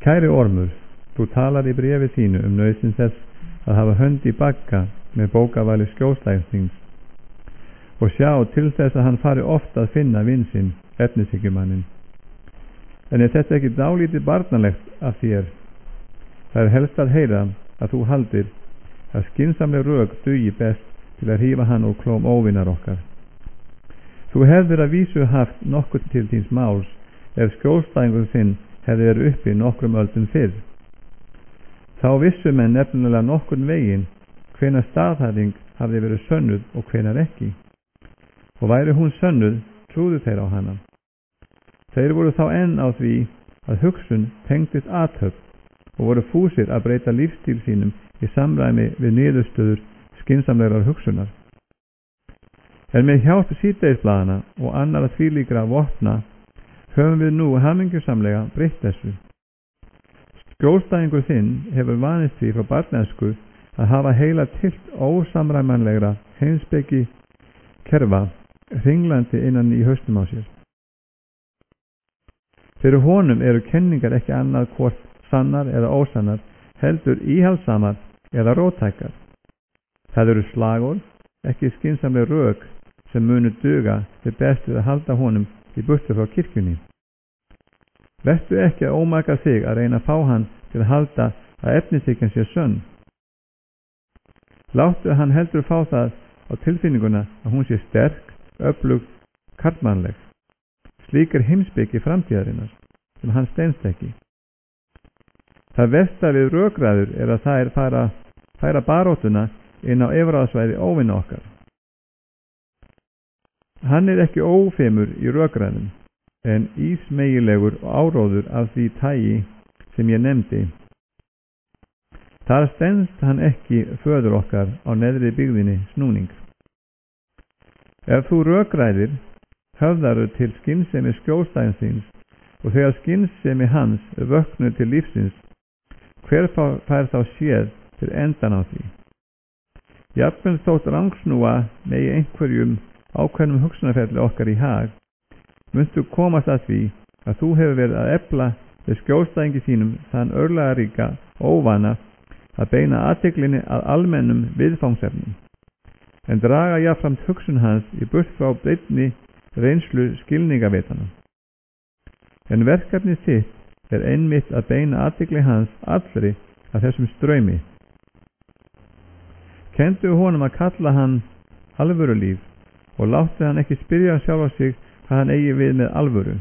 Kæri Ormur, þú talar í bréfi þínu nauðsyn þess að hafa hönd í bagga með bókavali skjólstæðings þíns og sjá til þess að hann fari oft að finna vin sinn, efnishyggjumannin. En er þetta ekki dálítið barnalegt af þér? Það er helst að heyra að þú haldir að skynsamleg rök dugi best til að hrífa hann úr klóm óvinar okkar. Þú hefðir að vísu haft nokkuð til þíns máls ef skjólstæðingur þinn hefði verið uppi nokkrum öldum fyrr. Þá vissu menn nefnilega nokkurn veginn hvenær staðhæfing hafði verið sönnuð og hvenær ekki. Og væri hún sönnuð, trúðu þeir á hana. Þeir voru þá enn á því að hugsun tengdist athöfn og voru fúsir að breyta lífstíl sínum í samræmi við niðurstöður skynsamlegrar hugsunar. En með hjálp síðdegisblaðana og annara þvílíkra vopna höfum við nú hamingjusamlega breytt þessu. Skjólstæðingur þinn hefur vanist því frá barnæsku að hafa heila tilt ósamræmanlegra heimspeki kerfa hringlandi innan í hausnum á sér. Fyrir honum eru kenningar ekki annað hvort sannar eða ósannar, heldur íhaldsamar eða róttækar. Það eru slagorð, ekki skynsamleg rök sem munu duga til bestið að halda honum í burtu frá kirkjunni. Vertu ekki að ómaka þig að reyna að fá hann til að halda að efnishyggjan sé sönn. Láttu hann heldur fá það á tilfinninguna að hún sé sterk, öflug, karlmannleg. Slík er heimspeki framtíðarinnar sem hann stenst ekki. Það versta við rökræður er að það er færa baróttuna inn á yfirráðasvæði óvinna okkar. Hann er ekki ófemur í rökræðum, en ísmegilegur og áróður af því tagi sem ég nefndi. Þar stenst hann ekki föður okkar á neðri byggðinni snúning. Ef þú rökræðir, höfðaru til skynsemi skjólstæðings þíns og þegar skynsemi hans vöknu til lífsins, hver fær þá séð til endan á því? Jafnvel þótt rangsnúa megi einhverjum ákveðnum hugsunarferli okkar í hag, muntu komast að því að þú hefur verið að efla við skjólstæðingi þínum þann örlagaríka óvana að beina athyglinni að almennum viðfangsefnum, en draga jafnframt hugsun hans í burt frá breytni reynslu skilningaveitana. En verkefni þitt er einmitt að beina athygli hans allri að þessum straumi. Kendu honum að kalla hann alvörulíf og láttu hann ekki spyrja sjálf á sig hvað hann eigi við með alvöru.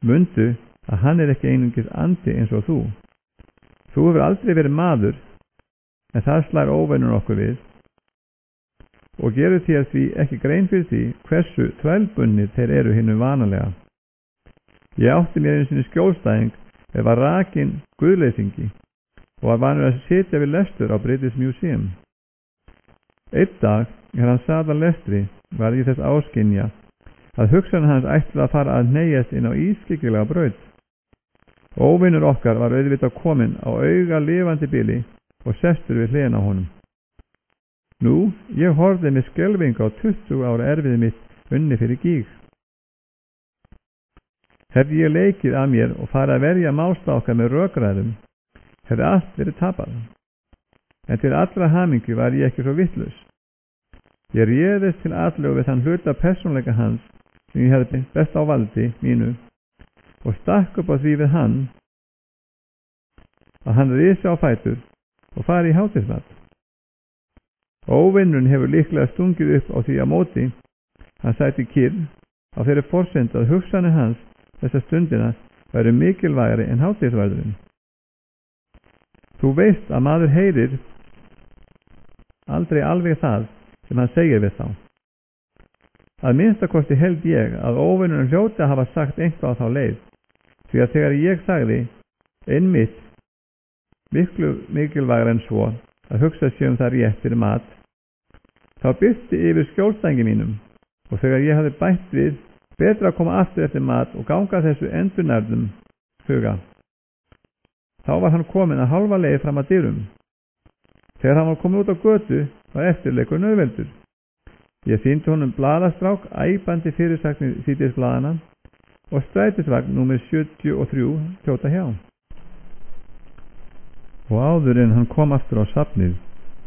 Mundu að hann er ekki einungis andi eins og þú. Þú hefur aldrei verið maður, en það slær óveinur okkur við og gerur þér því ekki grein fyrir því hversu þvælbundnir þeir eru hinu vanalega. Ég átti mér einu sinni skjólstæðing ef var rakinn guðleysingi og var vanur að sitja við lestur á British Museum. Einn dag, þegar hann sat að lestri, var ég þess áskynja að hugsan hans ætlaði að fara að hneigjast inn á ískyggilega braut. Óvinur okkar var auðvitað kominn á auga lifandi bili og sestur við hliðina á honum. Nú, ég horfði með skelfingu á 20 ára erfiði mitt unni fyrir gíg. Hefði ég leikið að mér og farið að verja málstáka með rökræðum, hefði allt verið tapað. En til allra hamingju var ég ekki svo vitlaus. Ég réðist til atlögu við þann hluta persónleika hans sem ég hefði best á valdi mínu og stakk upp á því við hann að hann risi á fætur og fari í hádegismat. Óvinnurinn hefur líklega stungið upp á því að móti hann sæti kyrr á þeirri forsendu að hugsanir hans þessa stundina væru mikilvægari en hádegisverðurinn. Þú veist að maður heyrir aldrei alveg það sem hann segir við þá. Að minnstakosti held ég að óvinnurinn hljóti að hafa sagt eitthvað á þá leið, því að þegar ég sagði einmitt miklu mikilvægara en svo að hugsa sér það rétt fyrir mat, þá byrsti yfir skjólstæðingi mínum og þegar ég hafði bætt við betra að koma aftur eftir mat og ganga þessu endurnærðum huga, þá var hann komin að hálfa leið fram að dyrum. Þegar hann var komin út á götu var eftirleikur nauðveldur. Ég sýndi honum blaðastrák æpandi fyrirsagnir síðdegisblaðana og strætisvagn númer 73 hljóta hjá. Og áður en hann kom aftur á safnið,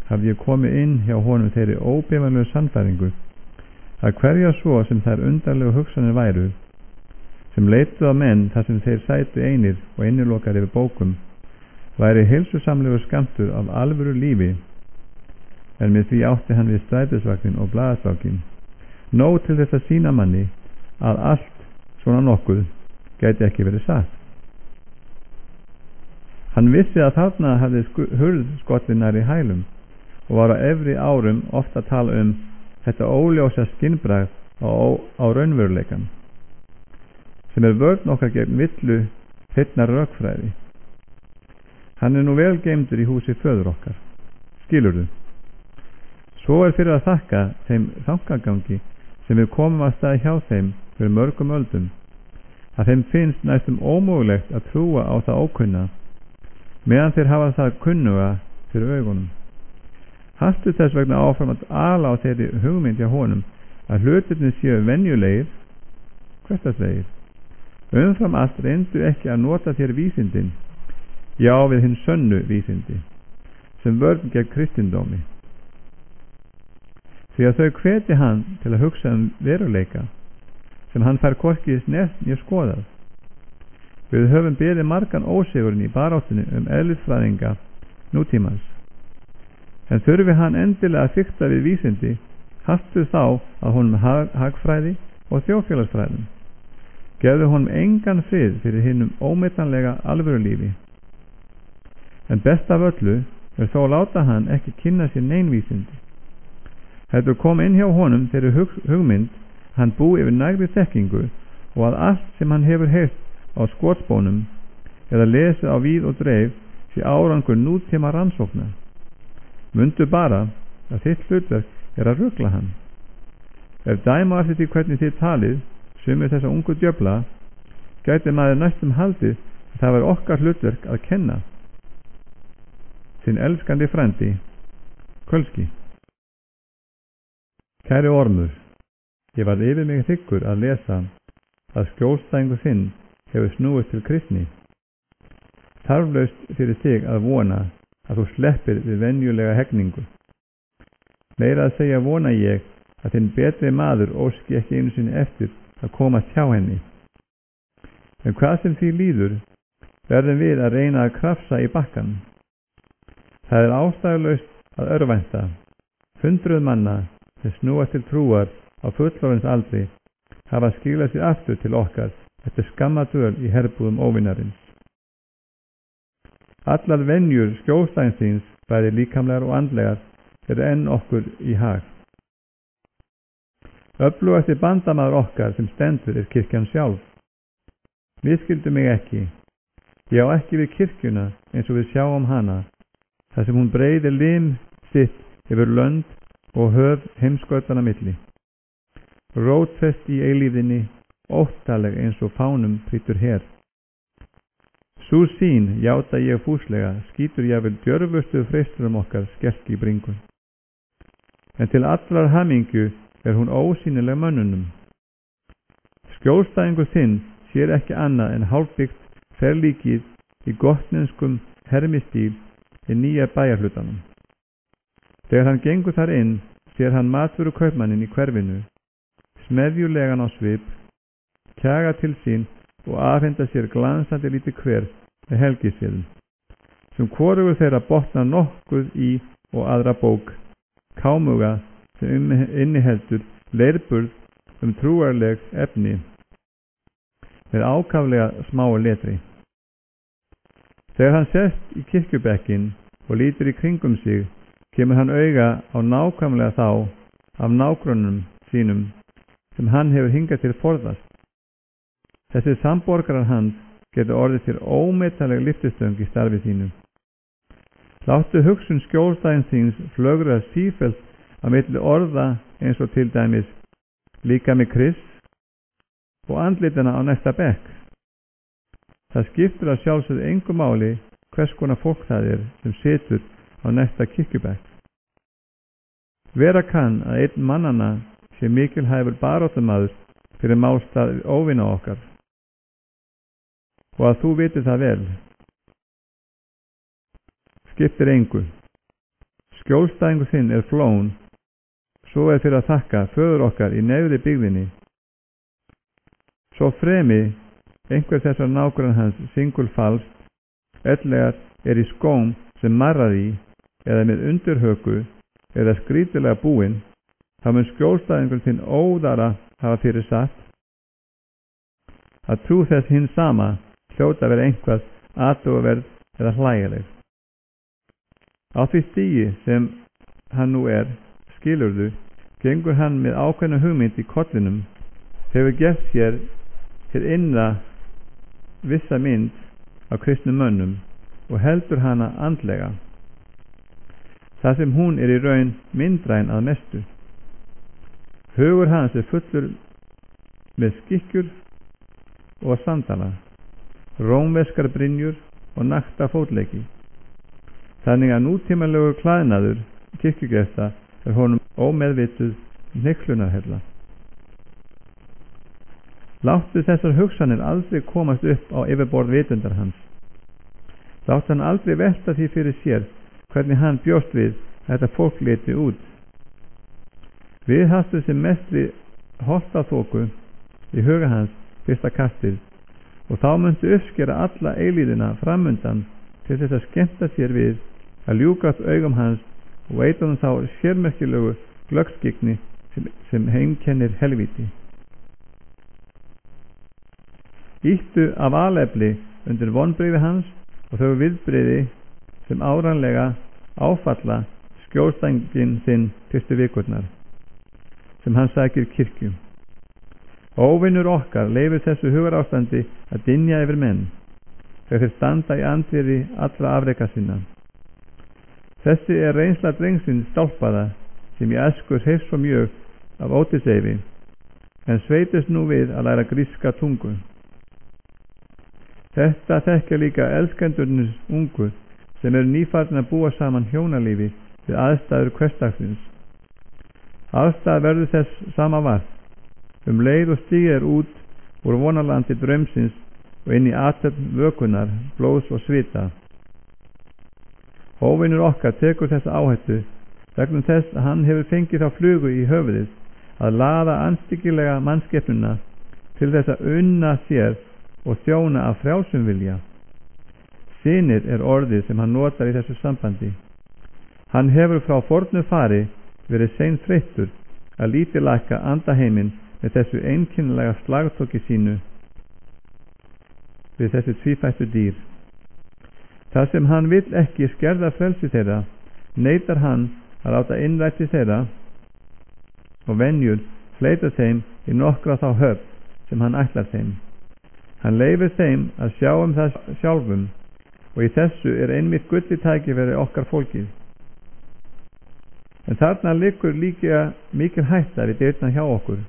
hafði ég komið inn hjá honum þeirri óbeifanlegu sannfæringu að hverja svo sem þær undarlegu hugsanir væru, sem leituð á menn þar sem þeir sætu einir og innilokar yfir bókum, væri heilsusamlegu skammtur af alvöru lífi, en með því átti hann við strætisvagnin og blaðaslákin, nóg til þess að sýna manni að allt svona nokkuð gæti ekki verið satt. Hann vissi að þarna hafði hurð skollið nær í hælum og var á efri árum ofta að tala þetta óljósa skinnbragð á raunveruleikan, sem vörn okkar gegn villu hreinnar rökfræði. Hann nú vel geymdur í húsi föður okkar, skilurðu. Svo fyrir að þakka þeim þankagangi sem við komum að stað hjá þeim fyrir mörgum öldum, að þeim finnst næstum ómögulegt að trúa á það ókunna, meðan þeir hafa það kunnuga fyrir augunum. Haltu þess vegna áfram að ala á þeirri hugmynd hjá honum að hlutirnir séu venjulegir, hversdagslegir. Umfram allt reyndu ekki að nota þér vísindin, já við hinn sönnu vísindi, sem vörn gegn kristindómi. Því að þau hveti hann til að hugsa veruleika, sem hann fær hvorki snert né skoðað. Við höfum beðið margan ósigurinn í baráttunni eðlisfræðinga nútímans. En þurfi hann endilega að fikta við vísindi, haltu þá að honum hagfræði og þjóðfélagsfræðum. Gefðu honum engan frið fyrir hinnum ómetanlega alvörulífi. En best af öllu þó láta hann ekki kynna sér nein vísindi. Heldur kom inn hjá honum þeirri hugmynd hann búi yfir nægri þekkingu og að allt sem hann hefur heyrt á skotspónum eða lesið á víð og dreif sé árangur nútíma rannsókna. Mundu bara að þitt hlutverk að rugla hann. Ef dæma eftir því hvernig þið talið sumir þessa ungu djöfla, gæti maður næstum haldið að það var okkar hlutverk að kenna. Þinn elskandi frændi, Kölski. Kæri Ormur, ég var yfir mig þykkur að lesa að skjólstæðingur þinn hefur snúist til kristni. Þarflaust fyrir þig að vona að þú sleppir við venjulega hegningu. Meira að segja vona ég að þinn betri maður óski ekki einu sinni eftir að komast hjá henni. En hvað sem því líður, verðum við að reyna að krafsa í bakkan. Það er ástæðulaust að örvænta. 100 manna sem snúa til trúar á fullorðins aldri hafa skilað sér aftur til okkar eftir skamma dvöl í herbúðum óvinarins. Allar venjur skjólstæðinsins, bæði líkamlegar og andlegar, eru enn okkur í hag. Öflugasti bandamaður okkar sem stendur er kirkjan sjálf. Misskildu mig ekki. Ég á ekki við kirkjuna eins og við sjáum hana, þar sem hún breiðir lim sitt yfir lönd og höf heimskautana milli. Rótfest í eilífðinni, óttaleg eins og fánum prýtur her. Sú sýn játa ég fúslega, skýtur jáfnvel djörfustu freisturum okkar skelk í bringun. En til allar hamingju er hún ósýnileg mönnunum. Skjólstæðingur þinn sér ekki annað en hálfbyggt ferlíkið í gottnenskum hermistíl í nýja bæjarhlutanum. Þegar hann gengur þar inn, sér hann matvöru kaupmannin í hverfinu, smeðjulegan á svip, kjaga til sín og afhenda sér glansandi lítið hver með helgiseðl, sem hvorugur þeirra botna nokkuð í og aðra bók, kámuga sem inniheldur leirburð trúarleg efni með ákaflega smáu letri. Þegar hann sest í kirkjubekkin og lítur í kringum sig, kemur hann auga á nákvæmlega þá af nágrönnum sínum sem hann hefur hingað til forðast. Þessi samborgarar hans getur orðið til ómetaleg lyftistöng í starfi sínu. Láttu hugsun skjólstæðins þíns flögra sífellt á milli orða eins og til dæmis líka með Krist og andlitana á næsta bekk. Það skiptir að sjálfsögðu engu máli hvers konar fólk það er sem situr á næsta kirkjubekk. Vera kann að einn mannanna sé mikilhæfur baráttumaður fyrir málstað óvina okkar og að þú vitir það vel. skiptir engu. Skjólstæðingur þinn er flón, svo er fyrir að þakka föður okkar í neðri byggðinni. Svo fremi einhver þessar nágrann hans syngur falskt, ellegar er í skóm sem marrar í, eða með undirhöku, eða skrítilega búinn, þá mun skjólstæðingur þinn óðara hafa fyrir satt, að trú þess hinn sama hljóta vera einhvað athugavert eða hlægileg. Á því stigi sem hann nú er, skilurðu, gengur hann með ákveðna hugmynd í kollinum, hefur gert sér hér innra vissa mynd af kristnum mönnum og heldur hana andlega, þar sem hún er í raun myndræn að mestu. Hugur hans er fullur með skikkjur og sandala, rómverskar brynjur og nakta fótleiki, þannig að nútímanlegur klæðnaður kirkjugesta er honum ómeðvituð hneykslunarhella. Láttu þessar hugsanir aldrei komast upp á yfirborð vitundar hans. Láttu hann aldrei velta því fyrir sér hvernig hann bjóst við að þetta fólk liti út. Viðhastu sem mestri holtaþoku í huga hans fyrsta kastið, og þá muntu uppskera alla eilíðina framundan til þess að skemmta sér við að ljúkast augum hans og veita hann þá sérmerkilegu glöggskikni sem heimkennir helvíti. Íttu af alefli undir vonbrigði hans og þau viðbrigði sem áranlega áfalla skjólstæðinginn þinn fyrstu vikurnar, sem hann sækir kirkju. Óvinur okkar leifir þessu hugarástandi að dynja yfir menn, þegar þeir standa í anddyri allra afreka sinna. Þessi er reynsla drengsins stálpaða, sem í æsku hreifst svo mjög af Ódyseifi, en sveitist nú við að læra gríska tungu. Þetta þekkja líka elskendurnir ungu, sem eru nýfarnir að búa saman hjónalífi við aðstæður hversdagsins. Aðstæð verður þess sama vart, leið og stigið er út úr vonarlandi draumsins og inn í athöfn vökunar, blóðs og svita. Óvinur okkar tekur þessa áhættu vegna þess að hann hefur fengið þá flugu í höfuðið að laða andstyggilega mannskepnuna til þess að unna sér og þjóna af frjálsum vilja. Synir er orðið sem hann notar í þessu sambandi. Hann hefur frá fornu fari verið seinþreyttur að lítillækka andaheiminn með þessu einkennilega slagtóki sínu við þessu tvífættu dýr. Þar sem hann vill ekki skerða frelsi þeirra, neitar hann að láta innrætti þeirra og venjur fleita þeim í nokkra þá höfn sem hann ætlar þeim. Hann leifir þeim að sjá það sjálfum, og í þessu er einmitt gulli tækifæri okkar fólkið. En þarna liggur líka mikil hætta við dyrnar hjá okkur.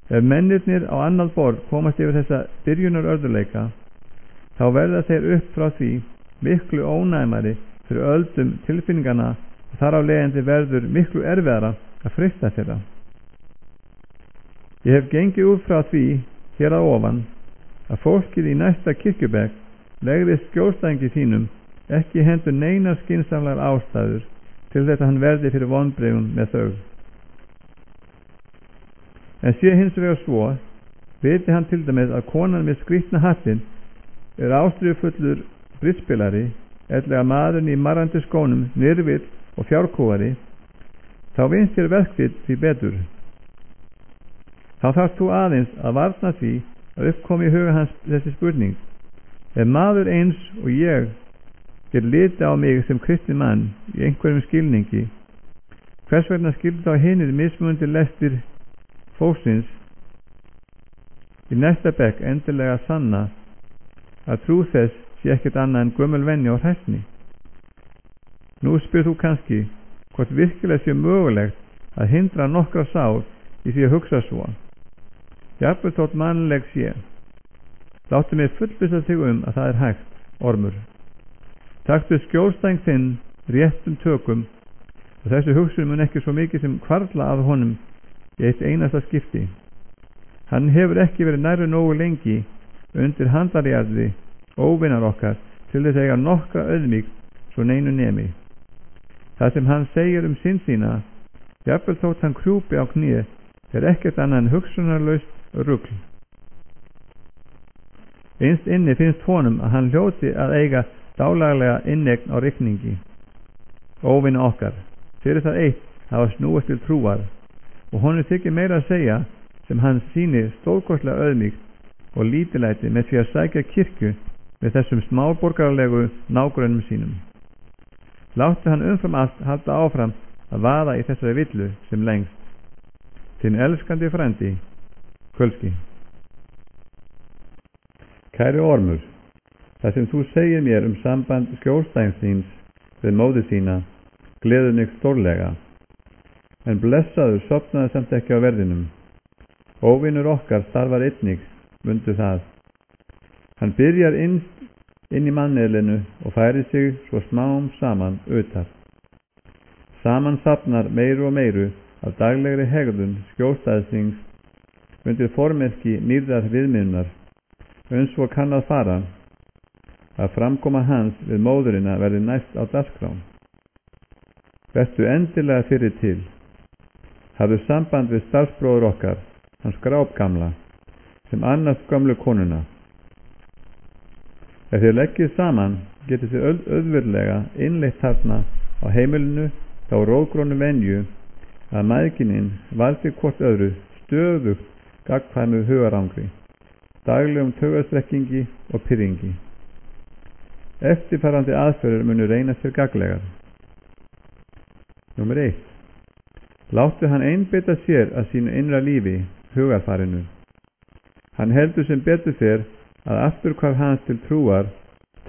Ef mennirnir á annað borð komast yfir þessa byrjunar örðuleika, þá verða þeir upp frá því miklu ónæmari fyrir öldum tilfinningana og þar á leiðandi verður miklu erfiðara að freista þeirra. Ég hef gengið út frá því hér að ofan að fólkið í næsta kirkjubekk legðist skjólstæðingi sínum ekki hendur neinar skynsamlegar ástæður til þess að hann verði fyrir vonbrigðum með þau. En sé hins vegar svo, viti hann til dæmis að konan með skrýtna hattinn er ástríðufullur britspilari, ellega maðurinn í marrandi skónum, nirvill og fjárkúari, þá vinst þér verkið því betur. Þá þarft þú aðeins að varna því að uppkomi í huga hans þessi spurning: ef maður eins og ég ger liti á mig sem kristinn mann í einhverjum skilningi, hvers vegna skildi þá hinir mismunandi lestir fólksins í næsta bekk endilega sanna að trú þess sé ekkert annað en gömul venja og hræsni? Nú spyr þú kannski hvort virkilega sé mögulegt að hindra nokkra sál í því að hugsa svo. Jafnvel þótt mannleg sé. Láttu mig fullvissa þig að það er hægt, ormur. Taktu skjólstæðing þinn réttum tökum og þessi hugsun mun ekki svo mikið sem hvarfla af honum í eitt einasta skipti. Hann hefur ekki verið nærri nógu lengi undir handarjarði óvinar okkar til þess að eiga nokkra auðmýkt svo neinu nemi. Það sem hann segir synd sína, jafnvel þótt hann krjúpi á kné, ekkert annað en hugsunarlaust rugl. Innst inni finnst honum að hann hljóti að eiga dálaglega innegn á reikningi. Óvini okkar, fyrir það eitt hafa snúist til trúar, og honum þykir meira að segja sem hann sýnir stórkostlega auðmýkt og lítilæti með því að sækja kirkju með þessum smáborgaralegu nágrönnum sínum. Láttu hann umfram allt halda áfram að vaða í þessari villu sem lengst. Þinn elskandi frændi, Kvölski. Kæri Ormur, það sem þú segir mér samband skjólstæðings þíns við móður sína gleður mig stórlega, en blessaður sofnaði samt ekki á verðinum. Óvinur okkar starfar einnig, mundu það. Hann byrjar innst inn í manneðlinu og færir sig svo smám saman utar. Saman safnar meiru og meiru af daglegri hegðun skjólstæðings undir formerki nýrðar viðmiðunar, uns svo kann að fara að framkoma hans við móðurina verði næst á dagskrá. Vertu endilega fyrir til. Hafðu samband við starfsbróður okkar, hans grápgamla, sem annast gömlu konuna. Ef þið leggið saman, getið þið auðverulega innleitt þarna á heimilinu þá róðgrónu venju að mæðginin valdi hvort öðru stöðugt gagnkvæmu hugarangri, daglegum taugastrekkingi og pirringi. Eftirfarandi aðferðir munu reynast sér gagnlegar. Númer 1. Láttu hann einbeita sér að sínu innra lífi, hugarfarinu. Hann heldur sem betur fer að afturhvarf hans til trúar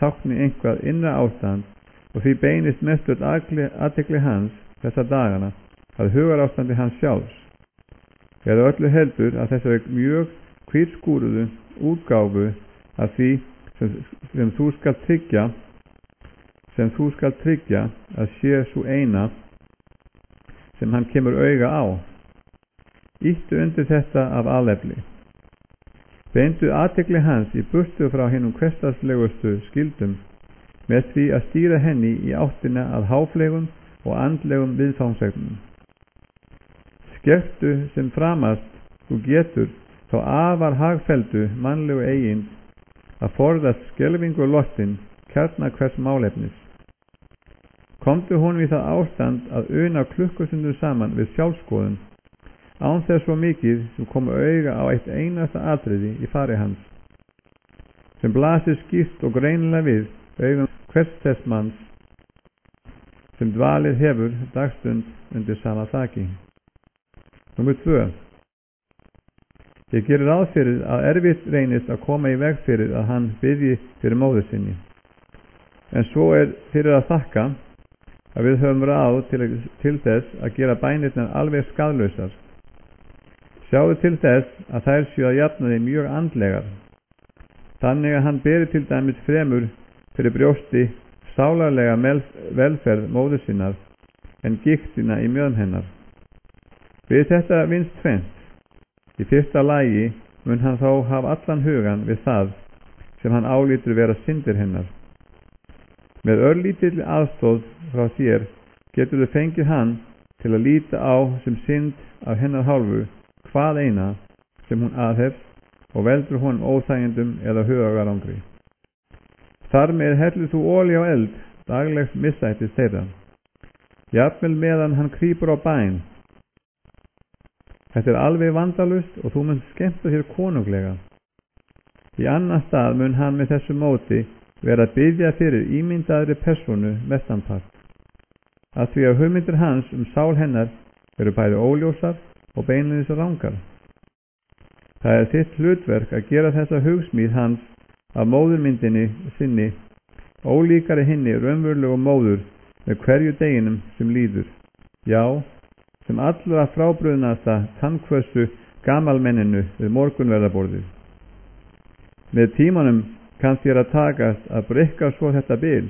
tákni einhvað innra ástand og því beinist mestur athygli hans þessa dagana að hugarástandi hans sjálfs. Eða öllu heldur að þessari mjög hvítskúruðu útgáfu af því sem þú skal tryggja að sé svo eina sem hann kemur auga á. Íttu undir þetta af alefli. Beindu athygli hans í burtu frá hinum hversdagslegustu skildum með því að stýra henni í áttina að háflegum og andlegum viðfangsefnum. Skeftu sem framast þú getur þá afar hagfeldu mannlegu eigin að forðast skelfingu lostin kjarna hvers málefnis. Komdu honum í það ástand að una klukkustundum saman við sjálfskoðun, án þess svo mikið sem komu auga á eitt einasta atriði í fari hans, sem blasir skýrt og greinilega við augum hvers þess manns sem dvalið hefur dagstund undir sama þaki. Númer 2. Ég gerir ráð fyrir að erfitt reynist að koma í veg fyrir að hann biðji fyrir móður sinni. En svo fyrir að þakka að við höfum ráð til þess að gera bænirnar alveg skaðlausar. Sjáðu til þess að þær séu að jafnaði mjög andlegar. Þannig að hann beri til dæmis fremur fyrir brjósti sálarlega velferð móður sinnar en gigtina í mjöðum hennar. Við þetta vinst tvennt. Í fyrsta lagi mun hann þá hafa allan hugan við það sem hann álítur vera syndir hennar. Með örlítill aðstóð frá þér getur þú fengið hann til að líta á sem synd af hennar hálfu hvað eina sem hún aðhefst og veldur honum óþægindum eða hugarangri. Þar með hellir þú olíu á eld daglegs missættis þeirra, jafnvel meðan hann krýpur á bæn. Þetta alveg vandalust og þú mun skemmta þér konunglega. Í annan stað mun hann með þessu móti vera að biðja fyrir ímyndaðri persónu mestanpart, að því að hugmyndir hans sál hennar eru bæði óljósar og beinleiðis rangar. Það þitt hlutverk að gera þessa hugsmíð hans af móðurmyndinni sinni ólíkari hinni raunverulegu móður með hverju deginum sem líður, já, sem allra frábrugðnasta tannkvössu gamalmenninu við morgunverðarborðið. Með tímanum kann þér að takast að breikka svo þetta bil,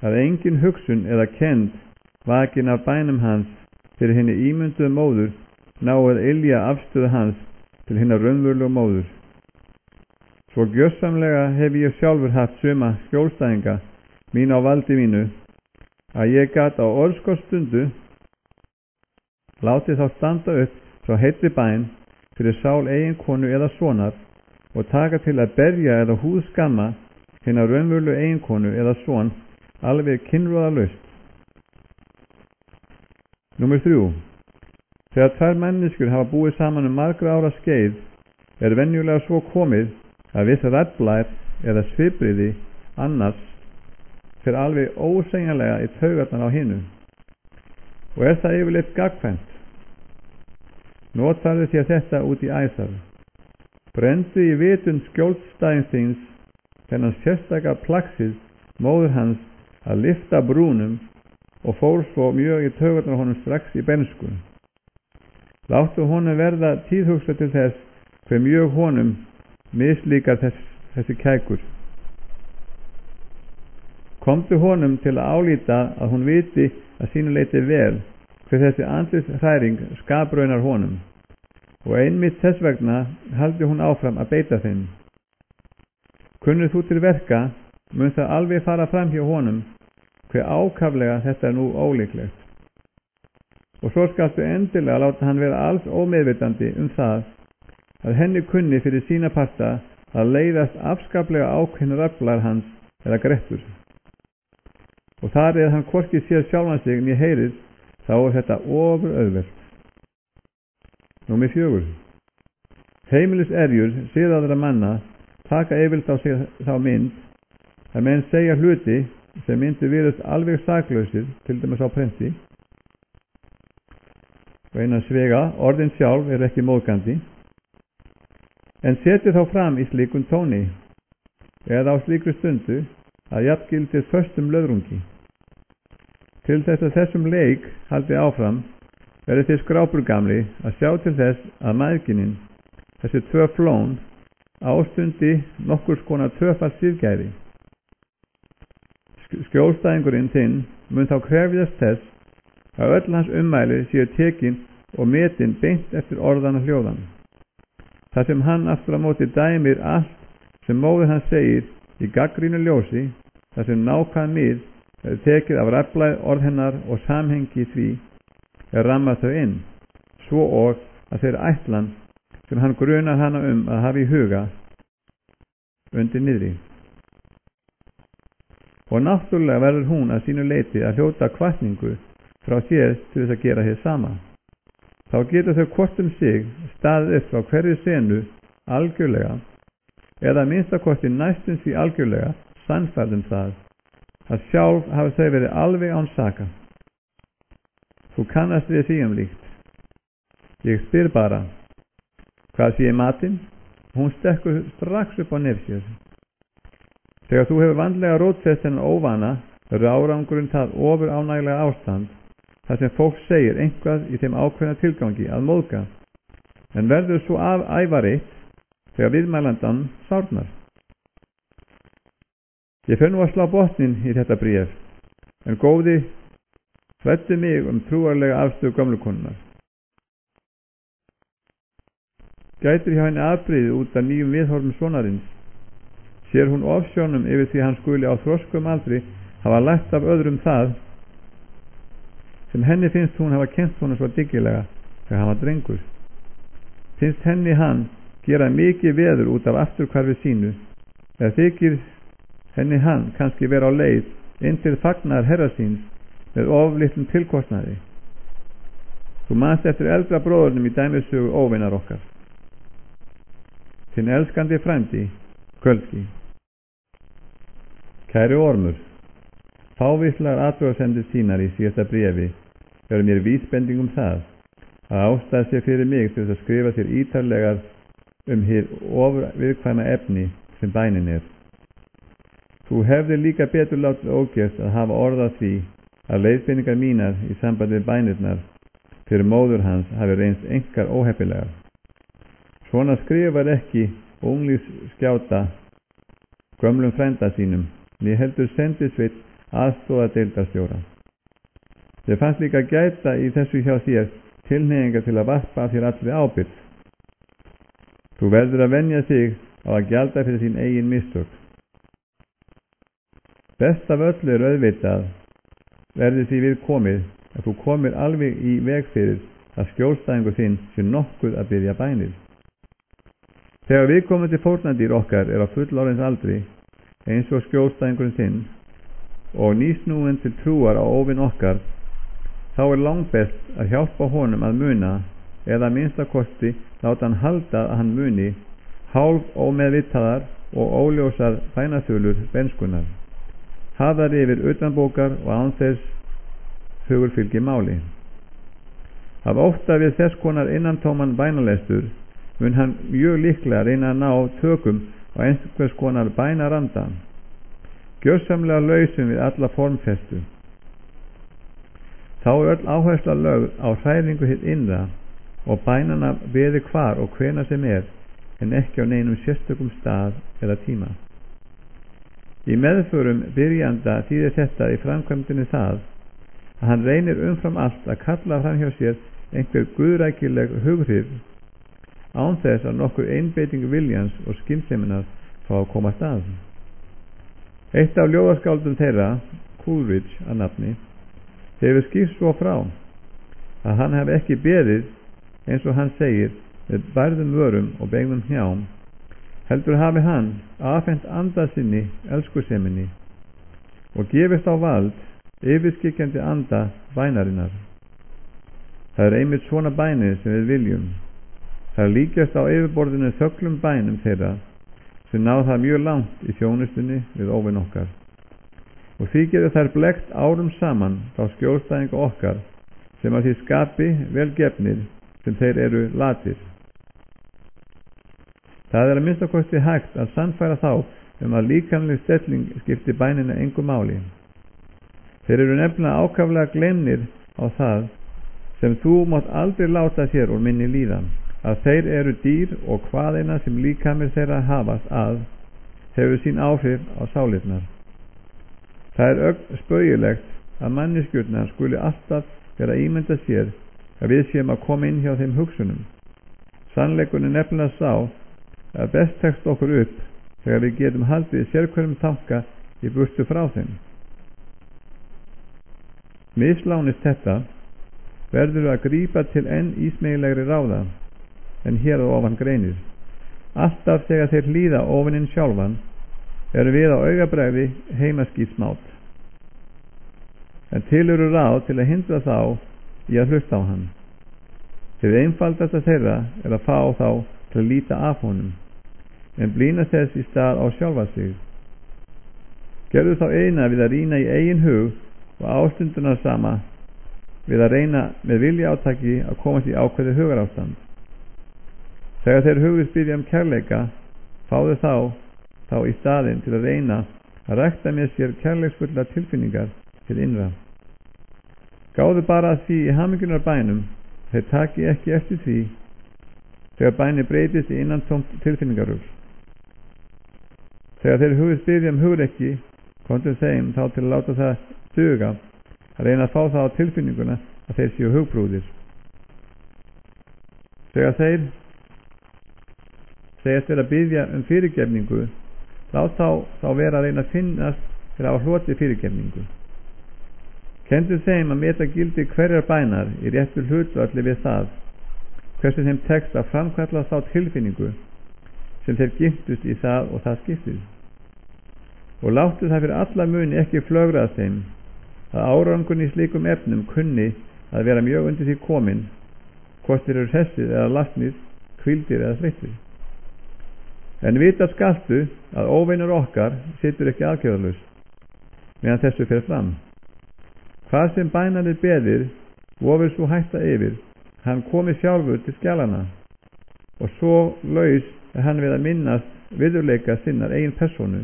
að engin hugsun eða kennd vakin af bænum hans fyrir henni ímynduðu móður náið ylja afstöðu hans til hinnar raunverulegu móður. Svo gjörsamlega hef ég sjálfur haft suma skjólstæðinga mín á valdi mínu, að ég gat á orðskotsstundu látið þá standa upp frá heilli bæn fyrir sál eiginkonu eða sonar og taka til að berja eða húðskamma hinna raunverulega eiginkonu eða son alveg kynróðalaust. Númer 3. Þegar tvær manneskjur hafa búið saman margra ára skeið venjulega svo komið að viss ræflær eða svipriði annars fyrir alveg ósegjanlega í taugarnar á hinu og það yfirleitt gagnkvæmt. Notaðu þér þetta út í æsar. Brendu í vitund skjólstæðins þíns þennan sérstaka plaxið móður hans að lyfta brúnum og fór svo mjög í taugarnar honum strax í bernsku. Láttu honum verða tíðhugsa til þess hver mjög honum mislíkar þessi kækur. Komdu honum til að álíta að hún viti að sínu leyti vel hver þessi andlis hræring skapraunar honum og einmitt þess vegna haldi hún áfram að beita þeim. Kunnur þú til verka, mun það alveg fara fram hjá honum hver ákaflega þetta nú ólíklegt. Og svo skaltu endilega láta hann vera alls ómeðvitandi það að henni kunni fyrir sína parta að leiðast afskaplega ákveðna raflar hans eða grettur. Og þar hann hvorki sér sjálfan sig né heyrið, þá þetta ofur auðvelt. Númer 4. Heimiliserjur siðaðra manna taka yfirleitt á sig þá mynd að menn segja hluti sem myndi virðast alveg saklausir, til dæmis á prenti. Og einan svega, orðin sjálf ekki móðgandi, en seti þá fram í slíkum tóni eða á slíkri stundu að jafngildir föstum löðrungi. Til þess að þessum leik haldi áfram verði þið skrápurgamli að sjá til þess að mæðginin, þessi tvö flón, ástundi nokkurs konar tvöfalt síðgæði. Skjólstæðingurinn þinn mun þá krefjast þess að öll hans ummæli séu tekin og metin beint eftir orðan og hljóðan. Það sem hann aftur á móti dæmir allt sem móðir hans segir í gagnrýnu ljósi, það sem nákvæm mið tekið af raflæð orð hennar og samhengi því rammað þau inn, svo og að þeir ætlan sem hann grunar hana að hafa í huga undir niðri. Og náttúrulega verður hún að sínu leiti að hljóta hvatningu frá þér til þess að gera hér sama. Þá getur þau hvort sig staðið upp frá hverju senu algjörlega eða minnstakosti næstum því algjörlega sannfærð það að sjálf hafa þau verið alveg án saka. Þú kannast við því líkt. Ég spyr bara, hvað sé matinn? Hún stekkur strax upp á nefsér. Þegar þú hefur vandlega rótfest þennan óvana, árangurinn það ofur ánægilega ástand, þar sem fólk segir einhvað í þeim ákveðna tilgangi að móðga, en verður svo ævareitt þegar viðmælandan sárnar. Ég fer nú að slá botnin í þetta bréf, en góði, fræddu mig trúarlega afstöðu gömlukonunnar. Gætir hjá henni afbrigði út af nýjum viðhorfum sonarins. Sér hún ofsjónum yfir því hann skuli á þroskum aldri hafa lært af öðrum það sem henni finnst hún hafa kennt honum svo dyggilega þegar hann var drengur. Finnst henni hann gera mikið veður út af afturhvarfi sínu, eða þykir henni hann kannski vera á leið inn til fagnaðar herra síns með oflitlum tilkostnaði. Þú manst eftir eldra bróðurnum í dæmissögu óvinar okkar. Þinn elskandi frændi, Kölski. Kæri Ormur, fávíslar athugasemdir þínar í síðasta bréfi verður mér vísbending það að ástæða sér fyrir mig til að skrifa þér ítarlegar hið ofurviðkvæma efni sem bænin er. Þú hefðir líka betur látið ógjört að hafa orðað því að leiðbeiningar mínar í sambandi við bænirnar fyrir móður hans hafi reynst einkar óheppilegar. Svona skrifar ekki unglísskjáta gömlum frænda sínum, né heldur sendisveit aðstoða deildarstjóra. Þér fannst líka gæta í þessu hjá þér tilhneigingar til að varpa þér allri ábyrgð. Þú verður að venja þig á að gjalda fyrir þín eigin mistök. Best af öllu auðvitað verði því við komið að þú komir alveg í veg fyrir að skjólstæðingur þinn sé nokkuð að biðja bænir. Þegar viðkomandi fórnardýr okkar er á fullorðins aldri, eins og skjólstæðingurinn þinn, og nýsnúin til trúar á óvin okkar, þá er langbest að hjálpa honum að muna, eða minnstakosti láta hann halda að hann muni hálf ómeðvitaðar og óljósar bænaþulur benskunar, hafðar yfir utanbókar og án þess hugur fylgi máli. Af ótta við þess konar innantóman bænalestur mun hann mjög líklega reyna að ná tökum á einhvers konar bænaranda, gjörsamlega lausum við alla formfestu. Þá er öll áhersla lögð á hræringu hið innra og bænana beði hvar og hvena sem er, en ekki á neinum sérstökum stað eða tíma. Í meðförum byrjanda þýðir þetta í framkvæmdinni það að hann reynir umfram allt að kalla fram hjá sér einhver guðrækileg hughrif án þess að nokkur einbeiting viljans og skynseminar fá að koma stað. Eitt af ljóðaskáldum þeirra, Coleridge að nafni, hefur skýrt svo frá að hann hef ekki beðið, eins og hann segir, með bærðum vörum og beygðum hnjám, heldur hafi hann afhent anda sinni elskuseminni og gefist á vald yfirskikjandi anda bænarinnar. Það er einmitt svona bænir sem við viljum. Það líkjast á yfirborðinu þöglum bænum þeirra sem náð það mjög langt í þjónustunni við óvin okkar, og því getur þær blekt árum saman þá skjólstæðinga okkar sem að því skapi vel gefnir sem þeir eru latir. Það er að minnstakosti hægt að sannfæra þá að líkamleg stelling skipti bænina engu máli. Þeir eru nefnilega ákaflega gleymnir á það sem þú mátt aldrei láta þér úr minni líðan, að þeir eru dýr og hvaðeina sem líkamir þeirra hafast að hefur sín áhrif á sálirnar. Það er ögn spauðilegt að manneskjurnar skuli alltaf vera að ímynda sér að við séum að koma inn hjá þeim hugsunum. Sannleikurinn er nefnilega sá að best tekst okkur upp þegar við getum haldið sérhverjum tanka í burtu frá þeim. Mislánist þetta verður að grípa til enn ísmeygilegri ráða en hér á ofan greinir. Alltaf þegar þeir hlýða ofininn sjálfan eru við á augabræði heimaskítsmát, en til eru ráð til að hindra þá í að hlusta á hann. Þeir einfaldasta þeirra er að fá þá til að líta af honum, en blína þess í stað á sjálfa sig. Gerðu þá eina við að rýna í eigin hug og ástundunar sama við að reyna með vilja átaki að komast í ákveði hugarástand. Þegar þeir hugðust biðja kærleika, fáðu þá í staðinn til að reyna að rækta með sér kærleiksfulla tilfinningar til innra. Gáðu bara að því í hamingjunar bænum, þeir taki ekki eftir því þegar bæni breytist í innantómt tilfinningarugl. Þegar þeir hugðust biðja hugrekki, komdu þeim þá til að láta það duga að reyna að fá það á tilfinninguna að þeir séu hugbrúðir. Þegar þeir segjast vera að biðja fyrirgefningu, lát þá vera að reyna að finnast til að á hloti fyrirgefningu. Kendu þeim að meta gildi hverjar bænar í réttu hlutvalli við það, hversu þeim tekst að framkalla þá tilfinningu sem þeir gifstust í það og það skiptið. Og láttu það fyrir alla muni ekki flögra að þeim að árangun í slíkum efnum kunni að vera mjög undir því komin, hvort þeir eru hressir eða lasnir, hvíldir eða þreyttir. En vita skaltu að óvinur okkar situr ekki aðgjörðalaust meðan þessu fer fram. Hvað sem bænarnir beðir, vofir svo hætta yfir, hann komi sjálfur til skjálana, og svo laus er hann við að minnast viðurleika sinnar eigin persónu,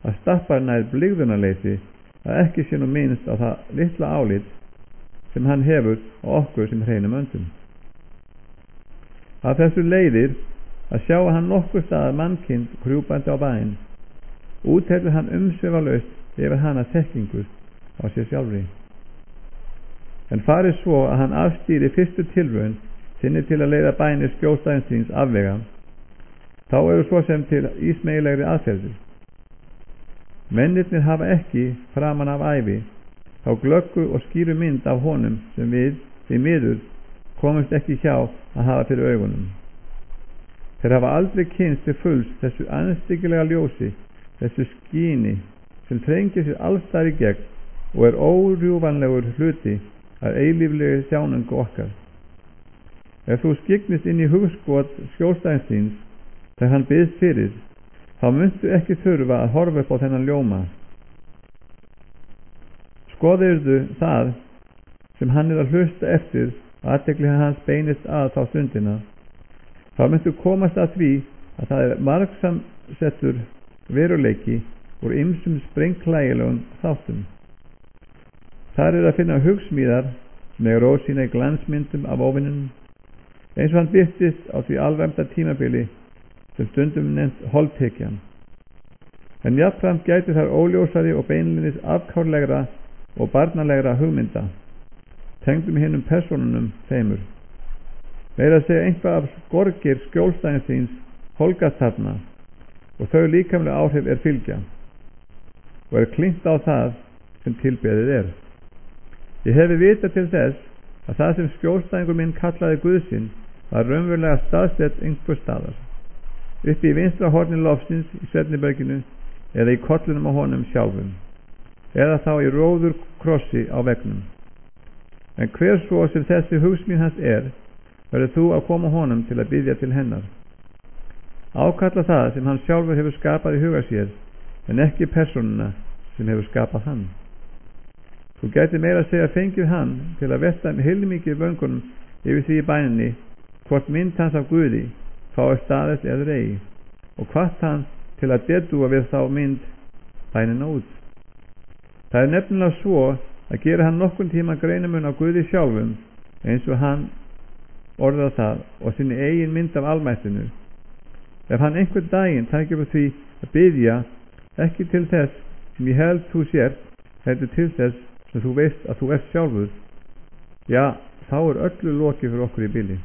að stappar nær blygðunarleysi að ekki sé nú minnst á það litla álit sem hann hefur á okkur sem hreinum öndum. Að þessu leiðir að sjá að hann nokkur staðar mannkind krjúpandi á bæn, útheldur hann umsvifalaust yfir hana þekkingu á sér sjálfri. En farið svo að hann afstýri fyrstu tilraun sinni til að leiða bænir skjólstæðinsins afvega, þá eru svo sem til ísmeygilegri aðferðir. Mennirnir hafa ekki framan af ævi þá glöggu og skýru mynd af honum sem við, því miður, komumst ekki hjá að hafa fyrir augunum. Þeir hafa aldrei kynst til fulls þessu andstyggilega ljósi, þessu skíni sem þrengir sér allstar í gegn og er órjúfanlegur hluti af eilíflegu þjánungu okkar. Ef þú skygnist inn í hugskot skjólstæðings þíns þegar hann biðst fyrir, þá muntu ekki þurfa að horfa upp á þennan ljóma. Skoðirðu það sem hann er að hlusta eftir og athygli hans beinist að þá stundina, þá muntu komast að því að það er margsamsettur veruleiki úr ýmsum sprengklægilegum þáttum. Þar er að finna hugsmíðar sem er rósýna í glansmyndum af óvinnunum, eins og hann birtist á því alræmda tímabili sem stundum nefnt holdtekjan. En jafnframt gæti þar óljósari og beinlinis afkárlegra og barnalegra hugmynda, tengdum hinnum persónunum þeimur. Meira að segja einhvað af skorgir skjólstæðings þíns holgast þarna og þau líkamlega áhrif er fylgja og er klínt á það sem tilbeðið er. Ég hefi vitað til þess að það sem skjólstæðingur minn kallaði Guðsinn var raunverulega staðsett einhver staðar, uppi í vinstra horni lofsins í svefniberginu eða í kollunum á honum sjálfum, eða þá í róður krossi á veggnum. En hver svo sem þessi hugsmíð hans verður þú að koma honum til að biðja til hennar. Ákalla það sem hann sjálfur hefur skapað í huga sér, en ekki persónuna sem hefur skapað hann. Þú gæti meira að segja fengið hann til að velta heilmikið vöngunum yfir því í bæninni hvort mynd hans af Guði fái staðist eður eigi, og hvart hann til að dedúa við þá mynd bænina út. Það er nefnilega svo að gera hann nokkun tíma greinamun á Guði sjálfum eins og hann orðað það og sinni eigin mynd af almættinu. Ef hann einhvern daginn tækir upp því að biðja ekki til þess sem ég held þú sért, heldur til þess sem þú veist að þú ert sjálfur, já, þá er öllu lokið fyrir okkur í bili.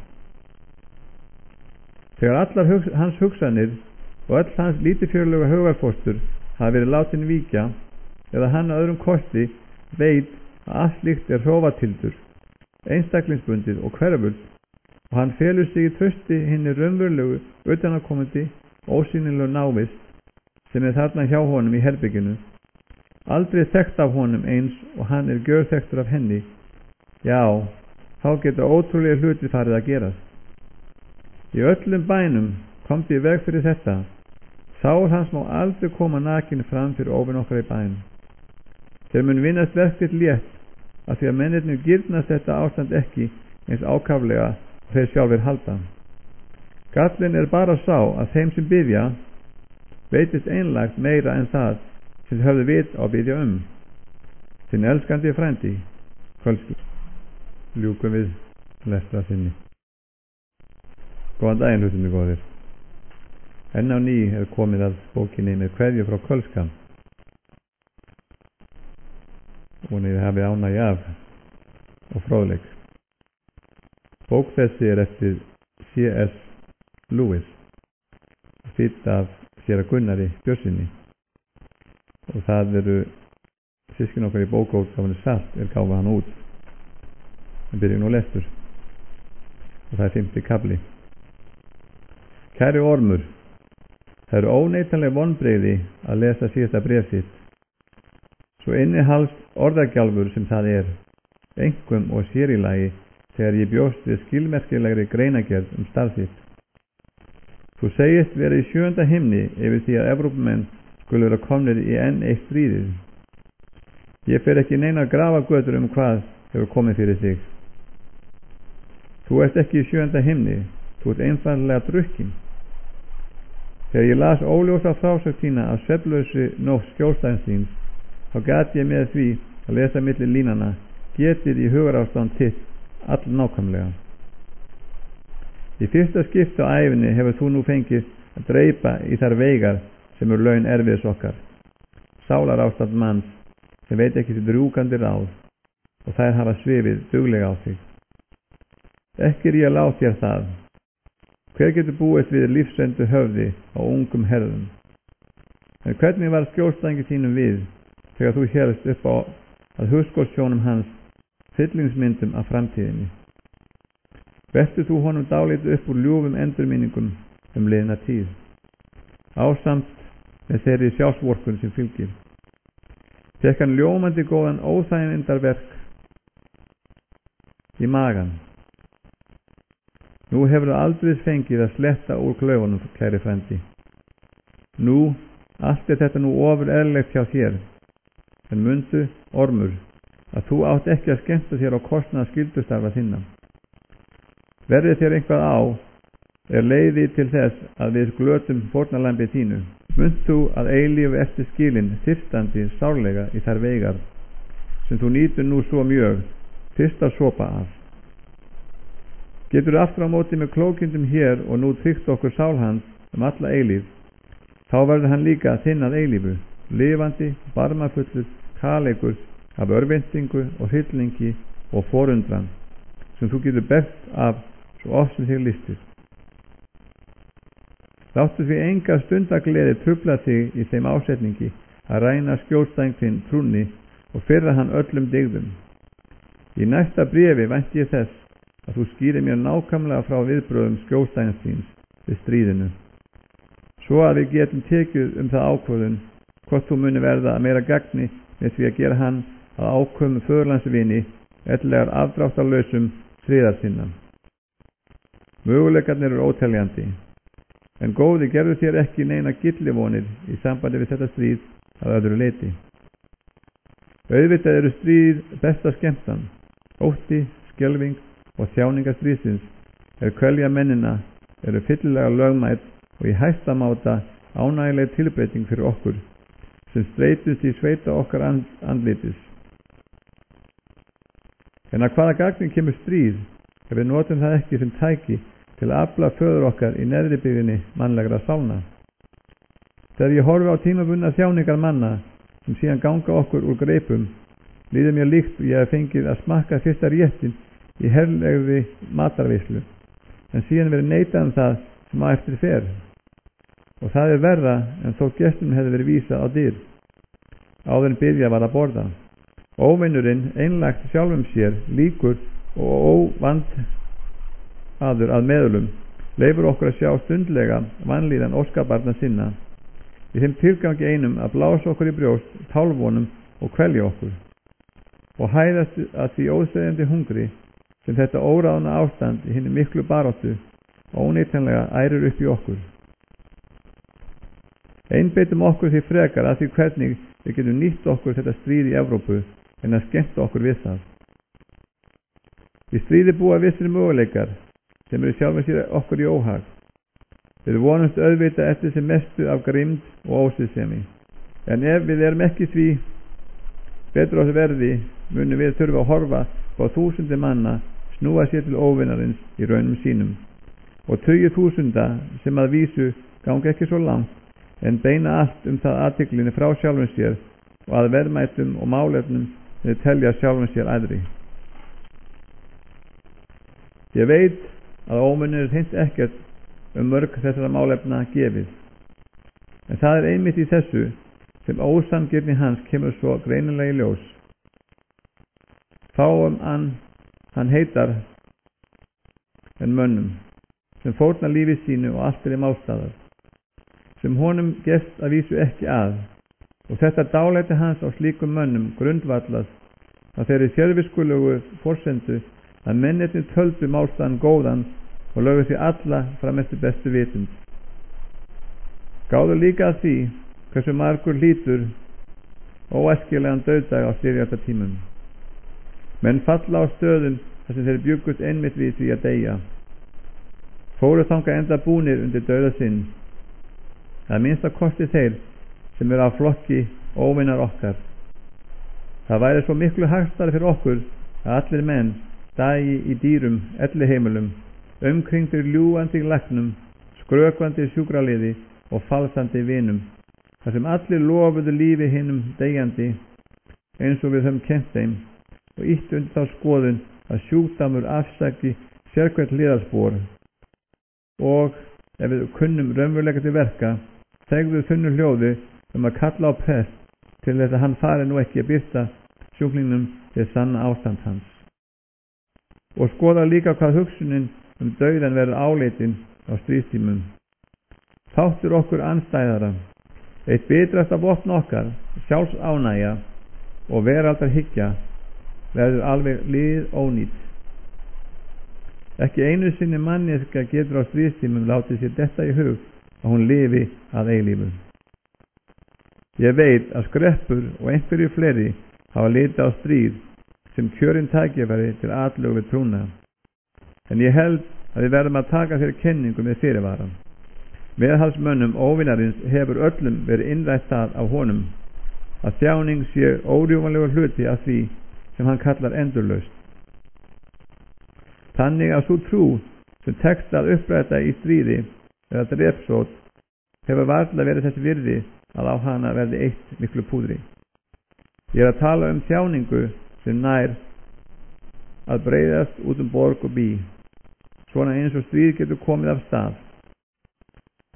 Þegar allar hans hugsanir og öll hans lítilfjörlega hugarfóstur hafa verið látin víkja, eða hann að öðrum kosti veit að allt slíkt er hrófatildur, einstaklingsbundið og hverfult, og hann felur sig í trausti hinni raunverulegu, utanakomandi, ósýnilegu návist sem er þarna hjá honum í herbygginu, aldrei þekkt af honum eins og hann er gjörþekktur af henni, já, þá getur ótrúlega hluti farið að gerast. Í öllum bænum komst í veg fyrir þetta. Sál hans má aldrei koma nakin fram fyrir óvin okkar í bæn. Þeir mun vinnast verkið létt af því að mennirnir girnast þetta ástand ekki eins ákaflega og þeir sjálfir halda. Gallinn er bara sá að þeim sem biðja veitist einlægt meira en það sem þeir höfðu vit á að biðja Þinn elskandi frændi, Kölski. Ljúkum við lestra sinni. Góðan daginn, hlutinni góðir. Enn á ný er komið að bókinni með kveðju frá Kölska. Og niður hafi ánægju af og fróðleik. Bók þessi er eftir C.S. Lewis, þýdd af séra Gunnari Björnsyni, og það eru systkin okkar í bókaútgáfunni Salt er gáfa hann út. Það byrjum nú lestur og það er 5. kafli. Kæri Ormur, það eru óneitanlega vonbrigði að lesa síðasta bréf þitt. Svo innihalst orðagjálfur sem það er, einkum og sér í lagi þegar ég bjóst við skilmerkilegri greinagerð starf þitt. Þú segist vera í 7. himni yfir því að Evrópumenn skulu vera komnir í enn eitt stríðið. Ég fer ekki neina grafagötur hvað hefur komið fyrir þig. Þú ert ekki í 7. himni, þú ert einfaldlega drukkin. Þegar ég las óljósa frásögn þína af svefnlausri nótt skjólstæðings þíns, þá gat ég með því að lesa milli línana getið í hugarástand þitt all nákvæmlega. Í fyrsta skipti á æfinni hefur þú nú fengið að dreipa í þar veigar sem eru laun erfiðs okkar, sálarástand manns sem veit ekki sitt rjúkandi ráð, og þær hafa svifið duglega á þig. Ekki er ég að láta þér það. Hver getur búist við lífsrendu höfði á ungum herðum? En hvernig var skjólstæðingi þínum við þegar þú hérst upp á að hugskotssjónum hans fyllingsmyndum af framtíðinni? Veltu þú honum dálítið upp úr ljúfum endurminningum liðna tíð, ásamt með þeirri sjálfsvorkun sem fylgir? Fekk hann ljómandi góðan óþægindarverk í magan? Nú hefur það aldrei fengið að sletta úr klaufunum, kæri frændi. Nú, allt þetta nú ofur eðlilegt hjá þér, en mundu, ormur, að þú átt ekki að skemmta þér á kostnað skyldustarfa þinna. Verði þér eitthvað á, leiði til þess að við glötum fórnarlambið þínu. Mund þú að eilífu eftir skilin þyrstandi sárlega í þær veigar sem þú nýtur nú svo mjög fyrst að sopa af. Getur aftur á móti með klókindum hér og nú tryggt okkur sál hans alla eilíf, þá verður hann líka þinn að eilífu, lifandi, barmafullur, kaleikur af örvæntingu og hryllingi og forundran sem þú getur best af svo oft sem þig listir. Láttu því enga stundagleði trufla þig í þeim ásetningi að ræna skjólstæðing þinn trúnni og firra hann öllum dygðum. Í næsta bréfi vænti ég þess að þú skýrir mér nákvæmlega frá viðbröðum skjólstæðings þíns við stríðinu, svo að við getum tekið það ákvörðun hvort þú muni verða að meira gagni með því að gera hann að ákvöðum föðurlandsvini ellegar afdráttarlausum friðarsinna. Möguleikarnir eru óteljandi, en góði, gerðu þér ekki neina gyllivonir í sambandi við þetta stríð að öðru leyti. Auðvitað eru stríð besta skemmtan. Ótti, skelfing og þjáningar stríðsins kvelja mennina eru fyllilega lögmæt og í hæsta máta ánægileg tilbreyting fyrir okkur sem streitust í sveita okkar andlitis. En að hvaða gagni kemur stríð ef við notum það ekki sem tæki til að afla föður okkar í neðri byggðinni mannlegra sálna? Þegar ég horfi á tímabundna þjáningar manna sem síðan ganga okkur úr greipum, líður mér líkt og ég hef fengið að smakka fyrsta réttin í herlegri matarveislu, en síðan verið neitað það sem á eftir fer. Og það er verra en þó gestum hefði verið vísað á dyr áður en byrja var að borða. Óvinnurinn, einlægt sjálfum sér, líkur og óvandaður að meðlum, leifur okkur að sjá stundlega vanlíðan óskabarna sinna í þeim tilgangi einum að blása okkur í brjóst, tálvonum og kvelja okkur og hæðast að því óseðjandi hungri sem þetta óráðna ástand í hinni miklu baráttu óneitanlega ærir upp í okkur. Einbeitum okkur því frekar að því hvernig við getum nýtt okkur þetta stríð í Evrópu en að skemmta okkur við það. Í stríði búa vissir möguleikar sem eru sjálfum sér okkur í óhag. Við vonumst auðvitað eftir sem mestu af grimd og ósiðsemi. En ef við erum ekki því betur á þessu verði, munum við þurfa að horfa á þúsundir manna snúa sér til óvinarins í raunum sínum og 20.000 sem að vísu ganga ekki svo langt en beina allt það athyglinni frá sjálfum sér og að verðmætum og málefnum þeir telja sjálfum sér æðri. Ég veit að ómunir hint ekkert mörg þessara málefna gefið, en það er einmitt í þessu sem ósanngirni hans kemur svo greinilega í ljós. Fáum hann heitar en mönnum sem fórna lífi sínu og allt þeim ástæðar sem honum gefst að vísu ekki að, og þetta dálæti hans á slíkum mönnum grundvallast að þeirri sérviskulegu forsendu að mennirnir töldu málstaðan góðan og lögu því alla fram eftir bestu vitund. Gáðu líka að því hversu margur hlýtur óæskilegan dauðdag á styrjaldartímum. Menn falla á stöðum þar sem þeir bjuggust einmitt við því að deyja. Fóru þangað enda búnir undir dauða sinn. Það minnsta kosti þeir sem eru af flokki óvinnar okkar. Það væri svo miklu hagstæðara fyrir okkur að allir menn dagi í dýrum elliheimilum, umkringdir ljúgandi læknum, skrökvandi sjúkraliði og falsandi vinum, þar sem allir lofuðu lífi hinum deyjandi eins og við höfum kennt þeim og ýttu undir þá skoðun að sjúkdamur afsaki sérkvæmt hliðarspor og ef við kunnum raunverulega til verka þegðu þunnu hljóði að kalla á prest til þess að hann fari nú ekki að birta sjúklingnum til sanna ástand hans. Og skoða líka hvað hugsunin dauðan verður áleitin á stríðstímum. Þáttur okkur andstæðara, eitt bitrasta vopn okkar, sjálfsánægja og veraldarhyggja verður alveg lið ónýtt. Ekki einu sinni manneska getur á stríðstímum látið sér detta í hug að hún lifi að eilífu. Ég veit að skreppur og einhverju fleiri hafa litið á stríð sem kjörinn tækifæri til atlögu við trúna. En ég held að við verðum að taka fyrir kenningu með fyrirvara. Meðhaldsmönnum óvinarins hefur öllum verið innrætt það af honum að þjáning sé órjúfanlegur hluti af því sem hann kallar endurlaust. Þannig að sú trú sem tekst að uppræta í stríði eða drepsót hefur varla verið þess virði að á hana verði eitt miklu púðri. Ég er að tala um þjáningu sem nær að breiðast út borg og bí, svona eins og stríð getur komið af stað.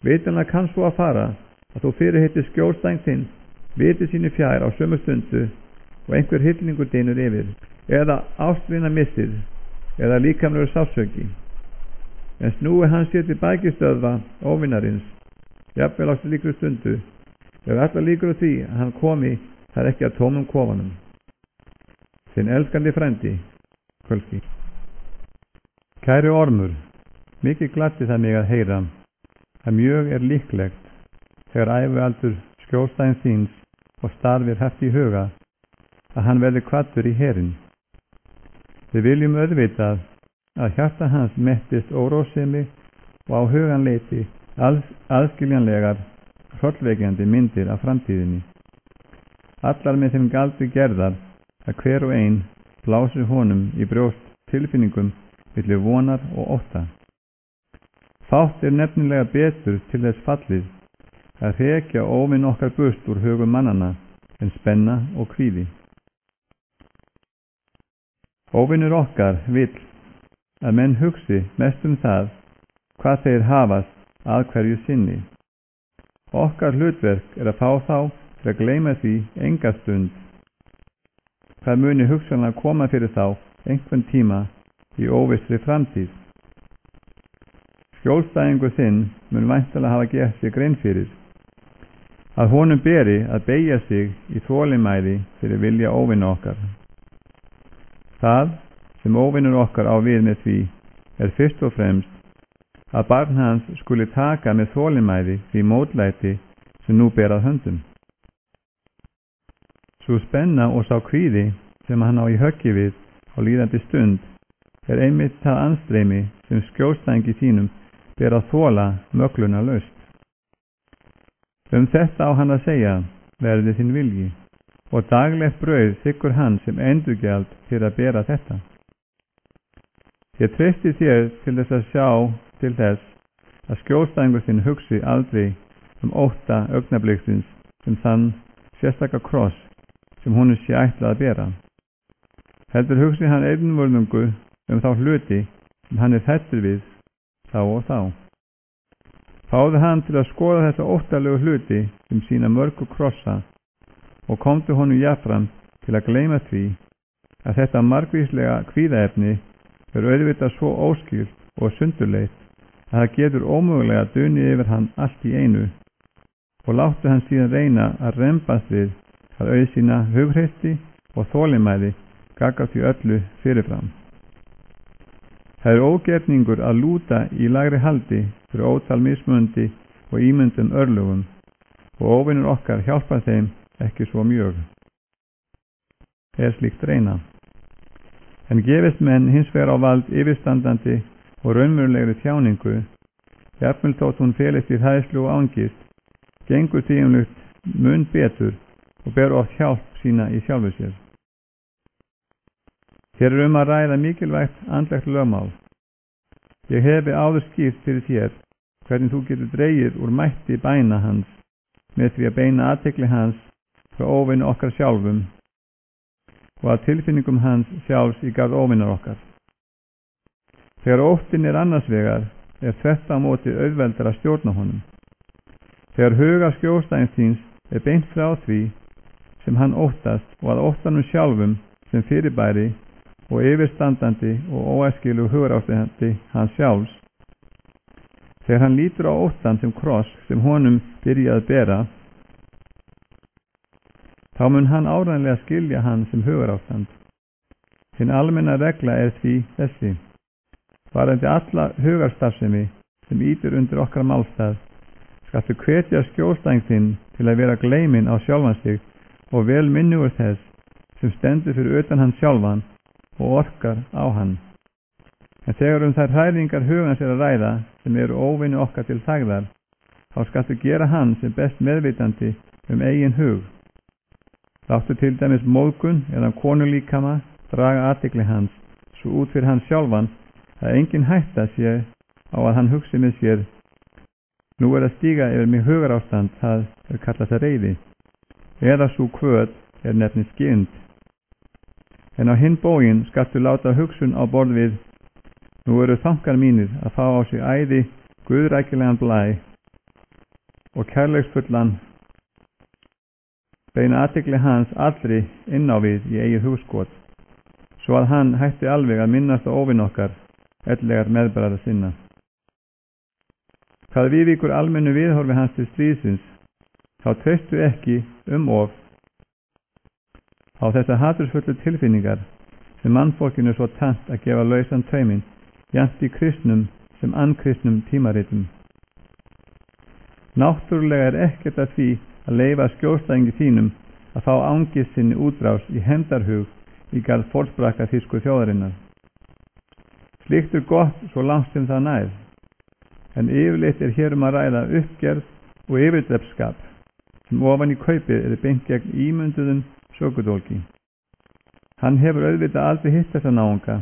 Vitanlega kann svo að fara að þú fyrirheitir skjólstæðing þinn viti sínu fjær á sömu stundu og einhver hyllingur dynur yfir, eða ástvina missir, eða líkamlegur sásöki. En snúi hann sér til bækistöðva óvinarins, jafnvel á slíkri stundu, hefur allar líkur á því að hann komi þar ekki að tómum kofanum. Þinn elskandi frændi, Kölski. Kæri Ormur, mikið gladdi það mig að heyra að mjög líklegt þegar ævialdur skjólstæðins þíns og starfir haft í huga að hann verði kvaddur í herinn. Við viljum auðvitað að hjarta hans mettist órósemi og á hugan leiti aðskiljanlegar hrollvekjandi myndir af framtíðinni. Allar með þeim galdri gerðar að hver og ein blási honum í brjóst tilfinningum milli vonar og ótta. Fátt nefnilega betur til þess fallið að hrekja óvinn okkar burt úr hugum mannana en spenna og kvíði. Óvinnur okkar vill að menn hugsi mest það hvað þeir hafast að hverju sinni. Okkar hlutverk að fá þá til að gleyma því enga stund. Hvað muni hugsanlega koma fyrir þá einhvern tíma í óvissri framtíð. Skjólstæðingur þinn mun væntanlega hafa gert sig grein fyrir að honum beri að beygja sig í þolinmæði fyrir vilja óvinna okkar. Það sem óvinnur okkar á við með því fyrst og fremst að barn hans skuli taka með þolinmæði því mótlæti sem nú ber að höndum. Svo spenna og sá kvíði sem hann á í höggi við á líðandi stund einmitt það anstreymi sem skjólstæðingi þínum ber að þola mögluna laust. Þetta á hann að segja verði þinn vilji og daglegt brauð þiggur hann sem endurgjald fyrir að bera þetta. Ég treysti þér til þess að sjá til þess að skjólstæðingur þinn hugsi aldrei ótta augnabliksins sem þann sérstaka kross sem honum sé ætlað að bera. Heldur hugsi hann einvörðungu þá hluti sem hann hræddur við þá og þá. Fáðu hann til að skoða þessa óttalegu hluti sem sína mörgu krossa og komdu honum jafnframt til að gleyma því að þetta margvíslega kvíðaefni auðvitað svo óskilt og sundurleitt að það getur ómögulega dunið yfir hann allt í einu og láttu hann síðan reyna að rembast við að auðsýna hughreysti og þolinmæði gagnvart því öllu fyrirfram. Það ógerningur að lúta í lægri haldi fyrir ótal mismundi og ímyndum örlögum og óvinnur okkar hjálpa þeim ekki svo mjög. Slíkt reyna. En gefist menn hins vegar á vald yfirstandandi og raunverulegri þjáningu, jafnvel þótt hún felist í hræðslu og angist, gengur því mun betur og ber oft hjálp sína í sjálfu sér. Hér að ræða mikilvægt andlegt lögmál. Ég hefi áður skýrt fyrir þér hvernig þú getur dregið úr mætti bæna hans með því að beina athygli hans frá óvinnu okkar sjálfum og að tilfinningum hans sjálfs í garð óvinnar okkar. Þegar óttin annars vegar þvert á móti auðveldar að stjórna honum. Þegar hugar skjólstæðings þíns beint frá því sem hann óttast og að óttanum sjálfum sem fyrirbæri og yfirstandandi og óæskilu hugarástandi hans sjálfs. Þegar hann lítur á óttan sem kross sem honum byrja að bera, þá mun hann áreiðanlega skilja hann sem hugarástand. Hinn almenna regla því þessi: varðandi alla hugarstarfsemi sem ýtir undir okkar málstað, skaltu hvetja skjólstæðing þinn til að vera gleymin á sjálfan sig og vel minnugur þess sem stendur fyrir utan hann sjálfan og orkar á hann. En þegar þær hræringar hugans að ræða sem eru óvinni okkar til sagðar, þá skaltu gera hann sem best meðvitandi eigin hug. Láttu til dæmis móðgun eða konulíkama draga athygli hans svo út fyrir hann sjálfan að engin hætta sé á að hann hugsi með sér: nú að stíga yfir mig hugarástand, það kallast að reiði, eða svo kvöð nefnist skynd. En á hinn bóginn skaltu láta hugsun á borð við: nú eru þankar mínir að fá á sig æði guðrækilegan blæ og kærleiksfullan, beina athygli hans allri inn á við í eigið hugskot, svo að hann hætti alveg að minnast á óvinn okkar, ellegar meðbræðra sinna. Hvað viðvíkur almennu viðhorfi hans til stríðsins, þá treystu ekki of á þessar hatursfullu tilfinningar sem mannfólkinu svo tamt að gefa lausan tauminn, jafnt í kristnum sem annkristnum tímaritum. Náttúrulega ekkert að því að leyfa skjólstæðingi þínum að fá angist sinni útrás í hefndarhug í garð forsprakka þýsku þjóðarinnar. Slíkt gott svo langt sem það nær, en yfirleitt hér að ræða uppgerð og yfirdrepskap sem ofan í kaupið beint gegn ímynduðum sökudólki. Hann hefur auðvitað aldrei hitt þessa náunga.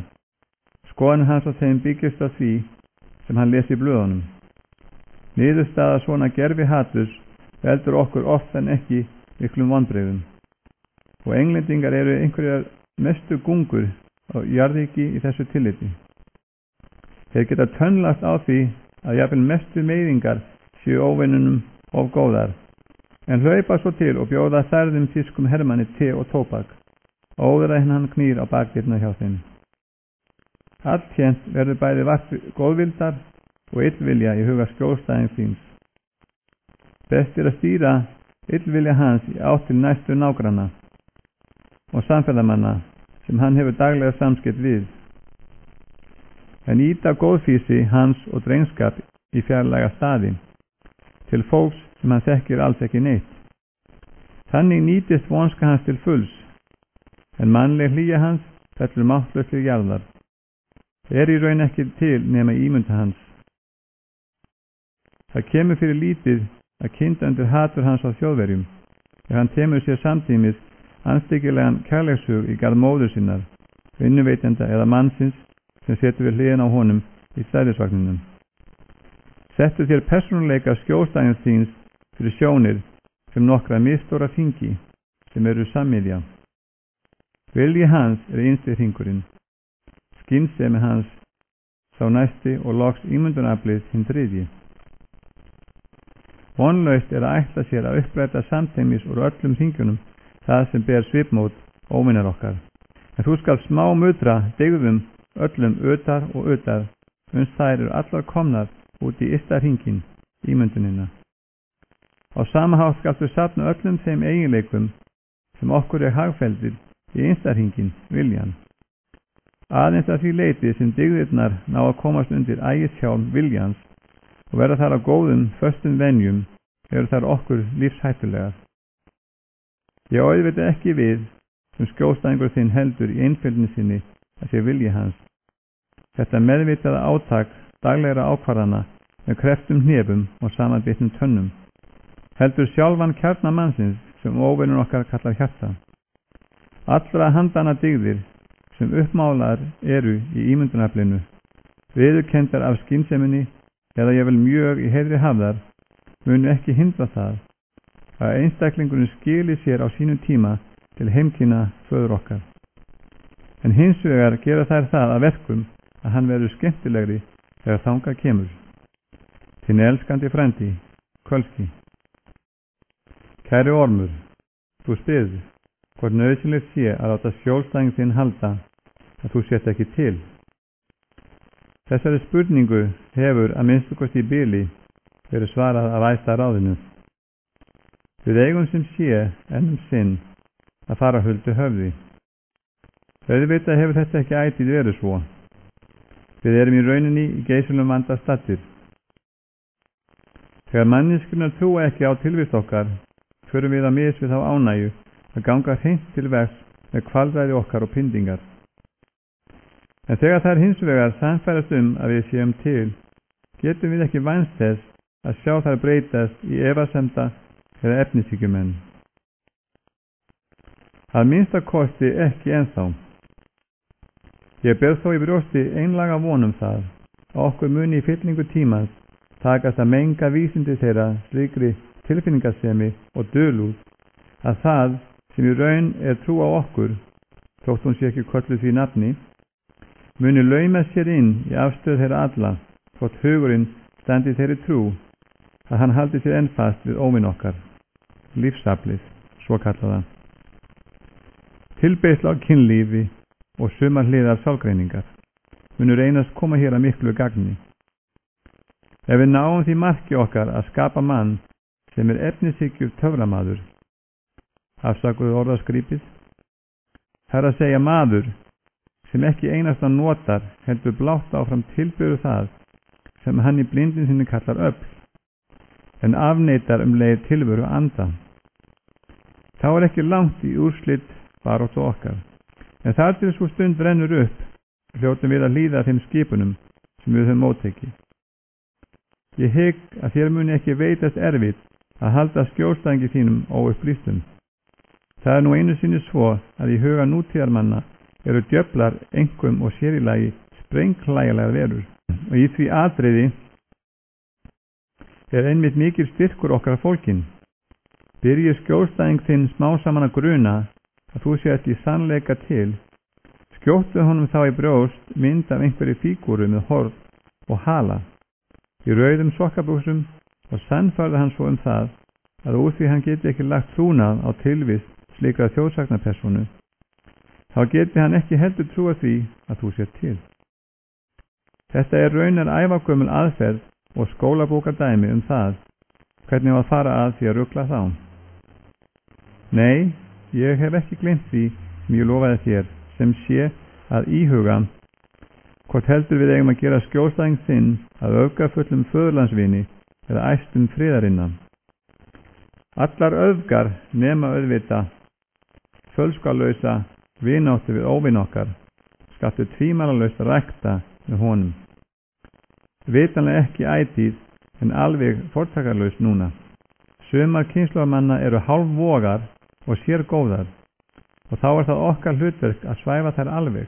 Skoðanir hans á þeim byggist á því sem hann les í blöðunum. Niðurstaða svona gerfi haturs veldur okkur oft en ekki miklum vonbrigðum, og englendingar eru einhverjar mestu gungur á jarðríki í þessu tilliti. Þeir geta tönnlast á því að jafnvel mestu meiðingar séu óvinnunum of góðar, en hlaupa svo til og bjóða særðum þýskum hermanni te og tóbak, óður að hann knýr á bakdyrnar hjá þeim. Alltjent verður bæði vart góðvildar og illvilja í huga skjólstæðings þíns. Best að stýra illvilja hans í átt til næstu nágranna og samferðamanna sem hann hefur daglega samskipt við, en íta góðfýsi hans og drengskap í fjarlæga staði til fólks sem hann þekkir alls ekki neitt. Þannig nýtist vonska hans til fulls, en mannleg hlýja hans fellur máttlausir jarðar. Í raun ekki til nema ímynda hans. Það kemur fyrir lítið að kynda undir hatur hans á Þjóðverjum, ef hann temur sér samtímis anstíkilegan kærleikshug í garð móður sinnar, vinnuveitenda eða mannsins sem setur við hliðin á honum í strætisvagninum. Settu þér persónuleika skjólstæðings þíns fyrir sjónir sem nokkra misstóra hringi sem eru sammiðja. Vilji hans innsti hringurinn, skynsemi hans sá næsti og loks ímyndunaraflið hinn þriðji. Vonlaust að ætla sér að uppræta samteimis úr öllum hringjunum það sem ber svipmót óvinnar okkar. En þú skalt smá mutra dygðum öllum utar og utar, uns þær eru allar komnar út í ysta hringin, ímyndunina. Á sama hátt skaltu safna öllum þeim eiginleikum sem okkur hagfeldir í innsta hringin, viljan. Aðeins að því leiti sem dygðirnar ná að komast undir ægishjálm viljans og verða þar á góðum, föstum venjum, eru þar okkur lífshættulegar. Ég auðvitað ekki við sem skjólstæðingur þinn heldur í einföldni sinni að sé vilji hans. Þetta meðvitaða átak daglegra ákvarðana með kreftum hnefum og samanbitnum tönnum heldur sjálfan kjarna mannsins sem óvinnur okkar kallar hjarta. Allra handana dygðir sem uppmálar eru í ímyndunaraflinu, viðurkenndar af skynseminni eða ég vil mjög í heiðri hafðar, munu ekki hindra það að einstaklingurinn skili sér á sínum tíma til heimkynna föður okkar. En hins vegar gera þær það að verkum að hann verður skemmtilegri þegar þangað kemur. Þinn elskandi frændi, Kölski. Kæri Ormur, þú spyrð hvort nauðsynlegt sé að láta skjólstæðing þinn halda að þú sért ekki til. Þessari spurningu hefur að minnstakosti í bili verið svarað af æðsta ráðinu. Við eigum sem sé enn sinn að fara huldu höfði. Auðvitað hefur þetta ekki ætíð verið svo. Við erum í rauninni í geysilegum vanda staddir. Þegar manneskjurnar trúa ekki á tilvist okkar, förum við að mis við þá ánægju að ganga hreint til vegs með kvalræði okkar og pyndingar. En þegar þær hins vegar sannfærast að við séum til, getum við ekki vænst þess að sjá þær breytast í efasemda eða efnishyggjumenn. Að minnsta kosti ekki ennþá. Ég ber þó í brjósti einlaga von það að okkur muni í fyllingu tímans takast að menga vísindi þeirra slíkri tilfinningasemi og dulúð að það sem í raun trú á okkur, þótt hún sé ekki kölluð því nafni, muni lauma sér inn í afstöð þeirra alla, þótt hugurinn standi þeirri trú að hann haldi sér ennfast við óvinn okkar, lífsaflið, svo kallaða. Tilbeiðsla á kynlífi og sumar hliðar sálgreiningar munu reynast koma hér að miklu gagni. Ef við náum því marki okkar að skapa mann sem efnishyggju töframaður, afsakuðu orðaskrýpið, það er að segja maður sem ekki einasta notar heldur blátt áfram tilbyrðu það sem hann í blindin sinni kallar öfl, en afneitar leið tilveru anda. Þá er ekki langt í úrslit baróttu okkar, en þar til svo stund rennur upp, hljótum við að hlýða þeim skipunum sem við höfum móttekið. Ég hygg að þér muni ekki veitast erfitt að halda skjólstæðingi þínum óupplýstum. Það er nú einu sinni svo að í huga nútíðarmanna eru djöflar einkum og sér í lagi sprengklægilegar verur, og í því atriði einmitt mikil styrkur okkar fólkin. Byrji skjólstæðing þinn smá saman að gruna að þú sést í sannleika til, skjóttu honum þá í brjóst mynd af einhverju fígúru með horn og hala í rauðum sokkabúsum og sannfærði hann svo það að úr því hann geti ekki lagt trúnað á tilvist slíkra þjóðsagnapersonu, þá geti hann ekki heldur trúa því að þú sér til. Þetta er raunar ævagömmul aðferð og skólabókardæmi það hvernig á að fara að því að rugla þá. Nei, ég hef ekki gleymt því sem ég lofaði þér, sem sé að íhuga hvort heldur við eigum að gera skjólstæðing þinn að öfgafullum föðurlandsvini eða æstum friðarinna. Allar öfgar nema auðvita fölskalausa vináttu við óvinn okkar skattu tvímælalaust rækta með honum. Vitanlega ekki ætíð en alveg fortakarlaust núna. Sumar kynslóðamanna eru hálfvogar og sér góðar og þá er það okkar hlutverk að svæfa þær alveg.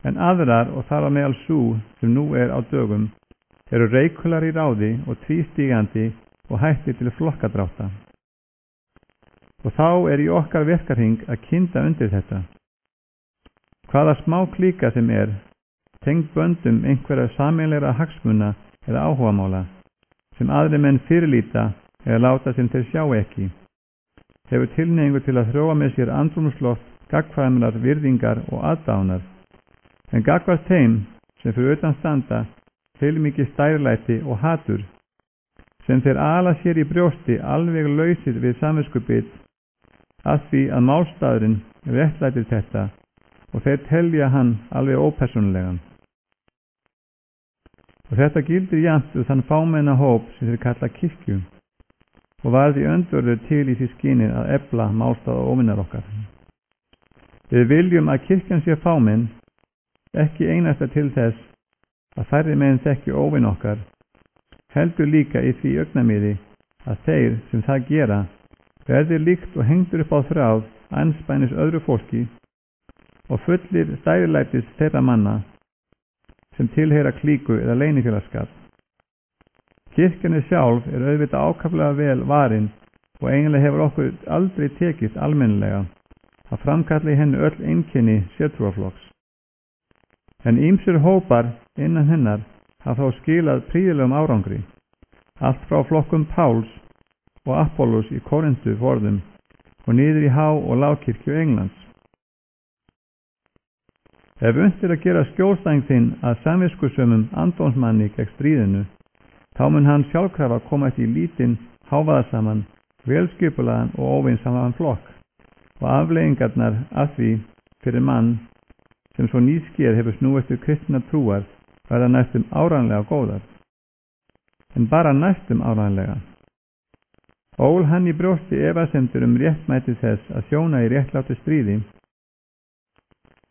En aðrar, og þar á meðal sú sem nú er á dögum, eru reikular í ráði og tvístígandi og hættir til flokkadrátta. Og þá er í okkar verkarhing að kynda undir þetta. Hvaða smá klíka sem tengd böndum einhverja sameiginlegra hagsmuna eða áhugamála, sem aðri menn fyrirlíta eða láta sem þeir sjá ekki, hefur tilhneigingu til að þróa með sér andrúmsloft gagnkvæmrar virðingar og aðdánar, en gagnvart þeim sem fyrir utan standa heilmikið stærilæti og hatur, sem þeir ala sér í brjósti alveg lausir við samviskubit, að því að málstaðurinn réttlætir þetta og þeir telja hann alveg ópersónulegan. Og þetta gildir jafnt þann fámenna hóp sem þeir kalla kirkju og varði öndverður til í því skyni að efla málstað og óvinnar okkar. Við viljum að kirkjan sé fámenn, ekki einasta til þess að færri menn þekki óvinn okkar, heldur líka í því augnamiði að þeir sem það gera verði líkt og hengdur upp á þráð andspænis öðru fólki og fullir stærilætis þeirra manna sem tilheyra klíku eða leynifélagsskap. Kirkjunni sjálf auðvitað ákaflega vel varin og eiginlega hefur okkur aldrei tekist almennilega að framkalla í henni öll einkenni sértrúarflokks. En ýmsir hópar innan hennar hafa þá skilað prýðilegum árangri, allt frá flokkum Páls og Apollos í Korintu forðum og niður í Há- og Lágkirkju Englands. Ef unnt að gera skjólstæðing þinn að samviskusömmum andónsmanni gegn stríðinu, þá mun hann sjálfkrafa komast í lítinn, hávaðasaman, velskipulaðan og óvinsamlegan flokk og afleiðingarnar af því fyrir mann sem svo nýskeið hefur snúist til kristinnar trúar verða næstum áreiðanlega góðar. En bara næstum áreiðanlega. Ól hann í brjósti efasemdir réttmæti þess að þjóna í réttlátu stríði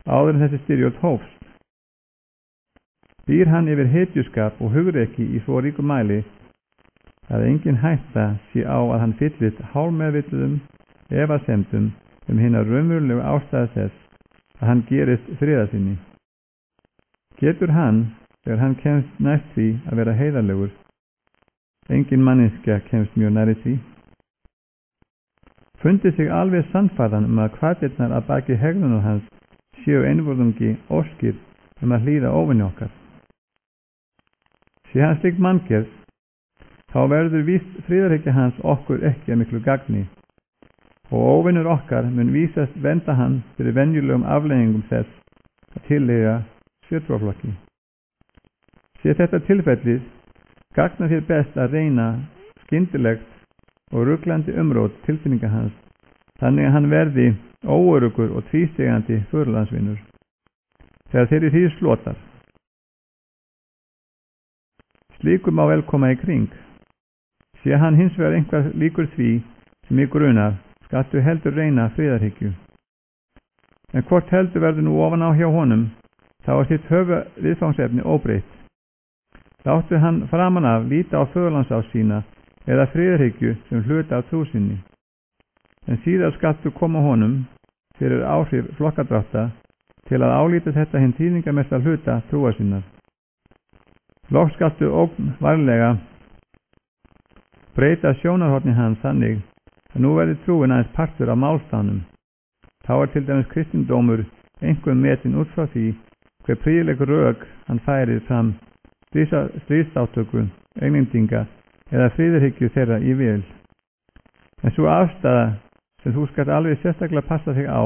áður en þessi styrjöld hófst. Býr hann yfir hetjuskap og hugrekki í svo ríkum mæli að engin hætta sé á að hann fyllist hálfmeðvituðum efasemdum hina raunverulegu ástæðu þess að hann gerist friðarsinni. Getur hann, þegar hann kemst næst því að vera heiðarlegur, engin manneskja kemst mjög nærri því, fundi sig alveg sannfærðan að hvatirnar að baki hegðunar hans séu einvörðungi óskir að hlýða óvinni okkar. Sé hann slíkt manngerð, þá verður víst friðarhyggja hans okkur ekki að miklu gagni og óvinnur okkar mun vísast venda hann fyrir venjulegum afleiðingum þess að tilheyra sjötrúarflokki. Sé þetta tilfellið, gagnar þér best að reyna skyndilegt og ruglandi umrót tilfinninga hans, þannig að hann verði óöruggur og tvístegandi föðurlandsvinur þegar þeirri því slotar. Slíkur má vel koma í kring. Sé hann hins vegar einhver líkur því sem í grunar, skattu heldur reyna friðarhyggju. En hvort heldur verður nú ofan á hjá honum, þá er sitt höfu viðfangsefni óbreytt. Láttu hann framan af líta á föðurlandsás sína eða friðarhyggju sem hluta af trú sinni. En síðan skattu koma honum fyrir áhrif flokkadrátta til að álíta þetta hinn þýðingamesta hluta trúar sinnar. Loks skattu ógn varlega breyta sjónarhorni hans þannig að nú verði trúin aðeins partur af málstafnum. Þá er til dæmis kristindómur einhver metin út frá því hver príðileg rök hann færir fram stríðsáttöku, englendinga eða friðarhyggju þeirra í vil. En svo afstæða sem þú skalt alveg sérstaklega passa þig á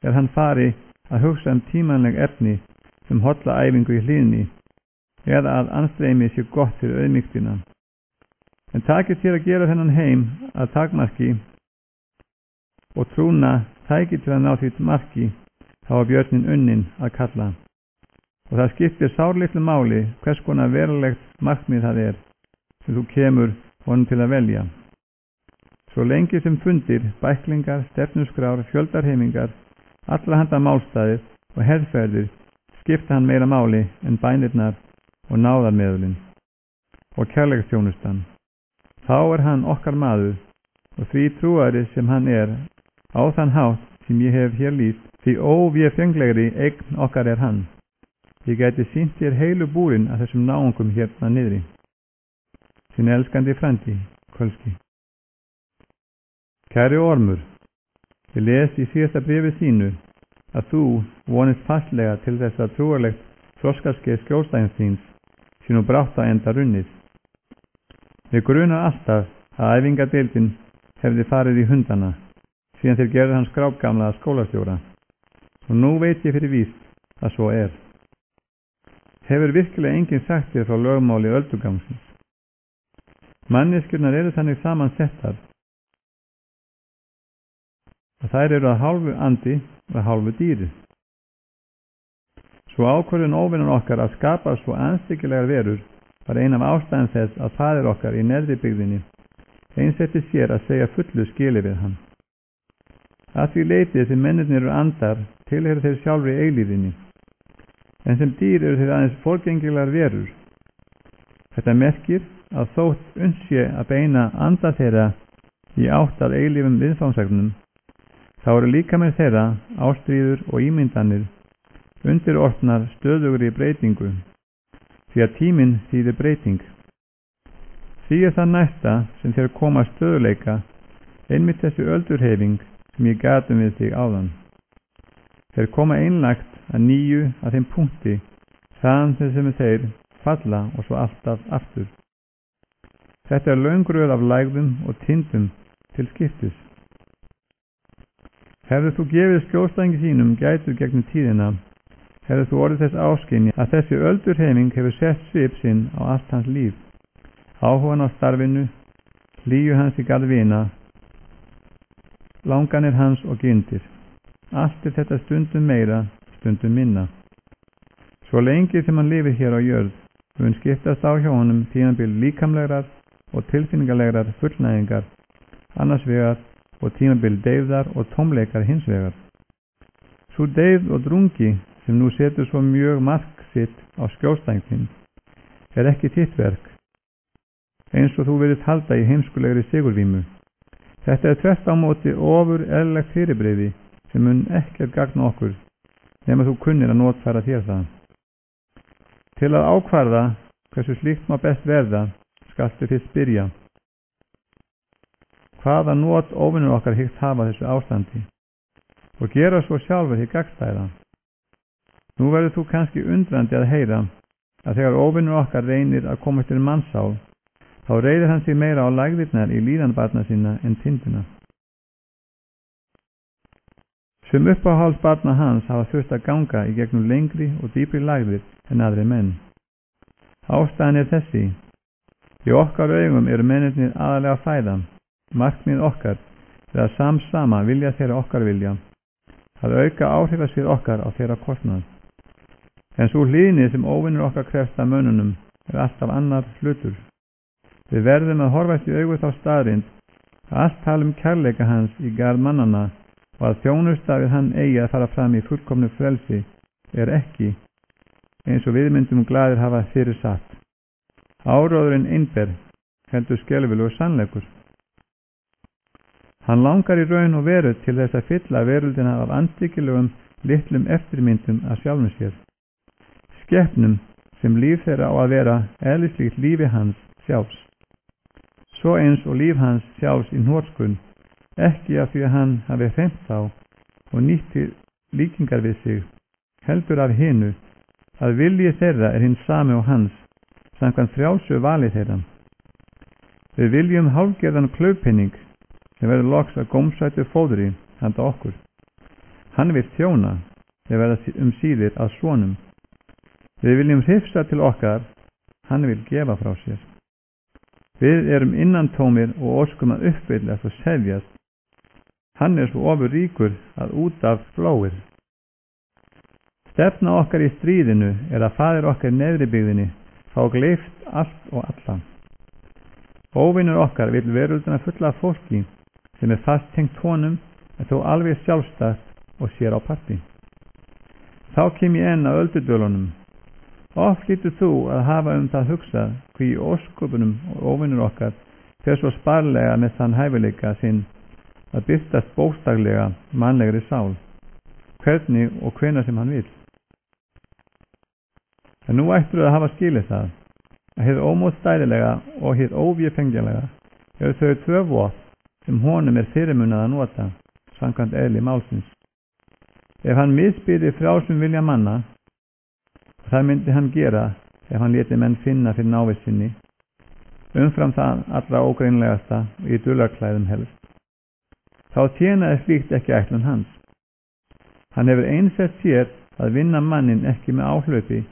er hann fari að hugsa tímanleg efni sem holla æfingu í hlýðni eða að anstreymi sé gott fyrir auðmýktina. En takið þér að gera þennan heim að takmarki og trúna tækið til að ná þitt marki, þá er björnin unnin að kalla. Og það skiptir sárlitlu máli hvers konar verulegt markmið það er sem þú kemur honum til að velja. Svo lengi sem fundir, bæklingar, stefnuskrár, fjöldarheimingar, alla handa málstæðir og herrferðir skipta hann meira máli en bænirnar og náðarmeðulinn og kærleiksþjónustan. Þá er hann okkar maður og því trúari sem hann er á þann hátt sem ég hef hér lýst, því óvéfenglegri eign okkar er hann. Ég gæti sýnt þér heilu búrin af þessum náungum hérna niðri. Sin elskandi frændi, Kölski. Kæri Ormur, ég les í síðasta bréfi þínu að þú vonist fastlega til þess að trúarlegt þroskaskeið skjólstæðins þíns sé nú brátt að enda runnið. Við grunar alltaf að æfingadeildin hefði farið í hundana síðan þeir gerðu hans skrápgamla skólastjóra og nú veit ég fyrir víst að svo er. Hefur virkilega enginn sagt þér frá lögmáli öldugangsins. Manneskjurnar eru þannig saman settar að þær eru að hálfu andi og að hálfu dýri. Svo ákvörðun óvinnan okkar að skapa svo anstíkilegar verur var ein af ástæðan þess að faðir okkar í neðri byggðinni einsetti sér að segja fullu skili við hann. Að því leitið sem mennirnir eru andar tilheyra þeir sjálfri eilíðinni, en sem dýr eru þeir aðeins forgengilegar verur. Þetta merkir að þótt unnsé að beina anda þeirra í átt að eilífum viðfangsefnum, þá eru líkamir þeirra ástríður og ímyndanir undirorpnar stöðugri breytingu, því að tíminn þýðir breyting. Því er það næsta sem þeir koma stöðuleika einmitt þessi öldurhefing sem ég gat við þig áðan. Þeir koma einlagt að nýju að þeim punkti þaðan sem þeir falla og svo alltaf aftur. Þetta er löng röð af lægðum og tindum til skiptis. Hefur þú gefið skjólstæðingi þínum gætur gegnum tíðina, hefur þú orðið þess áskynja að þessi öldurheiming hefur sett svip sinn á allt hans líf, áhugan á starfinu, hlýju hans í garð vina, langanir hans og gyndir. Allt er þetta stundum meira, stundum minna. Svo lengi sem hann lifir hér á jörð, mun skiptast á hjá honum tímabil líkamlegrar og tilfinningalegrar fullnægingar annars vegar og tímabil deyfðar og tómleikar hins vegar. Sú deyfð og drungi sem nú setur svo mjög mark sitt á skjólstæðing er ekki þitt verk, eins og þú virðist halda í heimskulegri sigurvímu. Þetta er þvert á móti ofur eðlilegt fyrirbrigði sem mun ekkert gagna okkur nema þú kunnir að notfæra þér það. Til að ákvarða hversu slíkt má best verða, skaltu fyrst spyrja: hvaða not óvinur okkar hyggst hafa þessu ástandi, og gera svo sjálfur hið gagnstæða. Nú verður þú kannski undrandi að heyra að þegar óvinur okkar reynir að koma til mannsál, þá reiðir hann sig meira á lægðirnar í líðan barna sinna en tindina. Sum uppáhalds barna hans hafa þurft að ganga í gegnum lengri og dýpri lægðir en aðri menn. Ástæðan er þessi: í okkar augum eru mennirnir aðalega fæða. Markmið okkar er að samsama vilja þeirra okkar vilja, að auka áhrifasvið okkar á þeirra kostnað. En sú hlýðni sem óvinur okkar krefst af mönnunum er alltaf annar hlutur. Við verðum að horfast í augu þá staðrind að allt tal kærleika hans í garð mannanna og að þjónusta við hann eigi að fara fram í fullkomnu frelsi er ekki, eins og við myndum glaðir hafa fyrir satt, áróðurinn einber, heldur skelfilegur sannleikur. Hann langar í raun og veru til þess að fylla veröldina af andstyggilegum litlum eftirmyndum af sjálfum sér, skepnum sem líf þeirra á að vera eðlislíkt lífi hans sjálfs, svo eins og líf hans sjálfs í hnotskurn, ekki af því að hann hafi hreint þá og nýtt til líkingar við sig, heldur af hinu að vilji þeirra er hinn sami og hans, samkvæmt frjálsu vali þeirra. Við viljum hálfgerðan klaufpenning sem verður loks að gómsætu fóðri handa okkur. Hann vil þjóna sem verða síðir að sonum. Við viljum hrifsa til okkar, hann vil gefa frá sér. Við erum innantómir og óskum að uppfyllast og seðjast. Hann er svo ofur ríkur að út af flóir. Stefna okkar í stríðinu er að faðir okkar neðri byggðinni fá gleypt allt og alla. Óvinur okkar vil veröldina fulla af fólki sem er fast tengt honum en þó alveg sjálfstætt og sér á parti. Þá kem ég enn að öldudölunum. Oft hlýtur þú að hafa það hugsað hví ósköpunum og óvinur okkar fer svo sparlega með þann hæfileika sinn að birtast bókstaflega mannlegri sál, hvernig og hvenær sem hann vil. En nú ættur að hafa skilið það, að hið ómótstæðilega og hið óvéfengjanlega eru þau tvö vopn sem honum er fyrirmunað að nota, samkvæmt eðli málsins. Ef hann misbyði frjálsum vilja manna, það myndi hann gera ef hann léti menn finna fyrir návist sinni, umfram það allra ógreinlegasta og í dullarklæðum helst. Þá tjenaði slíkt ekki ætlun hans. Hann hefur einsett sér að vinna mannin ekki með áhlaupi,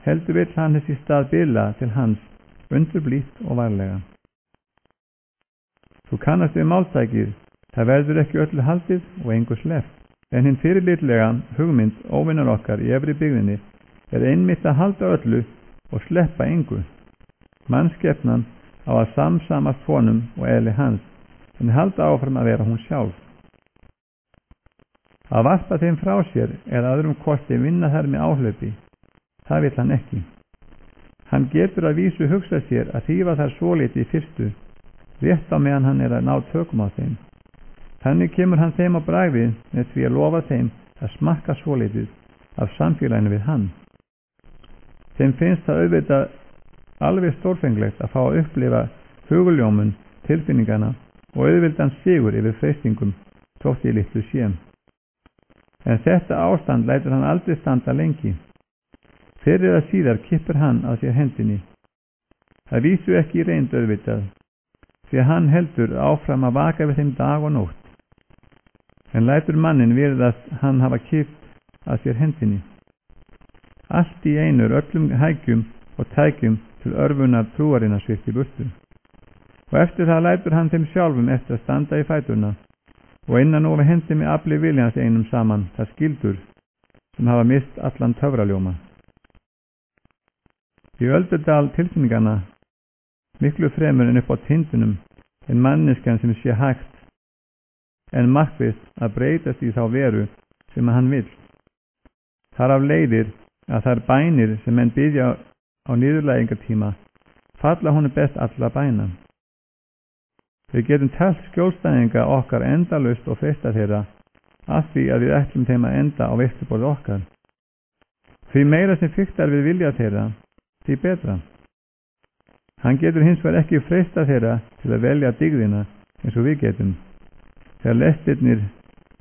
heldur vill hann þessi stað bila til hans, undurblítt og varlega. Þú kannast við máltækið, það verður ekki öllu haldið og engu sleppt, en hinn fyrirlitlega hugmynd óvinnar okkar í efri byggðinni er einmitt að halda öllu og sleppa engu. Mannskepnan á að samsamast honum og eðli hans, en halda áfram að vera hún sjálf. Að varpa þeim frá sér eða öðrum kosti vinna þær með áhlaupi, það vill hann ekki. Hann getur að vísu hugsa sér að þýfa þær svolítið í fyrstu, rétt á meðan hann er að ná tökum á þeim. Þannig kemur hann þeim á bragðið með því að lofa þeim að smakka svolítið af samfélaginu við hann. Þeim finnst það auðvitað alveg stórfenglegt að fá að upplifa huguljómun, tilfinningana og auðvildan sigur yfir freistingum, þótt í litlu séum. En þetta ástand lætur hann aldrei standa lengi. Fyrir eða síðar kippur hann að sér hendinni. Það vísu ekki í reynd auðvitað, því að hann heldur áfram að vaka við þeim dag og nótt. En lætur mannin virðast hann hafa kippt að sér hendinni. Allt í einu öllum hækjum og tækjum til örfunar trúarinnar svipt í burtu. Og eftir það lætur hann þeim sjálfum eftir að standa í fæturna og innan ofur hendi með afli viljans einum saman það skildur sem hafa mist allan töfraljóma. Í öldudal tilfinningana miklu fremur en upp á tindunum en manneskjan sem sé hægt en markvisst að breytast í þá veru sem hann vill. Þar af leiðir að þær bænir sem menn biðja á niðurlægingartíma falla honum best alla bæna. Við getum telt skjólstæðinga okkar endalaust og freista þeirra af því að við ætlum þeim að enda á veisluborði okkar. Því meira sem fiktar við vilja þeirra, því betra. Hann getur hins vegar ekki freista þeirra til að velja dygðina eins og við getum, þegar lestirnir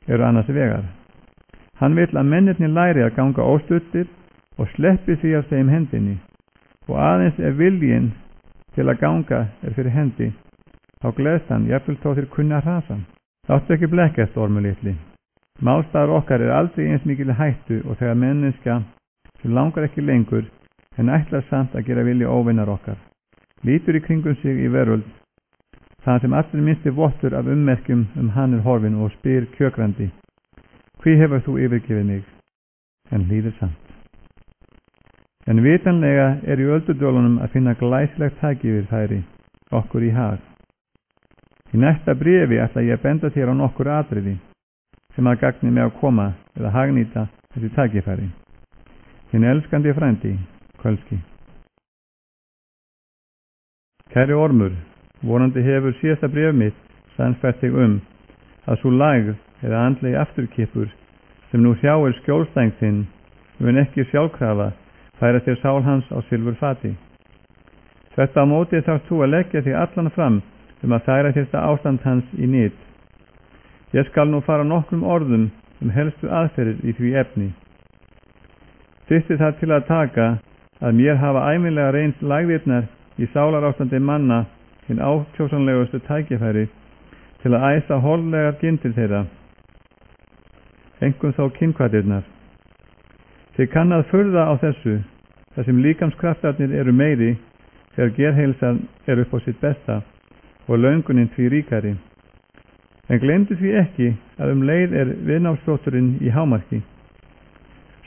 eru annars vegar. Hann vill að mennirnir læri að ganga óstuttir og sleppi því af þeim hendinni, og aðeins viljinn til að ganga fyrir hendi, þá gleðst hann jafnvel þó þeir kunna hrasa. Láttu ekki blekkjast, ormur litli. Málstaður okkar aldrei eins mikil hættu og þegar menneska sem langar ekki lengur en ætlar samt að gera vilja óvinnar okkar. Lítur í kringum sig í veröld, það sem allir minnsti vottur af ummerkjum hann horfin og spyr kjökrandi: hví hefur þú yfirgefið mig? En hlýðir samt. En vitanlega í öldudölunum að finna glæsilegt tækifæri okkur í hag. Í næsta bréfi ætla ég að benda þér á nokkur atriði sem að gagni með að koma eða hagnýta þessi tækifæri. Þinn elskandi frændi, Kölski. Kæri Ormur, vonandi hefur síðasta bréf mitt sannfært þig að svo lægð eða andlegi afturkippur sem nú þjáir skjólstæðing þinn mun ekki sjálfkrafa færa þér sál hans á silfurfati. Þvert á móti þarft þú að leggja þig allan fram að færa þetta ástand hans í nýtt. Ég skal nú fara nokkrum orðum helstu aðferðir í því efni. Þyrfti það til að taka að mér hafa ævinlega reynst lægðirnar í sálarástandi manna hinn ákjósanlegustu tækifæri til að æsa hollegar gyndir þeirra, einkum þó kynhvatirnar. Þið kann að furða á þessu, þar sem líkamskraftarnir eru meiri þegar gerheilsan upp á sitt besta og löngunin því ríkari. En gleymdu því ekki að leið viðnámsflótturinn í hámarki.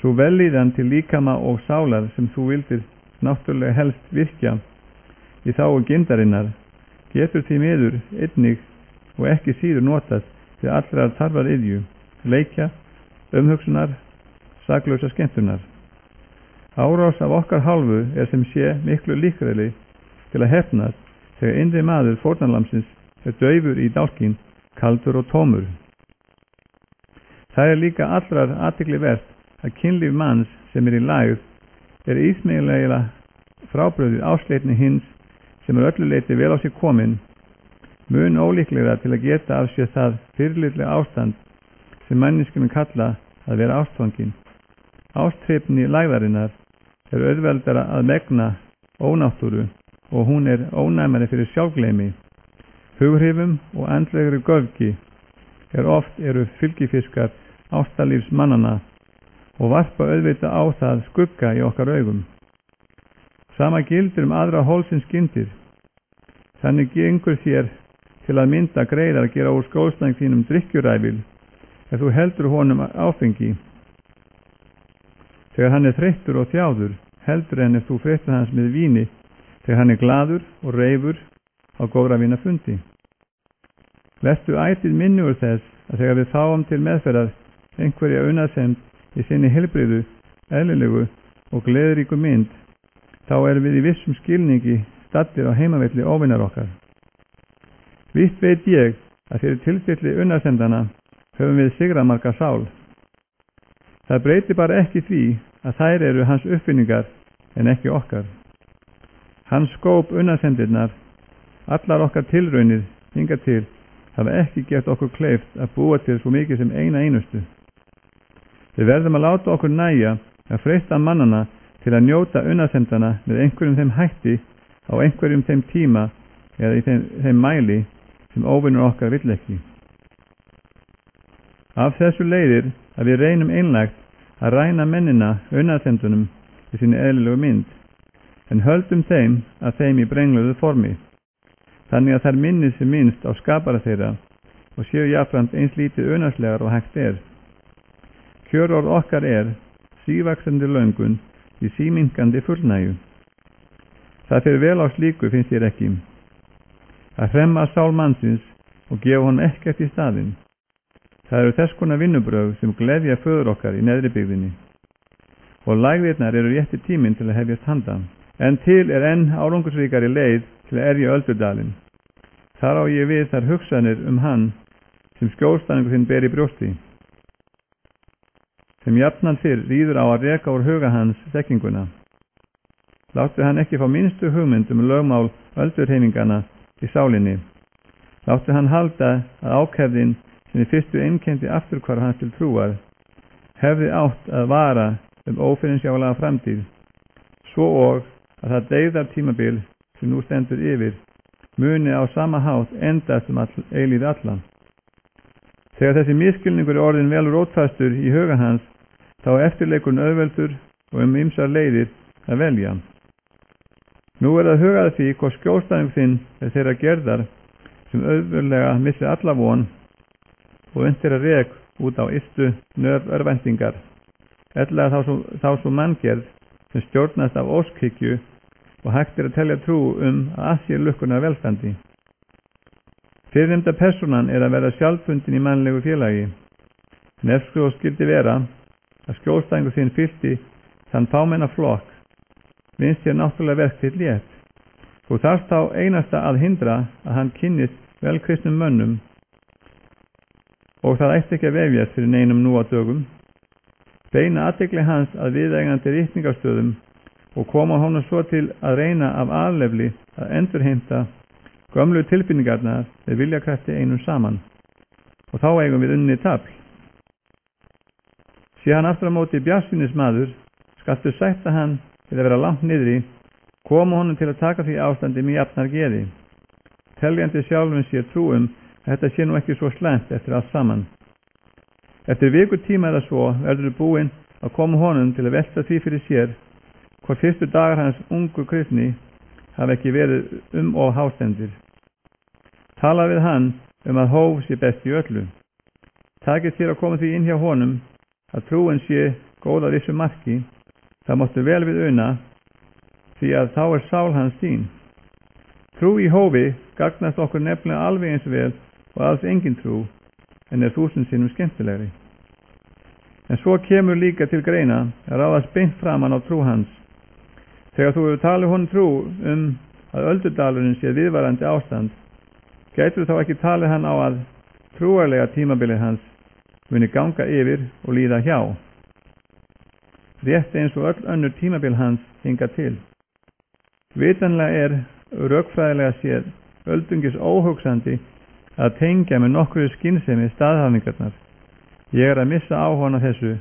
Svo vellíðan til líkama og sálar sem þú vildir náttúrulega helst virkja í þágu gyndarinnar getur því miður einnig og ekki síður notast til allrar þarfar iðju, leikja, umhugsunar, saklausa skemmtunar. Árás af okkar hálfu sem sé miklu líkræli til að hefnast þegar innri maður fórnarlamsins daufur í dálkinn, kaldur og tómur. Það líka allrar athygli vert að kynlíf manns sem í lægð ísmeygilega frábrugðið ásleitni hins sem öllu leyti vel á sig komin, mun ólíklega til að geta af sér það fyrirlitlega ástand sem manneskjum kalla að vera ástfangin. Ásthrifni lægðarinnar auðveldara að megna ónáttúru og hún ónæmari fyrir sjálfgleymi, hughrifum og andlegri göfgi oft fylgifiskar ástalífs mannana og varpa auðvita á það skugga í okkar augum. Sama gildir aðra hólsins gyndir. Þannig gengur þér til að mynda greiðar að gera úr skjólstæðing þínum drykkjuræfil ef þú heldur honum áfengi. Þegar hann þreyttur og þjáður, heldur en ef þú freistar hans með víni þegar hann glaður og reifur á góðra vina fundi. Vertu ætíð minnugur þess að þegar við fáum til meðferðar einhverja unaðsemd í sinni heilbrigðu, eðlilegu og gleðiríku mynd, þá við í vissum skilningi staddir á heimavelli óvinnar okkar. Víst veit ég að fyrir tilstilli unaðsemdana höfum við sigramarka sál. Það breytir bara ekki því að þær hans uppfinningar en ekki okkar. Hann skóp unaðsemdirnar, allar okkar tilraunir hingað til hafa ekki gert okkur kleift að búa til svo mikið sem eina einustu. Við verðum að láta okkur nægja að freista mannana til að njóta unaðsemdana með einhverjum þeim hætti á einhverjum þeim tíma eða í þeim mæli sem óvinur okkar vill ekki. Af þessu leiðir að við reynum einlægt að ræna mennina unaðsendunum í sinni eðlilegu mynd, en höldum þeim að þeim í brengluðu formi, þannig að þær minni sem minnst á skapara þeirra og séu jafnframt eins lítið unaðslegar og hægt er. Kjörorð okkar er sívaxandi löngun í síminkandi fullnægju. Það fyrir vel á slíku, finnst þér ekki, að hremma sál mannsins og gefa honum ekkert í staðinn. Það eru þess konar vinnubrögð sem gleðja föður okkar í neðri byggðinni, og lægðirnar eru rétti tíminn til að hefjast handa, en til er enn árangursríkari leið til að erja öldudalinn. Þar á ég við þær hugsanir hann sem skjólstæðingur þinn ber í brjósti, sem jafnan fyrr ríður á að reka úr huga hans þekkinguna. Láttu hann ekki fá minnstu hugmynd lögmál öldurheimingana í sálinni. Láttu hann halda að ákefðin sem í fyrstu einkenndi afturhvarf hans til trúar hefði átt að vara ófyrirsjáanlega framtíð, svo og að það deyðar tímabil sem nú stendur yfir muni á sama hátt endast eilíð alla. Þegar þessi misskilningur er orðin vel rótfastur í huga hans, þá eftirleikurinn auðveldur og ýmsar leiðir að velja. Nú er það hugað því hvort skjólstæðingur þinn er þeirra gerðar sem auðvöldlega missi alla von og undir að rek út á ystu örvæntingar, ellega þá svo manngerð sem stjórnast af óskhyggju og hægt er að telja trú að sér lukkunar velstandi. Fyrrnefnda persónan er að vera sjálfbundin í mannlegu félagi, en ef svo skyldi vera að skjólstæðingur þinn fylti þann fámenna flokk, vinst þér náttúrulega verk þitt létt. Þú þarft þá einasta að hindra að hann kynnist velkristnum mönnum, og það ætti ekki að vefjast fyrir neinum nú á dögum. Beina athygli hans að viðeigandi ritningarstöðum og koma honum svo til að reyna af alefli að endurheimta gömlu tilfinningarnar við viljakrafti einum saman, og þá eigum við unni tafl. Sé hann aftur á móti bjartsýnismaður, skaltu sætta hann til að vera langt niðri, koma honum til að taka því ástandi með jafnar geði, teljandi sjálfum sér trúum að þetta sé nú ekki svo slæmt eftir allt saman. Eftir viku tíma eða svo verður búinn að koma honum til að velta því fyrir sér hvort fyrstu dagar hans ungu kristni hafi ekki verið og hástendir. Tala við hann að hóf sé best í öllu. Takið þér að koma því inn hjá honum að trúin sé góð að vissu marki, það máttu vel við una, því að þá er sál hans þín. Trú í hófi gagnast okkur nefnilega alveg eins vel og alls engin trú, en er 1000 sinnum skemmtilegri. En svo kemur líka til greina að ráðast beint framan á trú hans. Þegar þú hefur talið honum trú að öldudalurinn sé viðvarandi ástand, gætur þá ekki talið hann á að trúarlega tímabilið hans muni ganga yfir og líða hjá, rétt eins og öll önnur tímabil hans hinga til. Vitanlega er rökfræðilega séð öldungis óhugsandi að tengja með nokkru skynsemi staðhæfingarnar. Ég er að missa áhugann á þessu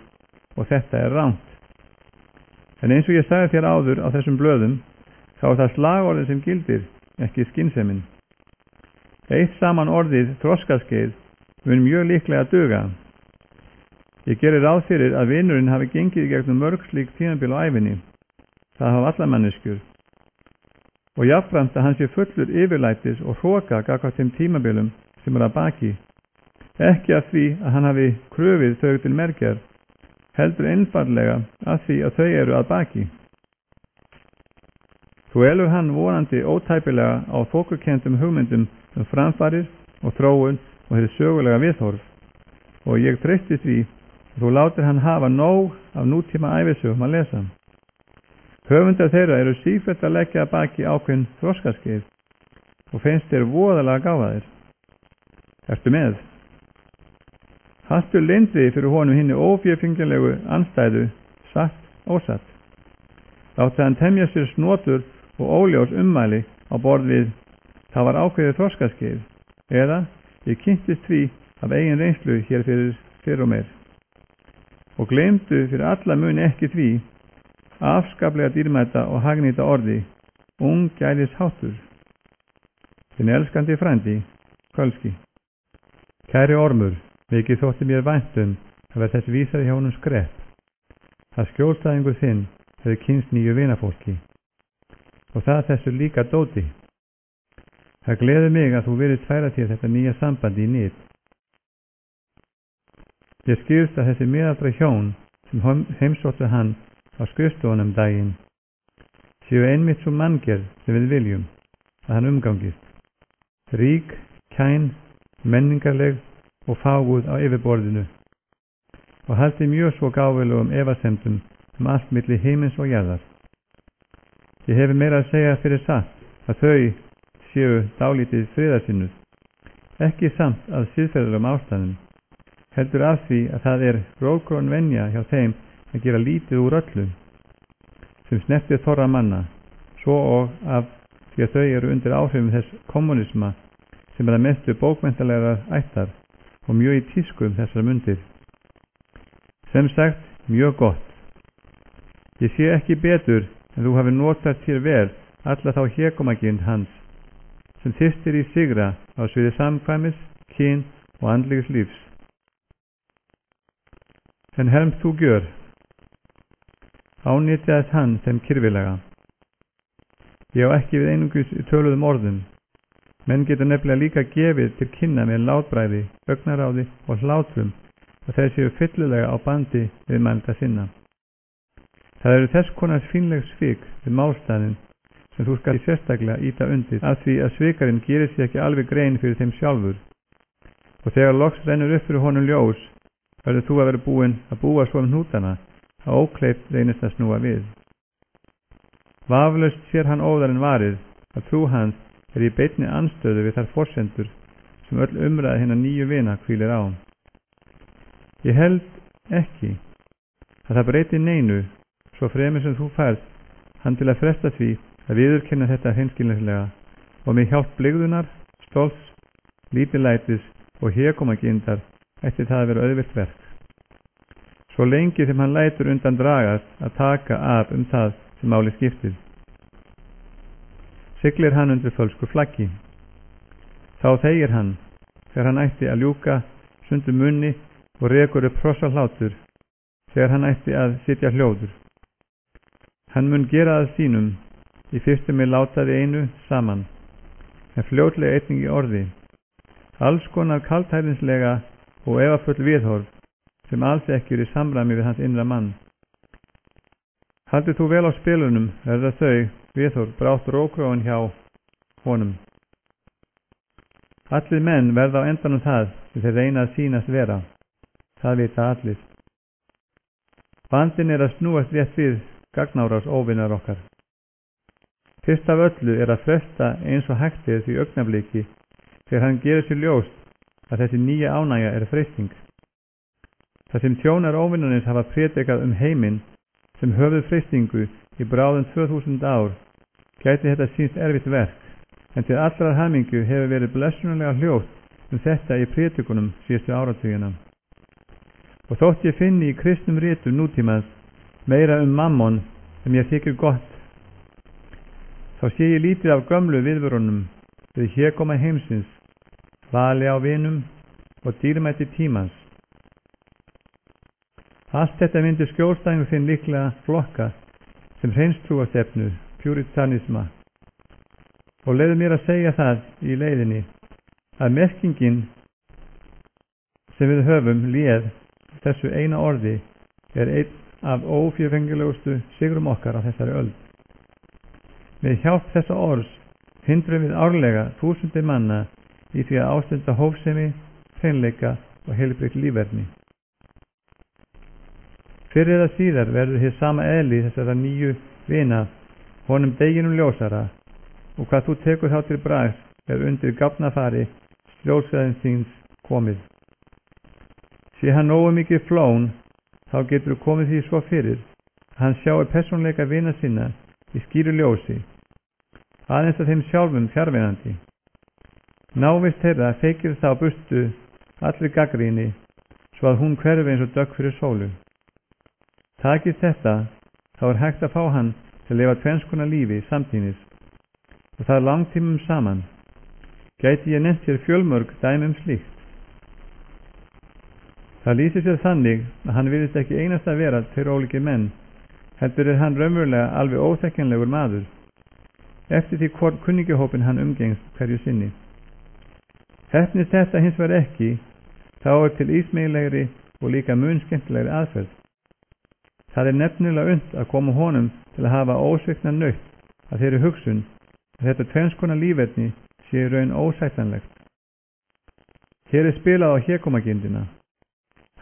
og þetta er rangt. En eins og ég sagði þér áður á þessum blöðum, þá er það slagorðið sem gildir, ekki skynsemin. Eitt saman orðið þroskaskeið mun mjög líklega duga. Ég gerir ráð fyrir að vinurinn hafi gengið gegnum mörg slík tímabil á ævinni. Það hafa allar manneskjur. Og jafnframt að hann sé fullur yfirlætis og hroka gagnvart þeim tímabilum sem er að baki. Ekki af því að hann hafi kröfið þau til merkjar, heldur einfaldlega af því að þau eru að baki. Þú elur hann vonandi ótæpilega á þokukendum hugmyndum framfarir og þróun og hefur sögulega viðhorf, og ég treysti því að þú látir hann hafa nóg af nútíma ævisögum að lesa. Höfundar þeirra eru sífellt að leggja að baki ákveðin þroskaskeið og finnst þeir voðalega gáfaðir. Ertu með? Hastu lindri fyrir honum hinni ófjörfingjanlegu anstæðu, satt, ósatt. Látti hann temja sér snotur og óljós ummæli á borð við það var ákveðið þroskaskeið, eða ég kynntist því af eigin reynslu hér fyrir og meir. Og gleymdu fyrir alla muni ekki því afskaplega dýrmæta og hagnýta orði, ung gælis háttur. Þinn elskandi frændi, Kölski. Kæri Ormur, mikið þótti mér vænt að vera þess vísari hjá honum skrepp. Það skjólstæðingur þinn hefur kynst nýju vinafólki og það þessu líka dóti. Það gleður mig að þú virðist færa þér þetta nýja sambandi í nýtt. Ég skilst að þessi miðaldra hjón sem heimsóttu hann á skrifstofunum daginn séu einmitt svo manngerð sem við viljum að hann umgangist. Rík, kæn, menningarleg og fáguð á yfirborðinu og haldi mjög svo gáfulegum efasemdum allt milli himins og jarðar. Ég hefi meira að segja fyrir satt að þau séu dálítið friðarsinnuð, ekki samt af siðferðilegum ástæðum, heldur af því að það rótgróin venja hjá þeim að gera lítið úr öllu sem snertir þorra manna, svo og af því að þau eru undir áhrifum þess kommunisma sem að mestu bókmenntalega ættar og mjög í tískum þessar mundir. Sem sagt, mjög gott. Ég sé ekki betur en þú hafi notað þér vel alla þá hégómagind hans sem þyrstir í sigra á sviði samkvæmis, kyn og andlegs lífs. En helm þú gjör, ánýtjaðist hann sem kyrfilega. Ég á ekki við einungis töluðum orðum. Menn geta nefnilega líka gefið til kynna með látbræði, augnaráði og hlátrum að þeir séu fyllilega á bandi við mælda sinna. Það eru þess konar fínleg svik við málstæðin sem þú skal sérstaklega íta undir af því að svikarinn gerir sér ekki alveg grein fyrir þeim sjálfur og þegar loks rennur upp fyrir honum ljós verður þú að vera búinn að búa svo hnútana að ókleift reynist að snúa við. Vafalaust sér hann óðar en varið að trú hans í beinni anstöðu við þær forsendur sem öll umræða hinna nýju vina hvílir á. Ég held ekki að það breyti neinu svo fremur sem þú færst hann til að fresta því að viðurkenna þetta hreinskilnislega og með hjálp blygðunar, stolts, lítillætis og hégómagindar ætti það að vera auðvilt verk. Svo lengi sem hann lætur undan dragast að taka af það sem máli skiptir. Siglir hann undir fölsku flaggi. Þá þegir hann þegar hann ætti að ljúka sundur munni og rekur upp hrossahlátur þegar hann ætti að sitja hljóður. Hann mun gera að sínum í fyrstu með látaði einu saman, en fljótlega einnig í orði, alls konar kaltæðinslega og efafull viðhorf sem alls ekki í samræmi við hans innra mann. Haldið þú vel á spilunum verða þau viðhorf brátt rókróin hjá honum. Allir menn verða á endanum það sem þeir reyna að sýnast vera. Það vita allir. Vandinn að snúast rétt við gagnárás óvinnar okkar. Fyrst af öllu að fresta eins og hægt því augnabliki þegar hann gerir sér ljóst að þessi nýja ánægja freisting. Það sem þjónar óvinnarins hafa prédikað heiminn sem höfðu freistingu í bráðum 2000 ár gæti þetta sýnst erfitt verk, en til allrar hamingju hefur verið blessunarlega hljótt þetta í prédikunum síðustu áratugina. Og þótt ég finni í kristnum ritum nútímans meira mammon sem ég þykir gott, þá sé ég lítið af gömlu viðvörunum við hégóma heimsins, vali á vinum og dýrmæti tímans. Allt þetta myndi skjólstæðingur þinn líklega flokka sem hreinstrúastefnu, puritanisma. Og leiðu mér að segja það í leiðinni að merkingin sem við höfum léð þessu eina orði einn af ófjörfengilegustu sigrum okkar á þessari öld. Með hjálp þessa orðs hindrum við árlega þúsundir manna í því að ástunda hófsemi, hreinleika og heilbrigt lífverðni. Fyrir eða síðar verður hér sama eðli þessara nýju vina honum deginum ljósara og hvað þú tekur þá til bragðs undir gáfnafari ljósræðins þíns komið. Sé hann nógu mikið flón, þá getur komið því svo fyrir að hann sjáir persónleika vina sinna í skýru ljósi, aðeins að þeim sjálfum fjarverandi. Návist þeirra feikir þá burtu allri gagnrýni svo að hún hverfi eins og dögg fyrir sólu. Takist þetta, þá hægt að fá hann til að lifa tvennskonar lífi samtímis og það langtímum saman. Gæti ég nefnt sér fjölmörg dæmi slíkt. Það lýsir sér þannig að hann virðist ekki einasta vera tveir ólíkir menn, heldur hann raunverulega alveg óþekkjanlegur maður, eftir því hvort kunningjahópin hann umgengst hverju sinni. Heppnist þetta hins vegar ekki, þá til ísmeygilegri og líka mun skemmtilegri aðferð. Það nefnilega unnt að koma honum til að hafa ósvikna naut að þeirri hugsun að þetta tvennskonar lífefni sé í raun ósættanlegt. Hér spilað á hégómagindina.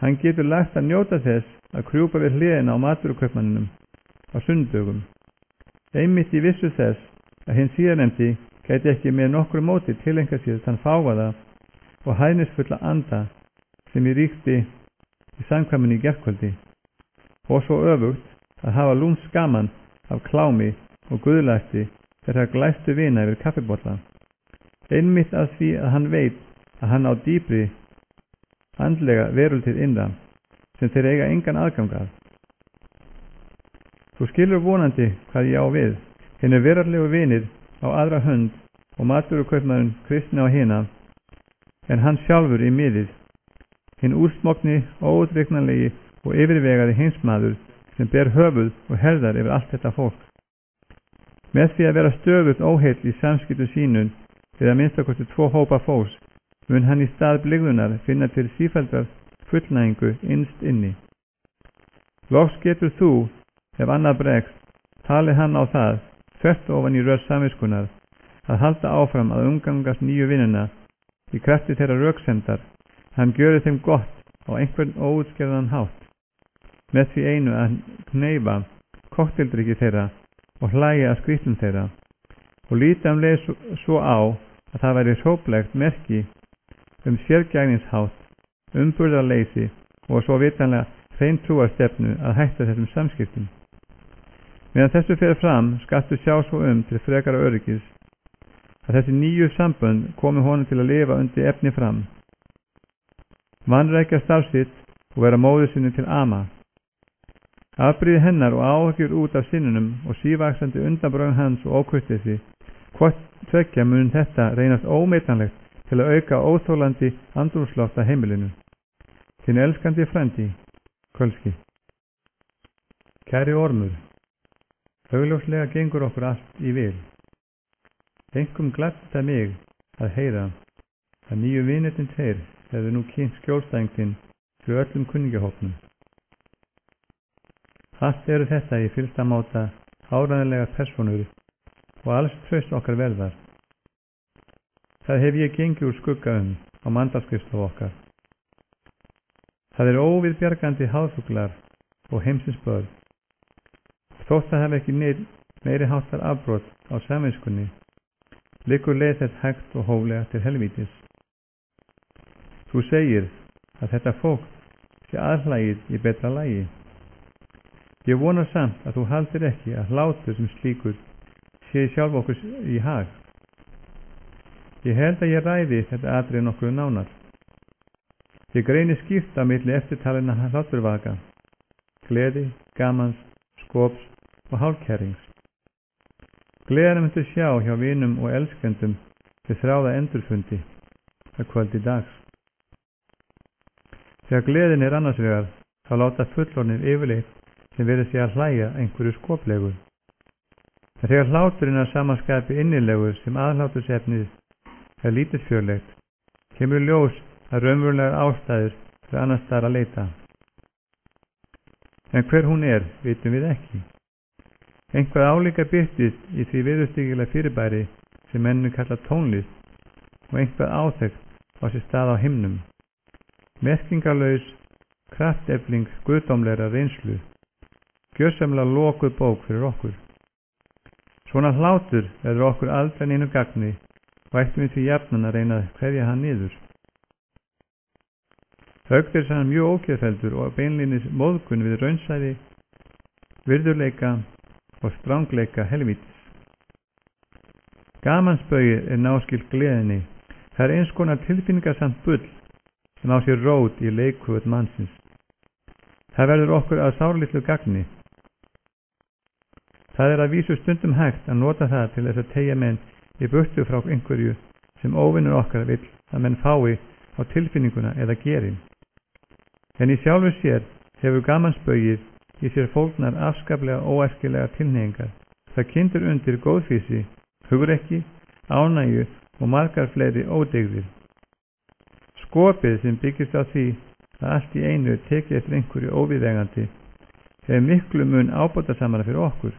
Hann getur lært að njóta þess að krjúpa við hliðina á matvörukaupmanninum á sunnudögum, einmitt í vissu þess að hinn síðarnefndi gæti ekki með nokkru móti tileinka sér þann fágaða og hæðnisfulla anda sem í ríkti í samkvæmunni í gærkvöldi, og svo öfugt að hafa lúms gaman af klámi og guðlæsti þeirra glæstu vina yfir kaffibolla, einmitt af því að hann veit að hann á dýpri andlega veröldið innra sem þeir eiga engan aðgang að. Þú skilur vonandi hvað ég á við. Hinn veraldlegu vinir á aðra hönd og matvörukaupmaðurinn kristni á hina, en hann sjálfur í miðið, hinn úrsmogni, óútreiknanlegi og yfirvegaði heimsmaður sem ber höfuð og herðar yfir allt þetta fólk. Með því að vera stöðugt óheill í samskiptum sínum við að minnstakosti 2 hópa fólks, mun hann í stað blygðunar finna til sífelldar fullnægingu innst inni. Loks getur þú, ef annað bregst, talið hann á það, þvert ofan í röð samviskunnar, að halda áfram að umgangast nýju vinnuna í krafti þeirra röksemdar, hann gjöri þeim gott á einhvern óútskýrðan hátt, með því einu að kneifa kokteildrykki þeirra og hlæja að skrýtlum þeirra, og líta leið svo á að það væri hróplegt merki sérgæningshátt, umburðarleysi og svo vitanlega hrein trúarstefnu að hætta þessum samskiptum. Meðan þessu fer fram skattu sjá svo til frekara öryggis að þessi nýju sambönd komi honum til að lifa undir efni fram, vanrækja starf sitt og vera móður sinni til ama. Afbrýði hennar og áhyggjur út af sinnunum og sívaxandi undanbrögn hans og ókurteisi, hvort tveggja mun þetta reynast ómetanlegt til að auka óþólandi andrúmsloft að heimilinu. Þinn elskandi frændi, Kölski. Kæri Ormur, augljóslega gengur okkur allt í vil. Einkum gladdi það mig að heyra að nýju vinirnir tveir hefðu nú kynnt skjólstæðinginn fyrir öllum kunningjahópnum. Allt eru þetta í fyllsta máta áræðanlega persónur og alls traust okkar verðar. Það hef ég gengið úr skugga á mandalskrifstofu okkar. Það óviðbjargandi háðfuglar og heimsins börn. Þótt það hef ekki meiri háttar afbrot á samviskunni, liggur leið þess hægt og hóflega til helvítis. Þú segir að þetta fólk sé aðhlægið í betra lagi. Ég vona samt að þú haldir ekki að hlátur sem slíkur sé sjálf okkur í hag. Ég held að ég ræði þetta atriði nokkuð nánar. Ég greini skýrt á milli eftirtalina hláturvaka, gleði, gamans, skops og hálfkærings. Gleðina myndu sjá hjá vinum og elskendum við þráða endurfundi að kvöldi dags. Þegar gleðin annars vegar, þá láta fullorðnir yfirleitt sem verið sig að hlæja einhverju skoplegu. En þegar hláturinn samanskapi innilegur sem aðhlátursefnið lítilsfjörlegt, kemur ljós að raunverulegar ástæður fyrir annars staðar að leita. En hver hún vitum við ekki. Einhvað álíka birtist í því viðurstygilega fyrirbæri sem mennu kalla tónlist og einhvað áþekkt á sér stað á himnum. Merkingarlaus kraftefling guðdómlegra reynslu, gjörsamlega lokuð bók fyrir okkur. Svona hlátur verður okkur aldrei neinu gagni og ættum við því jafnan að reyna að kveðja hann niður. Högt hann mjög ókjörfeldur og beinlínis móðgun við raunsæði, virðuleika og strángleika helvítis. Gamansbauið náskilt gleðinni. Það eins konar tilfinningasamt bull sem á sér rót í leikhúð mannsins. Það verður okkur að sárlitlu gagni. Það að vísu stundum hægt að nota það til þess að teygja menn í burtu frá einhverju sem óvinnur okkar vill að menn fái á tilfinninguna eða geri. En í sjálfu sér hefur gamansbaugið í sér fólgnar afskaplega óæskilega tilhneigingar. Það kyndir undir góðfýsi, hugrekki, ánægju og margar fleiri ódygðir. Skopið sem byggist á því að allt í einu tekið eftir einhverju óviðeigandi hefur miklu mun ábótasamara fyrir okkur.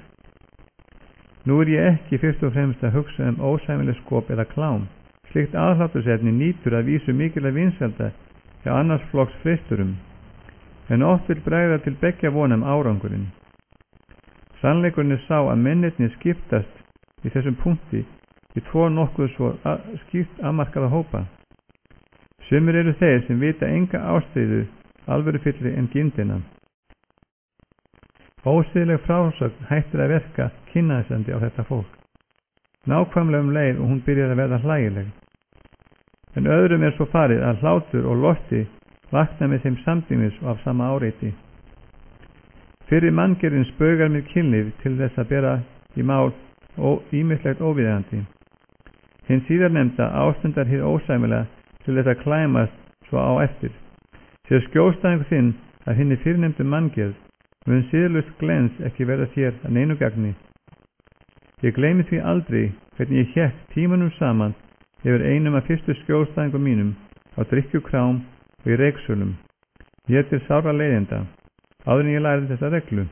Nú ég ekki fyrst og fremst að hugsa ósæmileg skop eða klám. Slikt aðhlátursefni nýtur að vísu mikilvæg vinsælda hjá annars flokks freisturum, en oft vil bregða til beggja vonum árangurinn. Sannleikurinn sá að mennirnir skiptast í þessum punkti í tvo nokkuð svo skýrt afmarkaða hópa. Sumir eru þeir sem vita enga ástríðu alvörufyllri en gindina. Ósiðleg frásögn hættir að verka kynæsandi á þetta fólk, nákvæmlega leið og hún byrjar að verða hlægileg. En öðrum svo farið að hlátur og losti vakna með þeim samtímis og af sama áreiti. Fyrir manngerðin spaugar mér kynlíf til þess að bera í mál og ýmislegt óviðeigandi. Hinn síðarnefnda ástundar hið ósæmilega til þess að klæmast svo á eftir. Sér skjólstæðingur þinn að hinni fyrrnefndu manngerð mun síðlust glens ekki verða þér að neinu gagni. Ég gleymi því aldrei hvernig ég hékk tímanum saman yfir einum af fyrstu skjólstæðingum mínum á drykkjukrám og í reiksölum. Ég til sárra leiðinda, áður en ég lærði þessa reglu.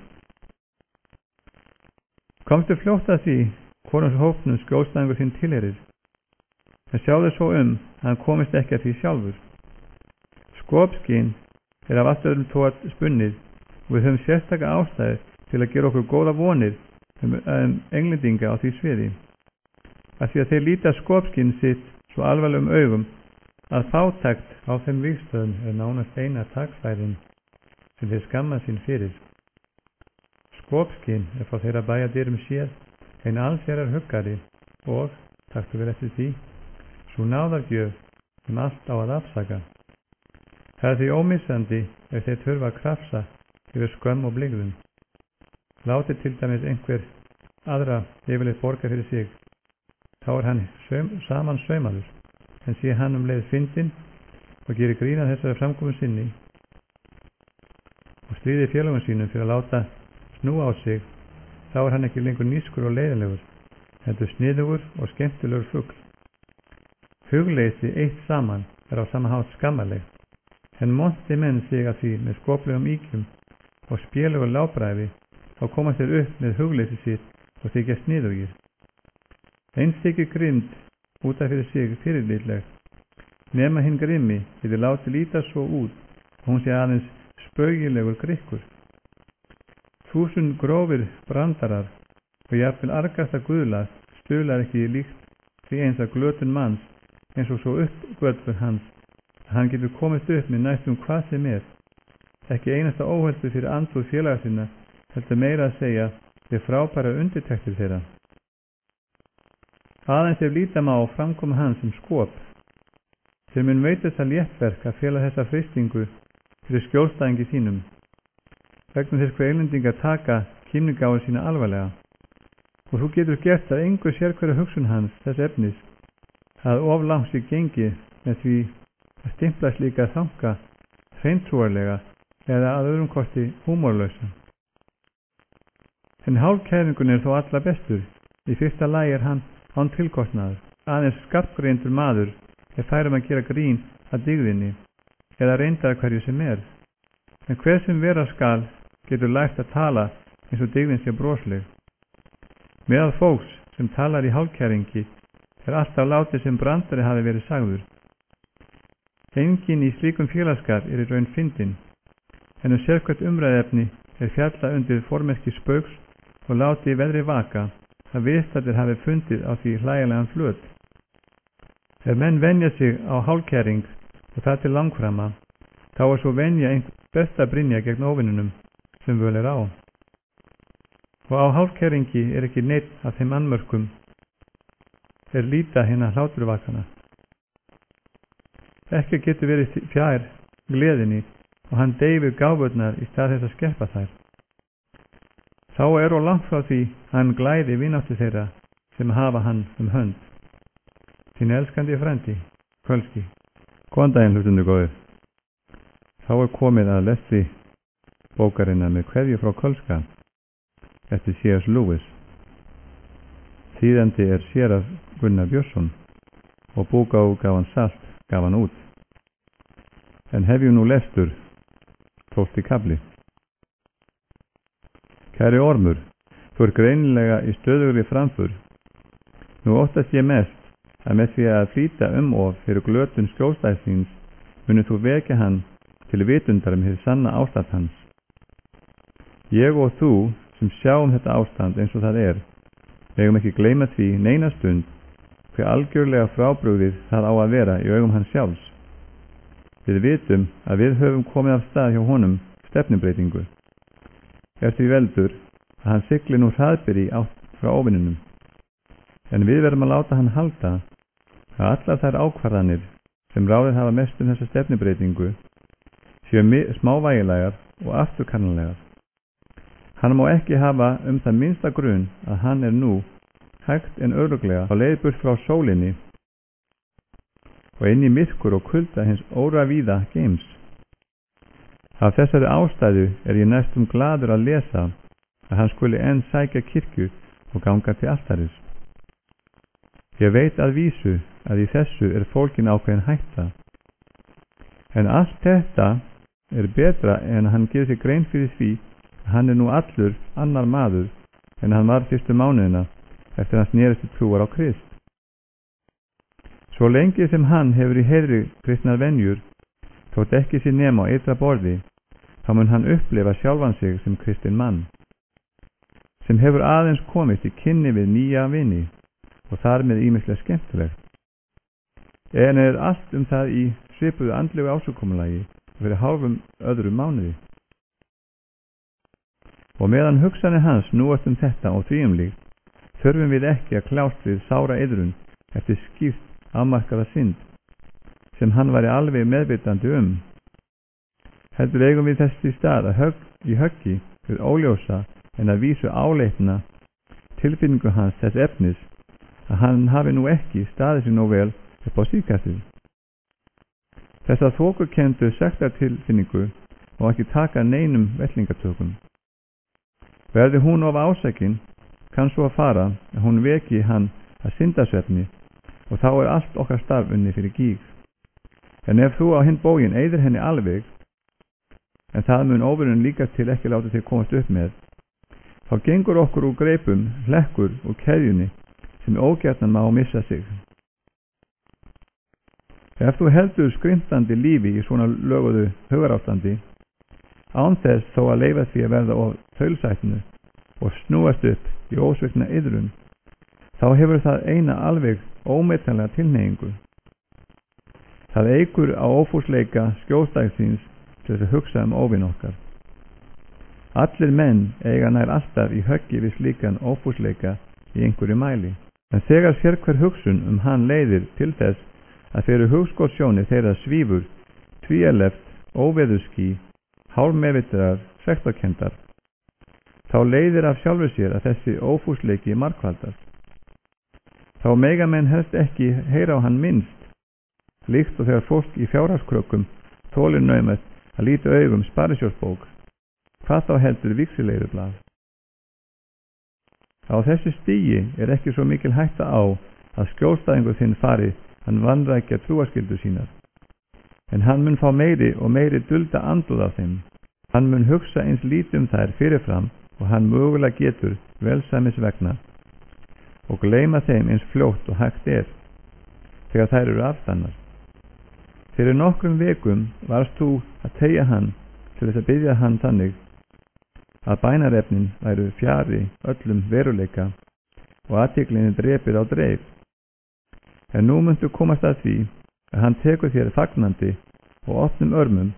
Komstu fljótt að því hvorum hópnum skjólstæðingur þinn tilherir, en sjáðu svo að hann komist ekki að því sjálfur. Skopskyn af allt öðrum tóa spunnið og við höfum sérstaka ástæði til að gera okkur góða vonir englendinga á því sviði, af því að þeir líta skopskyn sitt svo alvarlegum augum að fátækt á þeim vígstöðum nánast eina takfærin sem þeir skamma sín fyrir. Skopskyn frá þeirra bæjardyrum séð ein allsherjar huggari og, taktu vel eftir því, svo náðargjöf sem allt á að afsaka. Það er því ómissandi ef þeir þurfa að krafsa yfir skömm og blygðum. Láti til dæmis einhver aðra yfirleitt borga fyrir sig, þá hann saman saumaður, en sé hann leið fyndinn og gerir grín að þessari framkomu sinni og stríði félögum sínum fyrir að láta snúa á sig, þá hann ekki lengur nískur og leiðilegur, heldur sniðugur og skemmtilegur fugl. Hugleysi eitt saman á sama hátt skammarleg, en monti menn sig að því með skoplegum íkjum og spjölugur lábræfi, þá komast þeir upp með hugleysi sitt og þykja sniðugir. Eins þykir grimmd út af fyrir sig fyrirlitleg, nema hinn grimmi getur látið líta svo út og hún sé aðeins spaugilegur grikkur. 1000 grófir brandarar og jafnvel argasta guðla stuðlar ekki líkt því eins að glötun manns eins og svo uppgötvun hans að hann getur komist upp með næstum hvað sem ekki einasta óhöldu fyrir andúð félaga sinna, heldur meira að segja við frábæra undirtektir þeirra. Aðeins ef líta má framkoma hans sem skop. Þeir mun veita þessa léttverk að fela þessa freistingu fyrir skjólstæðingi sínum, vegna þess hver englendingar taka kímningáin sína alvarlega, og þú getur gert að engu sérhverja hugsun hans þess efnis að of langt sig gengið með því að stimpla slíka þanka hreintrúarlega eða að öðrum kosti húmorlausa. En hálfkæringun þó alla bestur. Í fyrsta lagi hann án tilkostnaður, aðeins skarpgreindur maður færum að gera grín að dygðinni eða reynda hverju sem en hver sem vera skal getur lært að tala eins og dygðin sé brosleg. Meðal fólks sem talar í hálfkæringi alltaf látið sem brandari hafi verið sagður. Enginn í slíkum félagskap í raun fyndinn, en sérhvert umræðefni fjalla undir formerki spauks og látið í veðri vaka að viðstaddir hafi fundið á því hlægilegan flöt. Ef menn venja sig á hálfkæring og það til langframa, þá svo venja einhver besta brynja gegn óvinnunum sem völ á. Og á hálfkæringi ekki neitt af þeim annmörkum líta hinna hláturvakana. Ekki getur verið fjær gleðinni og hann deyfir gáfurnar í stað þess að skerpa þær. Þá og langt frá því hann glæði vináttu þeirra sem hafa hann hönd. Þín elskandi frændi, Kölski. Góðan daginn, hlustundur góðir. Þá komið að lestri bókarinnar með kveðju frá Kölska eftir C.S. Lewis. Þýðandi Séra Gunnar Björnsson og bókaútgáfan Salt gaf hann út. En hefjum nú lestur 12. kafli. Kæri Ormur, þú greinilega í stöðugri framför. Nú óttast ég mest að með því að flýta of fyrir glötun skjólstæðsins munir þú vekja hann til vitundar hið sanna ástand hans. Ég og þú sem sjáum þetta ástand eins og það megum ekki gleyma því neina stund hve algjörlega frábrugðið það á að vera í augum hans sjálfs. Við vitum að við höfum komið af stað hjá honum stefnumbreytingu. Því veldur að hann sigli nú hraðbyri átt frá óvinnunum. En við verðum að láta hann halda að allar þær ákvarðanir sem ráðið hafa mest þessa stefnumbreytingu séu smávægilegar og afturkannalegar. Hann má ekki hafa það minnsta grun að hann nú hægt en örugglega á leið burt frá sólinni og inn í myrkur og kulda hins óravíða geims. Af þessari ástæðu ég næstum gladur að lesa að hann skuli enn sækja kirkju og ganga til altaris. Ég veit að vísu að í þessu fólkin ákveðin hætta. En allt þetta betra en að hann gerir sig grein fyrir því að hann nú allur annar maður en hann var fyrstu mánuðina eftir hans snerist til trúar á Krist. Svo lengi sem hann hefur í heiðri kristnar venjur, þótt ekki sér nema á ytra borði, þá mun hann upplifa sjálfan sig sem kristinn mann, sem hefur aðeins komist í kynni við nýja vini og þar með ýmislega skemmtilegt. En allt það í svipuðu andlegu ásökumulagi fyrir hálfum öðrum mánuði. Og meðan hugsanir hans núast þetta og þvíumlíkt, þurfum við ekki að klást við sára iðrun eftir skýrt afmarkaða synd, sem hann væri alveg meðvitandi Heldur eigum við þess í stað að í höggi við óljósa en að vísu áleitna tilfinningu hans þess efnis að hann hafi nú ekki staðið sér nú vel upp á síðkastið. Þessa þokukendu sektartilfinningu má ekki taka neinum vellingatökum. Verði hún of ásækin, kann svo að fara að hún veki hann að syndasvefni og þá allt okkar starf unni fyrir gíg. En ef þú á hinn bógin eyðir henni alveg, en það mun óvinurinn líka til ekki láta þig komast upp með, þá gengur okkur úr greipum hlekkur úr keðjunni sem ógjarnan má missa sig. Ef þú heldur skrimtandi lífi í svona löguðu hugarástandi, án þess þó að leyfa því að verða of þaulsætnu og snúast upp í ósvikna iðrun, þá hefur það eina alveg ómetanlega tilhneigingu. Það eykur á ófúsleika skjólstæðsins til þess að hugsa óvin okkar. Allir menn eiga nær alltaf í höggi við slíkan ófúsleika í einhverju mæli, en þegar sérhver hugsun hann leiðir til þess að fyrir hugskotssjóni þeirra svífur tvíeleft óveðurský hálfmeðvitaðar sektarkenndar, þá leiðir af sjálfu sér að þessi ófúsleiki margfaldast. Þá mega menn helst ekki heyra á hann minnst, líkt og þegar fólk í fjárhagskrökkum þolir naumast að líta augum sparisjóðsbók, hvað þá heldur víxileigublað. Á þessu stigi ekki svo mikil hætta á að skjólstæðingur þinn fari hann vanrækja trúarskyldur sínar, en hann mun fá meiri og meiri dulda andúð af þeim. Hann mun hugsa eins lítið þær fyrirfram og hann mögulega getur velsæmis vegna og gleyma þeim eins fljótt og hægt þegar þær eru afstannar. Fyrir nokkrum vekum varst þú að teygja hann til þess að biðja hann þannig að bænarefnin væru fjari öllum veruleika og athyglinni drepið á dreif. En nú muntu komast að því að hann tekur þér fagnandi og opnum örmum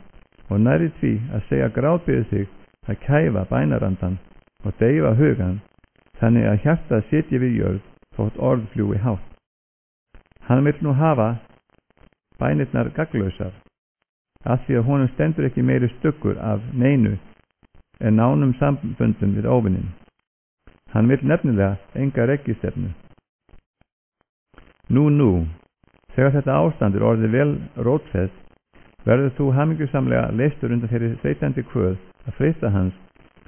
og nærri því að segja grátbyggði sig að kæfa bænarandan og deyfa hugan þannig að hjartað sitji við jörð þótt orð fljúi hátt. Hann vill nú hafa bænirnar gagnlausar, af því að honum stendur ekki meiri stuggur af neinu en nánum samböndum við óvinnin. Hann vill nefnilega enga reggistefnu. Nú, Þegar þetta ástand orðið vel rótfest, verður þú hamingjusamlega leystur undan þeirri þreytandi kvöð að freista hans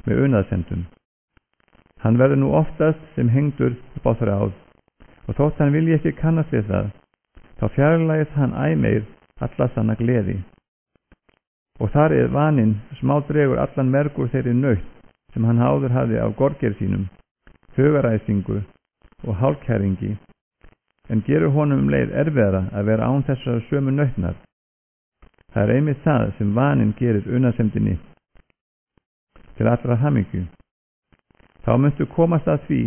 með unaðsendum. Hann verður nú oftast sem hengdur upp á þráð, og þótt hann vilji ekki kannast við það, þá fjarlægist hann æ meir alla sanna gleði. Og þar vaninn smádregur allan mergur þeirri naut sem hann áður hafði af gorgeir sínum, hugaræsingu og hálfkæringi, en gerur honum leið erfiðara að vera án þessar sömu nautnar. Það er einmitt það sem vaninn gerir unaðsemdinni til allra hamingju. Þá muntu komast að því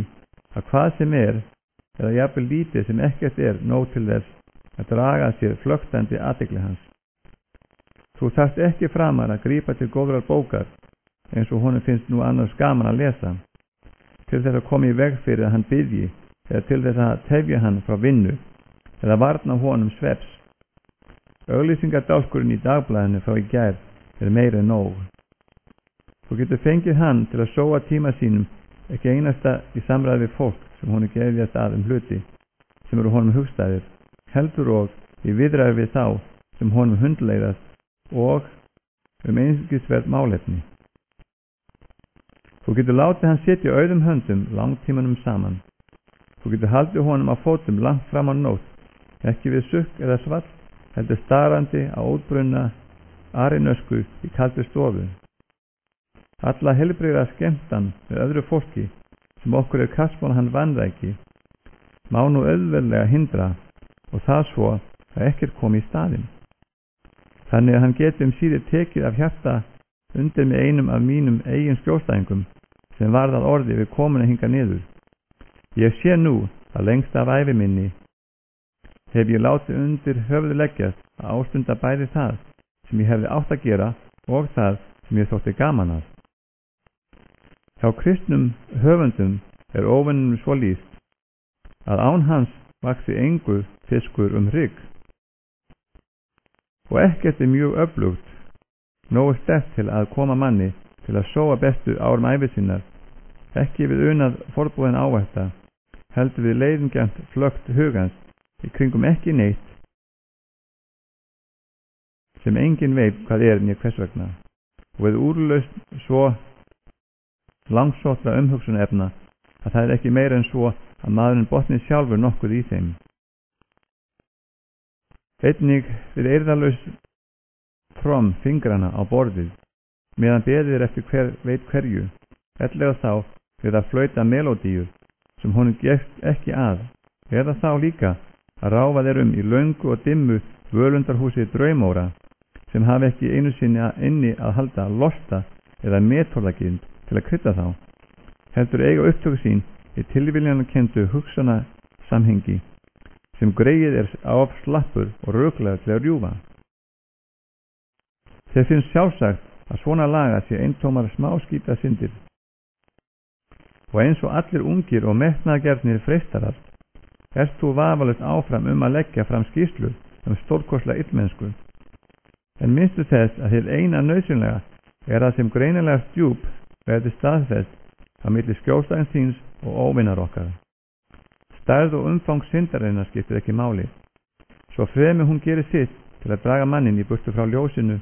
að hvað sem eða jafnvel lítið sem ekkert nóg til þess að draga sér flöktandi athygli hans. Þú þarft ekki framar að grípa til góðrar bókar, eins og honum finnst nú annars gaman að lesa, til þess að koma í veg fyrir að hann biðji, eða til þess að tefja hann frá vinnu, eða varna honum svefs. Auglýsingardálkurinn í dagblæðinu frá í gær meira en nóg. Þú getur fengið hann til að sóa tíma sínum ekki einasta í samræði við fólk sem honum gefjast að hluti sem eru honum hugstæðir, heldur og í viðræði við þá sem honum hundleiðast og einskisverð málefni. Þú getur látið hann sitja auðum höndum langtímanum saman. Þú getur haldið honum á fótum langt fram á nótt, ekki við sukk eða svall, heldur starandi á útbrunna arinösku í kaldi stofu. Alla heilbrigða skemmtan með öðru fólki sem okkur kastmál hann vanræki má nú auðveldlega hindra, og það svo að ekkert komi í staðinn. Þannig að hann geti síður tekið af hjarta undir með einum af mínum eigin skjólstæðingum sem varð að orði við komuna hinga niður. Ég sé nú að lengst af ævi minni hef ég látið undir höfðu leggjast að ástunda bæði það sem ég hefði átt að gera og það sem ég þótti gaman að. Hjá kristnum höfundum óvinnum svo lýst að án hans vaxi engu fiskur hrygg. Og ekkert mjög öflugt, nógu sterkt til að koma manni til að sóa bestu árum ævi sinnar, ekki við unað forbúðin ávætta, heldur við leiðingjarnt flökt hugans í kringum ekki neitt sem engin veit hvað né hvers vegna, og við úrlaust svo langsóttra umhugsunarefna að það ekki meira en svo að maðurinn botni sjálfur nokkuð í þeim. Einnig við eirðalaus trom fingrana á borðið, meðan beðir eftir hver veit hverju, ellega þá við að flauta melódíur sem honum gefst ekki að, eða þá líka að ráfa þeir í löngu og dimmu völundarhúsi draumóra sem hafi ekki einu sinni inni að halda losta eða metórðagind til að krydda þá, heldur eiga upptöku sín í tilviljanarkenndu hugsana samhengi sem greið af slappur og röklega til að rjúfa. Þeir finnst sjálfsagt að svona laga sé eintómar smáskýta syndir, og eins og allir ungir og metnaðargjarnir freistarar ert þú vafalaust áfram að leggja fram skýrslur stórkostlega illmennsku, en minnstu þess að þér eina nauðsynlega að sem greinilega djúp verði staðfest á milli skjólstæðins þíns og óvinnar okkar. Stærð og umfang syndarinnar skiptir ekki máli, svo fremi hún gerir sitt til að draga mannin í burtu frá ljósinu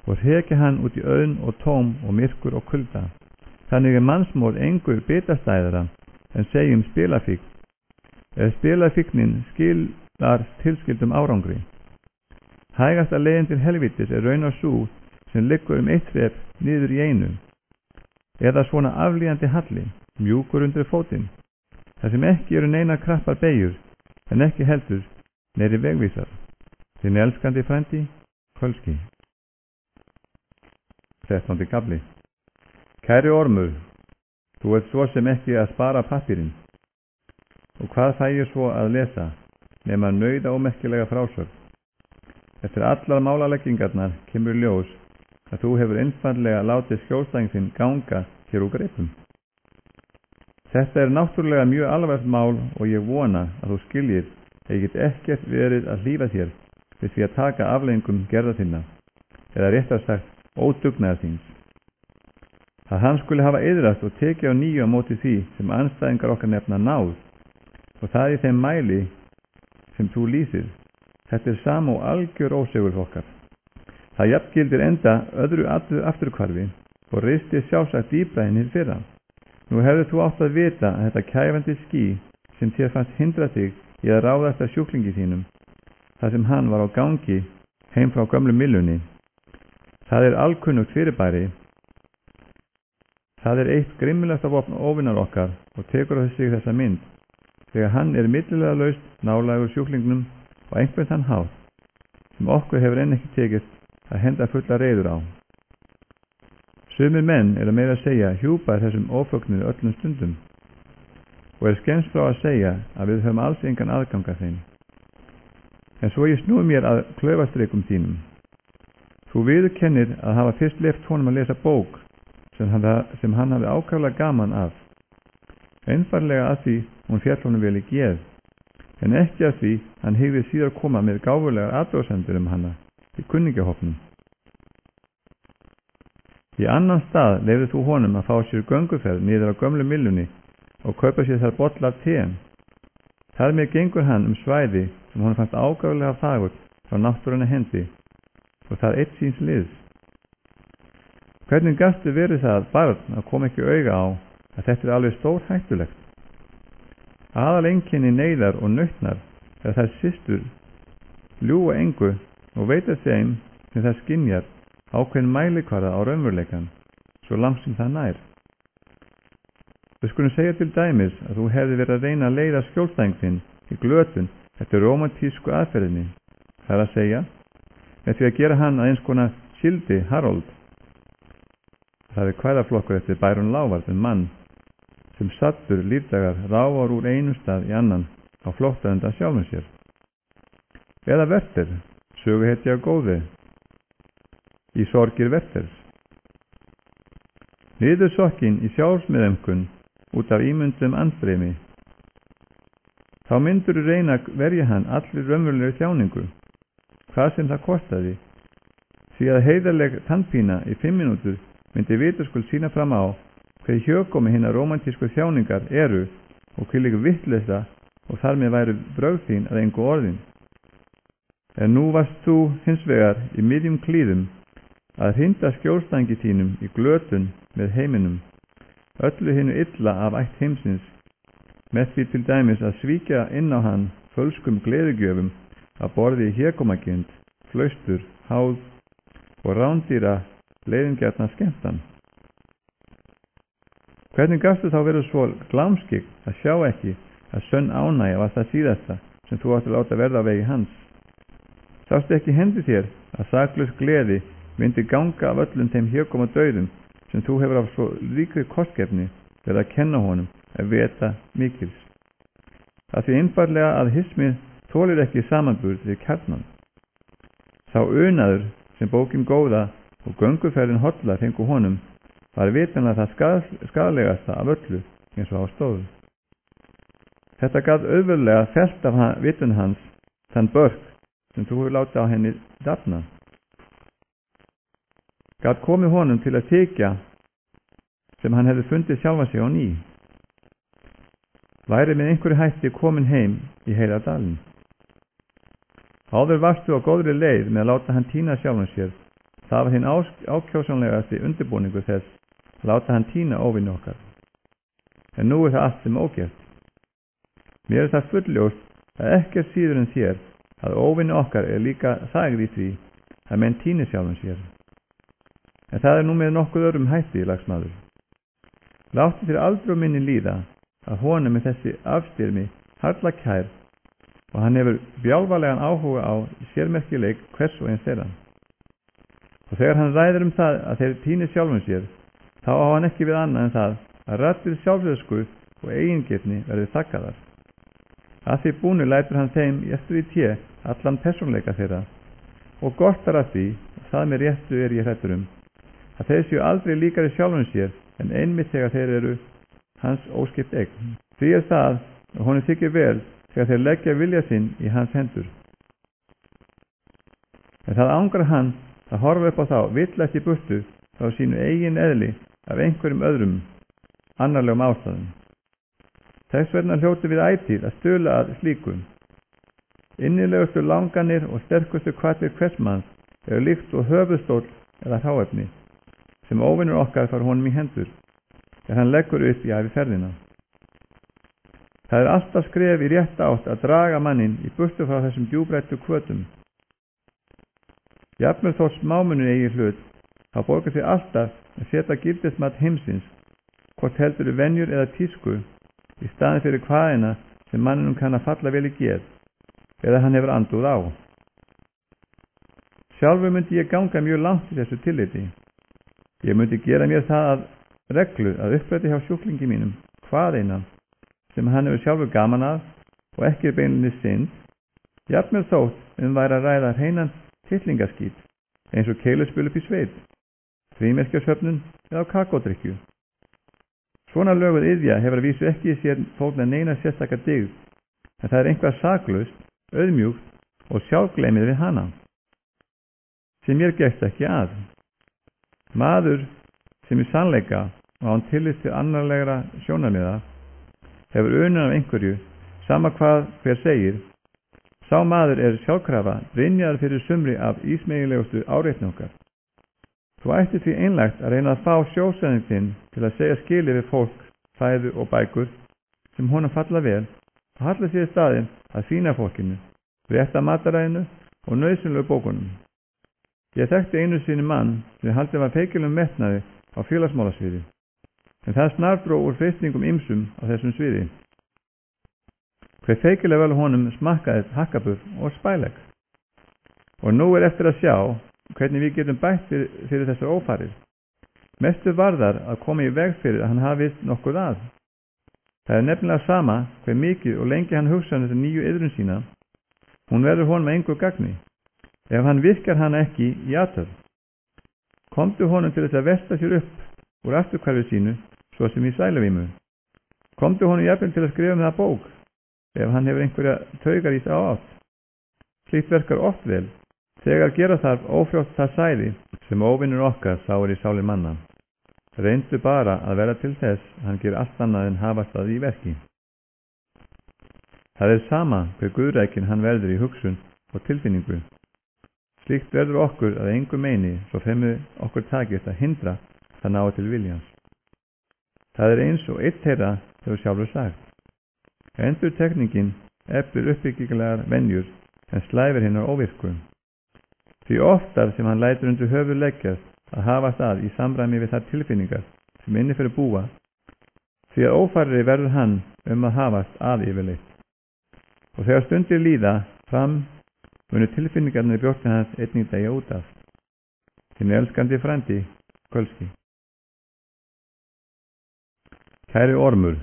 og hrekja hann út í auðn og tóm og myrkur og kulda. Þannig mannsmóð engur bitastæðara en segjum spilafíkn, eða spilafíknin skilar tilskildum árangri. Hægasta leiðin til helvítis raunar sú sem liggur eitt þrep niður í einu, eða svona aflíðandi halli, mjúkur undir fótinn, þar sem ekki eru neina krappar beigjur, en ekki heldur neiri vegvísar. Þinn elskandi frændi, Kölski. 13. kafli. Kæri ormur, þú ert svo sem ekki að spara pappírinn. Og hvað fæ ég svo að lesa, nema nauða ómerkilega frásögn? Eftir allar málaleggingarnar kemur ljós að þú hefur einfaldlega látið skjólstæðing ganga hér úr greipum. Þetta náttúrulega mjög alvarlegt mál og ég vona að þú skiljir að ég get ekkert verið að hlífa þér við því að taka afleiðingum gerða þinna, eða réttar sagt ódugnaðar þíns. Að hann skuli hafa iðrast og tekið á nýju á móti því sem andstæðingar okkar nefna náð, og það í þeim mæli sem þú lýsir, Þetta sama og algjör ósigur okkar. Það jafngildir enda öðru afturhvarfi og risti sjálfsagt dýpra en hið fyrra. Nú hefur þú átt að vita að þetta kæfandi ský sem þér fannst hindra þig í að ráða eftir sjúklingi þínum, þar sem hann var á gangi heim frá gömlu millunni, það er alkunnugt fyrirbæri. Það er eitt grimmilegasta vopn óvinnar okkar og tekur á sig þessa mynd, þegar hann er millilega laust nálægur sjúklingnum og einhvern þann hátt sem okkur hefur enn ekki tekist að henda fulla reiður á. Sumir menn er að meira að segja hjúpað þessum ófögnir öllum stundum og er skemmst frá að segja að við höfum alls engan aðgang að þeim. En svo ég snúi mér að klaufastreikum þínum. Þú viðurkennir að hafa fyrst leyft honum að lesa bók sem hann hafi ákaflega gaman af, einfarlega að því hún féll honum vel í geð, en ekki að því hann hygði síðar koma með gáfulegar athugasemdir hana í kunningjahópnum. Í annan stað leyfði þú honum að fá sér gönguferð niður á gömlu millunni og kaupa sér þar bolla af tein. Þar með gengur hann svæði sem honum fannst ákaflega fagurt frá náttúrunni hendi og það eitt síns liðs. Hvernig gastu verið það barn að koma ekki auga á að þetta er alveg stór hættulegt? Aðaleinkenni neyðar og nautnar er þær systur ljúga engu og veita þeim sem það skynjar ákveðin mælikvarða á raunveruleikann, svo langt sem það nær. Við skulum segja til dæmis að þú hefði verið að reyna að leiða skjólstæðing þinn í glötun eftir romantísku aðferðinni, það er að segja, með því að gera hann að eins konar Sildi Harold. Það er kvæðaflokkur eftir Byron Lávard mann sem sattur lífdagar rávar úr einum stað í annan á flótta undan sjálfum sér. Eða Werther, söguhetja góði, í sorgir Werthers. Niður sokkin í sjálfsmeðemkun út af ímyndum andstreymi. Þá myndur reyna að verja hann allir raunverulegu þjáningu, hvað sem það kostaði, því að heiðarleg tannpína í 5 mínútur myndi vitaskuld sína fram á hver hjökomi hinnar romantísku þjáningar eru og hvílík vitleysa og þar með væru brögð þín að engu orðin. En nú varst þú hins vegar í miðjum klíðum að hrinda skjólstæðingi þínum í glötun með heiminum, öllu hinu illa af ætt heimsins, með því til dæmis að svíkja inn á hann fölskum gleðigjöfum að borði í hégómagind, flaustur, háð og rándýra leiðingjarna skemmtan. Hvernig gastu þá verið svo glámskygg að sjá ekki að sönn ánægja var það síðasta sem þú átti að láta verða á vegi hans? Sástu ekki hendi þér að saklaus gleði myndi ganga af öllum þeim hégóma dauðum sem þú hefur af svo ríkri kostgefni verið að kenna honum að veta mikils? Það því einfaldlega að hismið þolir ekki samanburð við kjarnan. Sá unaður sem bókin góða og gönguferðin holla fengu honum var vitanlega það skaðlegasta af öllu eins og á stóðu. Þetta gat auðverulega fellt af vitun hans þann börk sem þú hefur látið á henni dafna. Gat komið honum til að þykja sem hann hefði fundið sjálfa sig á ný. Væri með einhverju hætti komin heim í heila dalinn. Áður varstu á góðri leið með að láta hann týna sjálfum sér. Það var hinn ákjósanlegasti undirbúningur þess að láta hann týna óvinni okkar. En nú er það allt sem ógert. Mér er það fulljóst að ekkert síður en þér að óvinni okkar er líka þægð í því að menn týni sjálfum sér. En það er nú með nokkuð öðrum hætti, lagsmaður. Láttu þér aldrei minni líða að honum með þessi afstyrmi harla kær og hann hefur bjálfarlegan áhuga á sérmerkileik hvers og eins þeirra. Og þegar hann ræðir það að þeir týni sjálfum sér, þá á hann ekki við annað en það að raddir sjálfsösku og eigingirni verði þakkaðar. Að því búinu lætur hann þeim eftir í té allan persónleika þeirra og gortar að því, og það með réttu er ég hræddur að þeir séu aldrei líkari sjálfum sér en einmitt þegar þeir eru hans óskipt eign. Því er það og honum þykir vel þegar þeir leggja vilja sinn í hans hendur. En það angrar hann að horfa upp á þá villætt í burtu á sínu eigin eðli af einhverjum öðrum annarlegum ástæðum. Þess vegna hljótu við ætíð að stuðla að slíkum. Innilegustu langanir og sterkustu hvatir hversmanns eru líkt og höfuðstóll eða hráefni, sem óvinur okkar fær honum í hendur, þegar hann leggur upp í æviferðina. Það er alltaf skref í rétt átt að draga mannin í burtu frá þessum djúbrættu hvötum. Jafnvel þó smámunur eigi hlut, þá borgar því alltaf að setja gildismat heimsins, hvort heldur venjur eða tísku, í staðin fyrir hvaðina sem manninum kann að falla vel í geð, eða hann hefur andúð á. Sjálfur myndi ég ganga mjög langt í þessu tilliti. Ég myndi gera mér það að reglu að uppræti hjá sjúklingi mínum hvaðina sem hann hefur sjálfur gaman af og ekki er beinlinni synd, jafnvel þótt væri að ræða hreinan titlingaskít, eins og keiluspil upp í sveit, frímerkjasöfnun eða á kakódrykkju. Svona löguð iðja hefur að vísu ekki í sér fólk með neina sérstaka dygð, en það er einhvað saklaust, auðmjúkt og sjálfgleymið við hana, sem mér gekst ekki að. Maður sem í sannleika og án tillit til annarlegra sjónarmiða hefur unun af einhverju, sama hvað hver segir, sá maður er sjálfkrafa brynjaður fyrir sumri af ísmegilegustu áreitni okkar. Þú ætti því einlægt að reyna að fá sjósæðing þinn til að segja skilið við fólk, fæðu og bækur sem honum falla vel og halla sér í staðinn að fína fólkinu, rétta mataræðinu og nauðsynlegu bókunum. Ég þekkti einu sinni mann sem haldið var feikilum metnaði á félagsmálasviði, en það snardró úr freistningum ýmsum á þessum sviði. Hver feikilega vel honum smakkaðist hakkabur og spælegg. Og nú er eftir að sjá hvernig við getum bætt fyrir þessar ófarir. Mestu varðar að koma í veg fyrir að hann hafið nokkuð að. Það er nefnilega sama hver mikið og lengi hann hugsa um þessa nýju iðrun sína, hún verður honum að engu gagni, ef hann virkar hana ekki í athöfn. Komdu honum til þess að velta sér upp úr afturhverfi sínu, svo sem í sæluvímu. Komdu honum jafnvel til að skrifa með það bók, ef hann hefur einhverja taugarís á átt. Slíkt verkar oft vel, þegar gera þarf ófrjótt það sæði sem óvinnur okkar sáir í sálir manna. Reyndu bara að vera til þess að hann ger allt annað en hafast það í verki. Það er sama hver guðrækin hann verður í hugsun og tilfinningu. Slíkt verður okkur að engu meini svo fremur okkur takist að hindra það náðu til viljans. Það er eins og eitt þeirra hefur sjálfur sagt. Endurtekningin eflir uppbyggilegar venjur en slæfir hinnar óvirku. Því oftar sem hann lætur undir höfuð leggjast að hafa það í samræmi við þær tilfinningar sem inni fyrir búa, því að ófærri verður hann að hafast að yfirleitt. Og þegar stundir líða fram munu tilfinningarnir í brjósti hans einnig degja út af. Þinn elskandi frændi, Kölski. Kæri Ormur,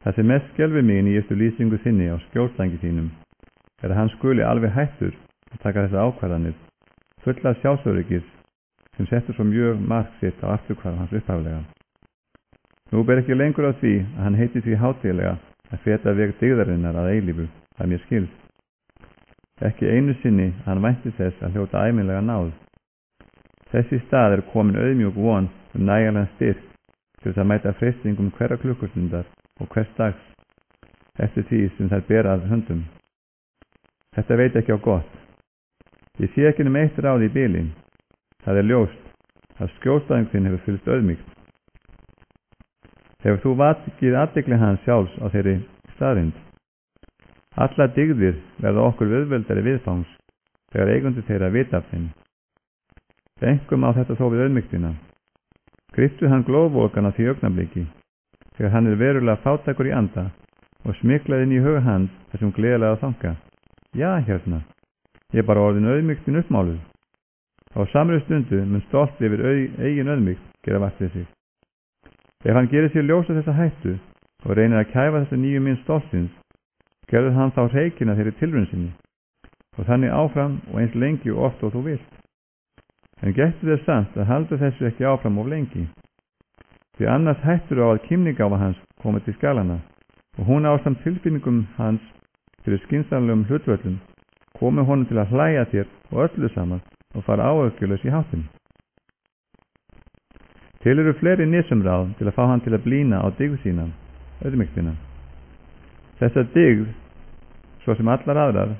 það sem mest skelfir mig í nýjustu lýsingu þinni á skjólstæðingi þínum er að hann skuli alveg hættur að taka þessa ákvarðanir, fulla sjálfsöryggis sem settur svo mjög mark sitt á afturhvarf hans upphaflega. Nú ber ekki lengur á því að hann heiti því hátíðlega að feta veg dygðarinnar að eilífu, það mér skilst. Ekki einu sinni að hann vænti þess að hljóta æminlega náð. Þessi stað er komin auðmjúk von nægjanlegan styrk til þess að mæta freistingum hverra klukkustundar og hvers dags eftir því sem þær bera að höndum. Þetta veit ekki á gott. Ég sé ekki um eitt ráð í bili. Það er ljóst að skjólstæðing þinn hefur fylgst auðmýkt. Hefur þú vakið athygli hans sjálfs á þeirri staðrind? Alla dygðir verða okkur viðveldari viðfangs þegar eigundur þeirra vita af þeim. Engum á þetta þó við auðmýktina. Griptu hann glóðvolkan á því augnabliki þegar hann er verulega fátækur í anda og smiklaði inn í huga hans þessum gleðilega þanga. Já, hérna, ég er bara orðin auðmýktin uppmáluð. Á samri stundu mun stolt yfir eigin auðmýkt gera vart við sig. Ef hann gerir sér ljósa þessa hættu og reynir að kæfa þessa nýju mynd stoltins, gerður hann þá hreikina þeirri tilraun sinni og þannig áfram og eins lengi og oft og þú vilt. En getur þér samt að halda þessu ekki áfram of lengi, því annars hættur á að kímningáfa hans komið til skalana og hún ásamt tilfinningum hans fyrir skynsamlegum hlutvöllum komið honum til að hlæja þér og öllu saman og fara áökjulegs í háttinn. Til eru fleiri nýsumráð til að fá hann til að blína á dygð sína, auðmýktina. Þessa dygð, svo sem allar aðrar,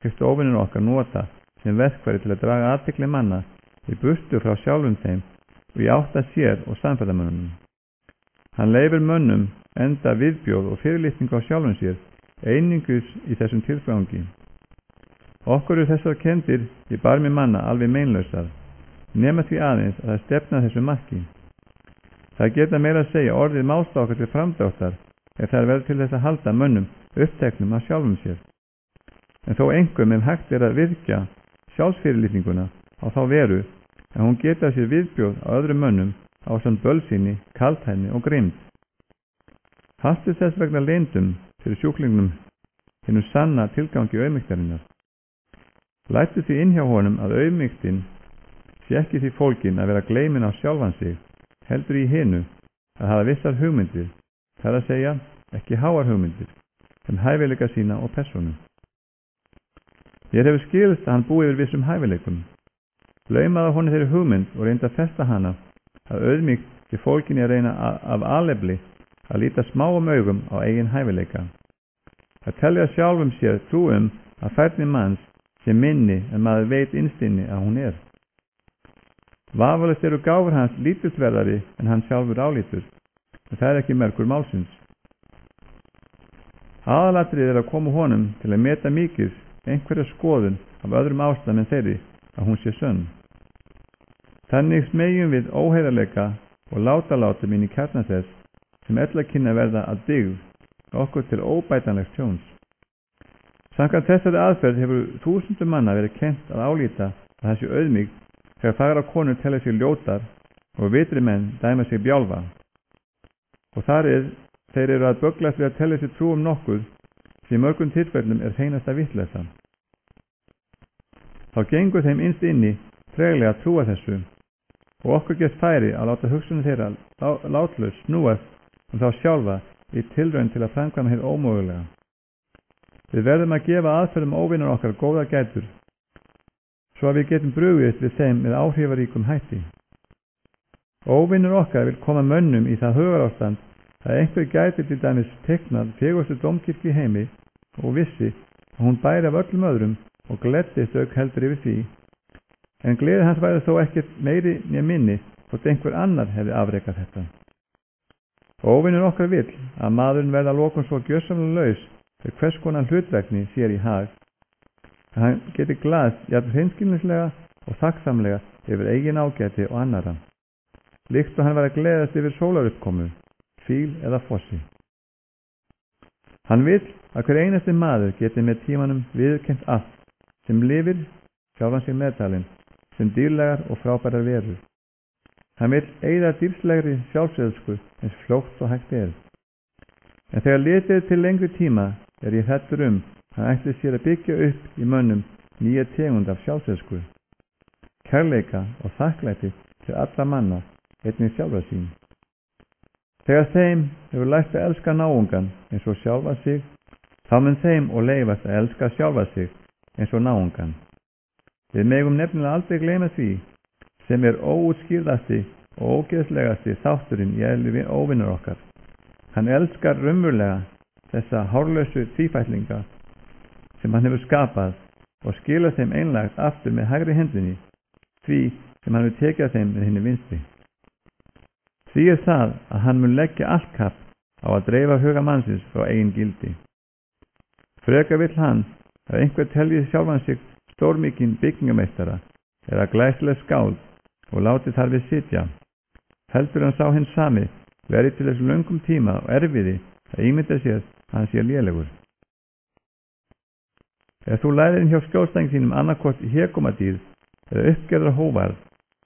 hyggst óvinur okkar nota sem verkfæri til að draga athygli manna í burtu frá sjálfum þeim og í átt að sér og samferðamönnum. Hann leyfir mönnum enda viðbjóð og fyrirlitningu á sjálfum sér einingus í þessum tilgangi. Okkur þessar kenndir í barmi manna alveg meinlausar, nema því aðeins að það stefna þessu marki. Það geta meira að segja orðið málstákar til framdráttar ef það verður til þess að halda mönnum uppteknum af sjálfum sér. En þó einhverjum ef hægt að virkja sjálfsfyrirlitninguna á þá veru en hún geta sér viðbjóð á öðrum mönnum á samt bölsýni, kaldhæðni og grimmd. Hastu þess vegna leyndum fyrir sjúklingnum hinu sanna tilgangi auðmygtarinnar. Lætu því inn hjá honum að auðmygtin sé ekki því fólkin að vera gleymin á sjálfan sig, heldur í hinu að hafa vissar hugmyndir, það að segja ekki háar hugmyndir, sem hæfileika sína og persónu. Ég hefur skilist að hann búi yfir vissum hæfileikum. Laumaði honum þeirri hugmynd og reynda að festa hana að auðmygt til fólkinni að reyna af alefli að líta smáum augum á eigin hæfileika. Að telja sjálfum sér trú að færni manns sé minni en maður veit innstinni að hún er. Vafalaust eru gáfur hans lítilsverðari en hann sjálfur álítur, en það er ekki merkur málsins. Aðalatrið er að koma honum til að meta mikið einhverja skoðun af öðrum ástæðum en þeirri að hún sé sönn. Þannig smegjum við óheiðarleika og látalátum inn í kjarna þess sem ella kynna verða að dyggð okkur til óbætanlegs tjóns. Samkvæmt þessari aðferð hefur þúsundum manna verið kennt að álíta að þessi auðmýgd þegar fagra konur telja sig ljótar og vitri menn dæma sig bjálfa. Og þeir eru að böglast við að telja sig trú nokkuð sem í mörgum tilfellum er hreinasta vitleysa. Þá gengur þeim innst inni treglega að trúa þessu og okkur gefst færi að láta hugsunum þeirra látlaust snúast þá sjálfa í tilraun til að framkvæma hið ómögulega. Við verðum að gefa aðferðum óvinnar okkar góða gætur svo að við getum brugðist við þeim með áhrifaríkum hætti. Óvinnur okkar vil koma mönnum í það hugarástand að einhver gæti til dæmis teiknað fegurstu dómkirkju í heimi og vissi að hún bæri af öllum öðrum og gleddist auk heldur yfir því, en gleði hans væri þó ekkert meiri né minni þótt einhver annar hefði afrekað þetta. Óvinnur okkar vill að maðurinn verða að lokum svo gjörsamlega laus fyrir hvers konar hlutverkni sér í hag, að hann geti glaðst jafn hreinskilnislega og þakksamlega yfir eigin ágæti og annara, líkt og hann var að gleðast yfir sólaruppkomu, fíl eða fossi. Hann vill að hver einasti maður geti með tímanum viðurkennt allt sem lifir, sjálfan sig meðtalinn, sem dýrlegar og frábærar verur. Hann vill eyða dýrslegri sjálfsöðsku eins fljótt og hægt er. En þegar litið til lengri tíma er ég hræddur hann ætli sér að byggja upp í mönnum nýja tegund af sjálfsöðsku, kærleika og þakklæti til alla manna, einnig sjálfa sín. Þegar þeim hefur lært að elska náungan eins og sjálfa sig, þá mun þeim og leifast að elska sjálfa sig eins og náungan. Við megum nefnilega aldrei gleyma því sem er óútskýrðasti og ógeðslegasti þátturinn í eðli óvinnar okkar. Hann elskar raunverulega þessa hárlausu tvífætlinga sem hann hefur skapað og skila þeim einlægt aftur með hægri hendinni, því sem hann hefur tekið þeim með hinni vinstri. Því er það að hann mun leggja allt kapp á að dreifa huga mannsins frá eigin gildi. Frekar vill hann að einhver telji sjálfan sig stórmikinn byggingameistara eða glæsileg skáld og láti þar við sitja, heldur hann sá hins sami verið til þessum löngum tíma og erfiði að ímynda sér að hann sé lélegur. Ef þú lærir hjá skjólstæðing sínum annarkvort í hégómadýrð eða uppgerðar hóvarð,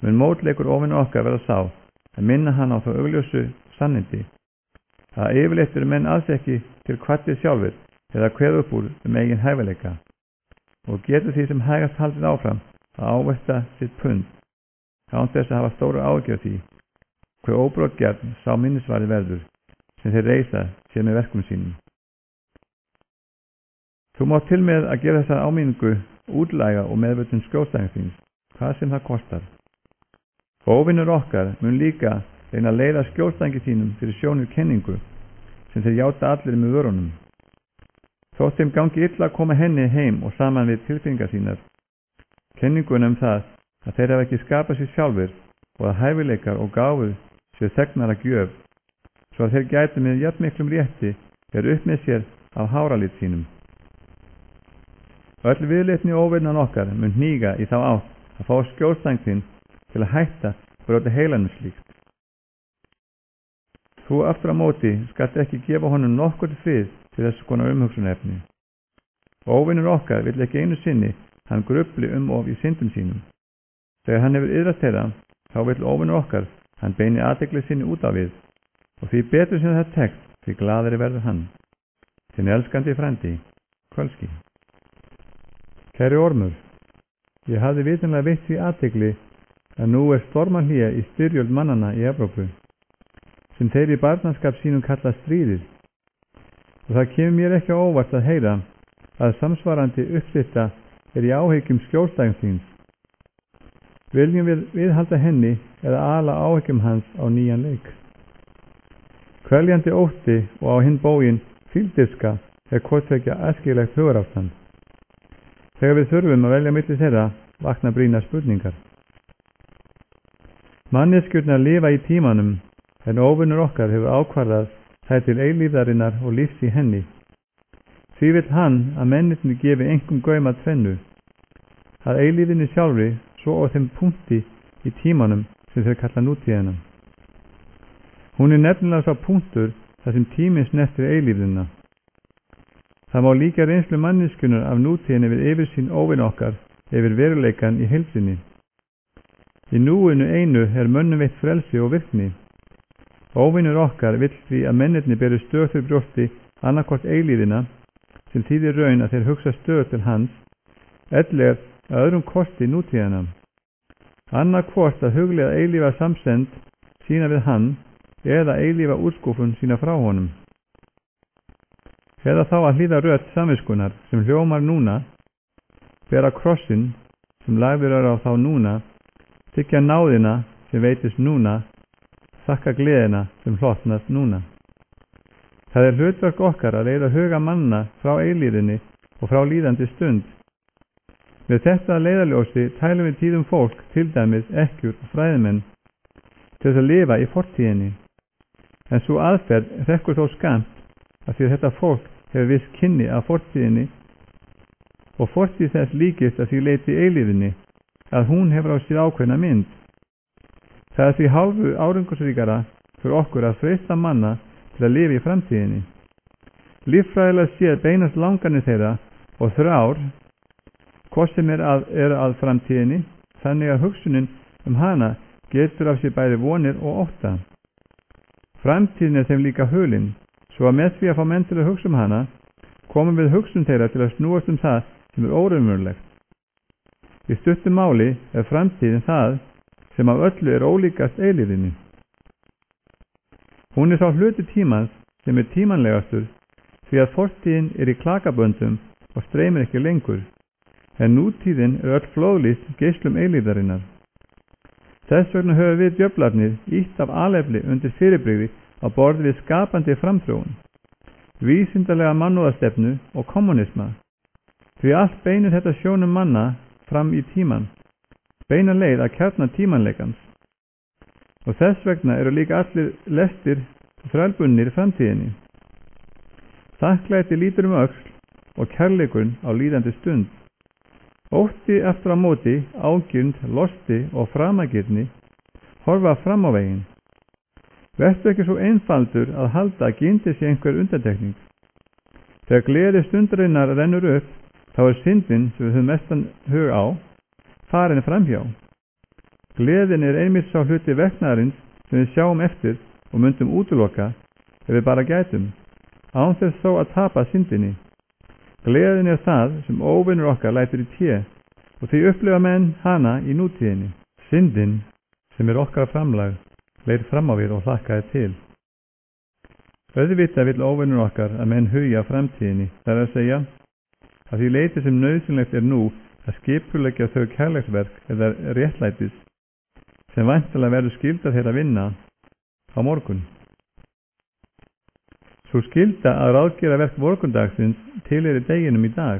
mun mótleikur ofinn okkar vera sá að minna hann á þá augljósu sannindi að yfirleitt eru menn alls ekki til kvattið sjálfur eða kveð upp úr eigin hæfileika og getur því sem hægast haldið áfram að ávætta sitt pund án þess að hafa stóru ágjör því hver óbrotgjarn sá minnisvarði verður sem þeir reisa sér með verkum sínum. Þú mátt til með að gera þessa áminningu útlæga og meðvöldum skjólstæðingsins, hvað sem það kostar. Óvinnur okkar mun líka reyna að leiða skjólstæðingi sínum fyrir sjónir kenningu sem þeir játa allir með vörunum. Þótt þeim gangi illa að koma henni heim og saman við tilfinningar sínar. Kenningunum það að þeir hafa ekki skapað sér sjálfur og að hæfileikar og gáfur séu þegnar að gjöf, svo að þeir gætu með jafnmiklum rétti verið upp með sér af háralit sínum. Öll viðleitni og óvinnan okkar mun hníga í þá átt að fá skjólstænginn til að hætta brjóta heilanum slíkt. Þú aftur á móti skalt ekki gefa honum nokkur frið til þessu konar umhugsunarefni. Óvinnur okkar vill ekki einu sinni hann grufli of í syndum sínum. Þegar hann hefur iðrast þeirra, þá vill óvinnur okkar hann beini athygli sinni út af við, og því betur sem það tekst, því glaðari verður hann. Þinn elskandi frændi, Kvölski. Kæri Ormur, ég hafði vitanlega veitt því athygli að nú stormahlýja í styrjöld mannanna í Evrópu, sem þeir í barnaskap sínum kalla stríðið, og það kemur mér ekki á óvart að heyra að samsvarandi uppsetta í áhyggjum skjólstæðings þíns. Viljum við viðhalda henni eða ala áhyggjum hans á nýjan leik? Kveljandi ótti og á hinn bóginn fíldiska hvortvekja æskilegt hugarástand. Þegar við þurfum að velja milli þeirra vakna brýna spurningar. Manneskjurnar lifa í tímanum, en óvinnur okkar hefur ákvarðað þær til eilífðarinnar og lífs í henni. Því vill hann að mennirnir gefi einkum gaum að tvennu, að eilífinni sjálfri svo á þeim punkti í tímanum sem þeir kalla nútíðina. Hún nefnilega sá punktur þar sem tíminn snertir eilífðina. Það má líka reynslu manneskjunar af nútíðinni við yfirsýn óvinn okkar yfir veruleikan í heilsinni. Í núinu einu mönnum veitt frelsi og virkni. Óvinnur okkar vill því að mennirnir beri stöð fyrir brjósti annarkvort eilífina, sem þýðir raun að þeir hugsa stöð til hans, ellegar að öðrum kosti nútíðina. Annarkvort að huglega eilífa samsend sína við hann eða eilífa útskúfun sína frá honum. Eða þá að hlýða rödd samviskunar sem hljómar núna, bera krossinn sem lagður á þá núna, þykja náðina sem veitist núna, þakka gleðina sem hlotnast núna. Það hlutverk okkar að leiða huga manna frá eilíðinni og frá líðandi stund. Með þetta leiðarljósi tælum við tíðum fólk, til dæmis ekkjur og fræðimenn, til þess að lifa í fortíðinni. En svo aðferð rekkur þó skamt að því að þetta fólk hefur viss kynni af fortíðinni og fortíð þess líkist að því leiti eilíðinni, að hún hefur á sér ákveðna mynd. Það því hálfu árangursríkara fyrir okkur að freista manna til að lifa í framtíðinni. Líffræðilega séð beinast langanir þeirra og þrár, hvort sem að framtíðinni, þannig að hugsunin hana getur af sér bæði vonir og ótta. Framtíðin þeim líka hulin, svo að með því að fá menn til að hugsa hana, komum við hugsun þeirra til að snúast það sem óraunverulegt. Í stuttu máli framtíðin það sem af öllu ólíkast eilíðinni. Hún sá hluti tímans sem tímanlegastur, því að fortíðin í klakaböndum og streymir ekki lengur, en nútíðin öll flóðlýst geislum eilíðarinnar. Þess vegna höfum við djöflarnir ítt af alefli undir fyrirbrigði á borð við skapandi framþróun, vísindalega mannúðarstefnu og kommunisma, því allt beinir þetta sjónum manna fram í tíman, beina leið að kjarna tímanleikans. Og þess vegna líka allir lestir þrælbunnir í framtíðinni. Þakklæti lítur öxl og kærleikurinn á líðandi stund. Ótti eftir á móti, ágirnd, losti og framagirni horfa fram á veginn. Vertu ekki svo einfaldur að halda að gildi sé einhver undantekning. Þegar gleði stundarinnar rennur upp, þá syndin sem við höfum mestan hug á farin framhjá. Gleðin einmitt sá hluti verknaðarins sem við sjáum eftir og myndum útiloka ef við bara gætum, án þess þó að tapa syndinni. Gleðin það sem óvinnur okkar lætur í té, og því upplifa menn hana í nútíðinni. Syndin sem okkar framlag leir fram á við og hlakkaði til. Auðvitað vill óvinnur okkar að menn hugja framtíðinni, það að segja að því leiti sem nauðsynlegt nú að skipuleggja þau kærleiksverk eða réttlætis sem væntanlega verður skylda þeirra vinna á morgun. Svo skylda að ráðgera verk morgundagsins tilheyri deginum í dag,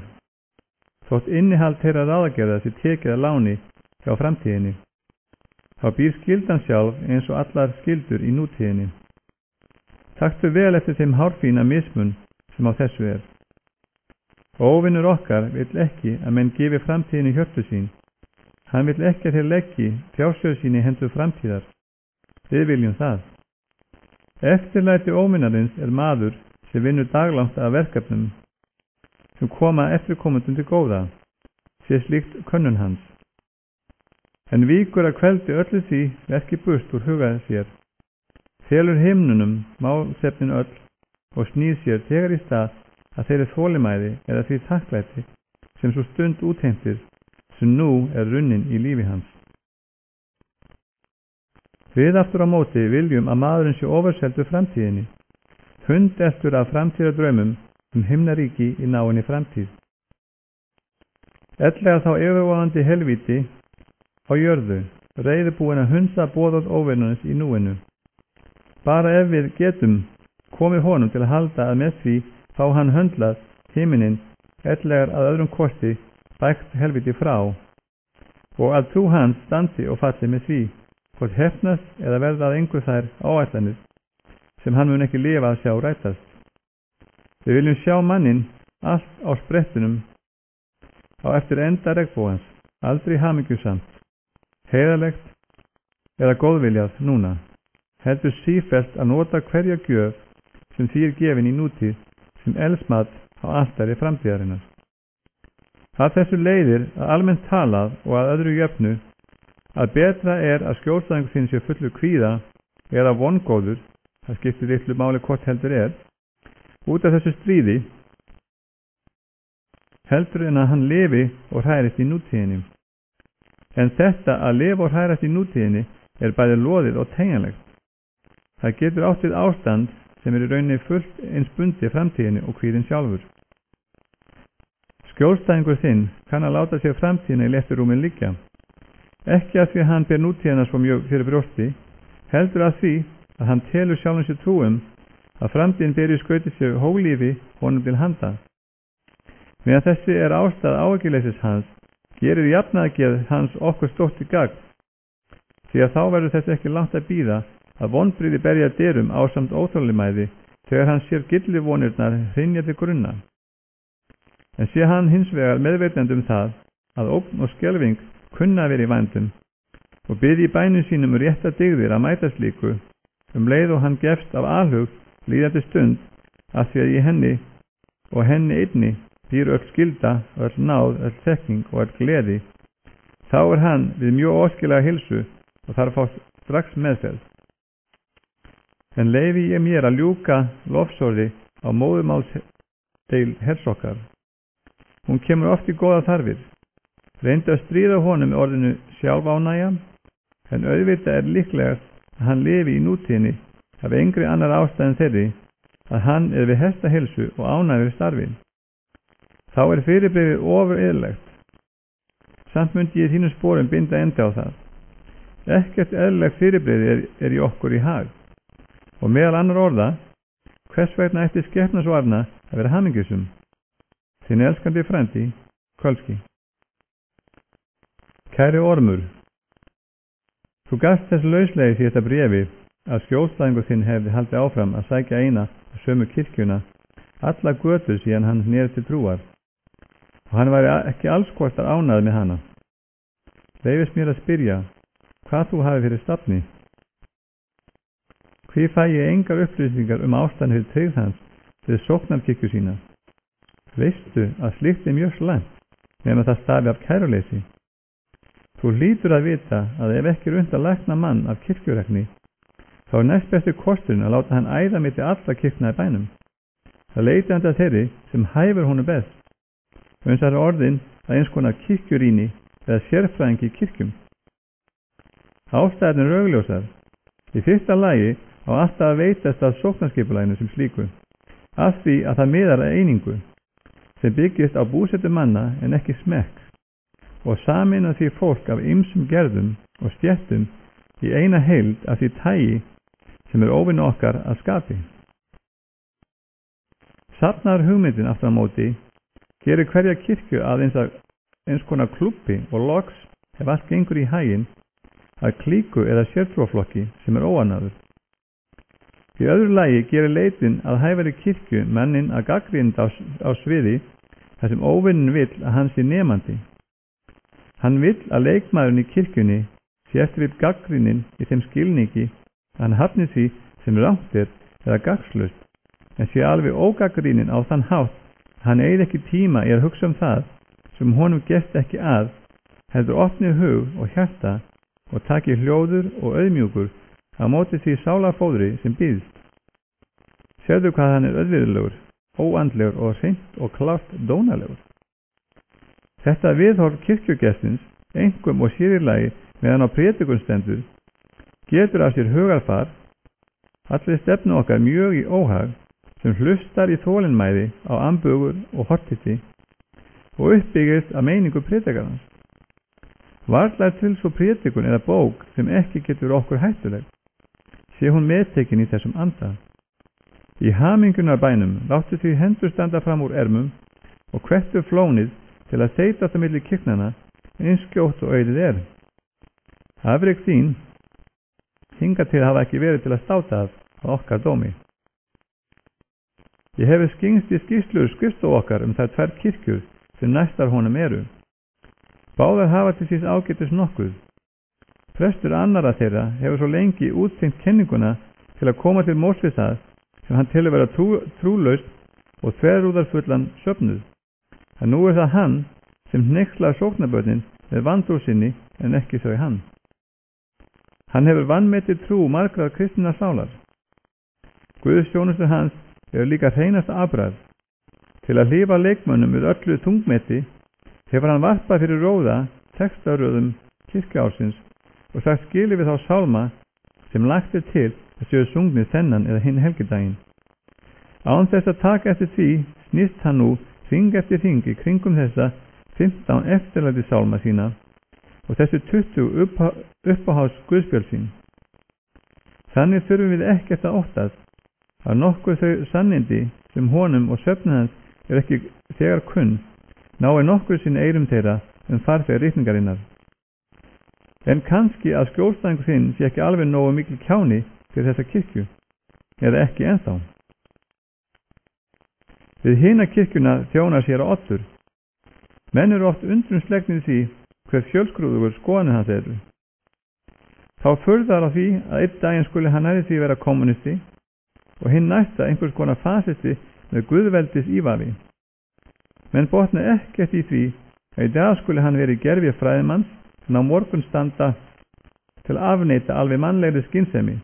þótt innihald þeirra ráðgerða sé tekið að láni hjá framtíðinni. Þá býr skyldan sjálf eins og allar skyldur í nútíðinni. Taktu vel eftir þeim hárfína mismun sem á þessu er. Óvinur okkar vill ekki að menn gefi framtíðinni hjörtu sín. Hann vill ekki að þeir leggi fjársjóð sín í hendur framtíðar. Við viljum það. Eftirlæti óvinarins er maður sem vinnur daglangt af verkefnum sem koma eftirkomendum til góða, sé slíkt könnun hans. En víkur að kveldi öllu því verki burt úr huga sér, felur himnunum málsefnin öll og snýr sér þegar í stað að þeirri þolimæði eða því þakklæti sem svo stund útheimtir sem nú er runnin í lífi hans. Við aftur á móti viljum að maðurinn sé ofurseldur framtíðinni, hundeltur af framtíðardraumum himnaríki í náinni framtíð. Ellega þá yfirvofandi helvíti á jörðu, reiðubúin að hunsa boðað óvinnarins í núinu. Bara ef við getum komið honum til að halda að með því fá hann höndlað himinin ellegar að öðrum kosti bægt helvíti frá, og að trú hans standi og falli með því, hvort hefnast eða verða að engu þær áætlanir sem hann mun ekki lifa að sjá rætast. Við viljum sjá mannin allt á sprettunum á eftir enda regnbogans, aldrei hamingjusamt, heiðarlegt eða góðviljað núna, heldur sífellt að nota hverja gjöf sem því er gefin í nútíð sem eldsmat á altari framtíðarinnar. Að þessu leiðir að almennt talað og að öðru jöfnu að betra er að skjólstæðingur þinn sé fullur kvíða eða vongóður, það skiptir litlu máli hvort heldur er, út af þessu stríði, heldur en að hann lifi og hræðist í nútíðinni. En þetta að lifa og hræðast í nútíðinni er bæði loðið og teygjanlegt. Það getur átt við ástand sem er í rauninni fullt eins bundið framtíðinni og kvíðin sjálfur. Skjólstæðingur þinn kann að láta sér framtíðina í létturúmin liggja, ekki að því að hann ber nútíðina svo mjög fyrir brjósti, heldur að því að hann telur sjálfum sér trúum að framtíðin beri skauti sér hólífi honum til handa. Meðan þessi er ástæð áhyggjuleysis hans, gerir jafnaðargeð hans okkur stórt í gagn, því að þá verður þess ekki langt að bíða að vonbrigði berja dyrum ásamt óþolinmæði þegar hann sér gyllivonirnar hrynja til grunna. En sé hann hins vegar meðveitandi það að ógn og skelfing kunna verið í vændum og biðji í bænum sínum rétta dygðir að mæta slíku, leið og hann gefst af alhug líðandi stund að því að í henni og henni einni býr öll skylda, öll náð, öll þekking og öll gleði, þá er hann við mjög óskilega hilsu og þarf að fá strax meðferð. En leyfi ég mér að ljúka lofsorði á móðumálsdeil hersokkar. Hún kemur oft í góða þarfir. Reyndu að stríða honum með orðinu sjálfánægja, en auðvitað er líklegast að hann lifi í nútíðinni af engri annar ástæðin þeirri að hann er við hestahilsu og ánægður starfi. Þá er fyrirbrigðið ofur eðlilegt. Samt myndi ég þínum sporum binda endi á það. Ekkert eðlilegt fyrirbrigði er í okkur í hag, og meðal annar orða, hvers vegna ætti skepnasvarna að vera hamingjusum? Þinn elskandi frændi, Kölski. Kæri Ormur, þú gafst þess lauslega í þetta bréfi að skjólstæðingur þinn hefði haldið áfram að sækja eina og sömu kirkjuna alla götur síðan hann sneri til trúar, og hann væri ekki alls kostar ánægð með hana. Leyfist mér að spyrja hvað þú hafi fyrir stafni. Hví fæ ég engar upplýsingar ástæðan fyrir tryggð hans við sóknarkirkju sína? Veistu að slíkt er mjög slæmt, nema það stafi af kæruleysi. Þú hlýtur að vita að ef ekki er unnt að lækna mann af kirkjurekni, þá er næst bestu kosturinn að láta hann æða mitt í alla kirkna í bænum. Það leiti hann til þeirri sem hæfur honum best, og eins er orðin að eins konar kirkjurýni eða sérfræðingi í kirkjum. Ástæðan er augljósar. Í fyrsta lagi á alltaf að veitast af sóknarskipulæginu sem slíku, af því að það miðar að einingu, sem byggist á búsetu manna en ekki smekk, og sameina því fólk af ýmsum gerðum og stéttum í eina heild af því tægi sem er óvinna okkar að skapi. Safnaður hugmyndin aftur á móti gerir hverja kirkju að eins konar klúbbi og loks, ef allt gengur í haginn, að klíku eða sértrúarflokki sem er óanæður. Í öðru lagi gerir leitin að hæfari kirkju mennin að gagnrýnda á sviði þar sem óvinnin vill að hann sé nemandi. Hann vill að leikmaðurinn í kirkjunni sé eftir við gagnrýnin í þeim skilningi að hann hafni því sem rangt er eða gagnslaust, en sé alveg ógagnrýnin á þann hátt að hann eigi ekki tíma í að hugsa það sem honum gefst ekki að, heldur opni hug og hjarta og taki hljóður og auðmjúkur á móti því sálarfóðri sem býðst. Sérðu hvað hann er auðvirðulegur, óandlegur og hreint og klárt dónalegur. Þetta viðhorf kirkjugestins, einkum og sérilagi meðan á prédikun stendur, getur af sér hugarfar, allir stefnu okkar mjög í óhag, sem hlustar í þolinmæði á ambugur og hortiti og uppbyggist að meiningu prédikarans. Varla er til svo prédikun eða bók sem ekki getur okkur hættuleg, sé hún meðtekin í þessum anda. Í hamingunar bænum láttu því hendur standa fram úr ermum og hvettu flónið til að þeytast á milli kirknanna eins skjótt og auðið er. Afrek þín hingað til hafa ekki verið til að státa af okkar dómi. Ég hefi skingst í skýrslur skrifstofu okkar þær 2 kirkjur sem næstar honum eru. Báðar hafa til síns ágætis nokkuð. Prestur annara þeirra hefur svo lengi úttengt kenninguna til að koma til móts við það sem hann telur vera trúlaust og þverrúðarfullan söfnuð. En nú er það hann sem hneykslar sóknarbörnin með vantrú sinni en ekki þau hann. Hann hefur vanmetið trú margrar kristinnar sálar. Guðs þjónustu hans hefur líka hreinasta afbragð. Til að hlífa leikmönnum við öllu þungmeti hefur hann varpað fyrir róða textaröðum kirkjuársins og sagt skili við þá sálma sem lagt er til að séu sungnir þennan eða hinn helgidaginn. Án þess að taka eftir því snýst hann nú hring eftir hring í kringum þessa 15 eftirlæti sálma sína og þessi 20 uppáhás Guðspjöld sín. Þannig þurfum við ekkert að óttast að nokkuð þau sannindi sem honum og söfnu hans er ekki þegar kunn nái nokkuð sín eyrum þeirra farþeg ritningarinnar. En kannski að skjólstæðingur þinn sé ekki alveg nógu mikil kjáni fyrir þessa kirkju, eða ekki ennþá. Við hina kirkjuna þjónar sér á oddur. Menn eru oft undrunslegnir því hver fjölskrúðugur skoðanir hans eru. Þá furðar á því að einn daginn skuli hann nærri því vera kommunisti og hinn næsta einhvers konar fasisti með guðveldis ívafi. Menn botna ekkert í því að í dag skuli hann verið gerfi fræðimanns en á morgun standa til að afneita alveg mannlegri skynsemi.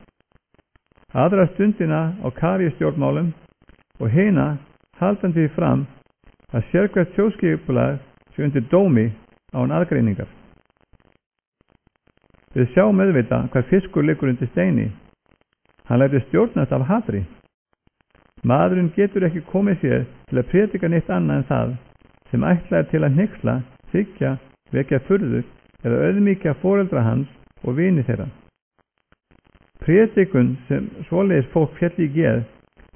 Aðra stundina á kafi stjórnmálum og hina haldandi því fram að sérhvert þjóðskipulag sé undir dómi án aðgreiningar. Við sjáum auðvitað hvað fiskur liggur undir steini. Hann lætur stjórnast af hatri. Maðurinn getur ekki komið sér til að prédika neitt annað en það sem ætlað er til að hneykla, þykja, vekja furðu eða auðmýkja foreldra hans og vini þeirra. Prédikun sem svoleiðis fólk fjalli í geð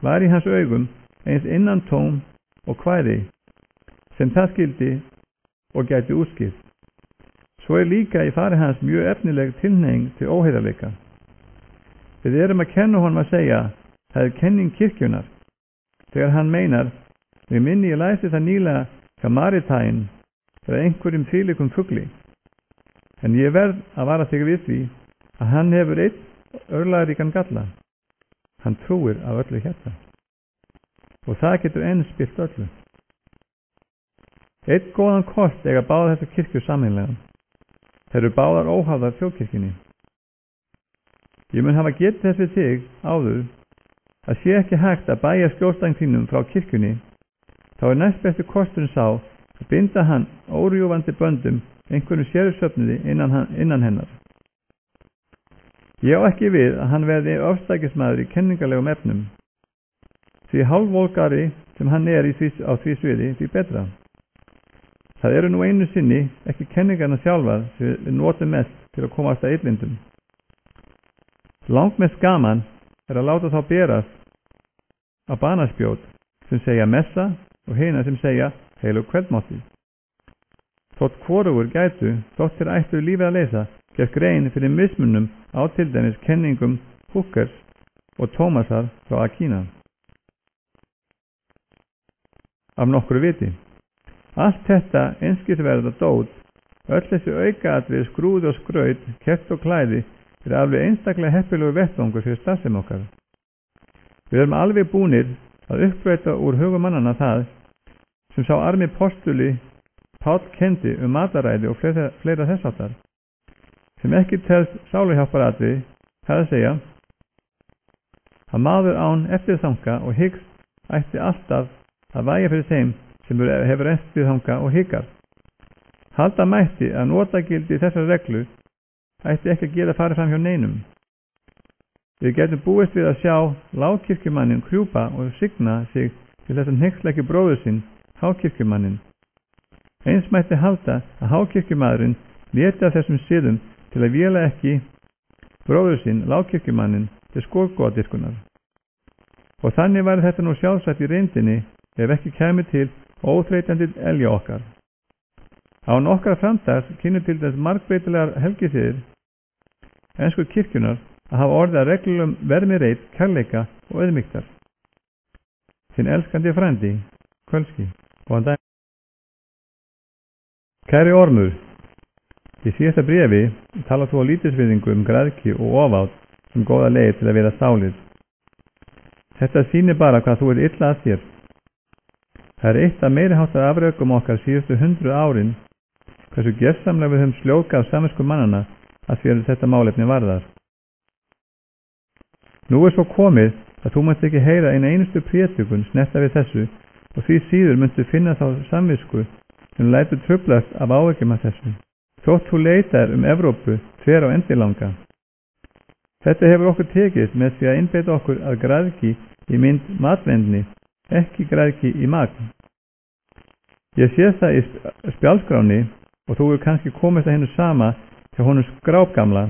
var í hans augum eins innantóm og kvæði sem það skildi og gæti útskipt. Svo er líka í fari hans mjög efnileg tilhneiging til óheiðarleika. Við erum að kenna honum að segja það er kenning kirkjunar þegar hann meinar við minni ég læsi það nýlega hjá Maritæin eða einhverjum þvílíkum fugli. En ég verð að vara þig við því að hann hefur einn örlagaríkan galla. Hann trúir af öllu hjarta. Og það getur enn spilt öllu. Einn góðan kost eiga báða þessar kirkjur sameinlega. Þeir eru báðar óháðar þjóðkirkjunni. Ég mun hafa getið þess við þig áður að sé ekki hægt að bæja skjólstæðing þínum frá kirkjunni, þá er næst bestu kosturinn sá að binda hann órjúfandi böndum einhverju sérsöfniði innan hennar. Ég á ekki við að hann verði ofstækismadur í kenningarlegum efnum, því hálfvolgari sem hann er á því sviði, því betra. Það eru nú einu sinni ekki kenningarna sjálfar sem við notum mest til að komast að illindum. Langmest gaman er að láta þá berast á banaspjót sem segja messa og hina sem segja heilög kvöldmáltíð. Þótt hvorugur gætu, þótt þeir ættu lífið að leysa, gert grein fyrir mismunum á til dæmis kenningum Húkers og Tómasar frá Akína. Af nokkru viti. Allt þetta einskisverða dót, öll þessi aukaatriði skrúð og skraut, kert og klæði, er alveg einstaklega heppilegu vettvangur fyrir starfsemi okkar. Við erum alveg búnir að uppræta úr hugum mannanna það sem sá armi postuli Páll kendi mataræði og fleira þess áttar, sem ekki telst sáluhjálparatriði, það að segja að maður án eftirþanga og hyggst ætti alltaf að vægja fyrir þeim sem hefur eftirþanga og hyggar. Halda mætti að notagildi þessar reglu ætti ekki að gera farið fram hjá neinum. Við getum búist við að sjá lágkirkjumannin krjúpa og signa sig til þess að hneyksleiki bróður sinn, hákirkjumannin. Eins mætti halda að hákirkjumadurinn léti af þessum siðum til að véla ekki bróður sinn, lágkirkjumannin, til skólgóðadiskunar. Og þannig væri þetta nú sjálfsagt í reyndinni ef ekki kæmi til óþreytandi elja okkar. Án okkar framdags kynnu til þess margbreytilegar helgisiðir ensku kirkjunar að hafa orðið að reglum verðmireit, kærleika og auðmýktar. Þinn elskandi frændi, Kölski. Góðan dag. Kæri Ormur, í síðasta bréfi talar þú á lítilsvirðingu græðki og ofátt sem góða leið til að vera sálir. Þetta sýnir bara hvað þú illa að þér. Það er eitt af meiri háttar afrökum okkar síðustu 100 árin hversu gersamlega við höfum sljókað samvisku mannana að því að þetta málefni varðar. Nú er svo komið að þú mátt ekki heyra eina einustu prédikun snerta við þessu og því síður myndu finna þá samvisku sem lætur truflast af áhyggjum af þessu. Þótt þú leitar Evrópu þver á endilanga. Þetta hefur okkur tekist með því að innbeita okkur að græðki í mynd matvendni, ekki græðki í magn. Ég sé það í spjálskráni og þú er kannski komist að hennu sama hjá honum skrápgamla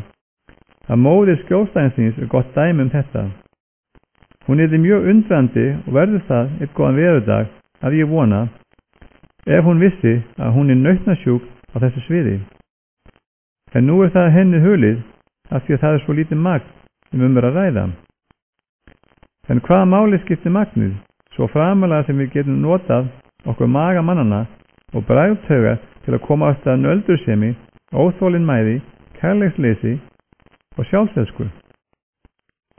að móðir skjólstæðinsins er gott dæmi þetta. Hún er mjög undrandi og verður það eitt góðan veðurdag að ég vona ef hún vissi að hún er nautnasjúk á þessu sviði. En nú er það henni hulið af því að það er svo lítið magn sem er að ræða. En hvaða máli skiptir magnið, svo framalega sem við getum notað okkur maga mannana og bragðtauga til að koma á stað nöldursemi, óþolinmæði, kærleiksleysi og sjálfselsku.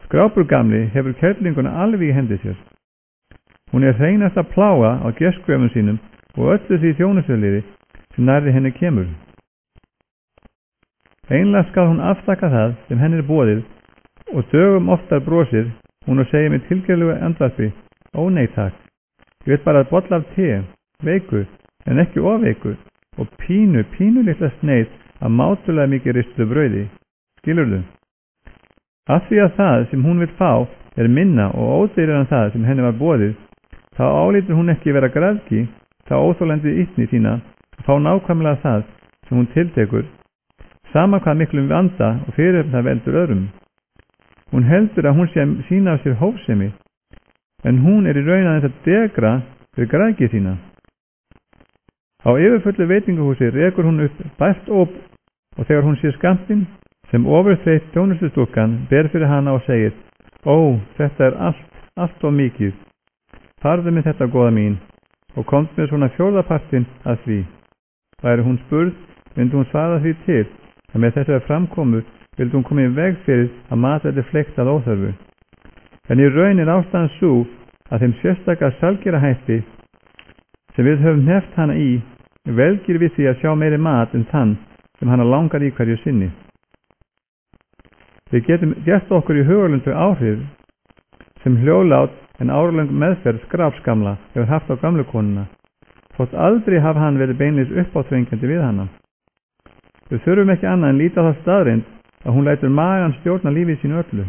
Skrápur gamli hefur kerlinguna alveg í hendi sér. Hún er hreinast að plága á gestkvefum sínum og öllu því þjónustöðliði sem nærri henni kemur. Einlega skal hún afþakka það sem henni er boðið og dögum oftar brosir hún og segir með tilgerðlegu andvarpi: ó nei takk, ég veit bara að bolla af te, veikur en ekki ofveikur og pínu litla sneið af mátulega mikið ristuðu brauði. Skilurðu? Af því að það sem hún vil fá er minna og ódýrara en það sem henni var boðið, þá álítur hún ekki vera græðki, þá óþólandi ýtni sína að fá nákvæmlega það sem hún tiltekur, sama hvað miklum vanda og fyrir það veldur öðrum. Hún heldur að hún sé að sína af sér hófsemi, en hún er í raun aðeins að degra fyrir græðki sína. Á yfirfullu veitingahúsi rekur hún upp bært óp og þegar hún sé skammtinn sem ofurþreytt þjónustustúlkan ber fyrir hana og segir: ó, þetta er allt of mikið. Farðu með þetta, góða mín, og komst með svona fjórðapartinn að því. Væri hún spurð, myndi hún svara því til að með þessari framkomu vildi hún koma í veg fyrir að matvæli flekkt að óþörfu. En í raun er ástæðan sú að þeim sérstakar salgerahætti sem við höfum hneft hana í velgir við því að sjá meiri mat en þann sem hana langar í hverju sinni. Við getum gert okkur í hugalund þau áhrif sem hljóðlát en áralöng meðferð skrapskamla hefur haft á gamlu konuna, þótt aldrei hafa hann verið beinleys uppáþrengjandi við hana. Við þurfum ekki annað en líta á það staðreynd að hún lætur magan stjórna lífið sínu öllu.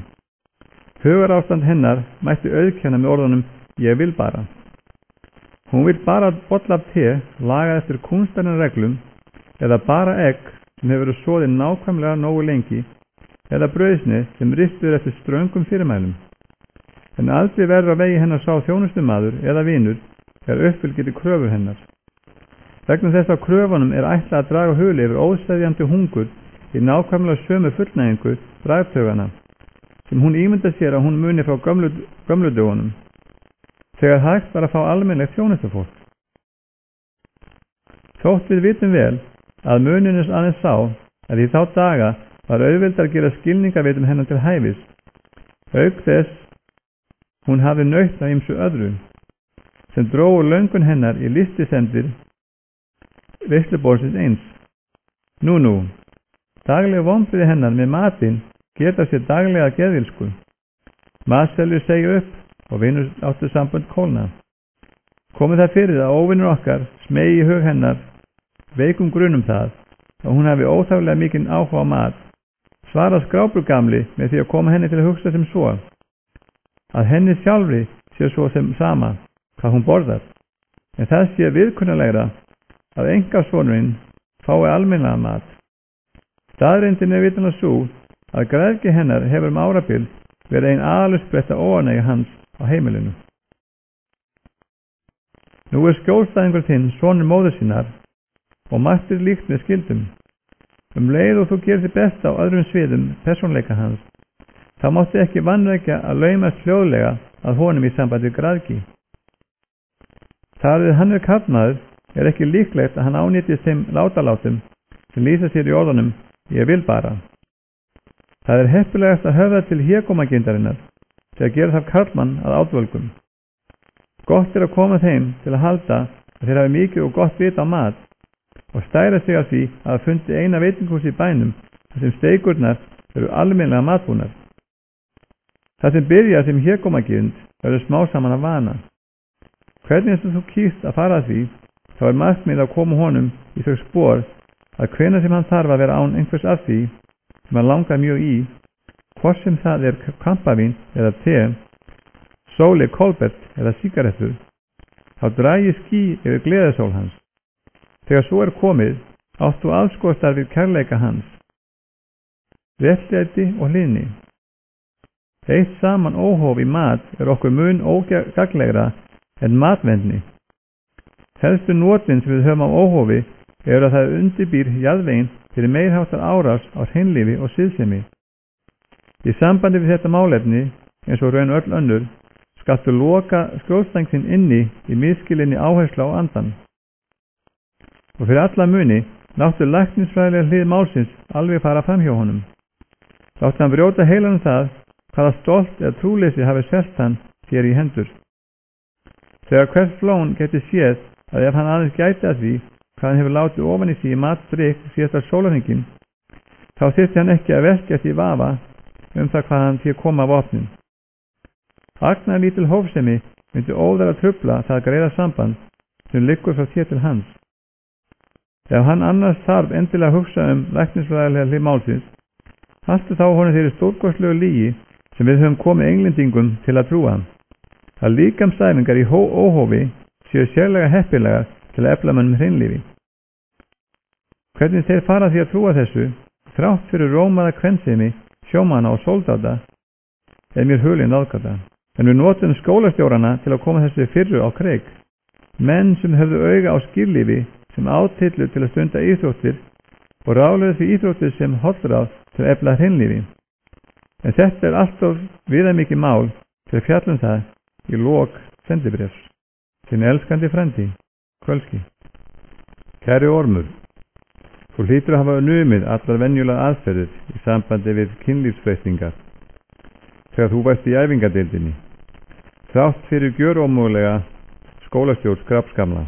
Hugarástand hennar mætti auðkenna með orðunum: ég vil bara. Hún vil bara bolla af te, lagað eftir kúnstæðan reglum, eða bara egg sem hefur verið soðið nákvæmlega nógu lengi, eða brauðsneið sem ristur eftir ströngum fyrirmælum. en aldrei verður á vegi hennar sá þjónustumaður eða vinur uppfylgir kröfur hennar. Vegna þess að kröfunum ætlað að draga huli yfir óseðjandi hungur í nákvæmlega sömu fullnægingu bragðtaugana sem hún ímynda sér að hún muni frá gömlu dögunum, þegar hægt var að fá almennilegt þjónustufólk. Þótt við vitum vel að muninus aðeins sá að í þá daga var auðveldar að gera skilningavitum hennar til hæfis, auk þess hún hafi naut af ýmsu öðru, sem drógu löngun hennar í listisemdir veisluborðsins eins. Nú, daglega vonbrigði hennar með matinn geta sér daglega geðvilsku. Matselur segja upp og vinur áttu sambönd kólna. Komið það fyrir að óvinnur okkar smegi í hug hennar veikum grunum það að hún hafi óþáflega mikinn áhuga á mat, svara skrápurgamli með því að koma henni til að hugsa sem svo, að henni sjálfri sé svo sem sama hvað hún borðar, en það sé viðkunnalegra að engasonurinn fái almennilega mat. Staðreyndin vitanlega sú að græðgi hennar hefur árabil verið ein aðalusbretta óánægja hans á heimilinu. Nú skjólstæðingur þinn sonur móður sinnar og margt líkt með skildum. Leið og þú gerir þið best á öðrum sviðum persónleika hans, þá mátti ekki vanrækja að laumast hljóðlega að honum í sambandi græðgi. Þar við hann karlmaður ekki líklegt að hann ánýttist þeim látalátum sem lýsa sér í orðunum ég vil bara. Það heppilegast að höfða til hégómagindarinnar til að gera það karlmann að átvölgum. Gott að koma þeim til að halda að þeir hafi mikið og gott vit á mat og stæra sig af því að fundi eina veitingahús í bænum þar sem steikurnar eru almennilega matbúnar. Það sem byrja sem hégómagind verður smá saman að vana. Hvernig sem þú kýst að fara að því, þá markmið að koma honum í þau spor að hvenær sem hann þarf að vera án einhvers af því sem hann langar mjög í, hvort sem það kampavín eða te, sóli, kolbett eða sígarettur, þá dragi ský yfir gleðasól hans. Þegar svo komið, áttu aðskostar við kærleika hans, réttlæti og hlýðni. Eitt saman óhóf í mat okkur mun ógaglegra en matvendni. Helstu notin sem við höfum á óhófi að það undirbýr jarðveginn fyrir meirháttar árás á hreinlífi og siðsemi. Í sambandi við þetta málefni, eins og raun öll önnur, skaltu loka skjólstængin inni í miskilinni áherslu á andan. Og fyrir alla muni láttu læknisfræðilega hlið málsins alveg fara fram hjá honum. Láttu hann brjóta heilanum það hvaða stolt eða trúleysi hafi selt hann þér í hendur. Þegar hvert flón geti séð að ef hann aðeins gæti að því hvað hann hefur látið ofan í sí matdrykk síðasta sólarhringinn, þá þyrfti hann ekki að velkjast í vafa það hvað hann sé koma af opnin. Agnar lítil hófsemi myndi óðar að trufla það greiða samband sem liggur frá þér til hans. Ef hann annars þarf endilega að hugsa læknisfræðilega hlið málsins, haltu þá honum þeirri stórkostlegu lygi sem við höfum komið englendingum til að trúa. Að líkamsæfingar í óhófi séu sérlega heppilegar til að efla mönnum hreinlífi. Hvernig þeir fara því að trúa þessu, þrátt fyrir rómaða kvensemi, sjómanna og sóldata, mér hulinn ráðgáta. En við notum skólastjórana til að koma þessu fyrru á kreik. Menn sem höfðu auga á skýrlífi sem átillu til að stunda íþróttir og ráðlega því íþróttir sem hollráð til að efla hreinlífi. En þetta alltof viðamikið mál til að fjalla það í lok sendibréfs. Þinn elskandi frændi, Kvölski. Kæri Ormur, þú hlýtur að hafa numið allar venjulega aðferðir í sambandi við kynlífsbreytingar þegar þú varst í æfingadeildinni, þrátt fyrir gjörómögulega skólastjórn skrapskamla.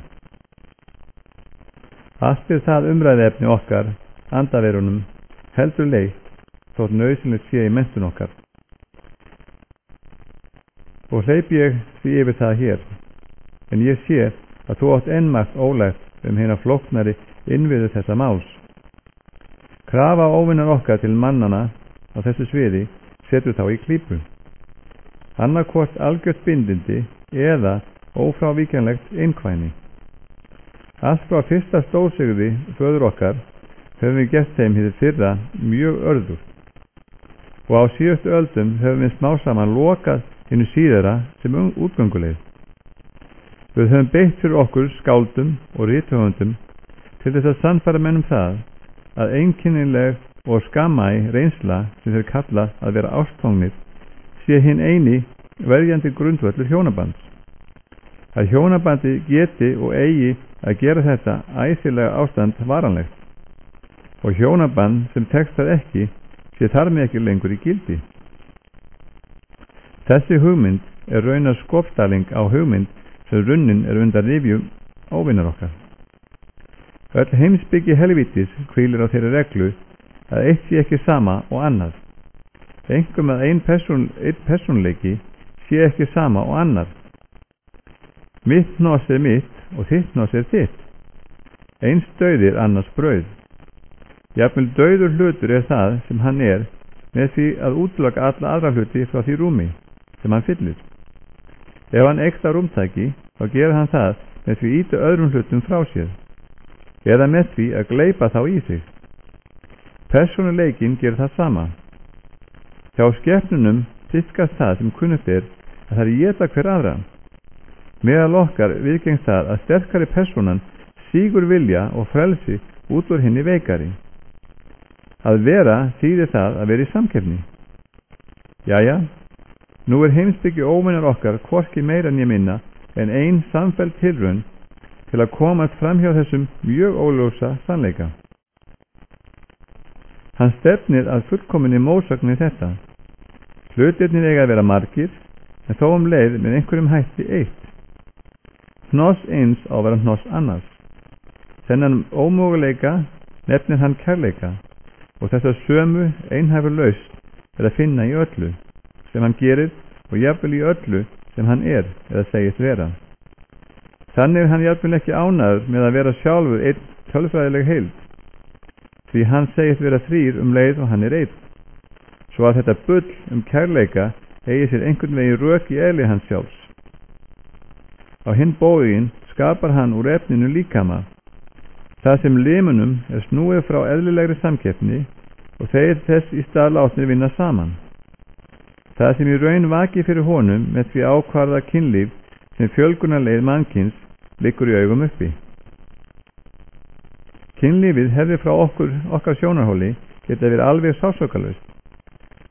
Allt það umræðefni okkar, andaverunum, heldur leitt þótt nauðsynlegt sé í menntun okkar. Og hleyp ég því yfir það hér, en ég sé að þú átt ennmargt ólægt hina flóknari innviðu þessa máls. Krafa óvinnar okkar til mannana á þessu sviði setur þá í klípu. Annarkvort algjört bindindi eða ófrávíkjanlegt einkvæni. Allt frá fyrsta stórsigði föður okkar höfum við gert þeim hið fyrra mjög örðugt. Og á síðustu öldum höfum við smá saman lokað hinnu síðara sem útgönguleið. Við höfum beitt fyrir okkur skáldum og rithöfundum til þess að sannfæra menn það að einkennileg og skammæ reynsla sem þeir kalla að vera ástfangnir sé hinn eini verjandi grundvöllur hjónabands. Að hjónabandi geti og eigi að gera þetta æsilega ástand varanlegt og hjónaband sem tekst það ekki sé þar með ekki lengur í gildi. Þessi hugmynd er raunar skopstæling á hugmynd sem runnin er undan rifjum óvinnar okkar. Öll heimsbyggi helvítis hvílir á þeirri reglu að eitt sé ekki sama og annað. Einkum að einn persónleiki sé ekki sama og annar. Mitt hnoss er mitt og þitt hnoss er þitt. Eins dauðir annars brauð. Jafnvel dauður hlutur er það sem hann er með því að útloka alla aðra hluti frá því rúmi sem hann fyllir. Ef hann ekstra rúmtæki þá gerir hann það með því íta öðrum hlutum frá sér eða með því að gleypa þá í sig. Persónuleikin gerir það sama. Hjá skepnunum tíðkast það sem kunnugt er að það éta hver aðra. Meðal okkar viðgengst það að sterkari persónan sígur vilja og frelsi út úr hinni veikari. Að vera þýðir það að vera í samkeppni. Jæja, nú er heimsbyggi óvinnar okkar hvorki meira né minna en ein samfelld tilraun til að komast fram hjá þessum mjög óljósa sannleika. Hann stefnir að fullkominni mótsögn í þetta. Hlutirnir eiga að vera margir, en þó leið með einhverjum hætti eitt. Hnoss eins á að vera hnoss annars. Þennan ómöguleika nefnir hann kærleika og þess að sömu einhæfur lausn er að finna í öllu sem hann gerir og jafnvel í öllu sem hann er eða segist vera. Þannig er hann jafnvel ekki ánægður með að vera sjálfur einn tölfræðileg heild, því hann segist vera þrír leið og hann er einn, svo að þetta bull kærleika eigi sér einhvern veginn rök í eðli hans sjálfs. Á hinn bóginn skapar hann úr efninu líkama, það sem limunum er snúið frá eðlilegri samkeppni og þeir þess í stað látnir vinna saman. Það sem í raun vaki fyrir honum með því ákvarða kynlíf sem fjölgunarleið mannkins liggur í augum uppi. Kynlífið hefði frá okkar sjónarhóli geta verið alveg sársaukalaust.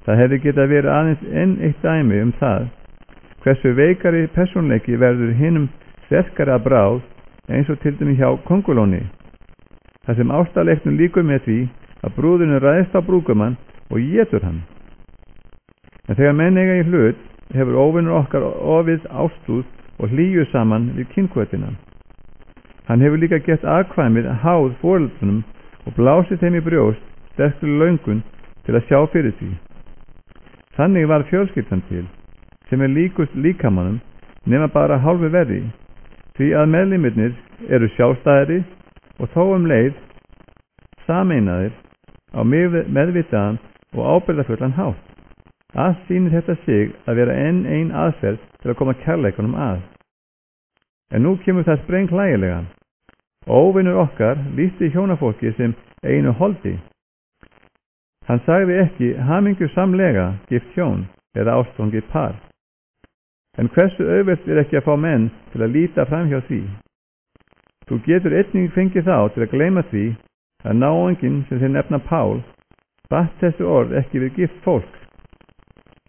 Það hefði geta verið aðeins enn eitt dæmi það hversu veikari persónleiki verður hinum sterkari að bráð eins og til dæmis hjá kóngulóni. Það sem ástarleiknum líkur með því að brúðinu ræðist á brúðgumann og étur hann. En þegar menn eiga í hlut hefur óvinnur okkar ofið ástúð og hlýju saman við kynhvötina. Hann hefur líka gert aðkvæmið háð foreldrunum og blásið þeim í brjóst sterkri löngun til að sjá fyrir því. Þannig var fjölskyldan til, sem er líkust líkamannum nema bara hálfu verri, því að meðlimirnir eru sjálfstæðari og þó leið sameinaðir á meðvitaðan og ábyrgðarfullan hátt. Allt sýnir þetta sig að vera enn ein aðferð til að koma kærleikunum að. En nú kemur það sprengklægilega. Óvinur okkar lýsti hjónafólki sem einu holdi. Hann sagði ekki hamingjusamlega gift hjón eða ástfangið par. En hversu auðvelt er ekki að fá menn til að líta fram hjá því? Þú getur einnig fengið þá til að gleyma því að náunginn sem þeir nefna Pál batt þessu orð ekki við gift fólk.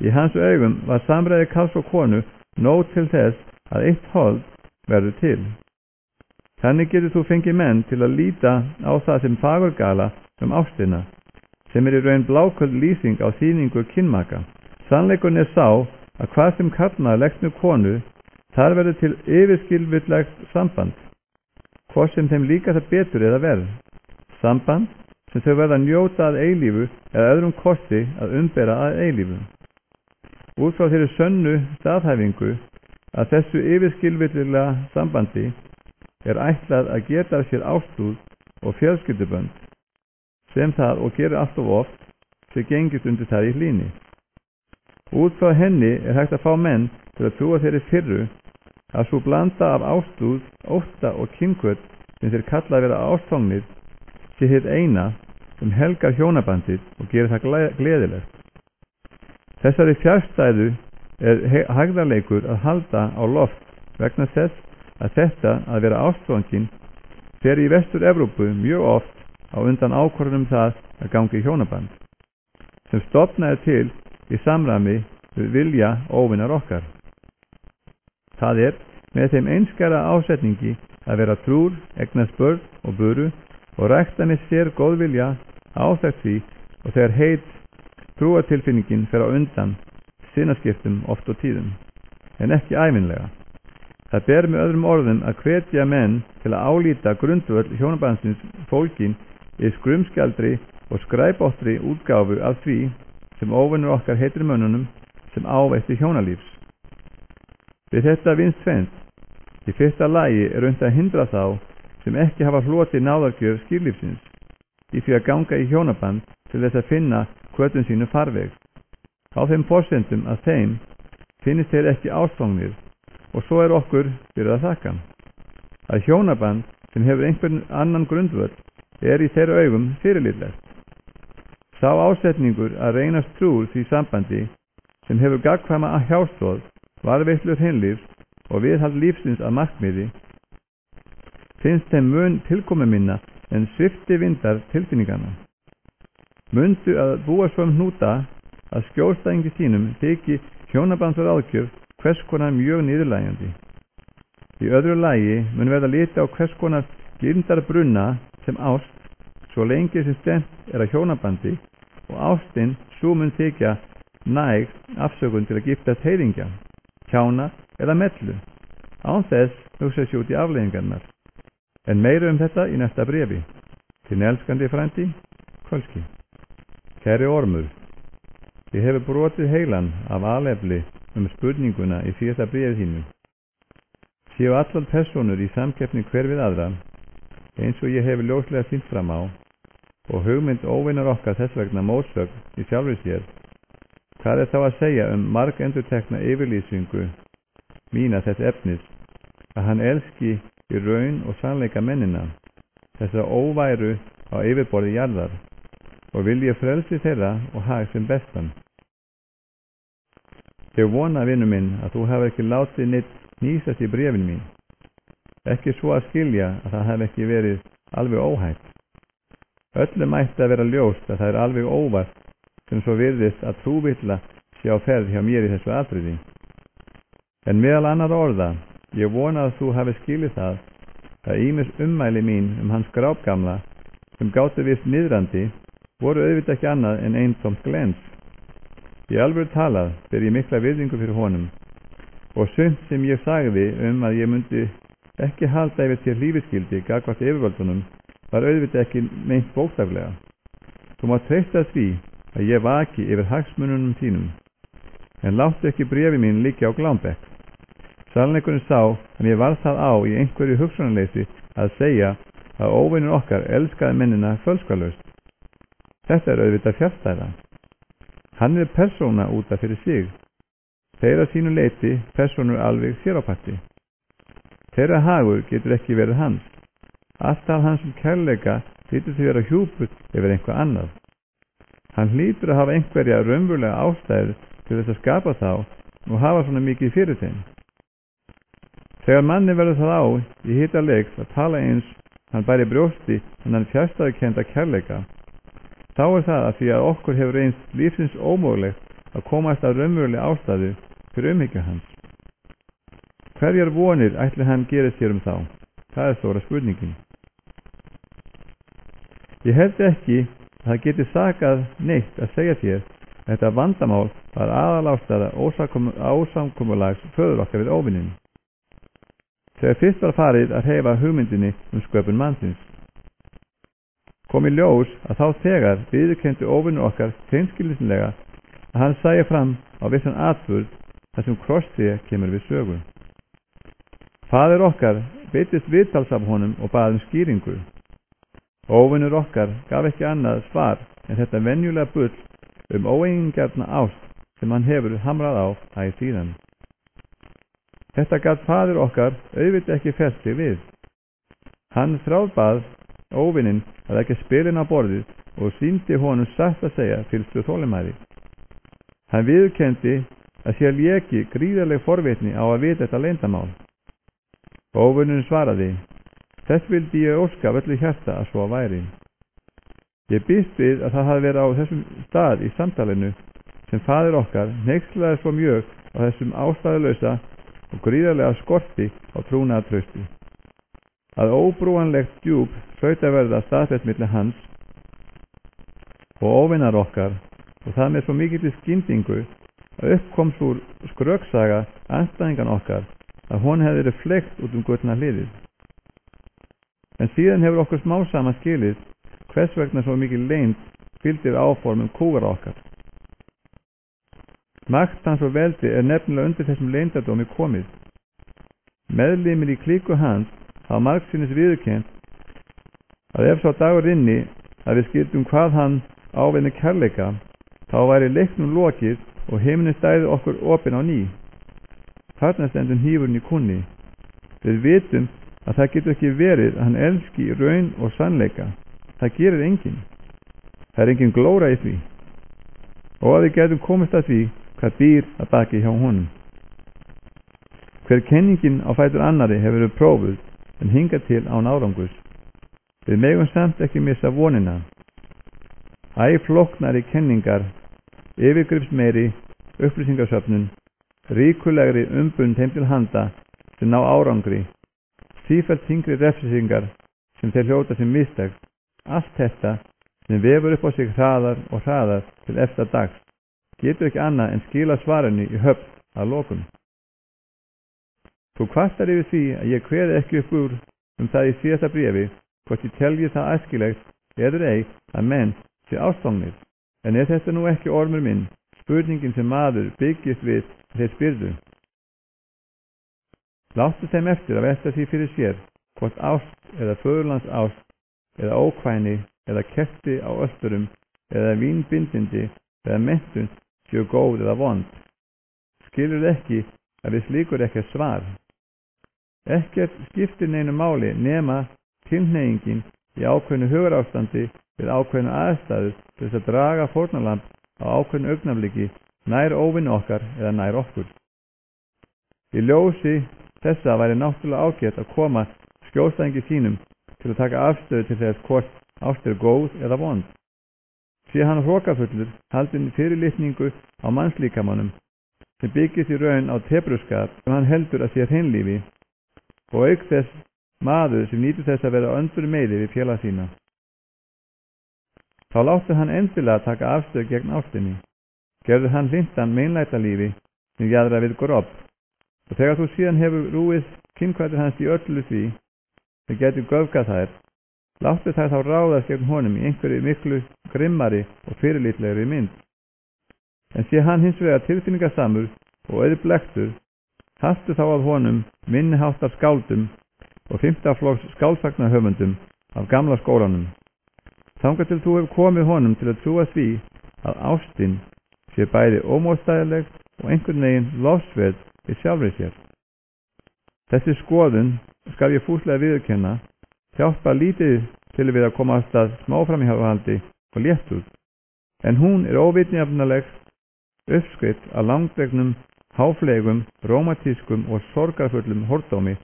Í hans augum var samræði karls og konu nóg til þess að eitt hold verður til. Þannig getur þú fengið menn til að líta á það sem fagurgala ástina, sem er í raun bláköld lýsing á þýningu kynmaka. Sannleikurinn er sá að hvað sem karlmaður leggst með konu, þar verður til yfirskilvillegt samband, hvort sem þeim líka það betur eða verð. Samband sem þau verða að njóta að eilífu eða öðrum kosti að umbera að eilífu. Út frá þeirri sönnu staðhæfingu að þessu yfirskilvillilega sambandi er ætlað að geta sér ástúð og fjölskyldubönd, sem það og gerir allt of oft sem gengist undir það í hlýni. Út frá henni er hægt að fá menn til að trúa þeirri fyrru að svo blanda af ástúð, ótta og kynhvöt sem þeir kalla að vera ástfangnir sé hitt eina sem helgar hjónabandið og gerir það gleðilegt. Þessari fjárstæðu hægðarleikur að halda á loft vegna þess að þetta að vera ástfangin fer í Vestur-Evrópu mjög oft á undan ákvörðunum það að ganga í hjónaband, sem stofnaði til í samræmi við vilja óvinar okkar. Það er með þeim einskæra ásetningi að vera trúr, eignast börn og buru og rækta með sér góðvilja áþekkt því og þegar heit trúartilfinningin fer á undan sinnaskiptum oft og tíðum, en ekki ævinlega. Það ber með öðrum orðum að hvetja menn til að álíta grundvöll hjónabandsins fólkin í skrumskjaldri og skræbóttri útgáfu af því sem óvinur okkar heitir mönnunum sem áveiti hjónalífs. Við þetta vinst tvennt. Í fyrsta lagi er unnt að hindra þá sem ekki hafa hlotið náðargjöf skírlífsins í því að ganga í hjónaband til þess að finna hvötum sínu farveg, á þeim forsendum að þeim finnist þeir ekki ástfangnir, og svo er okkur fyrir að þakka. Að hjónaband sem hefur einhvern annan grundvöll er í þeirra augum fyrirlítlegt. Sá ásetningur að reynast trúr því sambandi sem hefur gagnkvæma að hjástóð, varveitlur hinlífs og viðhald lífsins að markmiði, finnst þeim mun tilkomi minna en svifti vindar tilfinningana. Mundu að búa svo hnúta að skjólstæðingi sínum þykji hjónabandsur áðgjöf hvers konar mjög niðurlægjandi. Í öðru lagi mun verða liti á hvers konar gildar brunna sem ást, svo lengi sem stefnt er að hjónabandi, og ástin svo mun þykja næg afsökun til að giftast heiðingja, kjána eða mellu, án þess hugsa sér út í afleiðingarnar. En meira þetta í næsta bréfi. Þinn elskandi frændi, Kölski. Kæri Ormur, ég hefur brotið heilan af alefli spurninguna í síðasta bréfi þínu. Séu allar personur í samkeppni hver við aðra, eins og ég hefur ljóslega sýnt fram á, og hugmynd óvinnar okkar þess vegna mótsögn í sjálfri sér, hvað er þá að segja margendurtekna yfirlýsingu mína þess efnis að hann elski í raun og sannleika mennina, þessa óværu á yfirborði jarðar, og vilji frelsi þeirra og hag sem bestan. Ég vona, vinnu minn, að þú hafi ekki látið neitt nýsast í bréfin mín, ekki svo að skilja að það hafi ekki verið alveg óhægt. Öllum ætti að vera ljóst að það er alveg óvart sem svo virðist að trúvilla sé á ferð hjá mér í þessu atriði. En meðal annar orða, ég vona að þú hafi skilið það að ýmis ummæli mín hans grápgamla sem gátu vist niðrandi voru auðvitað ekki annað en eintómt glens. Í alvöru talað ber ég mikla virðingu fyrir honum, og sumt sem ég sagði að ég myndi ekki halda yfir til lífiskildi gagnvart yfirvöldunum var auðvitað ekki meint bókstaflega. Þú mátt treysta því að ég vaki yfir hagsmununum þínum, en láttu ekki bréfi mín liggja á glámbekk. Sannleikurinn sá að ég varð það á í einhverju hugsunarleysi að segja að óvinur okkar elskaði mennina fölskvalaust. Þetta er auðvitað fjarstæða. Hann er persóna út af fyrir sig. Þeirra sínu leiti persónur alveg sér á parti. Þeirra hagur getur ekki verið hans. Alltaf hans kærleika hlýtur því vera hjúput yfir einhver annað. Hann hlýtur að hafa einhverja raunverulega ástæður til þess að skapa þá og hafa svona mikið fyrir þeim. Þegar manni verður það á í hita leiks að tala eins hann bæri brjósti en hann fjárstæðukenda kærleika, þá er það að því að okkur hefur reynst lífsins ómögulegt að komast að raunverulega ástæðu fyrir umhyggju hans. Hverjar vonir ætli hann gerir sér þá? Það er stóra spurningin. Ég held ekki að það geti sakað neitt að segja þér að þetta vandamál var aðalástæða ósamkomulags föður okkar við óvinnin. Þegar fyrst var farið að hreyfa hugmyndinni sköpun mannsins, kom í ljós að þá þegar viðurkenndu óvinnur okkar hreinskilnislega að hann sæja fram á vissan atburð þar sem krosstré kemur við sögu. Faðir okkar beittist viðtals af honum og bað skýringu. Óvinnur okkar gaf ekki annað svar en þetta venjulega bull óeigingjarna ást sem hann hefur hamrað á æ síðan. Þetta gat faðir okkar auðvitað ekki fest sig við. Hann þráðbað óvinnin að ekki spilin á borðið og sýndi honum satt að segja fylgstu þolinmæði. Hann viðurkenndi að sér léki gríðarleg forvitni á að vita þetta leyndamál. Óvinurinn svaraði: þess vildi ég óska af öllu hjarta að svo væri. Ég býst við að það hafi verið á þessum stað í samtalinu sem faðir okkar hneykslaði svo mjög á þessum ástæðulausa og gríðarlega skorti á trúnaðartrausti, að óbrúanlegt djúp hlaut að verða staðfest milli hans og óvinar okkar, og það með svo mikilli skyndingu að uppkom svo skröksaga andstæðingan okkar að hún hefði verið fleygt út gullna hliðið. En síðan hefur okkur smásama skilið hvers vegna svo mikil leynd fylgdi áformum kúgar okkar. Makt hans og veldi nefnilega undir þessum leyndardómi komið. Meðlimir í klíku hans hafa margsinnis viðurkennt að ef svo dagur inni að við skildum hvað hann ávinni kærleika, þá væri leiknum lokið og heiminin stæði okkur opin á ný. Þarna stendur hnífurinn í kunni. Við vitum að það getur ekki verið að hann elski raun og sannleika. Það gerir enginn. Það engin glóra í því. Og að við getum komist að því hvað býr að baki hjá honum. Hver kenningin á fætur annari hefur verið prófuð en hingað til án árangurs. Við megum samt ekki missa vonina. Æ flóknari kenningar, yfirgripsmeiri upplýsingarsöfnun, ríkulegri umbund heim til handa sem ná árangri, sífellt þyngri refsingar sem þeir hljóta sem mistak, allt þetta sem vefur upp á sig hraðar og hraðar til eftir dags, getur ekki annað en skila svarinu í höfn að lokum. Þú kvartar yfir því að ég kveði ekki upp úr það í síðasta bréfi, hvort ég telji það æskilegt eður ei að menn sé ástfangnir. En er þetta nú ekki ormur minn, spurningin sem maður byggist við þeir spyrðu? Láttu þeim eftir að velta því fyrir sér, hvort ást eða föðurlands ást, eða ókvæni, eða kerti á östurum, eða vínbindindi, eða menntun séu góð eða vond. Skilur ekki að við slíkur ekkert svar. Ekkert skiptir neinu máli nema tilhneigingin í ákveðnu hugarástandi við ákveðnu aðstæðu til þess að draga fórnarlamb á ákveðnu augnablikki nær óvinn okkar eða nær okkur. Í ljósi þessa væri náttúrulega ágætt að koma skjólstæðingi sínum til að taka afstöðu til þess hvort ást er góð eða vond. Sé hann hrokafullur haldinn í fyrirlitningu á mannslíkamannum sem byggist í raun á tepruskap sem hann heldur að sé hreinlífi og auk þess maður sem nýtur þess að vera öndur meði við félag sína. Þá láttu hann endilega taka afstöðu gegn ástinni. Gerðu hann hlindan meinlæta lífi sem jaðra við grobb. Og þegar þú síðan hefur rúið kynnkvæður hans í öllu því sem getur göfgað þær, láttu þær þá ráðast gegn honum í einhverju miklu grimmari og fyrirlitlegri mynd. En sé hann hins vegar tilfinningasamur og auðblektur, hastu þá af honum minniháttar skáldum og 5. flokks skáldsagna af gamla skólanum. Þangað til þú hefur komið honum til að trúa því að ástin sé bæði ómótstæðileg og einhvern veginn lofsverð við sjálfri sér. Þessi skoðun skal ég fúslega viðurkenna, hjálpa lítið til við að koma að stað smáframhjáhaldi og léttúð, en hún er óvitnefnaleg uppskrift að langdregnum, háflegum, rómatískum og sorgarfullum hordómi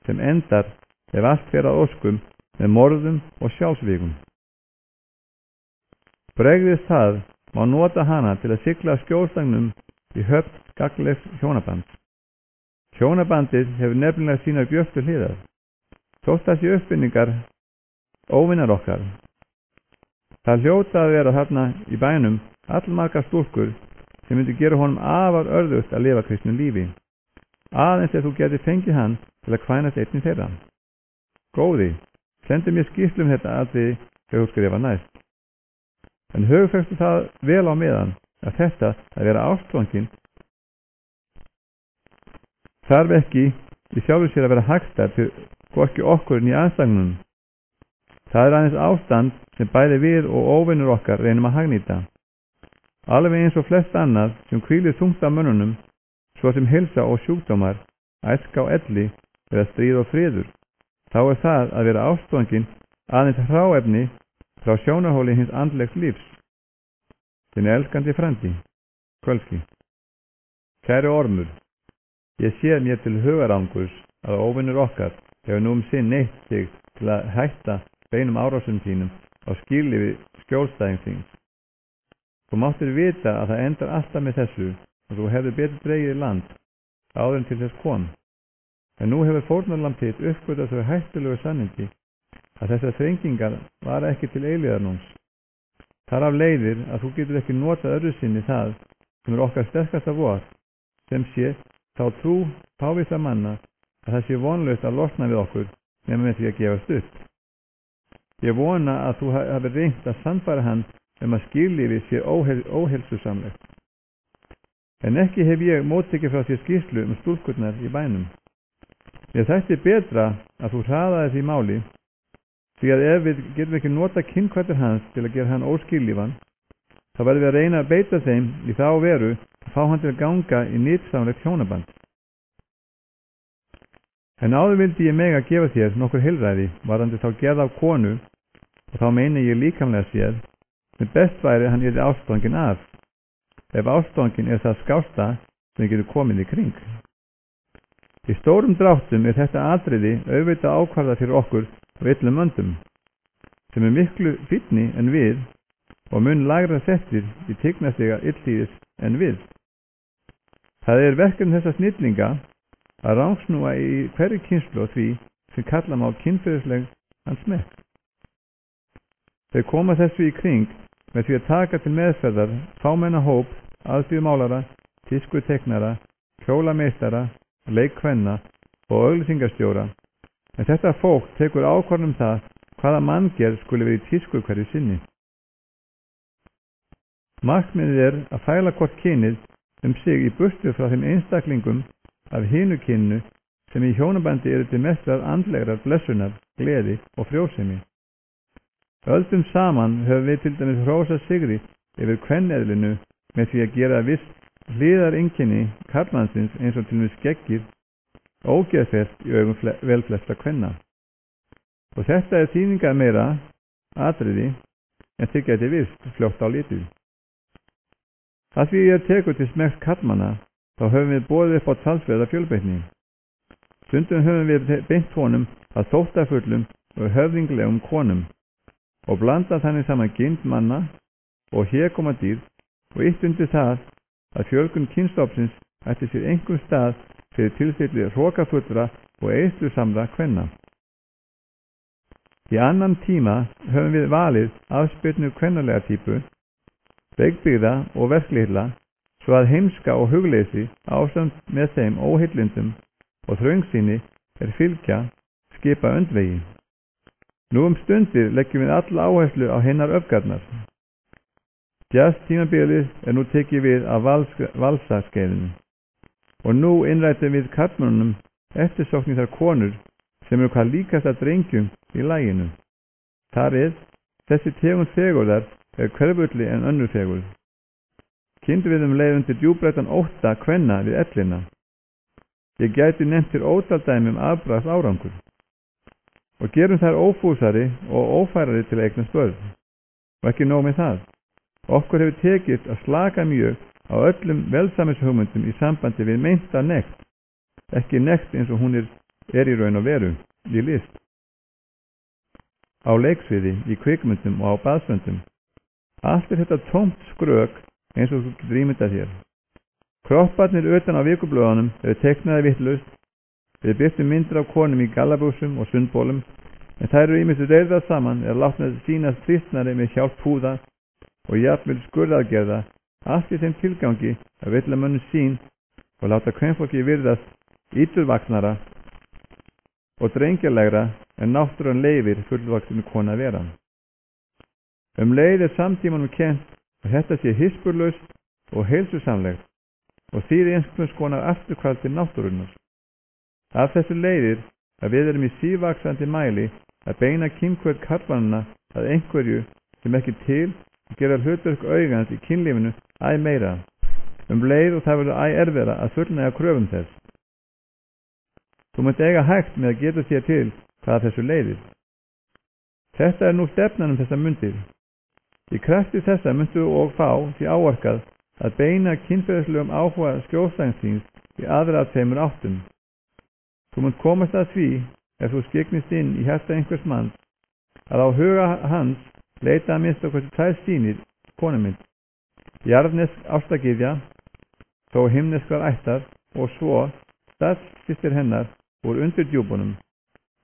sem endar ef allt fer að óskum með morðum og sjálfsvígum. Bregðist það má nota hana til að sigla skjólstangnum í höfn gagnlegs hjónaband. Hjónabandið hefur nefnilega sínar bjöftu hliðar. Þótt þessi uppbynningar óvinnar okkar. Það hljóta að vera þarna í bænum allmargar stúlkur sem myndi gera honum afar örðugt að lifa kristnu lífi. Aðeins ef þú geti fengið hann til að kvænast einnig þeirra. Góði, sendi mér skýrslum þetta að þið hefur skrifað næst. En hugfæstu það vel á meðan að þetta að vera ástfangin þarf ekki í sjálfu sér að vera hagstæð til hvorki okkur í aðstæðnum. Það er aðeins ástand sem bæði við og óvinnur okkar reynum að hagnýta. Alveg eins og flest annað sem hvílir þungt af mönnunum, svo sem heilsa og sjúkdómar, æska og elli eða stríð og friður, þá er það að vera ástfangin aðeins hráefni frá sjónarhóli hins andlegs lífs. Þinn elskandi frændi, Kvölski. Kæri Ormur, ég sé mér til hugarangurs að óvinnur okkar hefur nú sinn neitt sig til að hætta beinum árásum þínum á skillifi skjólstæðing þíns. Þú máttir vita að það endar alltaf með þessu og þú hefði betur dregið í land áður en til þess kom. En nú hefur fórnarlamb þitt uppgötvað þau hættulegu sannindi að þessar þrengingar vara ekki til eilíðarnóns. Þar af leiðir að þú getur ekki notað öðru sinni það sem er okkar sterkasta vor, sem sé þá trú fávissa manna að það sé vonlaust að losna við okkur nema með því að gefast upp. Ég vona að þú hafi reynt að sannfæra hann að skillifi sé óheilsusamlegt. En ekki hef ég móttekið frá þér skýrslu stúlkurnar í bænum. Ég þætti betra að þú hraðaði því máli, því að ef við getum ekki nota kynhvættir hans til að gera hann óskillífan, þá verðum við að reyna að beita þeim í þá veru að fá hann til að ganga í nytsamlegt hjónaband. En áður vildi ég mega að gefa þér nokkur heilræði varðandi þá gerð af konu, og þá meini ég líkamlega séð, sem best væri hann yrði ástfangin af, ef ástfangin er það skásta sem getur komið í kring. Í stórum dráttum er þetta atriði auðvitað ákvarða fyrir okkur og illum öndum, sem er miklu fínni en við og mun lagra settir í tignastega illþýðis en við. Það er verkefni þessa snillinga að rángsnúa í hverju kynslóð því sem kalla má kynferðisleg hans smekk. Þeir koma þessu í kring með því að taka til meðferðar fámenna hóp, aðstíðumálara, tískuteiknara, kjólameistara, leikkvenna og auglýsingarstjóra, en þetta fólk tekur ákvörðun það hvaða manngerð skuli verið í tísku hverju sinni. Markmiðið er að fæla hvort kynið sig í burtu frá þeim einstaklingum af hinu kynnu sem í hjónabandi eru til mestrar andlegrar blessunar, gleði og frjósemi. Öldum saman höfum við til dæmis hrósað sigri yfir kvenneðlinu með því að gera viss hliðareinkenni karlmannsins eins og til með skeggið ógeðfellt í augum velflesta kvenna. Og þetta er þýðingar meira atriði en þið geti vist fljótt á litið. Að því ég tekur til smekks karlmanna, þá höfum við boðið upp á talsverða fjölbreytni. Stundum höfum við beint honum að þóttafullum og höfðinglegum konum og blanda þannig saman geind manna og hégómadýr og ytt undir það að fjölgun kynstofnsins ætti sér einhver stað fyrir tilstilli hrokafullra og eyslusamra kvenna. Í annan tíma höfum við valið afspyrnu kvennalega típu, veikbyggða og verklitla, svo að heimska og hugleysi ásamt með þeim óheillindum og þröngsýni er fylgja skipa öndvegi. Nú stundir leggjum við alla áherslu á hinnar öfgarnar. Tímabilið er nú tekið við af valsaskeiðinu og nú innrætum við karlmönnum eftirsóknir þær konur sem eru hvað líkast að drengjum í laginu. Þar er þessi tegund fegurðar er hverfulli en önnur fegurð. Kynduviðum leið undir djúbrættan ótta kvenna við ellina. Ég gæti nefnt til ótaldæmi afbragðs árangur og gerum þær ófúsari og ófærari til að eignast börn. Og ekki nóg með það. Okkur hefur tekist að slaka mjög á öllum velsamishugmyndum í sambandi við meinta nekt, ekki nekt eins og hún er í raun og veru, í list, á leiksviði, í kvikmyndum og á baðsvöndum. Allt er þetta tómt skrök eins og þú getur ímyndað þér. Kropparnir utan á vikublöðunum eru teiknaði vitlaust. Við birtum myndir af konum í gallabúsum og sundbólum, en þær eru ýmist reyrðar saman eða látnar sýnast tristnari með hjálp púða og jafnvel skurðaðgerða, allt í þeim tilgangi að villa mönnum sín og láta kvenfólki virðast illvaksnara og drengjarlegra en náttúran leyfir fullvaksinu kona að vera. Leið er samtímanum kennt að þetta sé hispurlaust og heilsusamlegt og þýðir einhvers konar afturkvæð til náttúrunnar. Af þessu leiðir að við erum í sívaksandi mæli að beina kynhvöld karlmannanna að einhverju sem ekki til og gera hlutverk augans í kynlífinu æ meira, leið og það verður æ erfiðara að fullnægja kröfum þess. Þú munt eiga hægt með að geta sér til hvað þessu leiðir. Þetta er nú stefnan þessa mundir. Í krafti þessa muntu og fá því áorkað að beina kynferðislegum áhuga skjólstæðings þíns í aðra af tveimur áttum. Þú munt komast að því, ef þú skygnist inn í hjarta einhvers manns, að á huga hans leita að minnsta okkur tvær sýnir, konumynd, jarðnesk ástagyðja, þó himneskar ættar, og svo stadssystir hennar úr undirdjúpunum,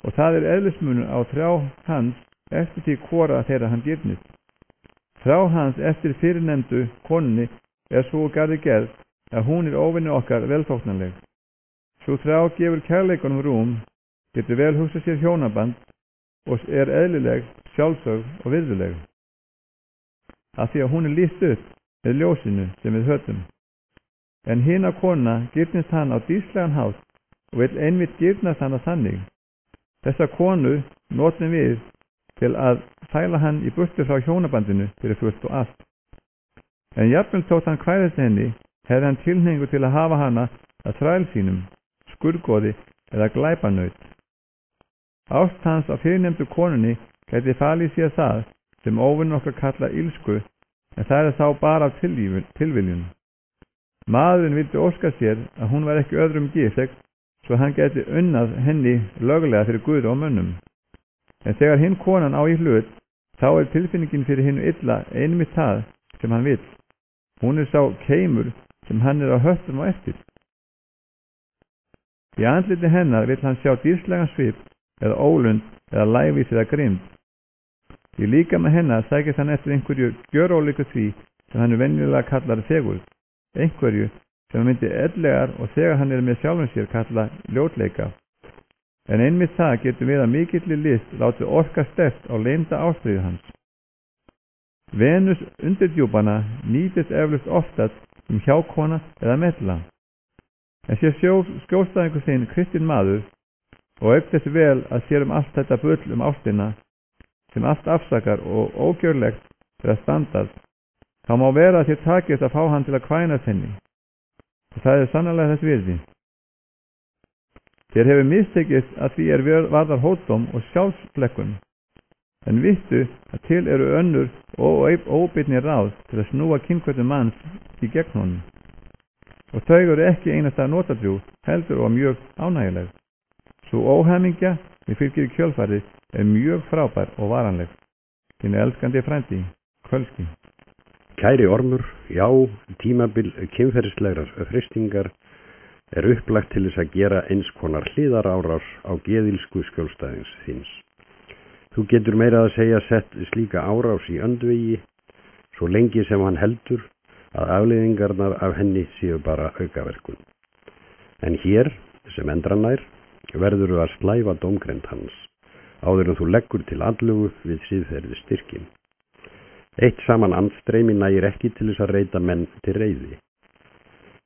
og það eðlismunur á þrá hans eftir því hvora þeirra hann girnist. Þrá hans eftir fyrirnefndu konunni svo garði gerð að hún óvinni okkar velþóknanleg. Sú þrá gefur kærleikunum rúm, getur vel hugsað sér hjónaband og eðlileg, sjálfsögð og virðuleg. Af því að hún lýst upp með ljósinu sem við höfum. En hina kona girnist hann á dýrslegan hátt og vill einmitt girnast hann að þannig. Þessa konu notum við til að fæla hann í burtu frá hjónabandinu fyrir fullt og allt. En jafnvel þótt hann kvæðist henni, hefði hann tilhneigingu til að hafa hana að þræl sínum, skurgoði eða glæpanaut. Ást hans á fyrirnefndu konunni gæti falið sér það sem óvinur okkar kalla ilsku, en það þá bara af tilviljun. Maðurinn vildi óska sér að hún var ekki öðrum gifsegt, svo hann gæti unnað henni löglega fyrir Guð og mönnum. En þegar hinn konan á í hlut, þá tilfinningin fyrir hinnu illa einmitt það sem hann vill. Hún sá keimur sem hann á höttum á eftir. Í andliti hennar vill hann sjá dýrslegan svip, eða ólund, eða lævís eða grimmd. Í líkama hennar sækist hann eftir einhverju gjörólíku því sem hann venjulega kallar fegurð, einhverju sem hann myndi ellegar og þegar hann með sjálfum sér kalla ljótleika. En einmitt það getur við að mikilli list látið orka sterkt á leynda ástríðu hans. Venus undirdjúpana nýtist eflaust oftast hjákona eða mella. En sé skjólstæðingur þinn kristinn maður og auk þess vel að sér allt þetta bull ástina sem allt afsakar og ógjörlegt fyrir að standast, þá má vera að þér takist að fá hann til að kvænast henni. Og það sannarlega þess virði. Þér hefur mistekist að því varðar hótdóm og sjálfsflekkun, en vittu að til eru önnur og óbyrni ráð til að snúa kynhvötum manns í gegn honum. Og þau eru ekki einasta notadrjú, heldur og mjög ánægileg. Svo óhæmingja við fylgir í kjölfarið mjög frábær og varanleg. Þín elskandi frændi, Kölski. Kæri Ormur, já, tímabil kynferðislegrar freistingar upplagt til þess að gera eins konar hliðarárás á geðilsku skjólstæðings þíns. Þú getur meira að segja sett slíka árás í öndvegi, svo lengi sem hann heldur að afleiðingarnar af henni séu bara aukaverkun. En hér, sem endranær, verður að slæfa dómgreind hans, áður en þú leggur til allugu við siðferði styrkin. Eitt saman andstreymi nægir ekki til þess að reita menn til reiði.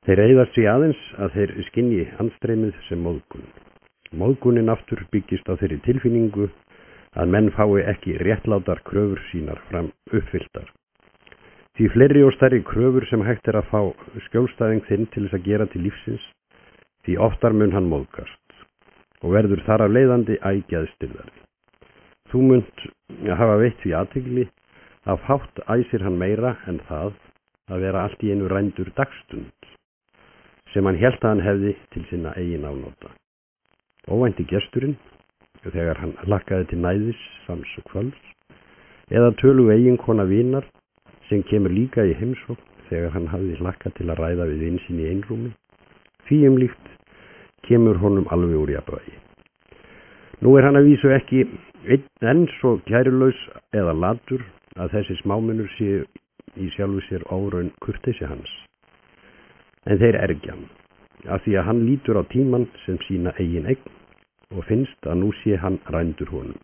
Þeir reiðast því aðeins að þeir skynji andstreymið sem móðgun. Móðgunin aftur byggist á þeirri tilfinningu að menn fái ekki réttlátar kröfur sínar fram uppfylltar. Því fleiri og stærri kröfur sem hægt að fá skjólstæðing þinn til þess að gera til lífsins, því oftar mun hann móðgast og verður þar af leiðandi ægjaðstirðari. Þú munt hafa veitt því athygli að fátt æsir hann meira en það að vera allt í einu rændur dagstund, sem hann hélt að hann hefði til sinna eigin afnóta. Óvænti gesturinn, þegar hann hlakkaði til næðis, sams og kvölds, eða tölu eiginkona vinar, sem kemur líka í heimsókn þegar hann hafði hlakkað til að ræða við vin sín í einrúmi, því líkt kemur honum alveg úr jafnvægi. Nú hann að vísu ekki enn svo kærulaus eða latur að þessi smámunur séu í sjálfu sér óraun kurteisi hans. En þeir ergja hann, af því að hann lítur á tíman sem sína eigin eign og finnst að nú sé hann rændur honum.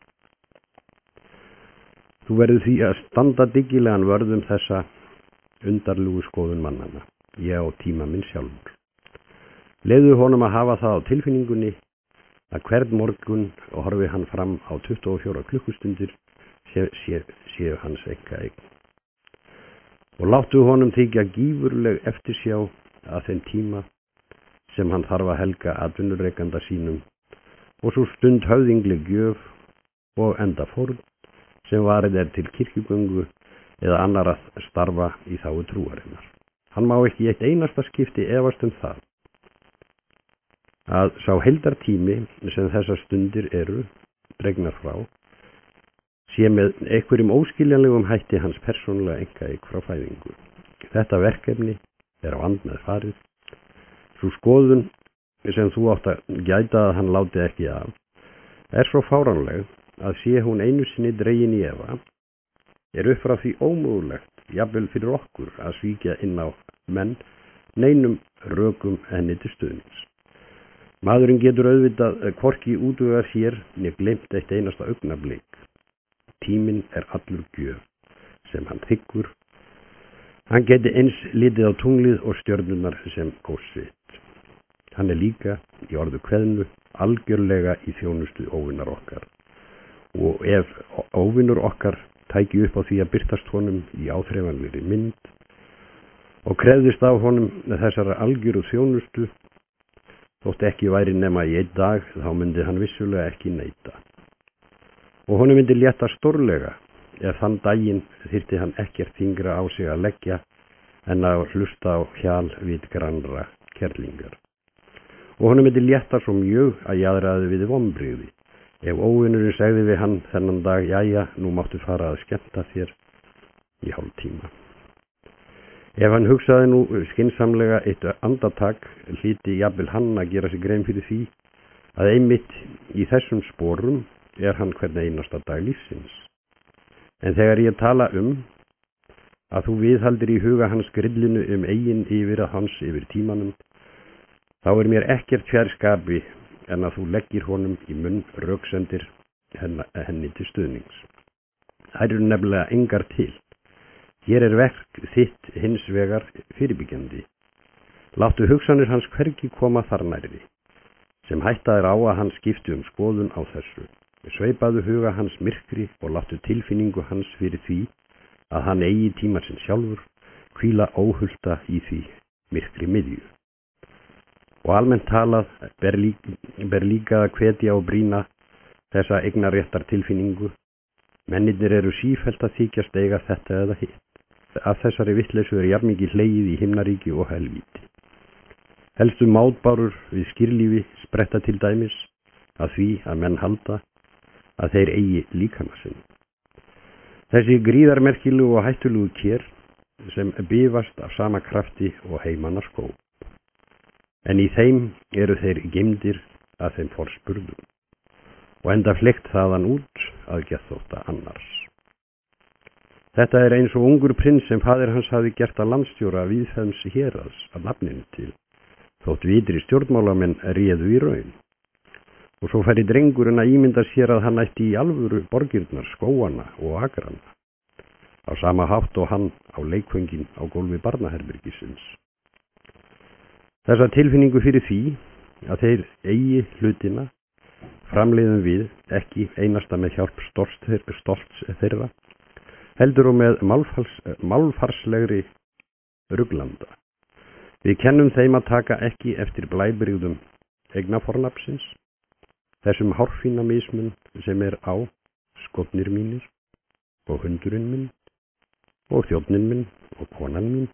Þú verður því að standa dyggilegan vörðum þessa undarlugu skoðun mannanna, ég á tíma minn sjálfur. Leyfðu honum að hafa það á tilfinningunni að hvern morgun horfi hann fram á 24 klukkustundir séu hans einkaeign. Og láttu honum þykja gífurleg eftirsjá að þeim tíma sem hann þarf að helga atvinnureikanda sínum og svo stund höfðingleg gjöf og enda fórn sem varið til kirkjugöngu eða annarra starfa í þágu trúarinnar. Hann má ekki í eitt einasta skipti efast það að sá heildartími sem þessar stundir eru dregnar frá sé með einhverjum óskiljanlegum hætti hans persónulega einkaeign frá fæðingu. Þetta verkefni á andmeð farið. Sú skoðun sem þú átt að gæta að hann láti ekki af svo fáránleg að sé hún einu sinni dregin í efa upp frá því ómögulegt, jafnvel fyrir okkur, að svíkja inn á menn neinum rökum henni til stuðnings. Maðurinn getur auðvitað hvorki útvegað sér né gleymt eitt einasta augnablik. Tíminn allur gjöf sem hann þiggur. Hann geti eins litið á tunglið og stjörnurnar sem góðsvit. Hann líka, í orðu kveðnu, algjörlega í þjónustu óvinar okkar. Og ef óvinur okkar tæki upp á því að birtast honum í áþreifanlegri mynd og krefðist af honum þessara algjöru þjónustu, þótt ekki væri nema í einn dag, þá myndi hann vissulega ekki neita. Og honum myndi létta stórlega ef þann daginn þyrfti hann ekkert þyngra á sig að leggja en að hlusta á hjal við grannra kerlingar. Og honum myndi létta svo mjög að jaðraði við vonbrigði ef óvinurinn segði við hann þennan dag: jæja, nú máttu fara að skemmta þér í hálftíma. Ef hann hugsaði nú skynsamlega eitt andartak, hlyti jafnvel hann að gera sig grein fyrir því að einmitt í þessum sporum hann hvern einasta dag lífsins. En þegar ég tala að þú viðhaldir í huga hans grillinu eigin yfir hans yfir tímanum, þá mér ekkert fjærskapi en að þú leggir honum í munn röksendir henni til stuðnings. Þær eru nefnilega engar til. Hér verk þitt hins vegar fyrirbyggjandi. Láttu hugsanir hans hvergi koma þar nærri, sem hætta á að hann skipti skoðun á þessu. Sveipaðu huga hans myrkri og láttu tilfinningu hans fyrir því að hann eigi tíma sinn sjálfur, hvíla óhulta í því myrkri miðju. Og almennt talað ber líka að hvetja og brýna þessa eignarréttar tilfinningu. Mennirnir eru sífellt að þykjast eiga þetta eða hitt. Af þessari vitleysu jafn mikið hlegið í himnaríki og helvíti. Helstu mátbárur við skýrlífi spretta til dæmis að því að menn halda að þeir eigi líkama sinn. Þessi gríðarmerkilegu og hættulegu kér sem bifast af sama krafti og heimanna skó. En í þeim eru þeir geymdir að þeim forspurðum og enda flekt þaðan út að geðþótta annars. Þetta eins og ungur prins sem faðir hans hafi gert að landstjóra Víðfeðms héraðs að nafninu til, þótt vitri stjórnmálamenn réðu í raun. Og svo færi drengurinn að ímynda sér að hann ætti í alvöru borgirnar, skóana og agrana, á sama hátt og hann á leikföngin á gólfi barnaherbergisins. Þessa tilfinningu fyrir því að þeir eigi hlutina framleiðum við ekki einasta með hjálp stolts þeirra, heldur og með málfarslegri ruglanda. Við kennum þeim að taka ekki eftir blæbrigðum eignafornafnsins, þessum hárfína mismun sem á skotnir mínir og hundurinn minn og þjónninn minn og konan mín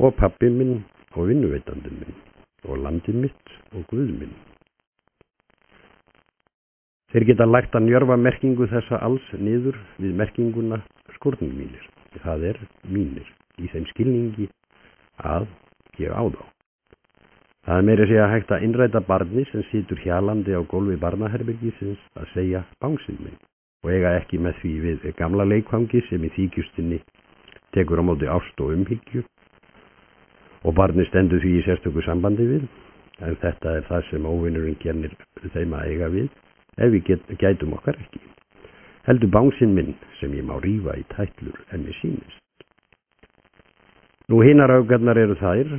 og pabbi minn og vinnuveitandinn minn og landið mitt og Guð minn. Þeir geta lært að njörfa merkingu þessa alls niður við merkinguna skórnir mínir. Það mínir, í þeim skilningi að ég á þá. Það meira að segja hægt að innræta barni sem situr hjalandi á gólfi barnaherbergisins að segja bánsinn minn og eiga ekki með því við gamla leikfangi sem í þykjustinni tekur á móti ást og umhyggju og barni stendur því í sérstöku sambandi við, en þetta það sem óvinurinn kennir þeim að eiga við ef við gætum okkar ekki. Heldur bánsinn minn sem ég má rífa í tætlur en mér sýnist. Nú hinar augarnar eru þær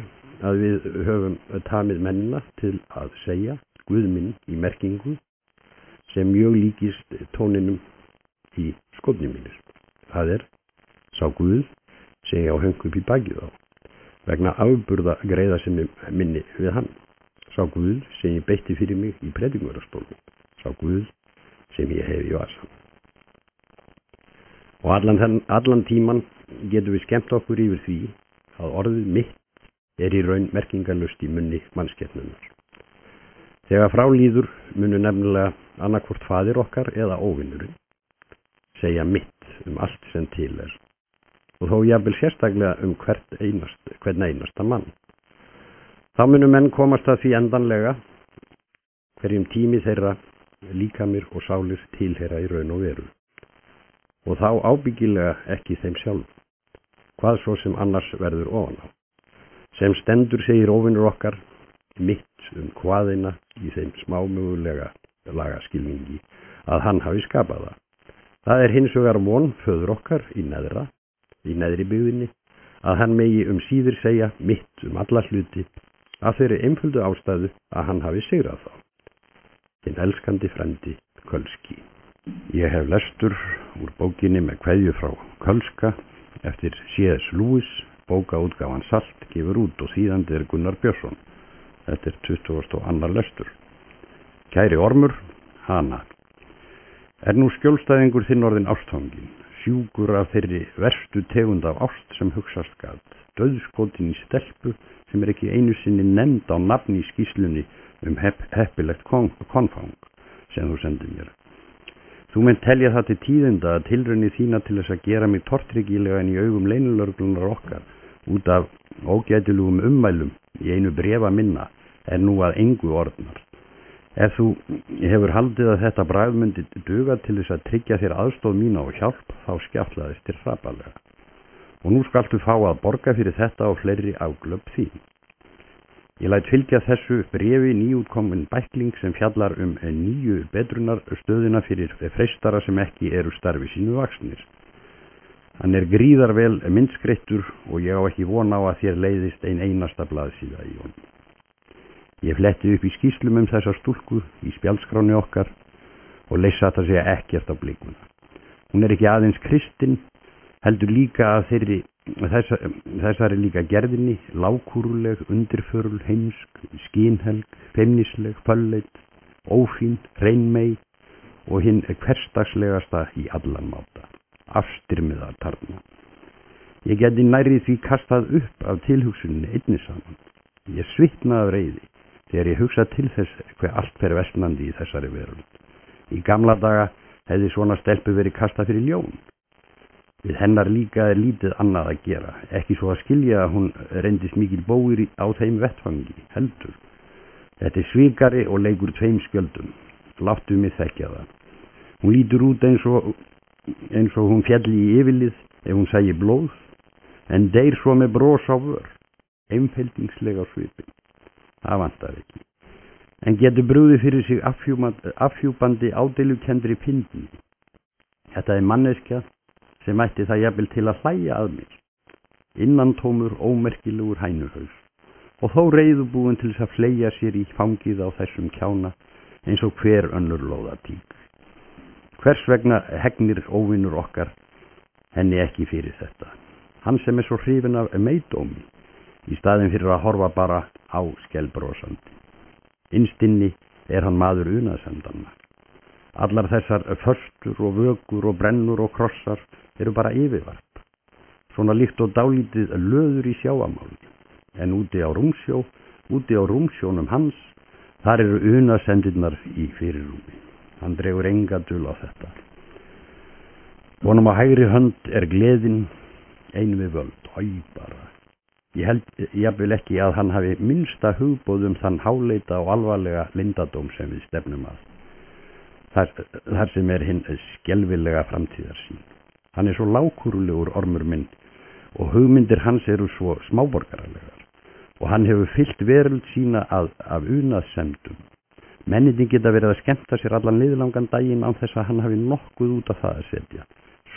að við höfum tamið mennina til að segja Guð minn í merkingu sem mjög líkist tóninum í skotnir mínir. Það sá Guð sem ég á höng upp í bakið á vegna afburða greiða sem minni við hann. Sá Guð sem ég beitti fyrir mig í predikungastólnum. Sá Guð sem ég hef í vasan. Og allan tíman getum við skemmt okkur yfir því að orðið mitt í raun merkingarlaust í munni mannskepnunar. Þegar frá líður munu nefnilega annarkvort faðir okkar eða óvinnurinn segja mitt allt sem til og þó jafnvel sérstaklega hvern einasta mann. Þá munu menn komast að því endanlega hverjum tími þeirra líkamir og sálir tilheyra í raun og veru. Og þá ábyggilega ekki þeim sjálf, hvað svo sem annars verður ofan á. Sem stendur segir óvinnur okkar mitt hvaðina í þeim smámögulega lagaskilningi að hann hafi skapað það. Það hins vegar von föður okkar í neðri byggðinni, að hann megi síður segja mitt alla hluti af þeirri einföldu ástæðu að hann hafi sigrað þá. Hinn elskandi frendi Kölski. Ég hef lestur úr bókinni með kveðju frá Kölska eftir C.S. Lewis, bókaútgáfan Salt gefur út og þýðandi Gunnar Björnsson. Þetta 22. lestur. Kæri ormur, hana. Nú skjólstæðingur þinn orðin ástfangin, sjúkur af þeirri verstu tegund af ást sem hugsast gat, dauðskotin í stelpu sem ekki einu sinni nefnd á nafni í skýslunni heppilegt konfang sem þú sendir mér. Þú mynd telja það til tíðinda að tilraunir þína til þess að gera mig tortryggilega í augum leynilögreglunar okkar út af ógætilegum ummælum í einu bréfa minna nú að engu orðnar. Ef þú hefur haldið að þetta bragð myndi duga til þess að tryggja þér aðstoð mína og hjálp, þá skjátlaðist þér hrapalega. Og nú skaltu fá að borga fyrir þetta og fleiri afglöp þín. Ég læt fylgja þessu bréfi nýútkomin bækling sem fjallar nýju betrunarstöðina fyrir freistara sem ekki eru starfi sínu vaxnir. Hann gríðarvel myndskreittur og ég á ekki von á að þér leiðist einasta blaðsíða í honum. Ég fletti upp í skýslum þessa stúlku í spjaldskráni okkar og leysa þetta segja ekkert á blikuna. Hún ekki aðeins kristin, heldur líka að þessari líka gerðinni, lágkúruleg, undirförul, heimsk, skínhelg, feimnisleg, fölleit, ófín, hreinmey og hinn hversdagslegasta í allan máta, afstyrmiða tarna. Ég geti nærri því kastað upp af tilhugsuninni einni saman. Ég svitna af reiði þegar ég hugsa til þess hver allt fer versnandi í þessari veröld. Í gamla daga hefði svona stelpu verið kastað fyrir ljón. Við hennar líka lítið annað að gera, ekki svo að skilja að hún reyndist mikil bóir á þeim vettfangi, heldur. Þetta svikari og leikur tveim skjöldum. Láttu mig þekkja það. Hún lítur út eins og hún fjalli í yfirlið ef hún sæi blóð, en deyr svo með bros á vör, einfeldingslega svipin. Það vantar ekki. En getur brugðið fyrir sig afhjúpandi ádeiljukendri pyndni. Þetta manneskja sem ætti það jafnvel til að hlæja að mér. Innantómur, ómerkilegur hænuhaus. Og þó reiðubúin til þess að fleygja sér í fangið á þessum kjána eins og hver önnur lóðatík. Hvers vegna hegnir óvinnur okkar henni ekki fyrir þetta? Hann sem svo hrifinn af meidómi, í staðin fyrir að horfa bara á skelbrosandi. Innst inni hann maður unaðsendanna. Allar þessar föstur og vökur og brennur og krossar eru bara yfirvarp. Svona líkt og dálítið löður í sjáamáli. En úti á rúmsjónum hans, þar eru unaðsendirnar í fyrirrúmi. Hann dregur enga dul á þetta. Vonum á hægri hönd gleðin ein við völd, bara. Ég held jafnvel ekki að hann hafi minnsta hugboð þann háleita og alvarlega leyndardóm sem við stefnum að. Þar sem hinn skelfilega framtíðarsýn. Hann svo lágkúrulegur ormur minn og hugmyndir hans eru svo smáborgaralegar og hann hefur fyllt veröld sína af unaðsemdum. Mennirnir geta verið að skemmta sér allan liðlangan daginn án þess að hann hafi nokkuð út af það að setja.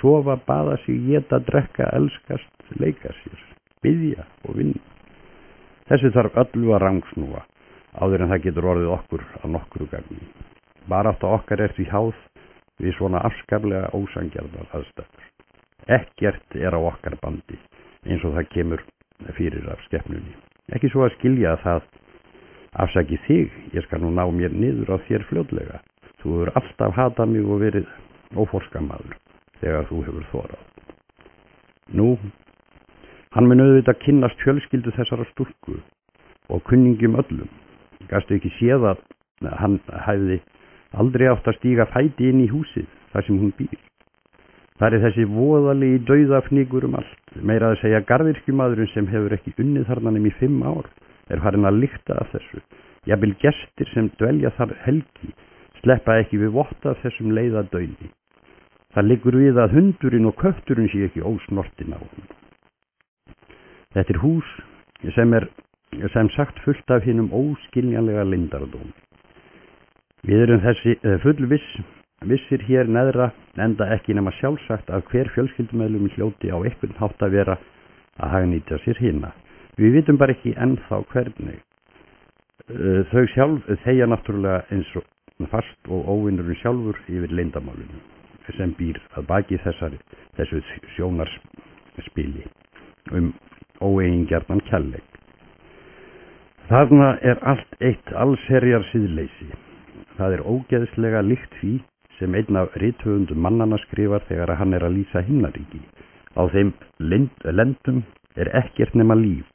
Sofa, baða sig, éta, drekka, elskast, leika sér, biðja og vinna. Þessu þarf öllu að rangsnúa áður en það getur orðið okkur að nokkru gagni. Barátta okkar því háð við svona afskaplega ósangjarnar aðstæður. Ekkert á okkar bandi eins og það kemur fyrir af skepnunni. Ekki svo að skilja að það afsaki þig, ég skal nú ná mér niður á þér fljótlega. Þú hefur alltaf hatað mig og verið óforskamaður þegar þú hefur þorað. Nú, Hann mun auðvitað kynnast fjölskyldu þessara stúlku og kunningjum öllum. Gastu ekki séð að hann hefði aldrei átt að stíga fæti inn í húsið þar sem hún býr. Það þessi voðalegi dauðafnigur allt. Meira að segja garðyrkjumaðurinn sem hefur ekki unnið þarna í 5 ár farin að lykta af þessu. Jafnvel gestir sem dvelja þar helgi sleppa ekki við votta af þessum leiða dauði. Það liggur við að hundurinn og kötturinn sé ekki ósnortin á hún. Þetta hús sem sagt fullt af hinum óskiljanlega leyndardómi. Við erum þessi fullvissir hér neðra, enda ekki nema sjálfsagt að hver fjölskyldumeðlum hljóti á einhvern hátt að vera að hagnýta sér hina. Við vitum bara ekki ennþá hvernig. Þau sjálf þegja náttúrulega eins og fast og óvinnurinn sjálfur yfir leyndamálinu sem býr að baki þessu sjónarspili óeigingjarnan kærleik. Þarna allt eitt allsherjar siðleysi. Það ógeðslega líkt því sem einn af rithöfundum mannanna skrifar þegar hann að lýsa himnaríki. Á þeim lendum ekkert nema líf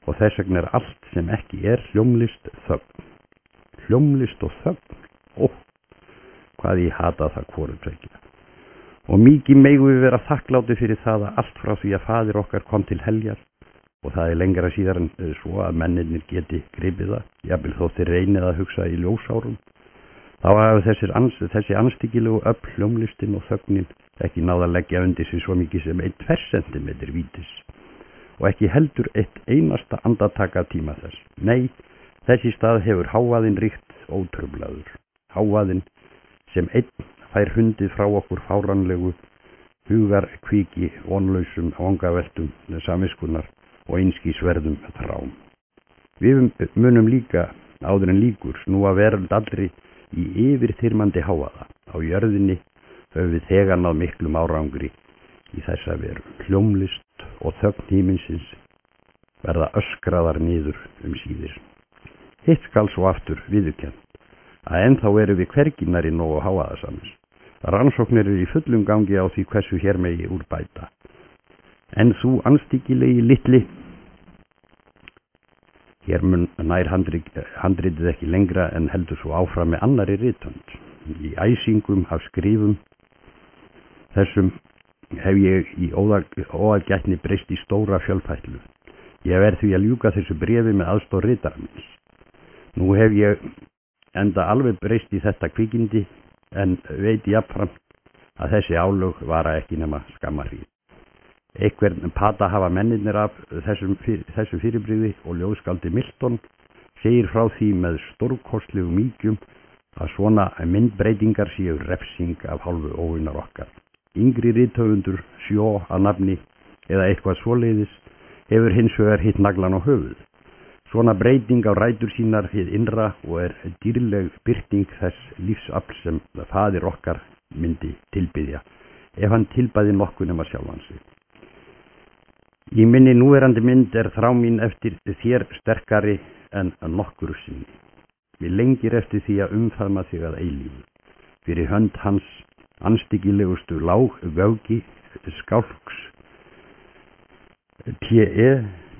og þess vegna allt sem ekki hljómlist þögn. Hljómlist og þögn? Hvað ég hata það hvorutveggja. Og mikið megum við vera þakkláti fyrir það að allt frá því að faðir okkar kom til heljar, og það lengra síðar en svo að mennirnir geti gripið það, jafnvel þó þeir reynið að hugsa í ljósárum. Þá hafa þessi anstíkilegu öfl, hljómlistin og þögnin ekki náð að leggja undir sig svo mikið sem 1 centimeter vítis, og ekki heldur eitt einasta andartaka tíma þess. Nei, þessi stað hefur hávaðinn ríkt ótruflaður. Hávaðinn sem einn fær hundið frá okkur fáránlegu hugar kvíki vonlausum vangaveltum samviskunnar og einskísverðum þrám. Við munum líka áður en líkur snúa veröld allri í yfirþyrmandi hávaða. Á jörðinni höfum við þegar náð miklum árangri í þessa veru. Hljómlist og þögn himinsins verða öskraðar niður síðir. Hitt skal svo aftur viðurkennt að ennþá erum við hvergi nærri nógu hávaðasamir. Rannsóknir í fullum gangi á því hversu hér megi úrbæta. En þú anstíkilegi litli, hér mun nær handritið ekki lengra en heldur svo áfram með annarri rithönd. Í æsingum af skrifum þessum hef ég í óaðgætni breyst í stóra fjölfætlu. Ég verð því að ljúka þessu bréfi með aðstoð ritara míns. Nú hef ég enda alveg breyst í þetta kvikindi, en veit jafnframt að þessi álög vara ekki nema skammarhríð. Einhvern pata hafa mennirnir af þessu fyrirbrigði og ljóðskáldi Milton segir frá því með stórkostlegu mýkjum að svona myndbreytingar séu refsing af hálfu óvinnar okkar. Yngri rithöfundur, Sjó að nafni eða eitthvað svoleiðis hefur hins vegar hitt naglan á höfuð. Svona breyting á rætur sínar hið innra og dýrleg birting þess lífsafl sem faðir okkar myndi tilbyðja, ef hann tilbæði nokkuð nema sjálfan sig. Í minni núverandi mynd þrá mín eftir þér sterkari en nokkru sinni. Mér lengir eftir því að umfaðma þig að eilífu. Fyrir hönd hans anstíkilegustu vögi, skálks,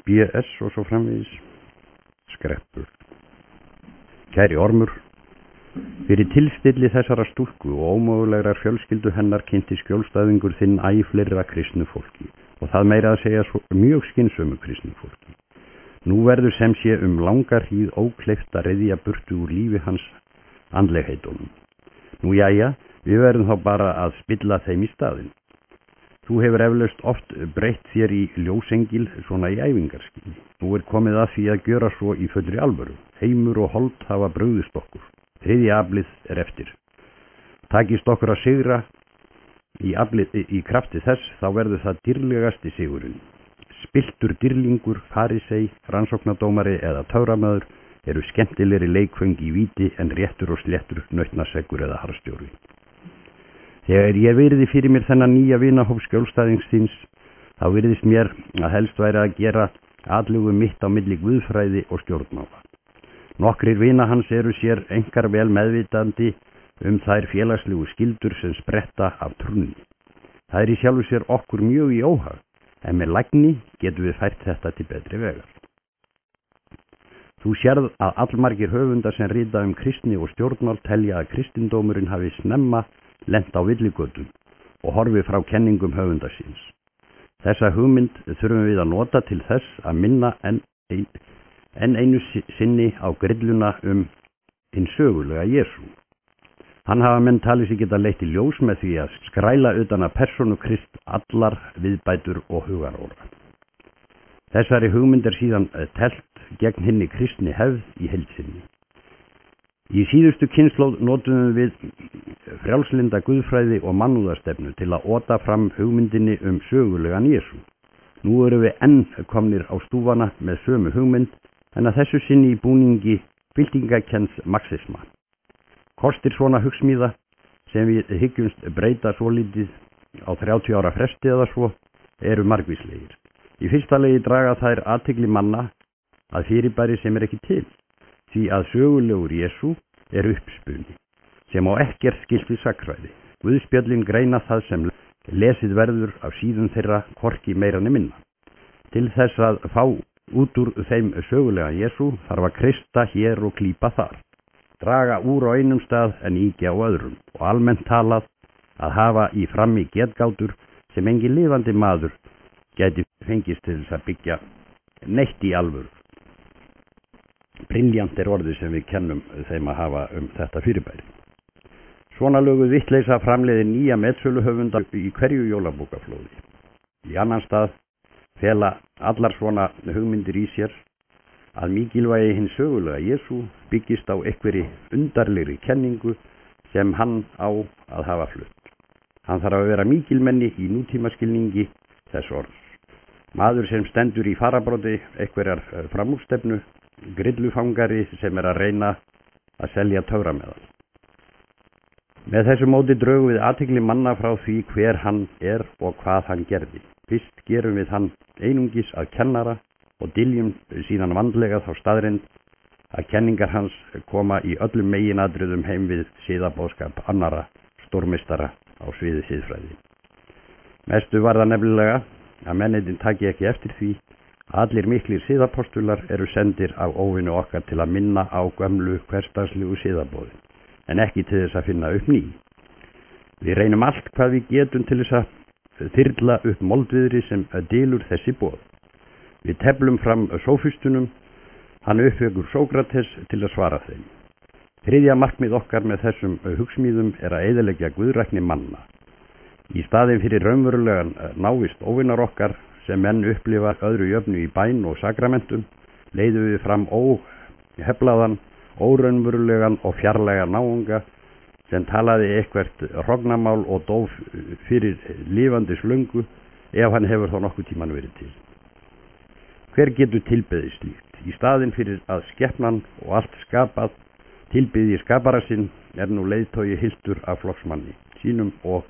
BS og svo framvegis. Skreppur. Kæri Ormur, fyrir tilstilli þessara stúlku og ómögulegrar fjölskyldu hennar kynnti skjólstæðingur þinn fleira kristnu fólki, og það meira að segja mjög skynsömu kristnu fólki. Nú verður sem sé langa hríð ókleift að ryðja burtu úr lífi hans andlegheitunum. Nú jæja, við verðum þá bara að spilla þeim í staðinn. Þú hefur eflaust oft breytt þér í ljósengil svona í æfingarskyni. Nú komið að því að gjöra svo í fullri alvöru. Heimur og hold hafa brugðist okkur. Þriðja aflið eftir. Takist okkur að sigra í krafti þess, þá verður það dýrlegasti sigurinn. Spilltur dýrlingur, farisei, rannsóknardómari eða töframæður eru skemmtilegri leikföng í víti en réttur og sléttur, nautnaseggur eða harðstjóri. Þegar ég virði fyrir mér þennan nýja vinahóp skjólstæðingsins, þá virðist mér að helst væri að gera atlugu mitt á milli guðfræði og stjórnmála. Nokkrir vina hans eru sér einkar vel meðvitandi þær félagslegu skyldur sem spretta af trúnni. Það í sjálfu sér okkur mjög í óhag, en með lagni getum við fært þetta til betri vegar. Þú sérð að allmargir höfundar sem rita kristni og stjórnmál telja að kristindómurinn hafi snemma lent á villigötum og horfi frá kenningum höfundar síns. Þessa hugmynd þurfum við að nota til þess að minna enn einu sinni á grilluna hinn sögulega Jesú. Hann hafa menn talið sig geta leitt í ljós með því að skræla utan að persónu Krist allar viðbætur og hugaróra. Þessari hugmynd síðan telt gegn hinni kristni hefð í heild sinni. Í síðustu kynslóð notuðum við frjálslinda guðfræði og mannúðarstefnu til að ota fram hugmyndinni sögulegan Jesú. Nú erum við enn komnir á stúfana með sömu hugmynd en að þessu sinni í búningi byltingakenns marxisma. Kostir svona hugsmíða sem við hyggjumst breyta svolítið á 30 ára fresti eða svo eru margvíslegir. Í fyrsta lagi draga þær athygli manna að fyrirbæri sem ekki til, því að sögulegur Jesú uppspuni, sem á ekkert skylt við sagnfræði. Guðspjöllin greina það sem lesið verður af síðum þeirra hvorki meira né minna. Til þess að fá út úr þeim sögulega Jesú þarf að kreista hér og klípa þar. Draga úr á einum stað en ýkja á öðrum og almennt talað að hafa í frammi getgátur sem engin lifandi maður gæti fengist til þess að byggja neitt í alvöru. Brilljant orðið sem við kennum þeim að hafa þetta fyrirbæri. Svona löguð vitleysa framleiðir nýja metsöluhöfunda í hverju jólabókaflóði. Í annan stað fela allar svona hugmyndir í sér að mikilvægi hins sögulega Jesú byggist á einhverri undarlegri kenningu sem hann á að hafa flutt. Hann þarf að vera mikilmenni í nútímaskilningi þess orðs. Maður sem stendur í farabróti einhverjar framúrstefnu, grillufangari sem að reyna að selja töframeðal. Með þessu móti drögum við athygli manna frá því hver hann og hvað hann gerði. Fyrst gerum við hann einungis að kennara og dyljum síðan vandlega þá staðreynd að kenningar hans koma í öllum meginatriðum heim við siðaboðskap annara stórmeistara á sviði siðfræði. Mestu var það nefnilega að mennirinn taki ekki eftir því að allir miklir siðapostular eru sendir af óvinu okkar til að minna á gömlu hversdagslegu siðaboðin, en ekki til þess að finna upp ný. Við reynum allt hvað við getum til þess að þyrla upp moldviðri sem dylur þessi boð. Við teflum fram sófistunum, hann uppvekur Sókrates til að svara þeim. Þriðja markmið okkar með þessum hugsmíðum að eyðileggja guðrækni manna. Í staðinn fyrir raunverulegan návist óvinar okkar sem menn upplifa öðru jöfnu í bæn og sakramentum, leiðum við fram óheflaðan, óraunverulegan og fjarlæga náunga sem talaði eitthvert hrognamál og dóf fyrir lifandi slöngu ef hann hefur þá nokkuð tíman verið til. Hver getur tilbeðið slíkt? Í staðinn fyrir að skepnan og allt skapað tilbyði skapara sinn nú leiðtogi hiltur af flokksmanni sínum og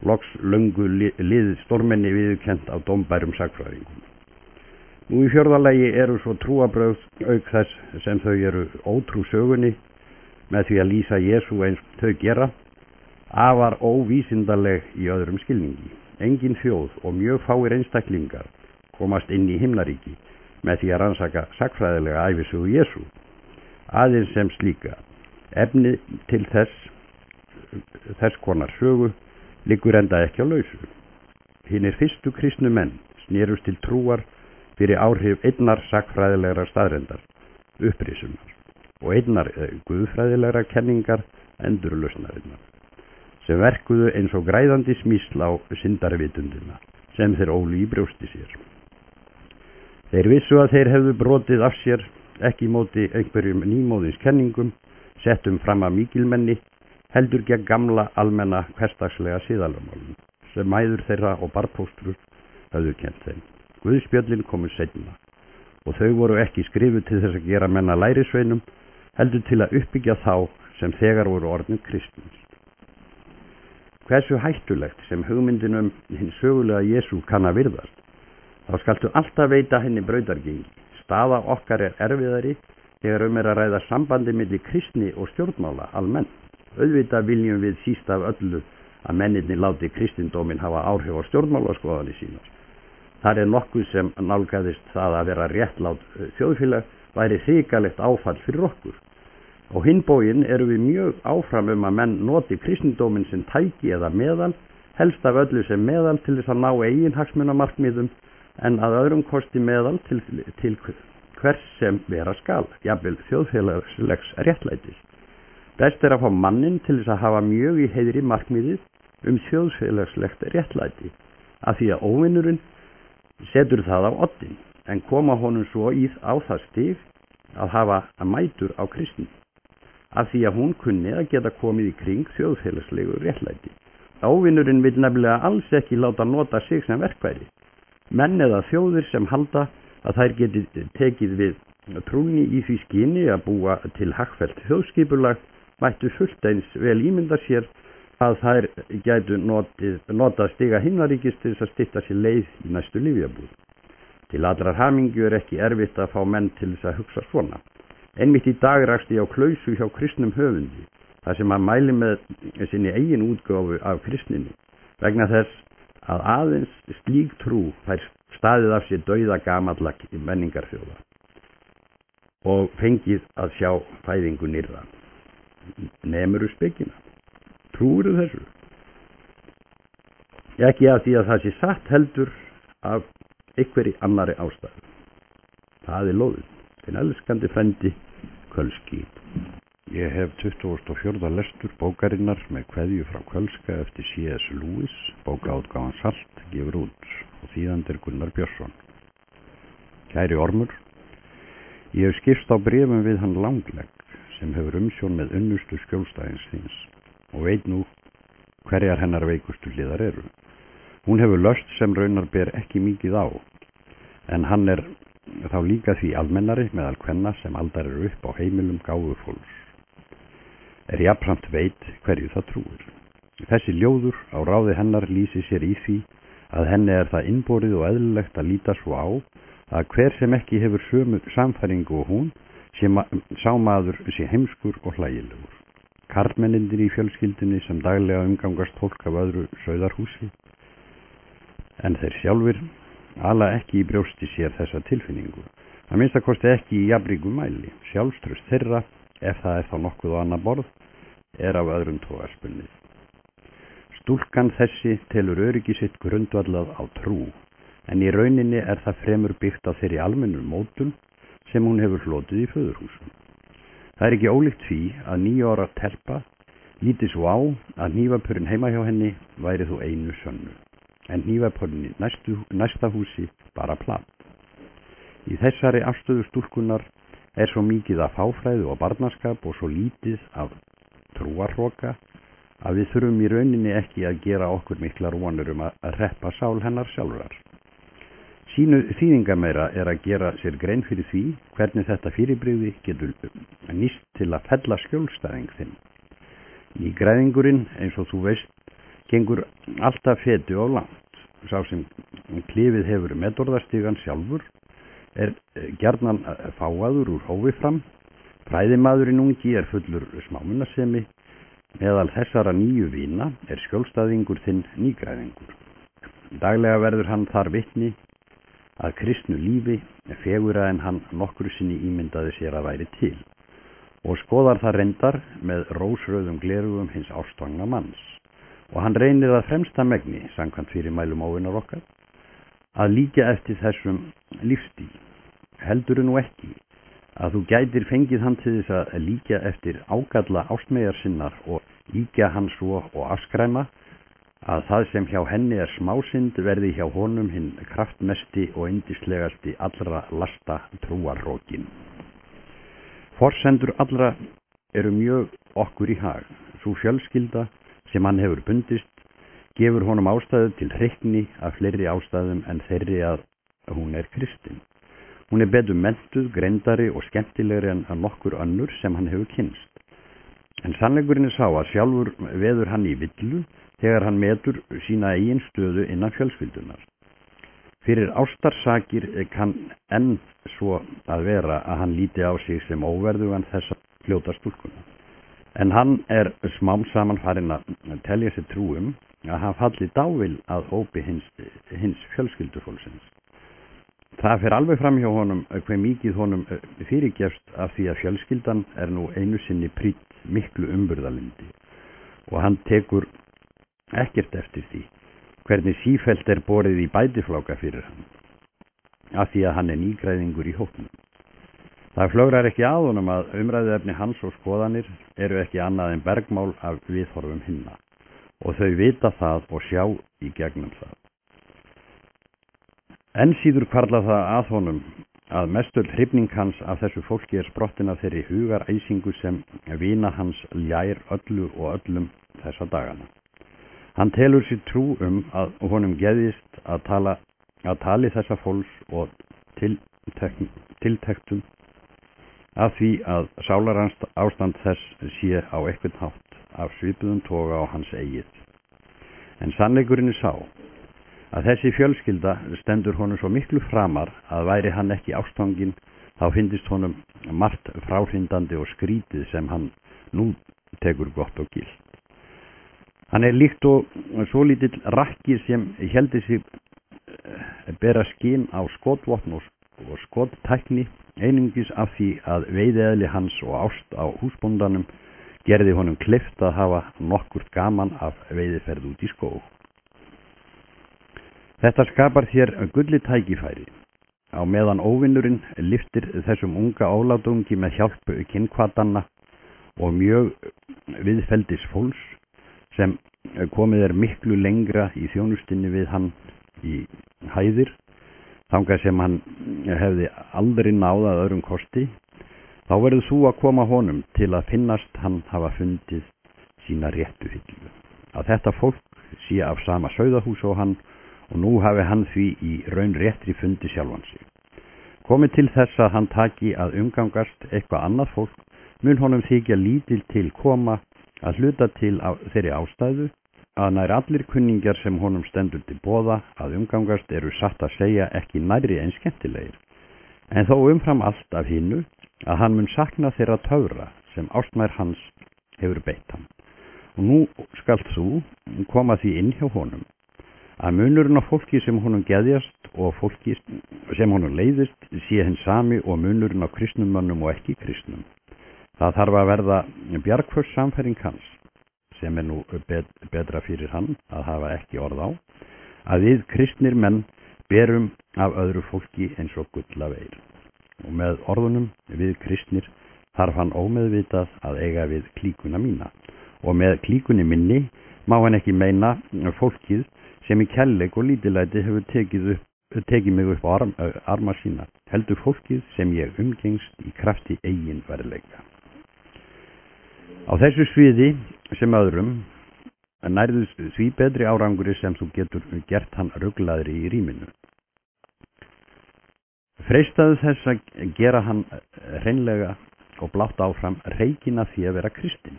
loks löngu liðið stórmenni viðurkennt á dómbærum sagfræðingum. Nú í fjórða lagi eru svo trúarbrögð auk þess sem þau eru ótrú sögunni með því að lýsa Jesú eins þau gera, afar óvísindaleg í öðrum skilningi. Engin þjóð og mjög fáir einstaklingar komast inn í himnaríki með því að rannsaka sagfræðilega ævisögu Jesú. Aðeins sem slíka. Efni til þess konar sögu liggur enda ekki á lausu. Hinir fyrstu kristnu menn snerust til trúar fyrir áhrif einnar sagfræðilegra staðrendar, upprisunar, og einnar guðfræðilegra kenningar endurlausnarinnar, sem verkuðu eins og græðandi smísl á syndarvitundina, sem þeir ólu í brjósti sér. Þeir vissu að þeir hefðu brotið af sér ekki móti einhverjum nýmóðins kenningum, settum fram að mikilmenni, heldur gegn gamla almenna hversdagslega siðalögmálum, sem mæður þeirra og barnfóstrur höfðu kennt þeim. Guðspjöllin komu seinna, og þau voru ekki skrifuð til þess að gera menna lærisveinum, heldur til að uppbyggja þá sem þegar voru orðnir kristnir. Hversu hættulegt sem hugmyndin hinn sögulega Jesú kann að virðast, þá skaltu alltaf veita henni brautargengi. Staða okkar erfiðari þegar að ræða sambandi milli kristni og stjórnmála almennt. Auðvitað viljum við síst af öllu að mennirnir láti kristindóminn hafa áhrif á stjórnmálaskoðanir sínar. Þar nokkuð sem nálgaðist það að vera réttlát þjóðfélag væri hrikalegt áfall fyrir okkur. Á hinn bóginn erum við mjög áfram að menn noti kristindóminn sem tæki eða meðal, helst af öllu sem meðal til þess að ná eigin hagsmunamarkmiðum en að öðrum kosti meðal til hvers sem vera skal, jafnvel þjóðfélagslegs réttlætis. Best að fá mannin til þess að hafa mjög í heiðri markmiðið þjóðfélagslegt réttlæti, af því að óvinnurinn setur það á oddinn, en koma honum svo á það stig að hafa mætur á kristni, af því að hún kunni að geta komið í kring þjóðfélagslegu réttlæti. Óvinnurinn vil nefnilega alls ekki láta nota sig sem verkfæri. Menn eða þjóðir sem halda að þær geti tekið við trúni í því skyni að búa til hagfellt þjóðskipulag mættu fullt eins vel ímynda sér að þær gætu nota stiga himnaríkis til þess að stytta sér leið í næstu lyfjabúð. Til allrar hamingju ekki erfitt að fá menn til þess að hugsa svona. Einmitt í dag rakst ég á klausu hjá kristnum höfundi, þar sem hann mæli með sinni eigin útgáfu af kristninni, vegna þess að aðeins slík trú fær staðið af sér dauða gamalla menningarþjóða og fengið að sjá fæðingu nýrra. Nemuru spekina. Trúirðu þessu? Ekki af því að það sé satt heldur af einhverri annari ástæðu. Það lóðin, þinn elskandi frendi Kölski. Ég hef 24. lestur bókarinnar með kveðju frá Kölska eftir C.S. Lewis, bókaútgáfan Salt, gefur út og þýðandi Gunnar Björnsson. Kæri Ormur, ég hef skipst á bréfum við hann Langlegg sem hefur umsjón með unnustu skjólstæðins þíns og veit nú hverjar hennar veikustu hliðar eru. Hún hefur löst sem raunar ber ekki mikið á, en hann þá líka því almennari meðal kvenna sem aldar eru upp á heimilum gáfufólks. Jafnframt veit hverju það trúir. Þessi ljóður á ráði hennar lýsi sér í því að henni það innborið og eðlilegt að líta svo á að hver sem ekki hefur sömu samfæringu og hún sá maður sé heimskur og hlægilegur. Karlmennindir í fjölskyldunni sem daglega umgangast fólk af öðru sauðarhúsi, en þeir sjálfir ala ekki í brjósti sér þessa tilfinningu. Að minnsta kosti ekki í jafnríkum mæli. Sjálfstraust þeirra, ef það þá nokkuð á annað borð, af öðrum toga spunnið. Stúlkan þessi telur öryggi sitt grundvallað á trú, en í rauninni það fremur byggt á þeirri almennu mótun sem hún hefur hlotið í föðurhúsum. Það ekki ólíkt því að 9 ára telpa líti svo á að hnífapurinn heima hjá henni væri þó einu sönnu, en hnífapurinn í næsta húsi bara platt. Í þessari afstöðu stúlkunar svo mikið af fáfræðu og barnaskap og svo lítið af trúarhroka að við þurfum í rauninni ekki að gera okkur miklar vonir að hreppa sál hennar sjálfrar. Sínu þýðingameira að gera sér grein fyrir því hvernig þetta fyrirbrigði getur nýst til að fella skjólstæðing þinn. Nýgræðingurinn, eins og þú veist, gengur alltaf fetu á langt. Sá sem klifið hefur metorðastigan sjálfur gjarnan fáaður úr hófi fram. Fræðimaðurinn ungi fullur smámunasemi. Meðal þessara nýju vína skjólstæðingur þinn nýgræðingur. Daglega verður hann þar vitni að kristnu lífi fegurra en hann nokkru sinni ímyndaði sér að væri til og skoðar það reyndar með rósröðum glerugum hins ástvangna manns og hann reynir að fremsta megni, samkvæmt fyrirmælum óvinar okkar, að líka eftir þessum lífstíl. Heldurðu nú ekki að þú gætir fengið hann til þess að líka eftir ágalla ástmeyjar sinnar og líka hann svo og afskræma að það sem hjá henni smásynd verði hjá honum hinn kraftmesti og yndislegasti allra lasta trúarrókin. Forsendur allra mjög okkur í hag. Sú fjölskylda sem hann hefur bundist gefur honum ástæðu til hreykni af fleiri ástæðum en þeirri að hún kristin. Hún betur menntuð, greindari og skemmtilegri en nokkur önnur sem hann hefur kynnst. En sannleikurinn sá að sjálfur veður hann í villu þegar hann metur sína eigin stöðu innan fjölskyldunar. Fyrir ástarsakir kann enn svo að vera að hann líti á sig sem óverðugan þessa fljóta stúlkuna. En hann smám saman farinn að telja sér trú að hann falli dávil að hópi hins fjölskyldufólksins. Það fer alveg fram hjá honum hve mikið honum fyrirgefst af því að fjölskyldan nú einu sinni prýdd miklu umburðarlyndi og hann tekur ekkert eftir því hvernig sífellt borið í bætifláka fyrir hann af því að hann nýgræðingur í hópnum. Það flögrar ekki að honum að umræðuefni hans og skoðanir eru ekki annað en bergmál af viðhorfum hinna og þau vita það og sjá í gegnum það. Enn síður hvarflar það að honum að mestöll hrifning hans af þessu fólki sprottin af þeirri hugaræsingu sem vina hans ljær öllu og öllum þessa dagana. Hann telur sér trú að honum geðist að tali þessa fólks og tiltektum af því að sálarans ástand þess sé á eitthvað hátt af svipuðum toga á hans eigið. En sannleikurinn sá að þessi fjölskylda stendur honum svo miklu framar að væri hann ekki ástfanginn, þá fyndist honum margt fráhrindandi og skrítið sem hann nú tekur gott og gilt. Hann líkt og svo lítill rakki sem héldi sig bera skinn á skotvopn og skottækni einungis af því að veiðieðli hans og ást á húsbóndanum gerði honum kleift að hafa nokkurt gaman af veiðiferð út í skóg. Þetta skapar þér gulli tækifæri á meðan óvinnurinn lyftir þessum unga ólátungi með hjálp kynhvatanna og mjög viðfeldis fólks sem komið miklu lengra í þjónustinni við hann í hæðir, þangað sem hann hefði aldrei náð að öðrum kosti, þá verður þú að koma honum til að finnast hann hafa fundið sína réttu hyllu. Að þetta fólk sé af sama sauðahús og hann og nú hafi hann því í raun réttri fundi sjálfan sig. Komið til þess að hann taki að umgangast eitthvað annað fólk, mun honum þykja lítil til koma að hluta til af þeirri ástæðu að nær allir kunningjar sem honum stendur til boða að umgangast eru satt að segja ekki nærri en skemmtilegir, en þó umfram allt af hinnu að hann mun sakna þeirra töfra sem ástmær hans hefur beitt hann. Og nú skalt þú koma því inn hjá honum að munurinn á fólki sem honum geðjast og fólki sem honum leiðist sé hinn sami og munurinn á kristnum mönnum og ekki kristnum. Það þarf að verða bjargföss samfæring hans, sem nú betra fyrir hann að hafa ekki orð á, að við kristnir menn berum af öðru fólki eins og gull af eir. Og með orðunum við kristnir þarf hann ómeðvitað að eiga við klíkuna mína. Og með klíkunni minni má hann ekki meina fólkið sem í kærleik og lítillæti hefur tekið mig upp á arma sína, heldur fólkið sem ég umgengst í krafti eigin verðleika. Á þessu sviði sem öðrum nærðu því betri árangri sem þú getur gert hann ruglaðri í rýminu. Freistaðu þess að gera hann hreinlega og blátt áfram reikinn af því að vera kristinn.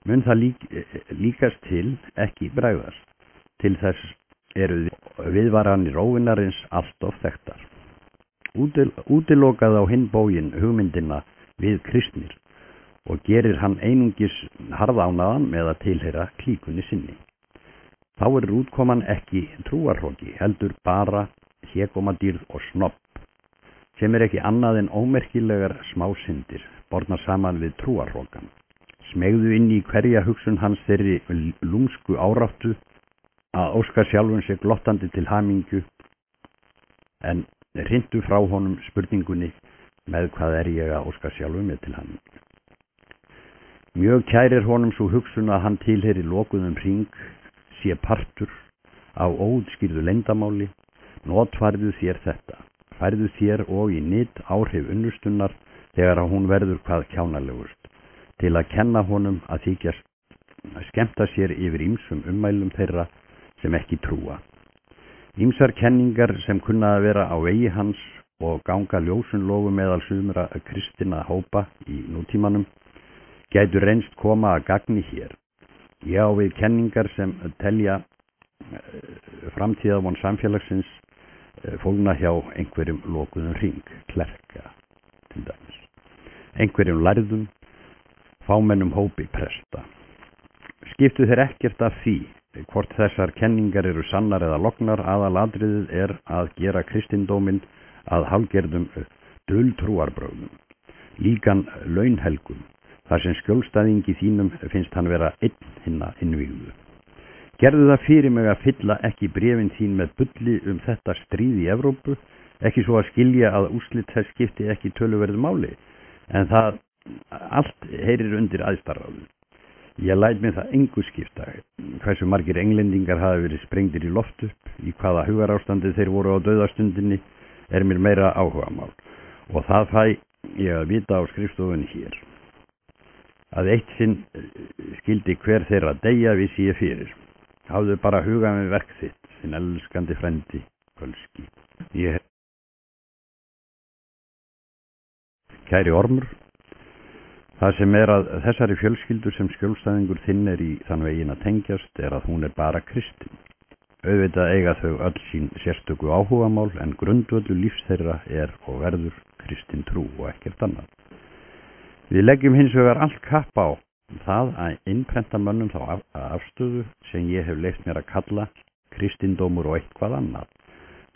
Mun það líkast til ekki bregðast. Til þess eru viðvaranir óvinarins allt of þekktar. Útilokað á hinn bóginn hugmyndina við kristnir og gerir hann einungis harðánaðan með að tilheyra klíkunni sinni. Þá útkoman ekki trúarhroki, heldur bara hégómadýrð og snobb, sem ekki annað en ómerkilegar smásyndir, bornar saman við trúarhrokan. Smegðu inn í hverja hugsun hans þeirri lúmsku áráttu að óska sjálfum sig glottandi til hamingju, en hrindu frá honum spurningunni með hvað ég að óska sjálfum mig til hamingju. Mjög kærir honum svo hugsun að hann tilheyri lokuðum hring, sé partur á óútskýrðu leyndamáli, notfærðu þér þetta, færðu þér og í nyt áhrif unnustunnar þegar að hún verður hvað kjánalegust, til að kenna honum að þykjast skemmta sér yfir ýmsum ummælum þeirra sem ekki trúa. Ýmsar kenningar sem kunna að vera á vegi hans og ganga ljósun logu meðal sumra kristina hópa í nútímanum, gætu reynst koma að gagni hér. Ég á við kenningar sem telja framtíðavon samfélagsins fólgna hjá einhverjum lokuðum hring, klerka til dæmis, einhverjum lærðum, fámennum hópi presta, Skiptu þeir ekkert af því, hvort þessar kenningar eru sannar eða lognar, aðalatriðið að gera kristindóminn að hálfgerðum dultrúarbrögðum, líkan launhelgum, þar sem skjólstæðingi þínum finnst hann vera einn hinna innvígðu. Gerðu það fyrir mig að fylla ekki bréfin þín með bulli þetta stríð í Evrópu, ekki svo að skilja að úrslit þess skipti ekki töluverðu máli, en það allt heyrir undir æðstarráðu. Ég læt mig það engu skipta, hversu margir englendingar hafa verið sprengdir í loft upp, í hvaða hugarástandi þeir voru á dauðastundinni, mér meira áhugamál, og það fæ ég að vita á skrifstofunni hér. Að eitt sinn skildi hver þeirra deyja vissi ég fyrir. Hafðu bara hugað með verk þitt, þinn elskandi frendi, Kölski. Kæri Ormur, það sem að þessari fjölskyldu sem skjólstæðingur þinn í þann veginn að tengjast að hún bara kristin. Auðvitað eiga þau öll sín sérstöku áhugamál en grundvöldur lífs þeirra og verður kristin trú og ekkert annað. Við leggjum hins vegar allt kapp á það að innprenta mönnum þá afstöðu sem ég hef leyft mér að kalla kristindómur og eitthvað annað.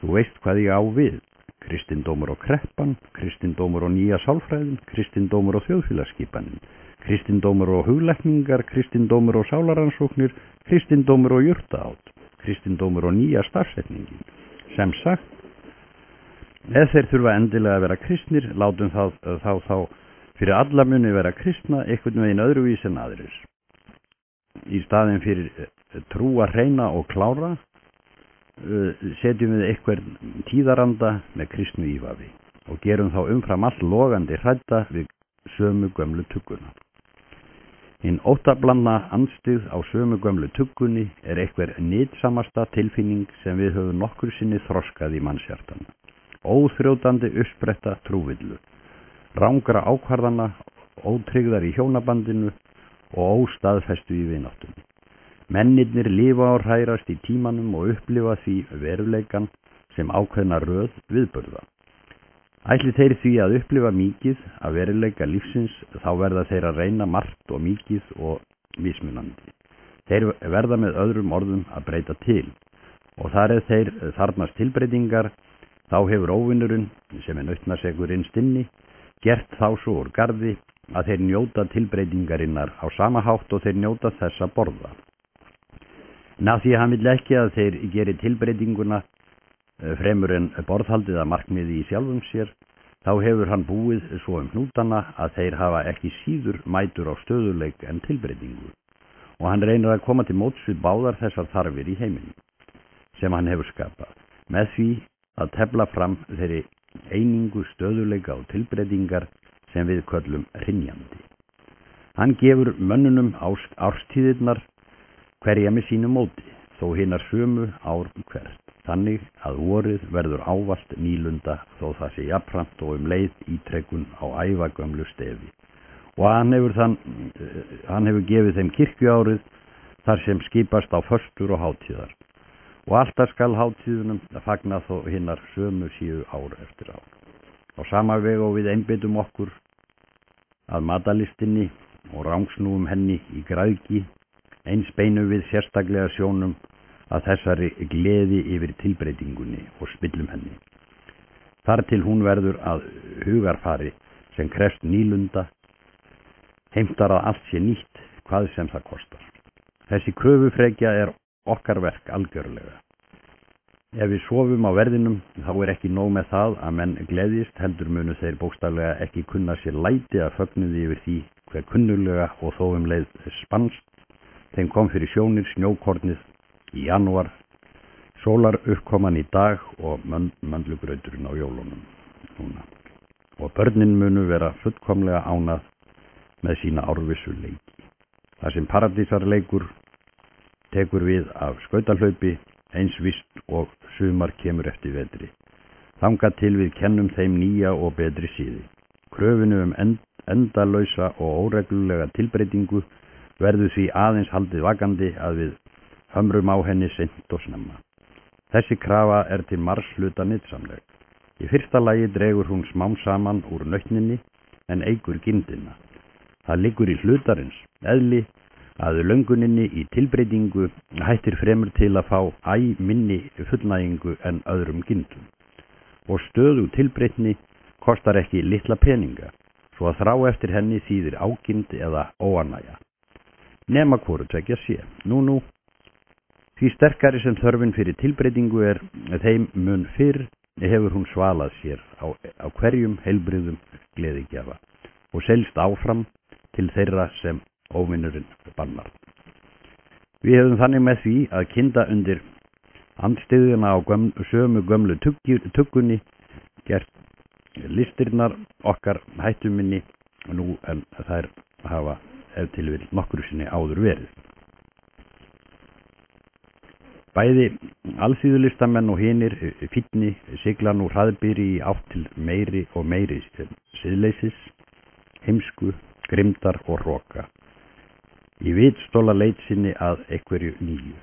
Þú veist hvað ég á við. Kristindómur og kreppan, kristindómur og nýja sálfræðin, kristindómur og þjóðfélagsskipanin, kristindómur og huglækningar, kristindómur og sálaransóknir, kristindómur og jurtaátt, kristindómur og nýja starfsetningin. Sem sagt, ef þeir þurfa endilega að vera kristnir, látum þá fyrir alla muni vera kristna einhvern veginn öðruvís en aðrir. Í staðinn fyrir trúa hreina og klára setjum við einhvern tíðaranda með kristnu ívafi og gerum þá umfram all logandi hrædda við sömu gömlu tugguna. Hinn óttablandna andstyggð á sömu gömlu tuggunni einhver nytsamasta tilfinning sem við höfum nokkur sinni þroskað í mannshjartanu. Óþrjótandi uppspretta trúvillu, rangra ákvarðana, ótryggðar í hjónabandinu og óstaðfestu í vináttunni. Mennirnir lifa og hrærast í tímanum og upplifa því veruleikan sem ákveðna röð viðburða. Ætli þeir því að upplifa mikið af veruleika lífsins, þá verða þeir að reyna margt og mikið og mismunandi. Þeir verða með öðrum orðum að breyta til og þar þeir þarnast tilbreytingar, þá hefur óvinnurinn, sem nautnasegur innst inni, gert þá svo úr garði að þeir njóta tilbreytingarinnar á sama hátt og þeir njóta þess að borða. En af því að hann vill ekki að þeir geri tilbreytinguna fremur en borðhaldið að markmiði í sjálfum sér, þá hefur hann búið svo hnútana að þeir hafa ekki síður mætur á stöðuleik en tilbreytingu og hann reynir að koma til móts við báðar þessar þarfir í heiminum sem hann hefur skapað með því að tefla fram þeirri einingu stöðuleika og tilbreytingar sem við köllum hrynjandi. Hann gefur mönnunum árstíðirnar hverja með sínu móti, þó hinnar sömu ár hvert, þannig að vorið verður ávallt nýlunda þó það sé jafnframt og leið ítrekkun á ævagömlu stefi. Og hann hefur gefið þeim kirkjuárið þar sem skipast á föstur og hátíðar. Og alltaf skal hátíðunum fagna þó hinnar sömu síu ár eftir ár. Á sama veg og við einbeitum okkur að matalistinni og rangsnúum henni í græðgi, eins beinum við sérstaklega sjónum að þessari gleði yfir tilbreytingunni og spillum henni. Þar til hún verður að hugarfari sem krefst nýlunda, heimtar að allt sé nýtt hvað sem það kostar. Þessi kröfufrekja okkar verk algjörlega. Ef við sofum á verðinum, þá ekki nóg með það að menn gleðjist, heldur munu þeir bókstaflega ekki kunna sér læti að fögnuði yfir því hver kunnulega og þó leið spanst. Þeim kom fyrir sjónir snjókornið í janúar, sólar uppkoman í dag og möndlugrauturinn á jólunum núna. Og börnin munu vera fullkomlega ánað með sína árvissu leiki. Það sem paradísarleikur tekur við af skautahlaupi, eins vist og sumar kemur eftir vetri. Þangað til við kennum þeim nýja og betri síði. Kröfinu endalausa og óreglulega tilbreytingu verður því aðeins haldið vakandi að við hömrum á henni seint og snemma. Þessi krafa til margs hluta nytsamleg. Í fyrsta lagi dregur hún smám saman úr nautninni en eykur gindina. Það liggur í hlutarins eðli að lönguninni í tilbreytingu hættir fremur til að fá æ minni fullnægingu en öðrum gildum. Og stöðug tilbreytni kostar ekki litla peninga, svo að þrá eftir henni þýðir ágind eða óánægja. Nema hvoru tveggja sé. Nú, því sterkari sem þörfin fyrir tilbreytingu er, þeim mun fyrr hefur hún svalað sér á hverjum heilbrigðum gleðigjafa og selst áfram til þeirra sem óvinnurinn bannar. Við hefum þannig með því að kynda undir andstyðuna á sömu gömlu tuggunni gert listirnar okkar hættuminni nú en þær hafa ef til vill nokkru sinni áður verið. Bæði alþýðulistamenn og hinir fínni sigla nú hraðbyri í átt til meiri og meiri siðleysis, heimsku, grimdar og hroka, í vitstóla leit sinni að einhverju nýju.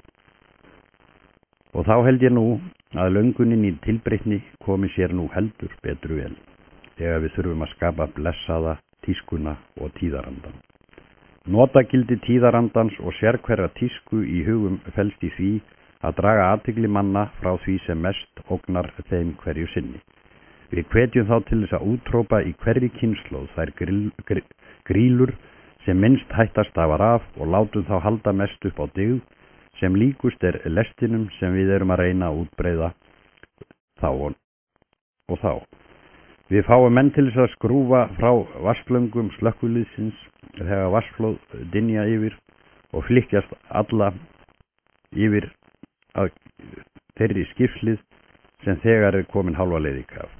Og þá held ég nú að löngunin í tilbreytni komi sér nú heldur betur vel, þegar við þurfum að skapa blessaða tískuna og tíðarandan. Notagildi tíðarandans og sérhverra tísku í hugum felst í því að draga athygli manna frá því sem mest ógnar þeim hverju sinni. Við hvetjum þá til þess að útrópa í hverri kynslóð þær grílur sem minnst hætta stafar af og látum þá halda mest upp á dygð sem líkust er lestinum sem við erum að reyna að útbreiða þá og þá. Við fáum menn til þess að skrúfa frá vatnsflöngum slökkviliðsins þegar vatnsflóð dynja yfir og flykkjast alla yfir að þeirri skipslið sem þegar er komin hálfa leið í kaf.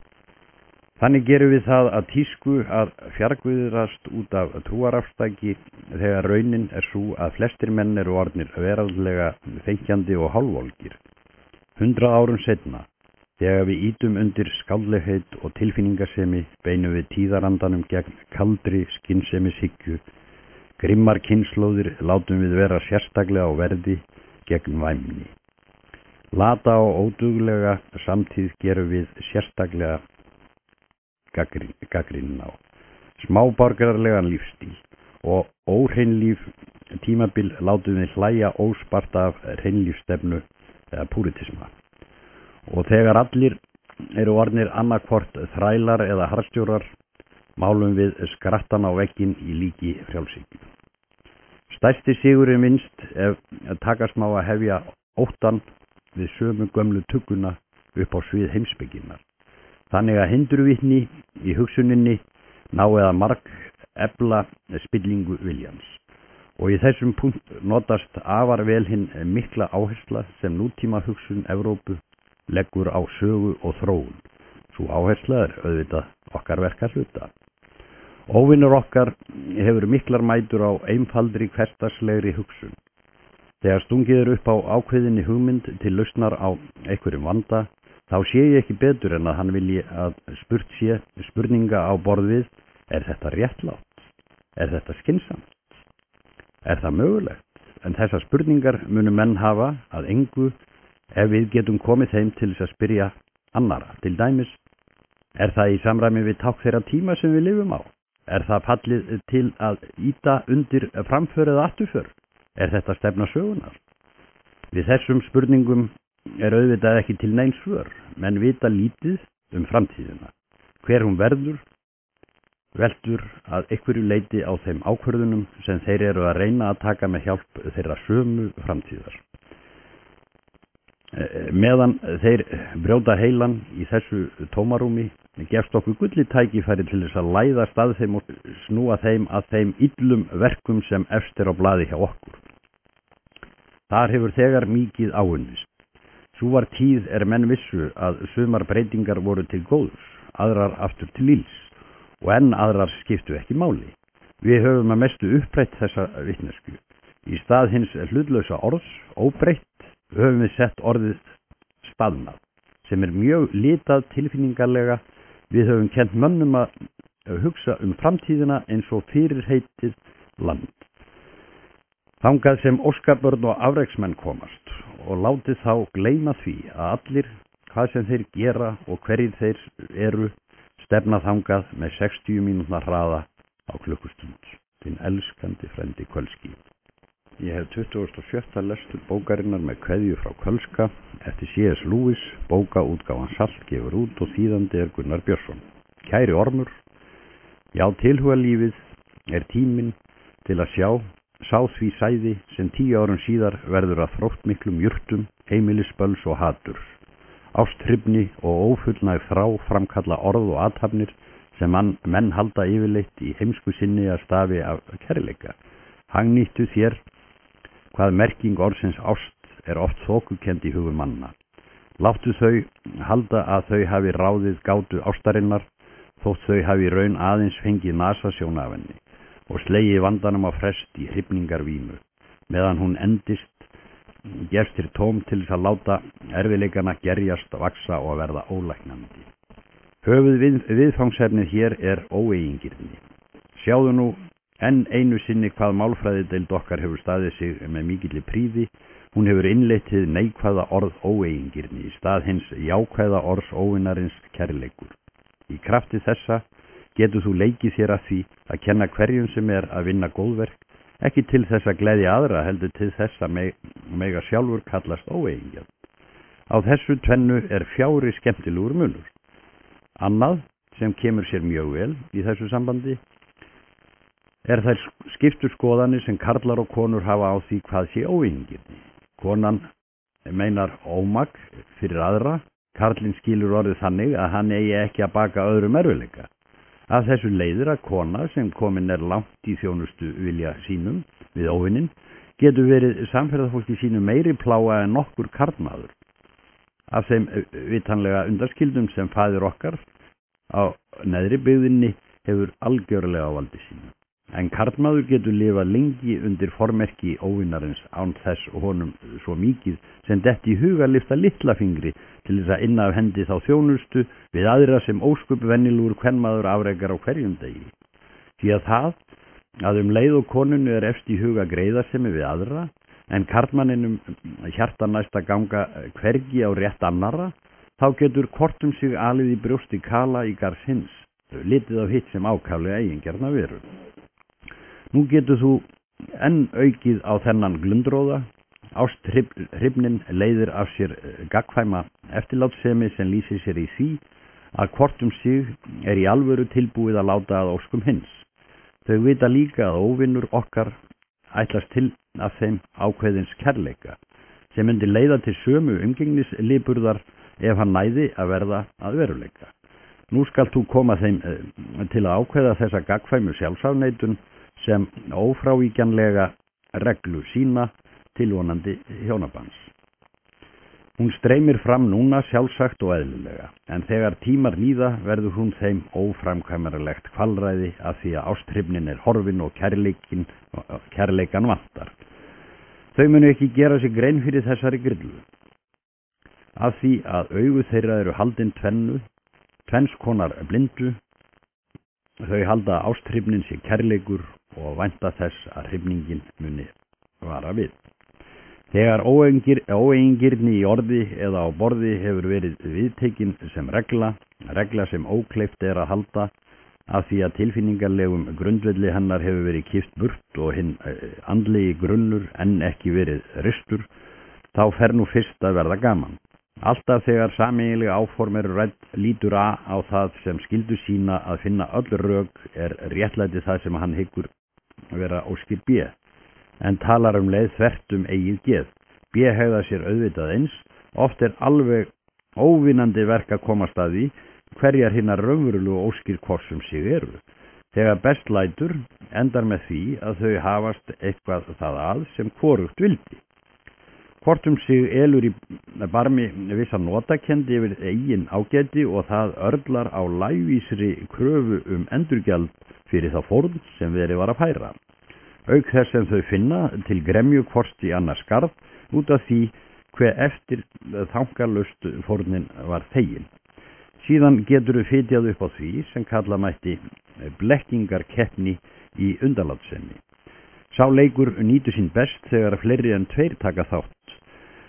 Þannig gerum við það að tísku að fjargviðrast út af trúarafstæki þegar raunin er sú að flestir menn eru orðnir veraldlega þenkjandi og hálfvolgir. 100 árum seinna, þegar við ýtum undir skáldlegheit og tilfinningasemi, beinum við tíðarandanum gegn kaldri skynsemishyggju. Grimmar kynslóðir látum við vera sérstaklega á verði gegn væmni. Lata og óduglega samtíð gerum við sérstaklega gagnrýnin á. Smáborgaralegan lífstíl og óhreinlíf tímabil látum við hlæja óspart af hreinlífstefnu eða púritisma. Og þegar allir eru orðnir annarkvort þrælar eða harðstjórar, málum við skrattan á vegginn í líki frjálshyggju. Stærsti sigurinn minnst ef takast má að hefja óttan við sömu gömlu tugguna upp á svið heimspekinnar. Þannig að hindurvitni í hugsuninni nái að marg efla spillingu viljans. Og í þessum punkt notast afar vel hinn mikla áhersla sem nútíma hugsun Evrópu leggur á sögu og þróun. Sú áhersla er auðvitað okkar verka hluta. Óvinur okkar hefur miklar mætur á einfaldri hversdagslegri hugsun. Þegar stungið er upp á ákveðinni hugmynd til lausnar á einhverjum vanda, þá sé ég ekki betur en að hann vilji að spurt sé spurninga á borð við: er þetta réttlátt? Er þetta skynsamt? Er það mögulegt? En þessar spurningar munu menn hafa að engu ef við getum komið þeim til þess að spyrja annara. Til dæmis, er það í samræmi við tákn þeirra tíma sem við lifum á? Er það fallið til að ýta undir framför eða afturför? Er þetta stefna sögunar? Við þessum spurningum er auðvitað ekki til neins svör, menn vita lítið framtíðina. Hver hún verður, veldur að einhverju leyti á þeim ákvörðunum sem þeir eru að reyna að taka með hjálp þeirra sömu framtíðar. Meðan þeir brjóta heilan í þessu tómarúmi, gefst okkur gulli tækifæri til þess að læðast að þeim og snúa þeim að þeim illum verkum sem efst er á blaði hjá okkur. Þar hefur þegar mikið áunnist. Sú var tíð menn vissu að sumar breytingar voru til góðs, aðrar aftur til ills og enn aðrar skiptu ekki máli. Við höfum að mestu uppbreytt þessa vitnesku. Í stað hins hlutlausa orðs, óbreytt, höfum við sett orðið staðnað, sem er mjög litað tilfinningarlega. Við höfum kennt mönnum að hugsa framtíðina eins og fyrirheitið land. Þangað sem óskabörn og afreksmenn komast og látið þá gleyma því að allir, hvað sem þeir gera og hverjir þeir eru, stefna þangað með 60 mínútna hraða á klukkustund. Þinn elskandi frendi Kölski. Ég hef 27. lestur bókarinnar með kveðju frá Kölska eftir C.S. Lewis, bókaútgáfan Salt gefur út og þýðandi er Gunnar Björnsson. Kæri Ormur, já, tilhuga lífið er tíminn til að sá því sæði sem 10 árum síðar verður að þróttmiklum jurtum, heimilisböls og haturs. Ásthrifni og ófullnægð þrá framkalla orð og athafnir sem menn halda yfirleitt í heimsku sinni að stafi af kærleika. Hagnýttu þér hvað merking orðsins ást er oft þokukend í hugum manna. Láttu þau halda að þau hafi ráðið gátu ástarinnar, þótt þau hafi raun aðeins fengið nasasjón af henni og slegið vandanum á frest í hrifningarvímu, meðan hún endist, gefst þér tóm til þess að láta erfiðleikana gerjast, vaksa og verða ólæknandi. Höfuð viðfangsefnið hér er óeigingirni. Sjáðu nú enn einu sinni hvað málfræðideild okkar hefur staðið sig með mikilli príði. Hún hefur innleitt hið neikvæða orð óeigingirni í stað hins jákvæða orðs óvinarins kærleikur. Í krafti þessa getur þú leikið þér að því að kenna hverjum sem er að vinna góðverk, ekki til þess að gleðja aðra, heldur til þess að mega sjálfur kallast óeigingjarn. Á þessu tvennu er fjári skemmtilegur munur. Annað sem kemur sér mjög vel í þessu sambandi er þær skiptu skoðanir sem karlar og konur hafa á því hvað sé óeigingirni. Konan meinar ómagn fyrir aðra, karlinn skilur orðið þannig að hann eigi ekki að baka öðrum erfiðleika. Af þessu leiðir að kona sem komin er langt í þjónustu vilja sínum við óvinnin getur verið samferðafólki sínu meiri plága en nokkur karlmaður. Af þeim vitanlega undarskildum sem faðir okkar á neðri byggðinni hefur algjörlega á valdi sínu. En karlmaður getur lifað lengi undir formerki óvinarins án þess og honum svo mikið sem detti í huga lyfta litla fingri til þess að inna af hendi þá þjónustu við aðra sem ósköp venjulegur kvenmaður afrekar á hverjum degi. Því að það að leið og konunu er efst í huga greiðasemi við aðra, en karlmanninum hjarta næst að ganga hvergi á rétt annarra, þá getur hvort sig alið í brjósti kala í garðs hins, litið af hitt sem ákaflega eigingjarna veru. Nú getur þú enn aukið á þennan glundróða. Ásthrifnin leiðir af sér gagnkvæma eftirlátssemi sem lýsir sér í því að hvort sig er í alvöru tilbúið að láta að óskum hins. Þau vita líka að óvinnur okkar ætlast til að þeim ákveðins kærleika, sem myndi leiða til sömu umgengnisliburðar ef hann næði að verða að veruleika. Nú skalt þú koma þeim til að ákveða þessa gagnkvæmu sjálfsafneitun sem ófrávíkjanlega reglu sína tilvonandi hjónabands. Hún streymir fram núna sjálfsagt og eðlilega, en þegar tímar líða verður hún þeim óframkvæmanlegt kvalræði af því að ásthrifnin er horfin og kærleikan vantar. Þau munu ekki gera sig grein fyrir þessari grillu. Af því að augu þeirra eru haldin tvenns konar blindu, þau halda að ásthrifnin sé kærleikur og vænta þess að hrifningin muni vara við. Þegar óeigingirni í orði eða á borði hefur verið viðtekin sem regla sem ókleift er að halda af því að tilfinningarlegum grundvelli hennar hefur verið kippt burt og hinn andlegi grunnur enn ekki verið ristur, þá fer nú fyrst að verða gaman. Alltaf þegar sameiginlega áform eru rædd lítur á það sem skyldu sína að finna öll rök er réttlæti það sem hann hyggur vera óskir B, en talar leið þvert eigið geð. B hegða sér auðvitað eins, oft er alveg óvinnandi verk að komast að því hverjar hinnar raunverulegu óskir hvort sem sig eru. Þegar best lætur endar með því að þau hafast eitthvað það að sem hvorugt vildi. Hvort sig elur í barmi vissa notakendi yfir eigin ágæti og það örlar á lægvísri kröfu endurgjald fyrir þá fórn sem verið var að færa. Auk þess sem þau finna til gremju hvort í annars skarð út af því hver eftir þankarlaust fórnin var þegin. Síðan getur þau fitjað upp á því sem kalla mætti blekkingarkeppni í undanlátssemi. Sá leikur nýtur sín best þegar fleiri en 2 taka þátt.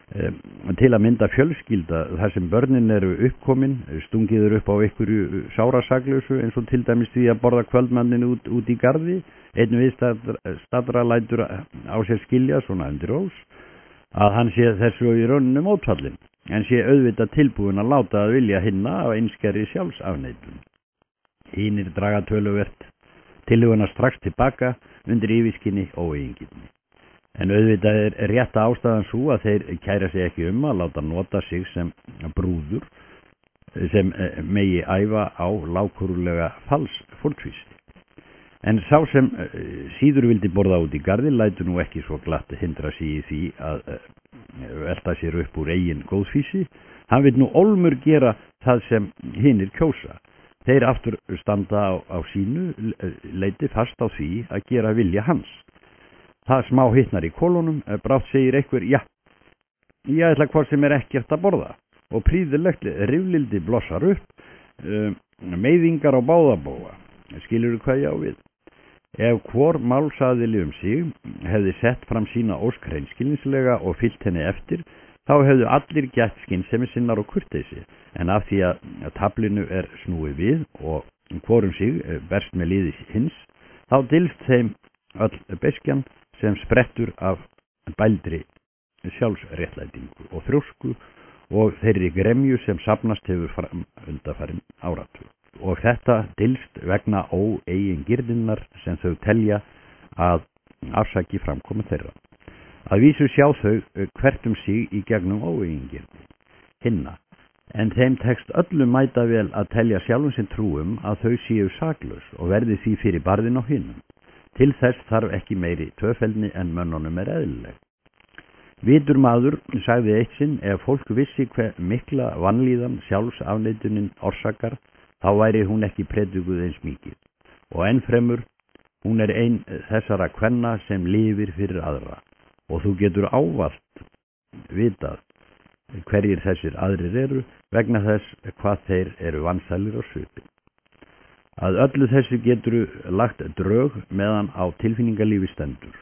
Til að mynda fjölskylda þar sem börnin eru uppkomin, stungiður upp á einhverju sárasaglausu eins og til dæmis því að borða kvöldmannin út í garði Einn viðstaddra lætur á sér skilja svona undir rós að hann sé þessu í rauninu mótfallin, en sé auðvitað tilbúin að láta að vilja hinna á einskærri sjálfsafneitun. Hinir draga töluvert tillöguna strax tilbaka undir yfirskinni óeigingirni. En auðvitað er rétta ástæðan svo að þeir kæra sig ekki að láta nota sig sem brúður sem megi æfa á lágkúrulega falsfórtvísi. En sá sem síður vildi borða út í garði lætur nú ekki svo glatt hindra sig í því að velta sér upp úr eigin góðfísi. Hann vil nú ólmur gera það sem hinir kjósa. Þeir aftur standa á sínu leiti fast á því að gera vilja hans. Það smá hittnar í kolunum, brátt segir einhver, ég ætla hvort sem ekkert að borða, og príðilegt riflildi blossar upp, meiðingar á báðabóga, skilurðu hvað ég á við? Ef hvor málsaðili sig hefði sett fram sína ósk hreinskilnislega og fyllt henni eftir, þá hefðu allir gætt skynsemi sinnar og kurteisi, en af því að taflinu snúið við og hvorum sig berst með liði hins, þá dylst þeim öll beskjan sem sprettur af bældri sjálfsréttlætingu og þrjósku og þeirri gremju sem safnast hefur fram undanfarin áratug. Og þetta dylst vegna óeigingirninnar sem þau telja að afsaki framkomu þeirra. Að vísu sjá þau hvert sig í gegnum óeigingirni, hinna, en þeim tekst öllum mæta vel að telja sjálfum sinn trúum að þau séu saklaus og verði því fyrir barðin á hinum. Til þess þarf ekki meiri tvöfeldni en mönnunum eðlileg. Vitur maður sagði eitt sinn, ef fólk vissi hve mikla vanlíðan sjálfsafneitunin orsakar, þá væri hún ekki predikuð eins mikið. Og ennfremur, hún ein þessara kvenna sem lifir fyrir aðra. Og þú getur ávallt vitað hverjir þessir aðrir eru vegna þess hvað þeir eru vansælir á svipin. Að öllu þessu getur lagt drög meðan á tilfinningalífi stendur.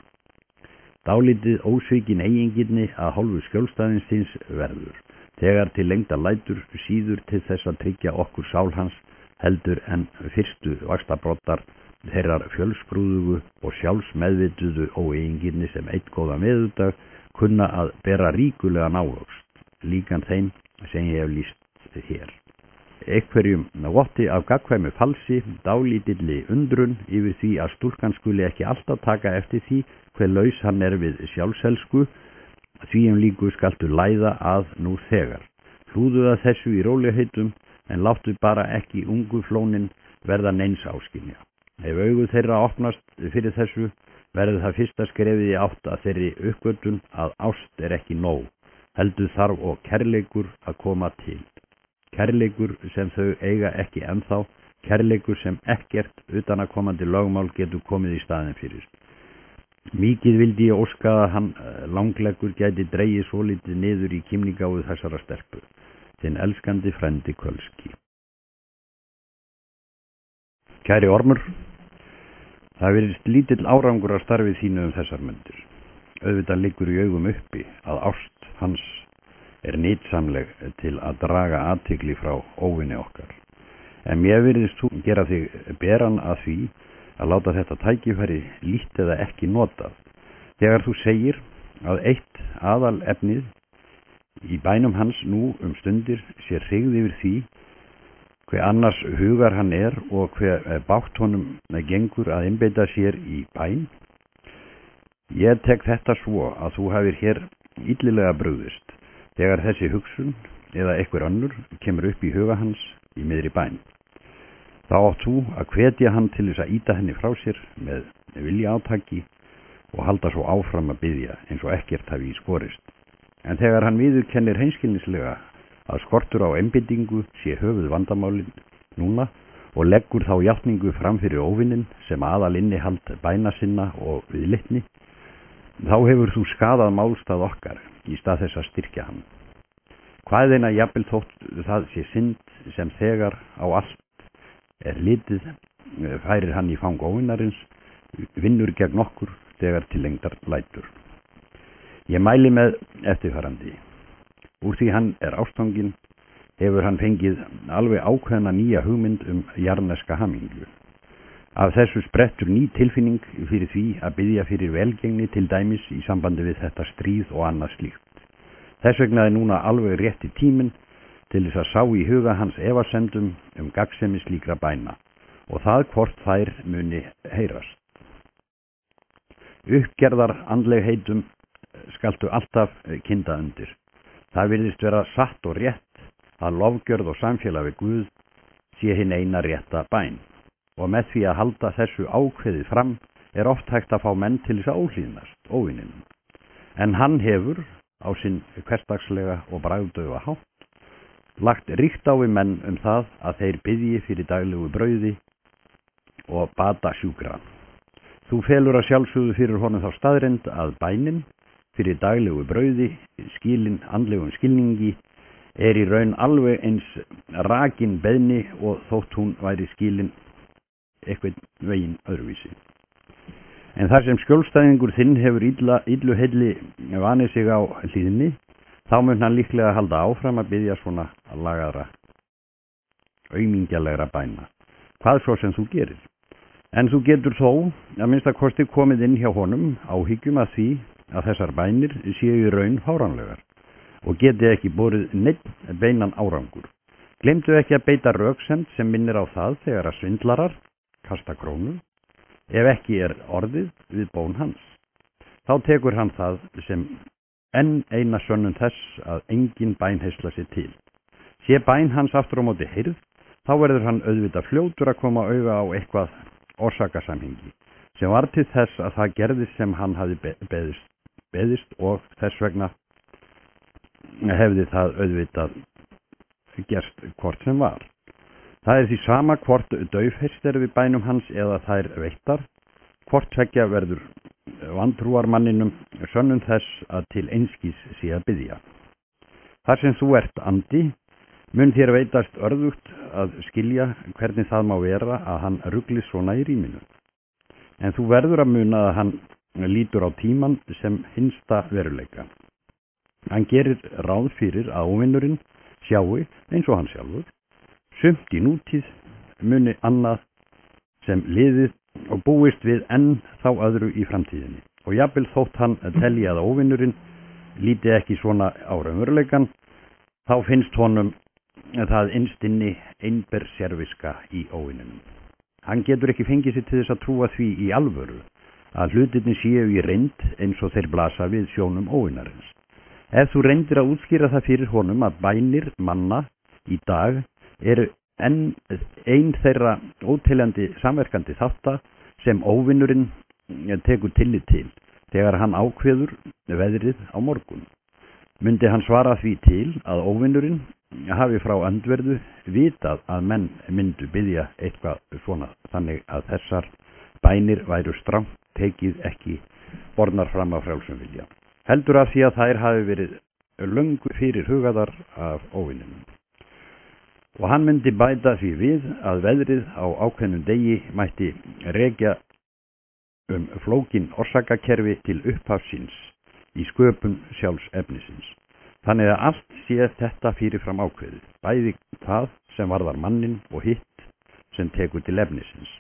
Dálítið ósvikin eigingirni að hálfu skjólstæðins þíns verður, þegar til lengdar lætur síður til þess að tryggja okkur sál hans heldur en fyrstu vaxtabroddar þeirrar fjölskrúðugu og sjálfsmeðvituðu óeigingirni sem einn góða meðudag kunna að bera ríkulega návöxt, líkan þeim sem ég hef lýst hér. Einhverjum votti af gagnkvæmu falsi, dálítilli undrun yfir því að stúlkan skuli ekki alltaf taka eftir því hve laus hann við sjálfselsku, því líku skaltu læða að nú þegar. Hlúðu að þessu í rólegheitum, en láttu bara ekki ungu flónin verða neins áskynja. Ef augu þeirra opnast fyrir þessu, verður það fyrsta skrefið í átt að þeirri uppgötun að ást ekki nóg, heldur þarf og kærleikur að koma til. Kærleikur sem þau eiga ekki ennþá, kærleikur sem ekkert utanakomandi lögmál getur komið í staðinn fyrir. Mikið vildi ég óska að hann langleggur gæti dregið svolítið niður í kímnigáfu þessara stelpu, þinn elskandi frendi Kölski. Kæri Ormur, það virðist lítill árangur að starfi þínu þessar mundir. Auðvitað liggur í augum uppi að ást hans nytsamleg til að draga athygli frá óvinni okkar. En mér virðist þú gera þig beran að því að láta þetta tækifæri lítt eða ekki notað. Þegar þú segir að eitt aðal efnið í bænum hans nú stundir sé hrygð yfir því hve annars hugar hann og hve bátt honum gengur að einbeita sér í bæn. Ég tek þetta svo að þú hafir hér illilega brugðist þegar þessi hugsun eða einhver önnur kemur upp í huga hans í miðri bæn. Þá átt þú að hvetja hann til þess að ýta henni frá sér með viljaátaki og halda svo áfram að biðja eins og ekkert hafi í skorist. En þegar hann viðurkennir hreinskilnislega að skortur á einbeitingu sé höfuð vandamálin núna og leggur þá játningu fram fyrir óvinnin sem aðal innihald bæna sinna og viðlitni, þá hefur þú skadað málstað okkar í stað þess að styrkja hann. Hvaðeina jafnvel þótt það sé synd sem þegar á allt litið færir hann í fang óvinnarins, vinnur gegn okkur þegar til lengdar lætur. Ég mæli með eftirfarandi. Úr því hann ástfanginn hefur hann fengið alveg ákveðna nýja hugmynd jarðneska hamingju. Af þessu sprettur ný tilfinning fyrir því að biðja fyrir velgengni til dæmis í sambandi við þetta stríð og annað slíkt. Þess vegna núna alveg rétti tíminn til þess að sá í huga hans efasemdum gagnsemi slíkra bæna og það hvort þær muni heyrast. Uppgerðar andlegheitum skaltu alltaf kynda undir. Það virðist vera satt og rétt að lofgjörð og samfélag við Guð sé hinn eina rétta bæn. Og með því að halda þessu ákveðið fram oft hægt að fá menn til þess að óhlýðnast óvininum. En hann hefur á sinn hversdagslega og bragðdaufa hátt lagt ríkt á við menn það að þeir biðji fyrir daglegu brauði og bata sjúkra. Þú felur að sjálfsögðu fyrir honum þá staðreynd að bænin fyrir daglegu brauði skilin andlegum skilningi í raun alveg eins rakin beðni og þótt hún væri skilin eitthvað veginn öðruvísi. En þar sem skjólstæðingur þinn hefur illu heilli vanið sig á hlýðinni, þá mun hann líklega halda áfram að biðja svona lagaðra, aumingjarlegra bæna. Hvað svo sem þú gerir. En þú getur þó að minnsta kosti komið inn hjá honum áhyggjum að því að þessar bænir séu í raun fáránlegar og geti ekki borið neitt beinan árangur. Gleymdu ekki að beita röksemd sem minnir á það þegar að svindlarar kasta krónu, ef ekki orðið við bón hans. Þá tekur hann það sem enn eina sönnun þess að engin bæn heisla sér til. Sé bæn hans aftur á móti heyrð, þá verður hann auðvitað fljótur að koma auga á eitthvað orsakasamhengi, sem var til þess að það gerðist sem hann hafi beðist og þess vegna hefði það auðvitað gerst hvort sem var. Það því sama hvort daufheyrst við bænum hans eða þær veittar, hvort tveggja verður vantrúarmanninum sönnun þess að til einskís sé að biðja. Þar sem þú ert andi, mun þér veitast örðugt að skilja hvernig það má vera að hann rugli svona í rýminu. En þú verður að muna að hann lítur á tíman sem hinsta veruleika. Hann gerir ráð fyrir að óvinnurinn sjái eins og hann sjálfur, sumt í nútíð muni annað sem liðið og búist við enn þá öðru í framtíðinni. Og jafnvel þótt hann telji að óvinnurinn líti ekki svona á raunveruleikann, þá finnst honum það innst inni einber sérviska í óvinninum. Hann getur ekki fengið sér til þess að trúa því í alvöru að hlutirnir séu í reynd eins og þeir blasa við sjónum óvinnarins. Ef þú reyndir að útskýra það fyrir honum að bænir manna í dag enn ein þeirra óteljandi samverkandi þátta sem óvinnurinn tekur tillit til þegar hann ákveður veðrið á morgun. Myndi hann svara því til að óvinnurinn hafi frá öndverðu vitað að menn myndu biðja eitthvað svona, þannig að þessar bænir væru strangt tekið ekki bornar fram af frjálsum vilja. Heldur af því að þær hafi verið löngu fyrir hugaðar af óvinninum. Og hann myndi bæta því við að veðrið á ákveðnum degi mætti rekja flókin orsakakerfi til upphafsins í sköpun sjálfs efnisins. Þannig að allt sé þetta fyrirfram ákveðið, bæði það sem varðar mannin og hitt sem tekur til efnisins.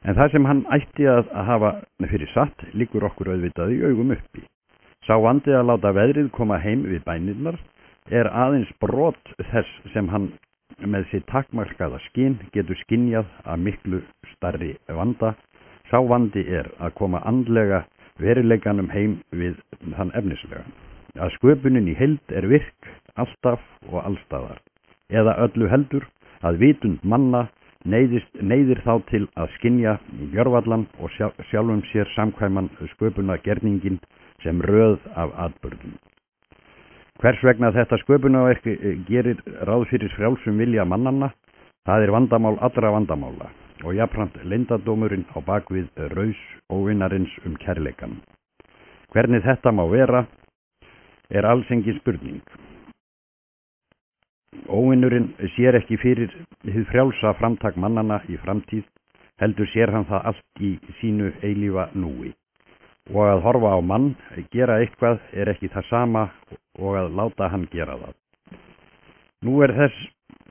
En það sem hann ætti að hafa fyrir satt liggur okkur auðvitað í augum uppi. Sá vandi að láta veðrið koma heim við bænirnar aðeins brot þess sem hann með sitt takmarkaða skyn getur skynjað að miklu stærri vanda. Sá vandi að koma andlega veruleikanum heim við þann efnislega. Að sköpunin í heild virk alltaf og allstaðar. Eða öllu heldur að vitund manna neyðir þá til að skynja gjörvallan og sjálfum sér samkvæman sköpuna gerningin sem röð af atburðum. Hvers vegna þetta sköpunarverk gerir ráð fyrir frjálsum vilja mannanna, það vandamál allra vandamála og jafnframt leyndardómurinn á bakvið raus óvinarins kærleikann. Hvernig þetta má vera alls engin spurning. Óvinnurinn sér ekki fyrir hið frjálsa framtak mannanna í framtíð, heldur sér hann það allt í sínu eilífa núi. Og að horfa á mann gera eitthvað ekki það sama og að láta hann gera það. Nú þess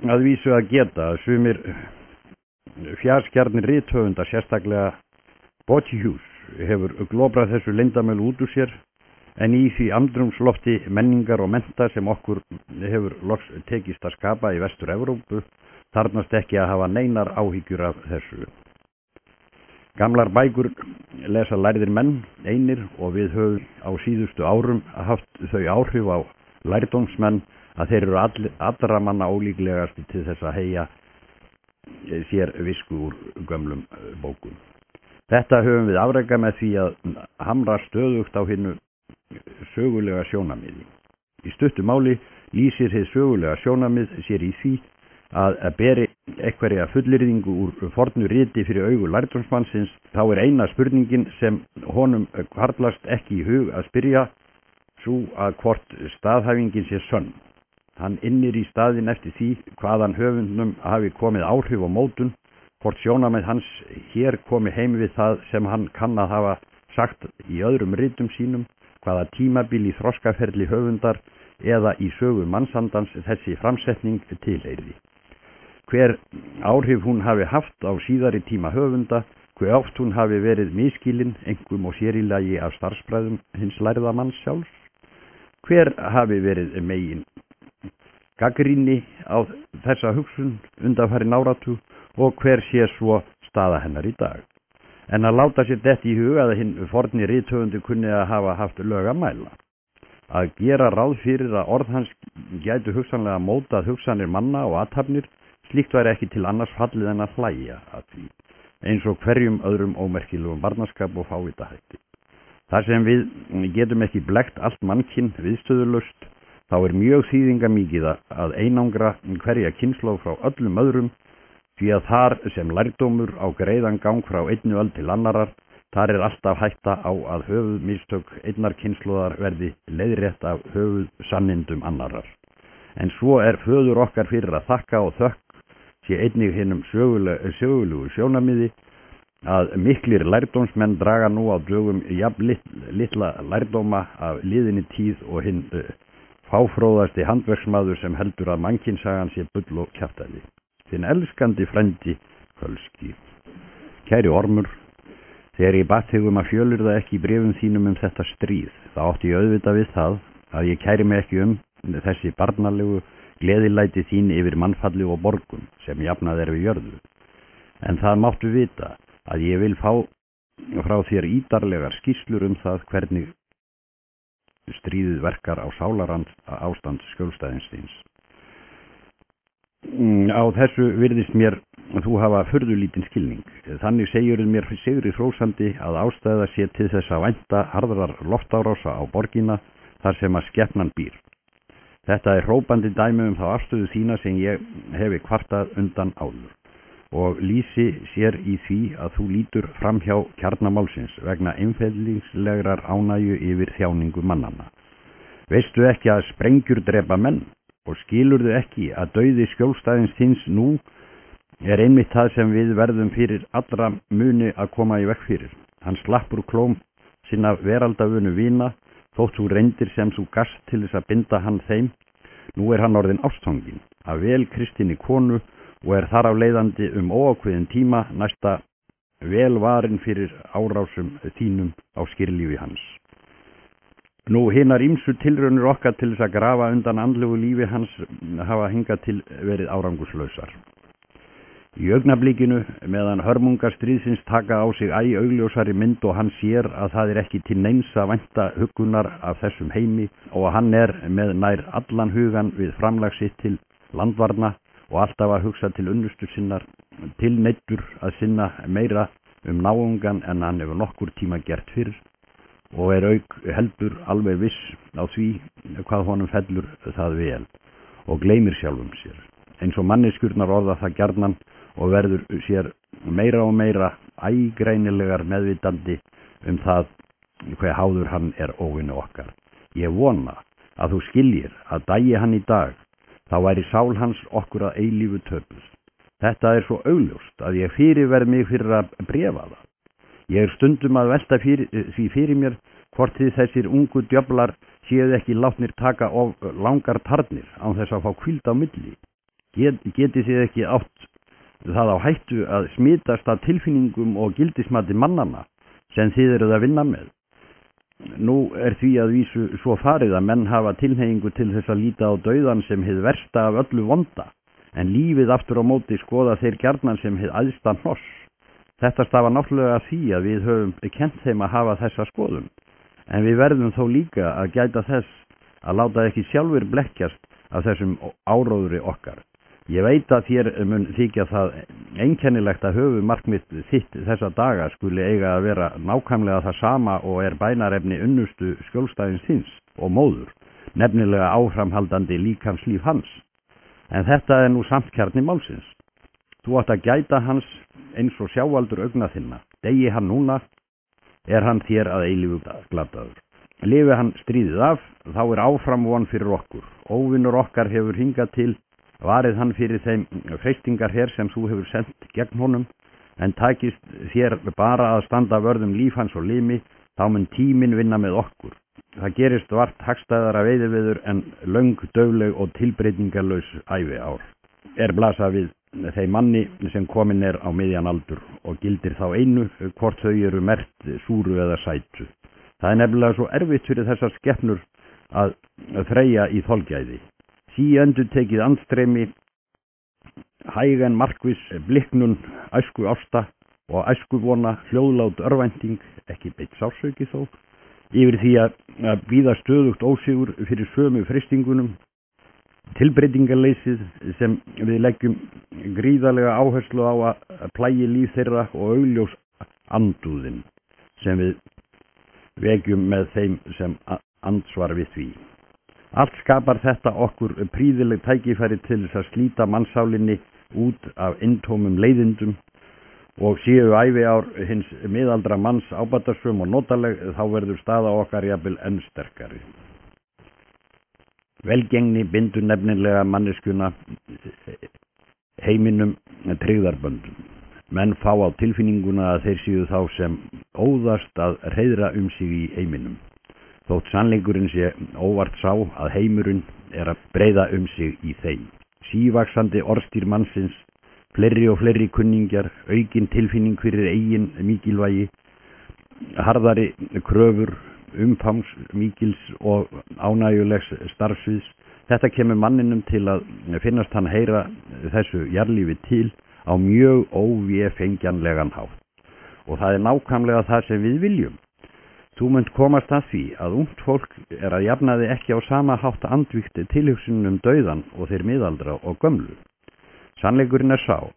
að vísu að geta að sumir fjarskjarnir rithöfunda, sérstaklega Boethius, hefur globrað þessu leyndarmáli út úr sér, en í því andrúmslofti menningar og mennta sem okkur hefur loks tekist að skapa í Vestur-Evrópu þarfnast ekki að hafa neinar áhyggjur af þessu. Gamlar bækur lesa lærðir menn einir og við höfum á síðustu árum haft þau áhrif á lærdómsmenn að þeir eru allra manna ólíklegasti til þess að heyja sér visku úr gömlum bókum. Þetta höfum við afrekað með því að hamra stöðugt á hinu sögulega sjónarmiði. Í stuttu máli lýsir hið sögulega sjónarmið sér í því að beri einhverja fullyrðingu úr fornu riti fyrir augu lærdómsmannsins, þá er eina spurningin sem honum hvarflast ekki í hug að spyrja sú að hvort staðhæfingin sé sönn. Hann innir í staðinn eftir því hvaðan höfundnum hafi komið áhrif og mótun, hvort sjónarmið hans hér komi heim við það sem hann kann að hafa sagt í öðrum ritum sínum, hvaða tímabil í þroskaferli höfundar eða í sögu mannsandans þessi framsetning tilheyri. Hver áhrif hún hafi haft á síðari tíma höfunda, hver oft hún hafi verið miskilin, einkum og sér í lagi af starfsbræðum hins lærða manns sjálfs, hver hafi verið megin gagnrýni á þessa hugsun undanfarin áratug og hver sé svo staða hennar í dag. En að láta sér detta í hug að hinn forni rithöfundi kunni að hafa haft lög að mæla. Að gera ráð fyrir að orð hans gætu hugsanlega mótað hugsanir manna og athafnir, slíkt væri ekki til annars fallið en að hlæja að því, eins og hverjum öðrum ómerkilegum barnaskap og fávitahætti. Þar sem við getum ekki blekkt allt mannkinn viðstöðulaust, þá er mjög þýðingamikið að einangra hverja kynslóð frá öllum öðrum, því að þar sem lærdómur á greiðan gang frá einni öld til annarar, þar er alltaf hætta á að höfuðmistök einnar kynslóðar verði leiðrétt af höfuðsannindum annarar. En svo er föður okkar fyrir að þakka og þökk sé einnig hinum sögulegu sjónarmiði að miklir lærdómsmenn draga nú á dögum jafn litla lærdóma af liðinni tíð og hinn fáfróðasti handverksmaður sem heldur að mannkynssagan sé bull og kjaftæði. Þinn elskandi frændi Kölski. Kæri Ormur, þegar ég batt þig að fjölyrða ekki í bréfum þínum þetta stríð, þá átti ég auðvitað við það að ég kæri mig ekki þessi barnalegu gleðilæti þín yfir mannfalli og borgun sem jafnað við jörðu. En það máttu vita að ég vil fá frá þér ítarlegar skýrslur það hvernig stríðið verkar á sálarand ástand skjólstæðins þíns. Á þessu virðist mér þú hafa furðulítinn skilning. Þannig segirðu mér sigri hrósandi að ástæða sé til þess að vænta harðrar loftárása á borgina þar sem að skepnan býr. Þetta er hrópandi dæmi þá afstöðu þína sem ég hefi kvartað undan áður og lýsi sér í því að þú lítur fram hjá kjarnamálsins vegna einfellingslegrar ánægju yfir þjáningu mannanna. Veistu ekki að sprengjur drepa menn og skilurðu ekki að dauði skjólstæðins þíns nú er einmitt það sem við verðum fyrir allra muni að koma í veg fyrir. Hann slapp úr klóm sinna veraldavönu vina þótt þú reyndir sem þú gast til þess að binda hann þeim. Nú er hann orðinn ástfanginn af vel kristinni konu og er þar af leiðandi óákveðin tíma næsta vel varinn fyrir árásum þínum á skýrlífi hans. Nú hinar ýmsu tilraunir okkar til þess að grafa undan andlegu lífi hans hafa hingað til verið árangurslausar. Í augnablikinu meðan hörmungar stríðsins taka á sig augljósari mynd og hann sér að það er ekki til neins að vænta huggunar af þessum heimi og að hann er með nær allan hugan við framlag sitt til landvarna og alltaf að hugsa til unnustu sinnar, tilneyddur að sinna meira náungan en hann hefur nokkur tíma gert fyrr og er auk heldur alveg viss á því hvað honum fellur það vel og gleymir sjálfum sér. Eins og manneskjurnar orða það gjarnan og verður sér meira og meira ægreinilegar meðvitandi það hver háður hann er óvinni okkar. Ég vona að þú skiljir að dagi hann í dag, þá væri sál hans okkur að eilífu töpuð. Þetta er svo augljóst að ég fyrirverð mig fyrir að bréfa það. Ég er stundum að velta því fyrir mér hvort þessir ungu djöflar séu ekki látnir taka of langar tarnir án þess að fá hvíld á milli. Getið þið ekki átt það á hættu að smitast af tilfinningum og gildismati mannanna sem þið eruð að vinna með. Nú því að vísu svo farið að menn hafa tilhneigingu til þess að líta á dauðan sem hið versta af öllu vonda, en lífið aftur á móti skoða þeir gjarnan sem hið æðsta hnoss. Þetta stafa náttúrulega að því að við höfum kennt þeim að hafa þessa skoðun, en við verðum þó líka að gæta þess að láta ekki sjálfur blekkjast af þessum áróðri okkar. Ég veit að þér mun þykja það einkennilegt að höfumarkmið þitt þessa daga skuli eiga að vera nákvæmlega það sama og bænarefni unnustu skjólstæðins þíns og móður, nefnilega áframhaldandi líkamslíf hans. En þetta nú samt kjarni málsins. Þú átt að gæta hans eins og sjáaldur augna þinna. Degi hann núna, hann þér að eilífu glataður. Lifi hann stríðið af, þá áfram von fyrir okkur. Óvinur okkar hefur hingað til, varið hann fyrir þeim freistingar hér sem þú hefur sendt gegn honum, en takist þér bara að standa vörðum líf hans og limi, þá mun tíminn vinna með okkur. Það gerist vart hagstæðara veiðiveður en löng, daufleg og tilbreytingarlaus æviár. Blasa við þeim manni sem kominn á miðjan aldur og gildir þá einu hvort þau eru merkt súru eða sætu. Það nefnilega svo erfitt fyrir þessar skepnur að þreyja í þolgæði. Síendurtekið andstreymi, hæg en markviss bliknun æsku ásta og æsku vona, hljóðlát örvænting, ekki beitt sásauki þó, yfir því að bíða stöðugt ósigur fyrir sömu freistingunum, tilbreytingarleysið sem við leggjum gríðarlega áherslu á að plægi líf þeirra og augljós andúðin sem við vekjum með þeim sem andsvar við því. Allt skapar þetta okkur prýðileg tækifæri til þess að slíta mannsálinni út af inntómum leiðindum og séu æviár hins miðaldra manns ábatarsöm og notaleg, þá verður staða okkar jafnvel enn sterkari. Velgengni bindur nefnilega manneskjuna heiminum tryggðarböndum. Menn fá á tilfinninguna að þeir séu þá sem óðast að hreiðra sig í heiminum. Þótt sannleikurinn sé óvart sá að heimurinn að breiða sig í þeim. Sívaxandi orðstýr mannsins, fleiri og fleiri kunningjar, aukin tilfinning fyrir eigin mikilvægi, harðari kröfur, umfangs mikils og ánægjulegs starfsviðs. Þetta kemur manninum til að finnast hann heyra þessu jarðlífi til á mjög óvéfengjanlegan hátt. Og það nákvæmlega það sem við viljum. Þú munt komast að því að ungt fólk að jafnaði ekki á sama hátt andvígt tilhugsunum dauðan og þeir miðaldra og gömlu. Sannleikurinn sá,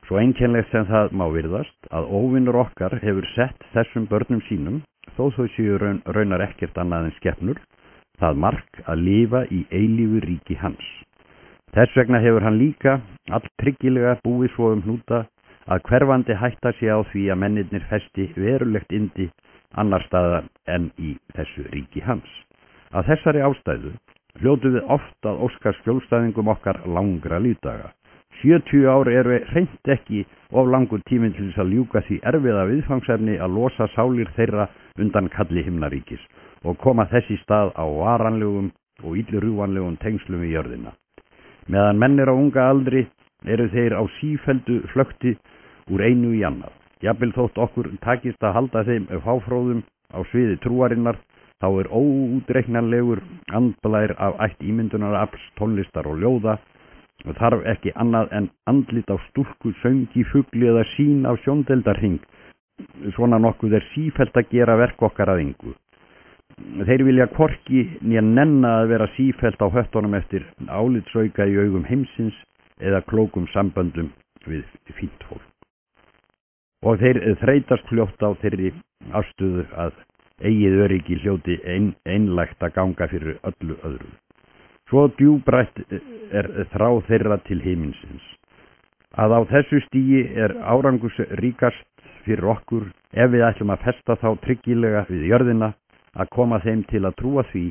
svo einkennlegt sem það má virðast, að óvinur okkar hefur sett þessum börnum sínum, þó þau séu raunar ekkert annað en skepnur, það mark að lifa í eilífu ríki hans. Þess vegna hefur hann líka alltryggilega búið svo hnúta að hverfandi hætta sé á því að mennirnir festi verulegt yndi annar staðar en í þessu ríki hans. Af þessari ástæðu hljótum við oft að óska skjólstæðingum okkar langra lífdaga. 70 ár hreint ekki of langur tíminn til þess að ljúka því erfiða viðfangsefni að losa sálir þeirra undan kalli himnaríkis og koma þess í stað á varanlegum og illrjúvanlegum tengslum við jörðina. Meðan menn á unga aldri eru þeir á sífelldu flökti úr einu í annað. Jafnvel þótt okkur takist að halda þeim fáfróðum á sviði trúarinnar, þá óútreiknanlegur andblær af ætt ímyndunarafls, tónlistar og ljóða, og þarf ekki annað en andlit á stúlku, söngi, fugli eða sín á sjóndeldarhing. Svona nokkuð sífellt að gera verk okkar að engu. Þeir vilja hvorki né nenna að vera sífellt á höttunum eftir álitsauka í augum heimsins eða klókum samböndum við fínt fólk. Og þeir þreytast fljótt á þeirri afstöðu að eigið öryggi hljóti einlægt að ganga fyrir öllu öðru. Svo djúbrætt þrá þeirra til himinsins, að á þessu stigi árangursríkast fyrir okkur ef við ætlum að festa þá tryggilega við jörðina að koma þeim til að trúa því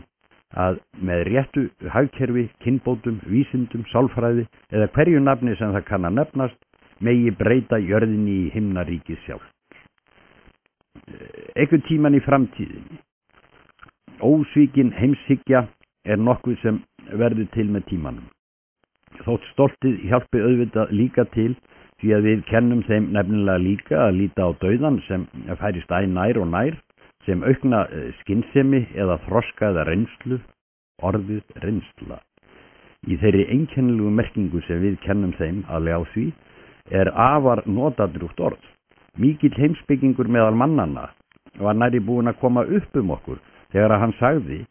að með réttu hagkerfi, kynbótum, vísindum, sálfræði eða hverju nafni sem það kann að nefnast megi breyta jörðinni í himnaríkið sjálft. Einhvern tíman í framtíðinni. Ósvíkin heimshyggja nokkuð sem verður til með tímanum. Þótt stoltið hjálpi auðvitað líka til, því að við kennum þeim nefnilega líka að líta á dauðan sem færist æ nær og nær, sem aukna skynsemi eða þroska eða reynslu, orðið reynsla. Í þeirri einkennilegu merkingu sem við kennum þeim að ljá því afar notadrjúgt orð. Mikill heimspekingur meðal mannanna var nærri búinn að koma upp okkur þegar hann sagði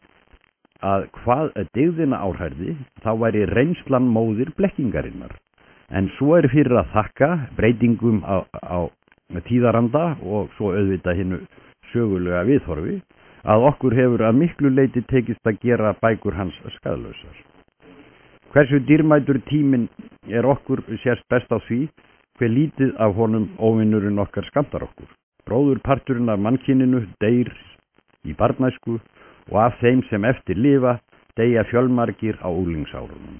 að hvað dygðina áhærði þá væri reynslan móðir blekkingarinnar. En svo fyrir að þakka breytingum á tíðaranda og svo auðvitað hinnu sögulega viðhorfi að okkur hefur að miklu leyti tekist að gera bækur hans skaðlausar. Hversu dýrmætur tíminn okkur sést best á því hve lítið af honum óvinnurinn okkar skammtar okkur. Bróðurparturinn af mannkyninu deyr í barnæsku og af þeim sem eftir lifa deyja fjölmargir á unglingsárunum.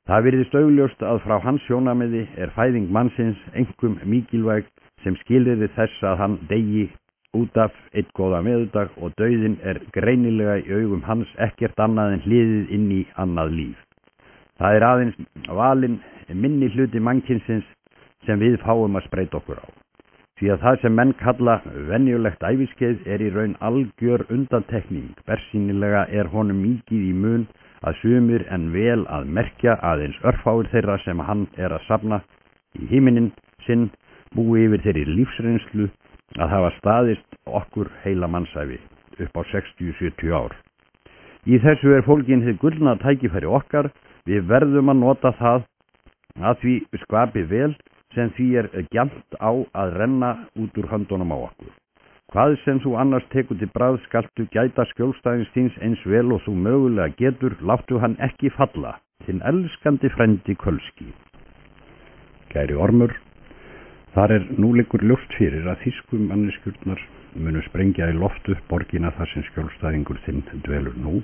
Það virðist augljóst að frá hans sjónarmiði fæðing mannsins einkum mikilvæg sem skilyrði þess að hann deyji út af einn góða meðudag og dauðinn greinilega í augum hans ekkert annað en hliðið inn í annað líf. Það aðeins valinn minni hluti mannkynsins sem við fáum að spreyta okkur á. Því að það sem menn kalla venjulegt æviskeið í raun algjör undantekning. Bersýnilega honum mikið í mun að sumir en vel að merkja aðeins örfáir þeirra sem hann að safna í himinin sinn búi yfir þeirri lífsreynslu að hafa staðist okkur heila mannsæfi upp á 60-70 ár. Í þessu fólgin hið gullna tækifæri okkar, við verðum að nota það að því skapi vel sem því gjarnt á að renna út úr höndunum á okkur. Hvað sem þú annars tekur til bragðs skaltu gæta skjólstæðins þíns eins vel og þú mögulega getur, láttu hann ekki falla, þinn elskandi frendi Kölski. Kæri Ormur, þar nú liggur ljóst fyrir að þýsku manneskjurnar munu sprengja í loft upp borgina þar sem skjólstæðingur þinn dvelur nú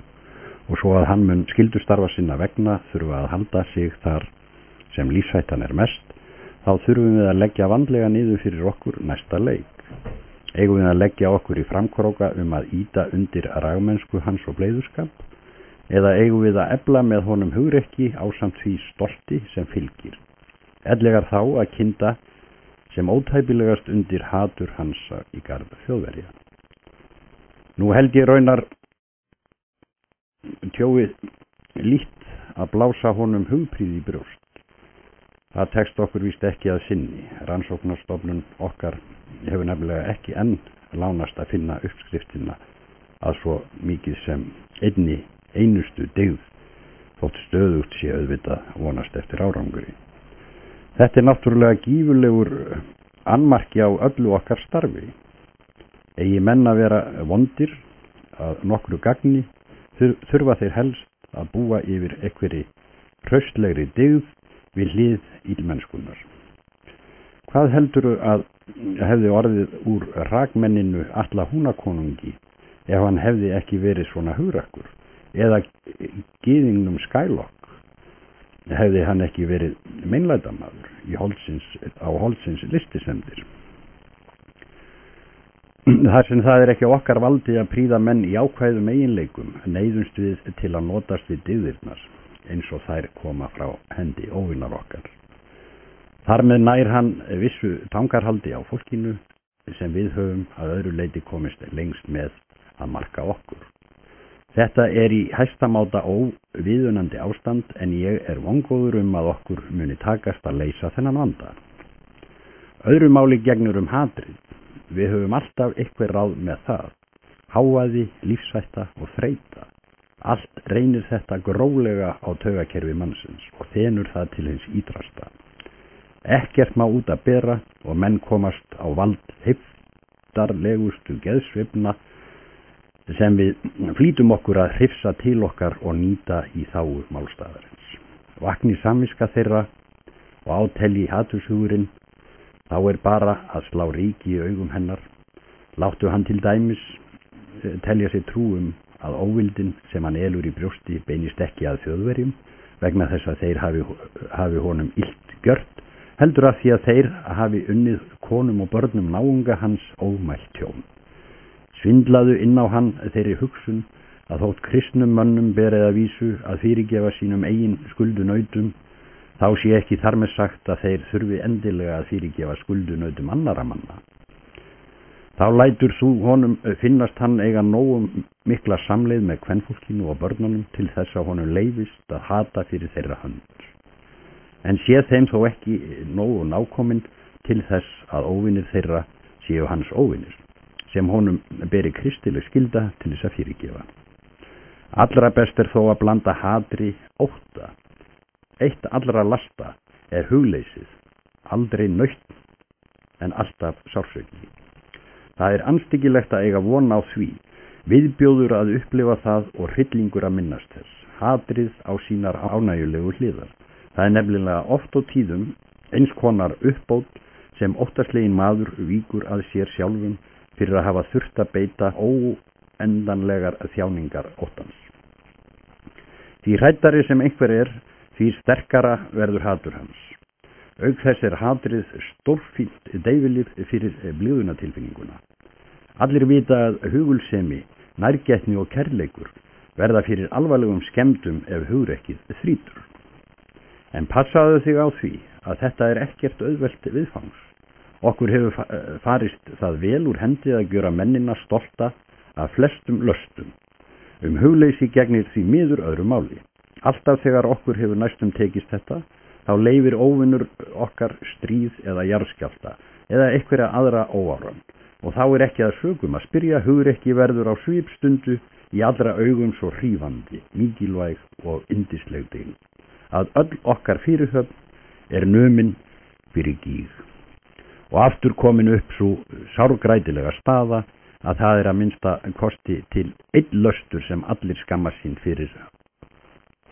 og svo að hann mun skyldustarfa sinna vegna þurfa að halda sig þar sem lífshættan mest, þá þurfum við að leggja vandlega niður fyrir okkur næsta leik. Eigum við að leggja okkur í framkróka að ýta undir ragmennsku hans og bleiðurskap, eða eigum við að efla með honum hugrekki ásamt því stolti sem fylgir, ellegar þá að kynda sem ótæpilegast undir hatur hans í garð Þjóðverja. Nú held ég raunar tjóið lítt að blása honum hugprýði í brjóst. Það tekst okkur víst ekki að sinni. Rannsóknarstofnun okkar hefur nefnilega ekki enn lánast að finna uppskriftina að svo mikið sem einustu dygð, þótt stöðugt sé auðvitað vonast eftir árangri. Þetta náttúrulega gífurlegur annmarki á öllu okkar starfi. Eigi menn að vera vondir að nokkru gagni, þurfa þeir helst að búa yfir einhverri hraustlegri dygð við hlið illmennskunnar. Hvað heldurðu að hefði orðið úr rakmenninu Atla Húnakonungi ef hann hefði ekki verið svona hugrakkur, eða gyðingnum Skælokk hefði hann ekki verið meinlætamaður á Holtsins listisemdir. Þar sem það ekki á okkar valdi að prýða menn í ákvæðum eiginleikum, neyðumst við til að notast við dygðirnar eins og þær koma frá hendi óvinnar okkar. Þar með nær hann vissu tangarhaldi á fólkinu sem við höfum að öðru leyti komist lengst með að marka okkur. Þetta í hæstamáta óviðunandi ástand en ég vongóður að okkur muni takast að leysa þennan vanda. Öðru máli gegnur hatrið. Við höfum alltaf eitthvað ráð með það. Hávaði, lífshætta og þreyta. Allt reynir þetta gróflega á taugakerfi mannsins og þenur það til hins ítrasta. Ekkert má út að bera og menn komast á vald heiftarlegustu geðsveifna sem við flýtum okkur að hrifsa til okkar og nýta í þágu málstaðarins. Vakni samviska þeirra og átelji haturshugurinn, þá bara að slá ríki í augum hennar. Láttu hann til dæmis telja sér trú að óvildin sem hann elur í brjósti beinist ekki að Þjóðverjum vegna þess að þeir hafi honum illt gjört, heldur að því að þeir hafi unnið konum og börnum náunga hans ómælt tjón. Svindlaðu inn á hann þeirri hugsun að þótt kristnum mönnum berið að vísu að fyrirgefa sínum eigin skuldunautum, þá sé ekki þar með sagt að þeir þurfi endilega að fyrirgefa skuldunautum annara manna. Þá lætur þú honum finnast hann eiga nógu mikla samleið með kvenfólkinu og börnunum til þess að honum leyfist að hata fyrir þeirra hönd. En sé þeim þó ekki nógu nákominn til þess að óvinir þeirra séu hans óvinir, sem honum beri kristileg skylda til þess að fyrirgefa. Allra best þó að blanda hatri ótta. Eitt allra lasta hugleysið, aldrei nautn en alltaf sársauki. Það andstyggilegt að eiga von á því, viðbjóður að upplifa það og hryllingur að minnast þess. Hatrið á sínar ánægjulegu hliðar. Það nefnilega oft og tíðum eins konar uppbót sem óttaslegin maður víkur að sér sjálfum fyrir að hafa þurft að beita óendanlegar þjáningar óttans. Því hræddari sem einhver því sterkara verður hatur hans. Auk þess hatrið stórfínt deyfilið fyrir blíðunatilfinninguna. Allir vita að hugulsemi, nærgætni og kærleikur verða fyrir alvarlegum skemmdum ef hugrekkið þrýtur. En passaðu þig á því að þetta ekkert auðvelt viðfangs. Okkur hefur farist það vel úr hendi að gjöra mennina stolta af flestum löstum. Hugleysi gegnir því miður öðru máli. Alltaf þegar okkur hefur næstum tekist þetta, þá leyfir óvinnur okkar stríð eða jarðskjálfta eða einhverja aðra óáran. Og þá ekki að sögum að spyrja, hugrekki verður á svipstundu í allra augum svo hrífandi, mikilvæg og yndisleg deild, að öll okkar fyrirhöfn numin fyrir gíg. Og aftur komin upp svo sárgrætilega staða að það að minnsta kosti til einn löstur sem allir skamma sín fyrir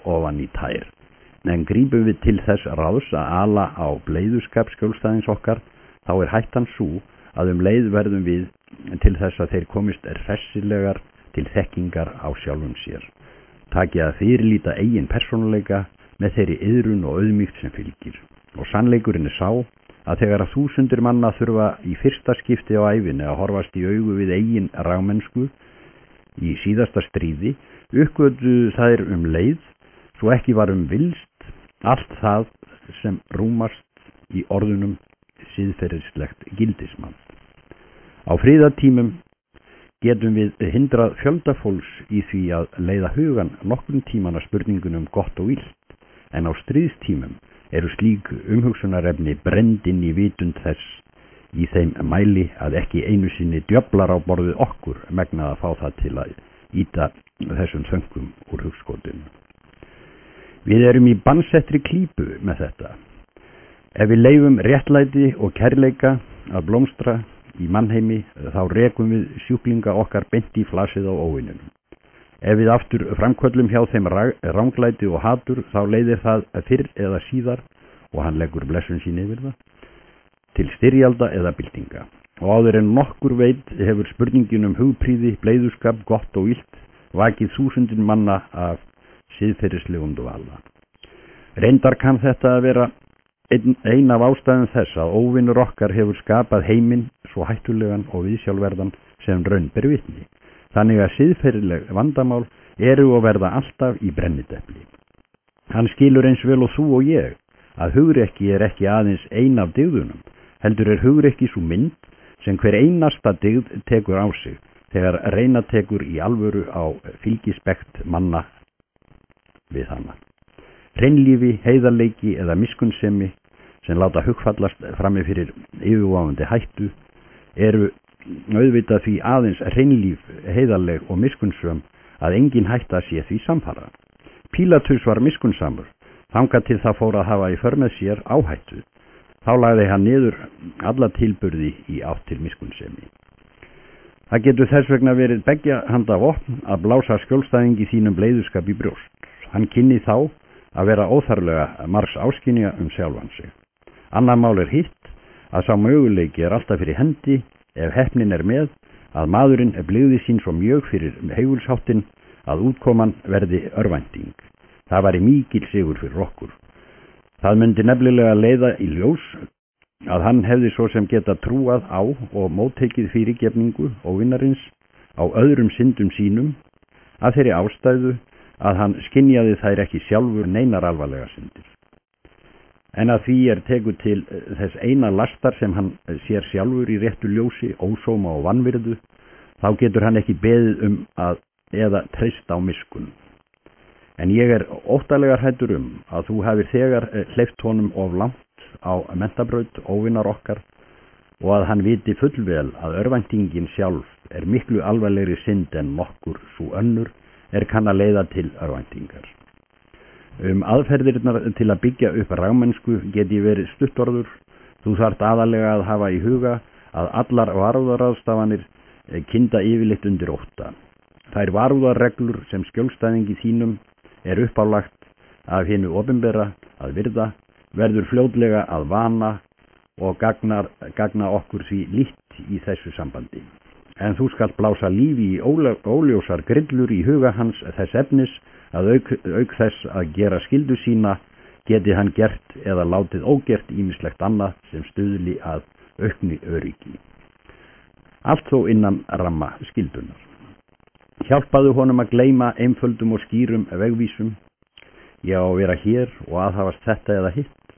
ofan í tær. En grípum við til þess ráðs að ala á bleiðuskap skjólstæðings okkar, þá hættan sú að leið verðum við til þess að þeir komist hressilegar til þekkingar á sjálfum sér. Takið að fyrirlíta eigin persónuleika með þeirri iðrun og auðmýkt sem fylgir. Og sannleikurinn sá að þegar 1000 manna þurfa í fyrsta skipti á ævinni að horfast í augu við eigin rámennsku í síðasta stríði, uppgötuðu þær leið, svo ekki var vilst allt það sem rúmast í orðunum siðferðislegt gildismann. Á friðartímum getum við hindrað fjölda fólks í því að leiða hugan nokkrum tíman að spurningunum gott og illt, en á stríðstímum slík umhugsunarefni brennd inn í vitund þess í þeim mæli að ekki einu sinni djöflar á borðið okkur megna að fá það til að ýta þessum þöngum úr hugskotinu. Við í bannsettri klípu með þetta. Ef við leyfum réttlæti og kærleika að blómstra í mannheimi, þá rekum við sjúklinga okkar beint í flasið á óvinunum. Ef við aftur framköllum hjá þeim ranglæti og hatur, þá leiðir það fyrr eða síðar, og hann leggur blessun sín yfir það, til styrjalda eða byltinga. Og áður en nokkur veit hefur spurningin hugprýði, bleiðuskap, gott og illt vakið 1000 manna af siðferðislegum dvala. Reyndar kann þetta að vera ein af ástæðum þess að óvinnur okkar hefur skapað heiminn svo hættulegan og viðsjálfverðan sem raun ber vitni. Þannig að siðferðileg vandamál og verða alltaf í brennidepli. Hann skilur eins vel og þú og ég að hugrekki ekki aðeins ein af dygðunum, heldur hugrekki sú mynd sem hver einasta dygð tekur á sig þegar reyna tekur í alvöru á fylgispekt manna við hana. Hreinlífi, heiðarleiki eða miskunnsemi sem láta hugfallast frammi fyrir yfirvofandi hættu auðvitað því aðeins hreinlíf, heiðarleg og miskunnsöm að engin hætta sé því samfara. Pílatus var miskunnsamur, þangað til það fór að hafa í för með sér áhættu. Þá lagði hann niður alla tilburði í átt til miskunnsemi. Það getur þess vegna verið beggja handa vopn að blása skjólstæðingi þínum bleiðuskap í brjóst. Hann kynni þá að vera óþarflega margs áskynja sjálfan sig. Annað mál hitt að sá möguleiki alltaf fyrir hendi ef heppnin með að maðurinn blygði sín svo mjög fyrir heigulsháttin að útkoman verði örvænting. Það væri mikil sigur fyrir okkur. Það myndi nefnilega leiða í ljós að hann hefði svo sem geta trúað á og móttekið fyrirgefningu óvinarins á öðrum syndum sínum af þeirri ástæðu að hann skynjaði þær ekki sjálfur neinar alvarlega syndir. en að því tekur til þess eina lastar sem hann sér sjálfur í réttu ljósi, ósóma og vanvirðu, þá getur hann ekki beðið eða treyst á miskunn. En ég óttalega hræddur að þú hafir þegar hleypt honum of langt á menntabraut óvinar okkar og að hann viti fullvel að örvæntingin sjálf miklu alvarlegri synd en nokkur sú önnur kann að leiða til örvæntingar. Aðferðirnar til að byggja upp ragmennsku geti verið stuttorður. Þú þarft aðalega að hafa í huga að allar varúðarráðstafanir kynda yfirleitt undir ótta. Þær varúðarreglur sem skjólstæðingi þínum uppálagt af hinu opinbera að virða verður fljótlega að vana og gagna okkur því lítt í þessu sambandi. En þú skalt blása lífi í óljósar grillur í huga hans þess efnis að auk þess að gera skyldu sína geti hann gert eða látið ógert ýmislegt annað sem stuðli að auknu öryggi. Allt þó innan ramma skyldunar. Hjálpaðu honum að gleyma einföldum og skýrum vegvísum. Ég á að vera hér og aðhafast þetta eða hitt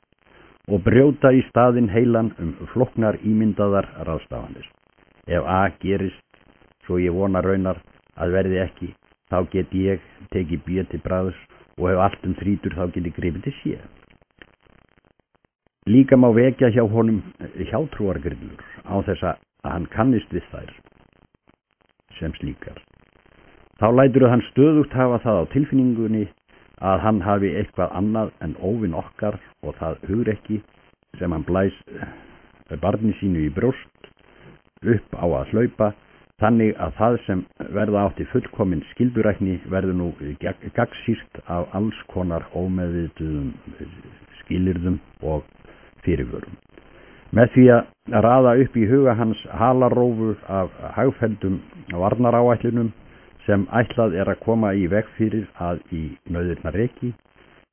og brjóta í staðinn heilan flóknar ímyndaðar ráðstafanir. Ef A gerist, svo ég vona raunar að verði ekki, þá get ég tekið B til bragðs og ef allt þrýtur þá get ég gripið til C. Líka má vekja hjá honum hjátrúargrillur á þess að hann kannist við þær sem slíkar. Þá lætur hann stöðugt hafa það á tilfinningunni að hann hafi eitthvað annað en óvin okkar og það hugrekki sem hann blæs barni sínu í brjóst upp á að hlaupa, þannig að það sem verða átti fullkomin skyldurækni verður nú gagnsýrt af alls konar ómeðvituðum skilyrðum og fyrirvörum. Með því að raða upp í huga hans halarófu af hagfelldum varnaráætlunum sem ætlað að koma í veg fyrir að í nauðirnar reki,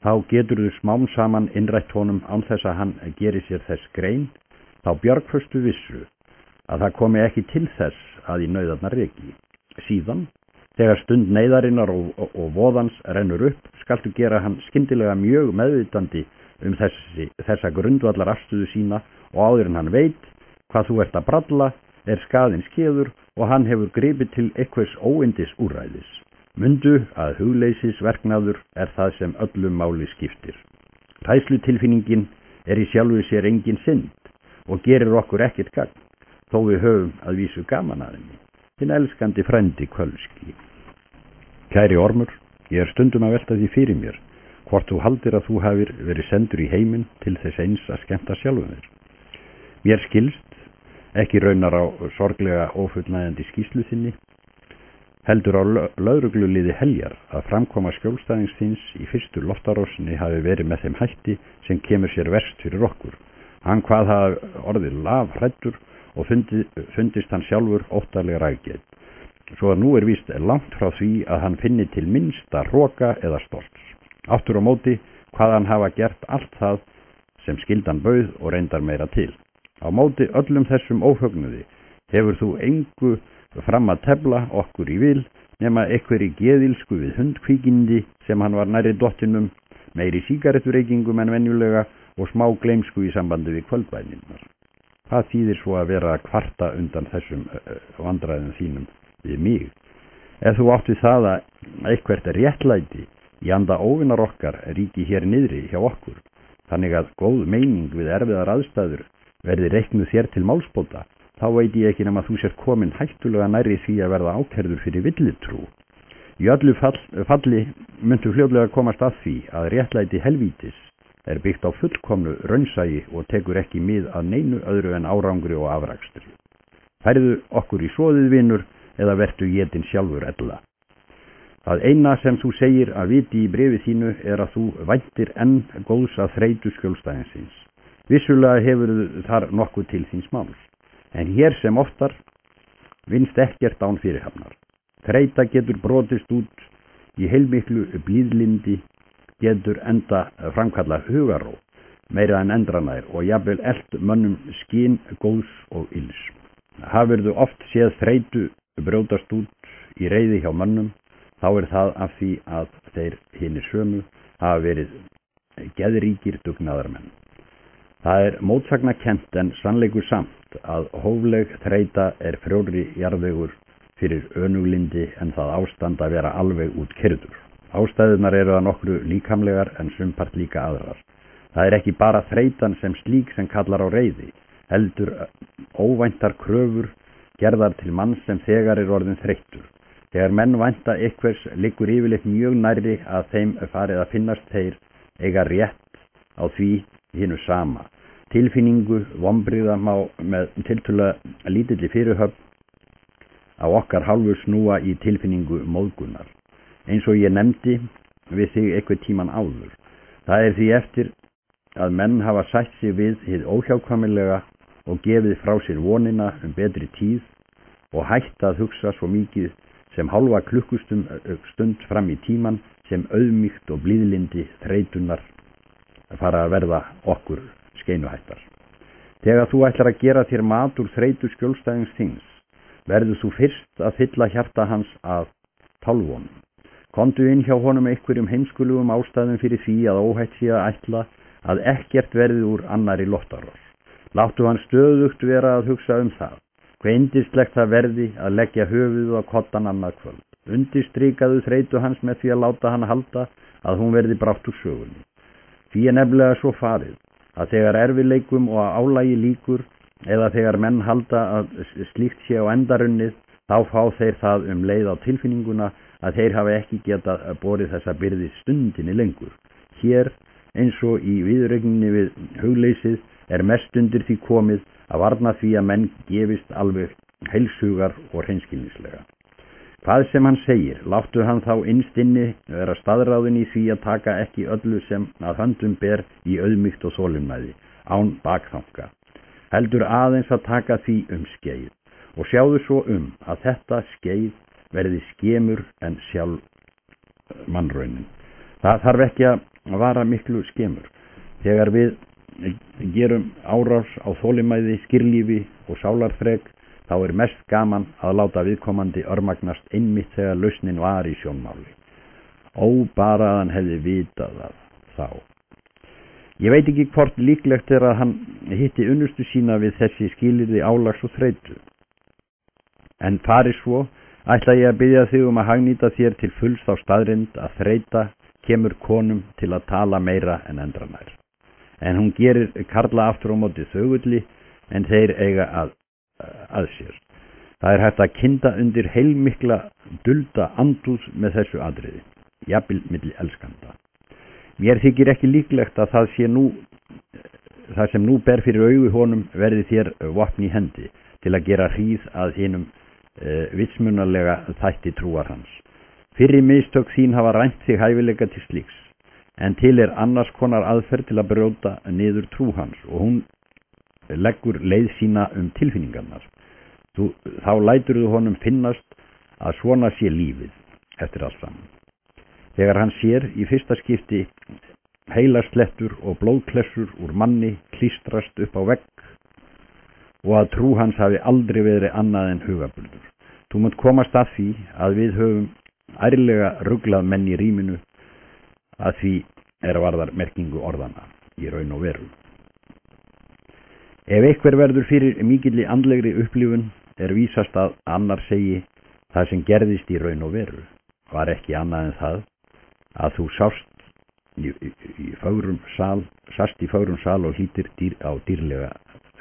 þá getur þú smám saman innrætt honum án þess að hann geri sér þess grein, þá bjargföstu vissu að það komi ekki til þess að í nauðarnar reki. Síðan, þegar stund neyðarinnar og voðans rennur upp, skaltu gera hann skyndilega mjög meðvitandi þessa grundvallar afstöðu sína og áður en hann veit hvað þú ert að bralla skaðinn skeður og hann hefur gripið til einhvers óyndis úrræðis. Mundu að hugleysisverknaður það sem öllum máli skiptir. Hræðslutilfinningin í sjálfu sér engin synd og gerir okkur ekkert gagn, þó við höfum að vísu gaman að henni. Þinn elskandi frændi Kölski. Kæri Ormur, ég stundum að velta því fyrir mér, hvort þú haldir að þú hafir verið sendur í heiminn til þess eins að skemmta sjálfum þér. Mér skilst, ekki raunar á sorglega ófullnægjandi skýrslu þinni, heldur á lögregluliði Heljar að framkoma skjólstæðings þíns í fyrstu loftarásinni hafi verið með þeim hætti sem kemur sér verst fyrir okkur. Hann hvað hafi orðið lafhræddur og fundist hann sjálfur óttalega ræðgeitt, svo að nú víst langt frá því að hann finni til minnsta hroka eða stolts. Aftur á móti hvað hann hafa gert allt það sem skyldan bauð og reyndar meira til. Á móti öllum þessum óhögnuði hefur þú engu fram að tefla okkur í vil nema einhverri geðilsku við hundkvíkindi sem hann var nærri dottinum, meiri sígarettureykingum en venjulega og smá gleymsku í sambandi við kvöldbæninnar. Hvað þýðir svo að vera að kvarta undan þessum vandræðum þínum við mig? Ef þú átt við það að eitthvert réttlæti í anda óvinar okkar ríki hér niðri hjá okkur, þannig að góð meining við erfiðar aðstæður verði reiknuð þér til málsbóta, þá veit ég ekki nema þú sér komin hættulega nærri því að verða ákærður fyrir villitrú. Í öllu falli myndu fljótlega komast að því að réttlæti helvítis byggt á fullkomnu raunsæi og tekur ekki mið að neinu öðru en árangri og afrakstri. Færðu okkur í soðið vinur eða vertu étin sjálfur ella. Það eina sem þú segir að viti í bréfi þínu að þú væntir enn góðs að þreytu skjólstæðingsins. Vissulega hefur þar nokkuð til þíns máls, en hér sem oftar vinst ekkert án fyrirhafnar. Þreyta getur brotist út í heilmiklu blíðlindi, getur enda framkalla hugaró, meira en endranær og jafnvel elt mönnum skyn góðs og ills. Hafirðu oft séð þreytu brjótast út í reiði hjá mönnum, þá það af því að þeir hinir sömu hafa verið geðríkir dugnaðarmenn. Það mótsagnakent en sannleikur samt að hófleg þreyta frjóri jarðvegur fyrir önuglindi en það ástand að vera alveg út keyrður. Ástæðurnar að nokkru líkamlegar en sumpart líka aðrar. Það ekki bara þreytan sem slík sem kallar á reiði, heldur óvæntar kröfur gerðar til manns sem þegar orðinn þreyttur. Þegar menn vænta einhvers liggur yfirleitt mjög nærri að þeim farið að finnast þeir eiga rétt á því hinu sama. Tilfinningu vonbrigða má með tiltölulega lítilli fyrirhöfn á okkar hálfu snúa í tilfinningu móðgunar. Eins og ég nefndi við þig einhvern tíman áður. Það því eftir að menn hafa sætt sig við hið óhjákvæmilega og gefið frá sér vonina betri tíð og hætt að hugsa svo mikið sem hálfa klukkustund fram í tíman sem auðmýkt og blíðlindi þreytunar fara að verða okkur skeinuhættar. Þegar þú ætlar að gera þér mat úr þreytu skjólstæðings þíns, verður þú fyrst að fylla hjarta hans af tálvonum. Komdu inn hjá honum einhverjum heimskulugum ástæðum fyrir því að óhætt sé að ætla að ekkert verði úr annari lottarós. Láttu hann stöðugt vera að hugsa það. Hve yndislegt það verði að leggja höfuð á koddan annað kvöld. Undirstrikaðu þreytu hans með því að láta hann halda að hún verði brátt úr sögunni. Því nefnilega svo farið að þegar erfiðleikum og álagi líkur eða þegar menn halda að slíkt sé á endarunnið, þá fá þeir það leið á tilfinninguna að þeir hafa ekki getað borið þessa byrði stundinni lengur. Hér, eins og í viðuregninni við hugleysið, mest undir því komið að varna því að menn gefist alveg heilshugar og hreinskilnislega. Hvað sem hann segir, láttu hann þá innst inni vera staðráðin í því að taka ekki öllu sem að höndum ber í auðmýkt og þolinmæði, án bakþanka. Heldur aðeins að taka því skeið og sjáðu svo að þetta skeið verði skemur en sjálf mannraunin. Það þarf ekki að vara miklu skemur. Þegar við gerum árás á þolinmæði, skirlífi og sálarþrek, þá mest gaman að láta viðkomandi örmagnast einmitt þegar lausnin var í sjónmáli. Ó, bara að hann hefði vitað það þá. Ég veit ekki hvort líklegt að hann hitti unnustu sína við þessi skilyrði álags og þreytu. En fari svo, ætla ég að biðja þig að hagnýta þér til fulls þá staðrind að þreyta kemur konum til að tala meira en endranær. En hún gerir karla aftur á móti þögulli en þeir eiga að sér. Það hægt að kynda undir heilmikla dulda andúð með þessu atriði, jafnvel milli elskanda. Mér þykir ekki líklegt að það sem nú ber fyrir augu honum verði þér vopn í hendi til að gera hríð að hinum vitsmunarlega þætti trúar hans. Fyrri mistök þín hafa rænt þig hæfileika til slíks, en til annars konar aðferð til að brjóta niður trú hans og hún leggur leið sína tilfinningarnar. Þá læturðu honum finnast að svona sé lífið eftir allt saman. Þegar hann sér í fyrsta skipti heilaslettur og blóðklessur úr manni klístrast upp á vegg og að trú hans hafi aldrei verið annað en hugabuldur. Þú munt komast að því að við höfum ærlega ruglað menn í rýminu að því varðar merkingu orðana í raun og veru. Ef einhver verður fyrir mikilli andlegri upplifun vísast að annar segi það sem gerðist í raun og veru var ekki annað en það að þú sást í fögrum sal og hlýtir á dýrlega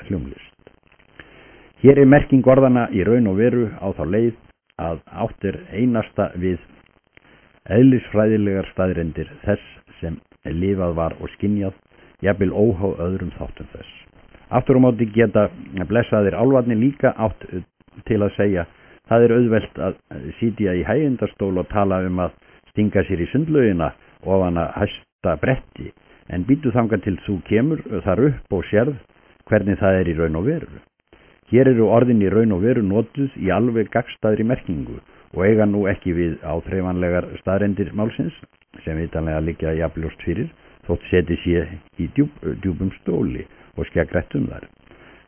hljómlist. Hér merking orðana í raun og veru á þá leið að átt einasta við eðlisfræðilegar staðreyndir þess sem lifað var og skynjað, jafnvel óháð öðrum þáttum þess. Aftur á móti geta blessaðir álfarnir líka átt til að segja það auðvelt að sitja í hægindastól og tala að stinga sér í sundlaugina ofan að hæsta bretti, en býtu þangað til þú kemur þar upp og sérð hvernig það í raun og veru. Hér orðin í raun og veru notuð í alveg gagnstæðri merkingu og eiga nú ekki við áþreifanlegar staðreyndir málsins sem vitanlega liggja jafnljóst fyrir þótt seti sé í djúpum stóli og skjaggrætt þær.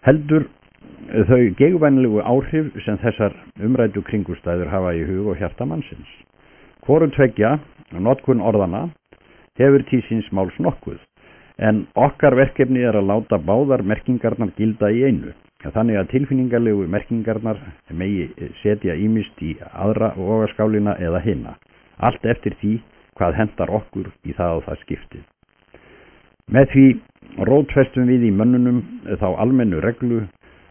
Heldur þau geigvænlegu áhrif sem þessar umræddu kringustæður hafa í hug og hjarta mannsins. Hvoru tveggja, notkun orðana, hefur til síns máls nokkuð, En okkar verkefni að láta báðar merkingarnar gilda í einu. Þannig að tilfinningarlegu merkingarnar megi setja ýmist í aðra vogarskálina eða hina. Allt eftir því hvað hentar okkur í það og það skiptið. Með því rótfestum við í mönnunum þá almennu reglu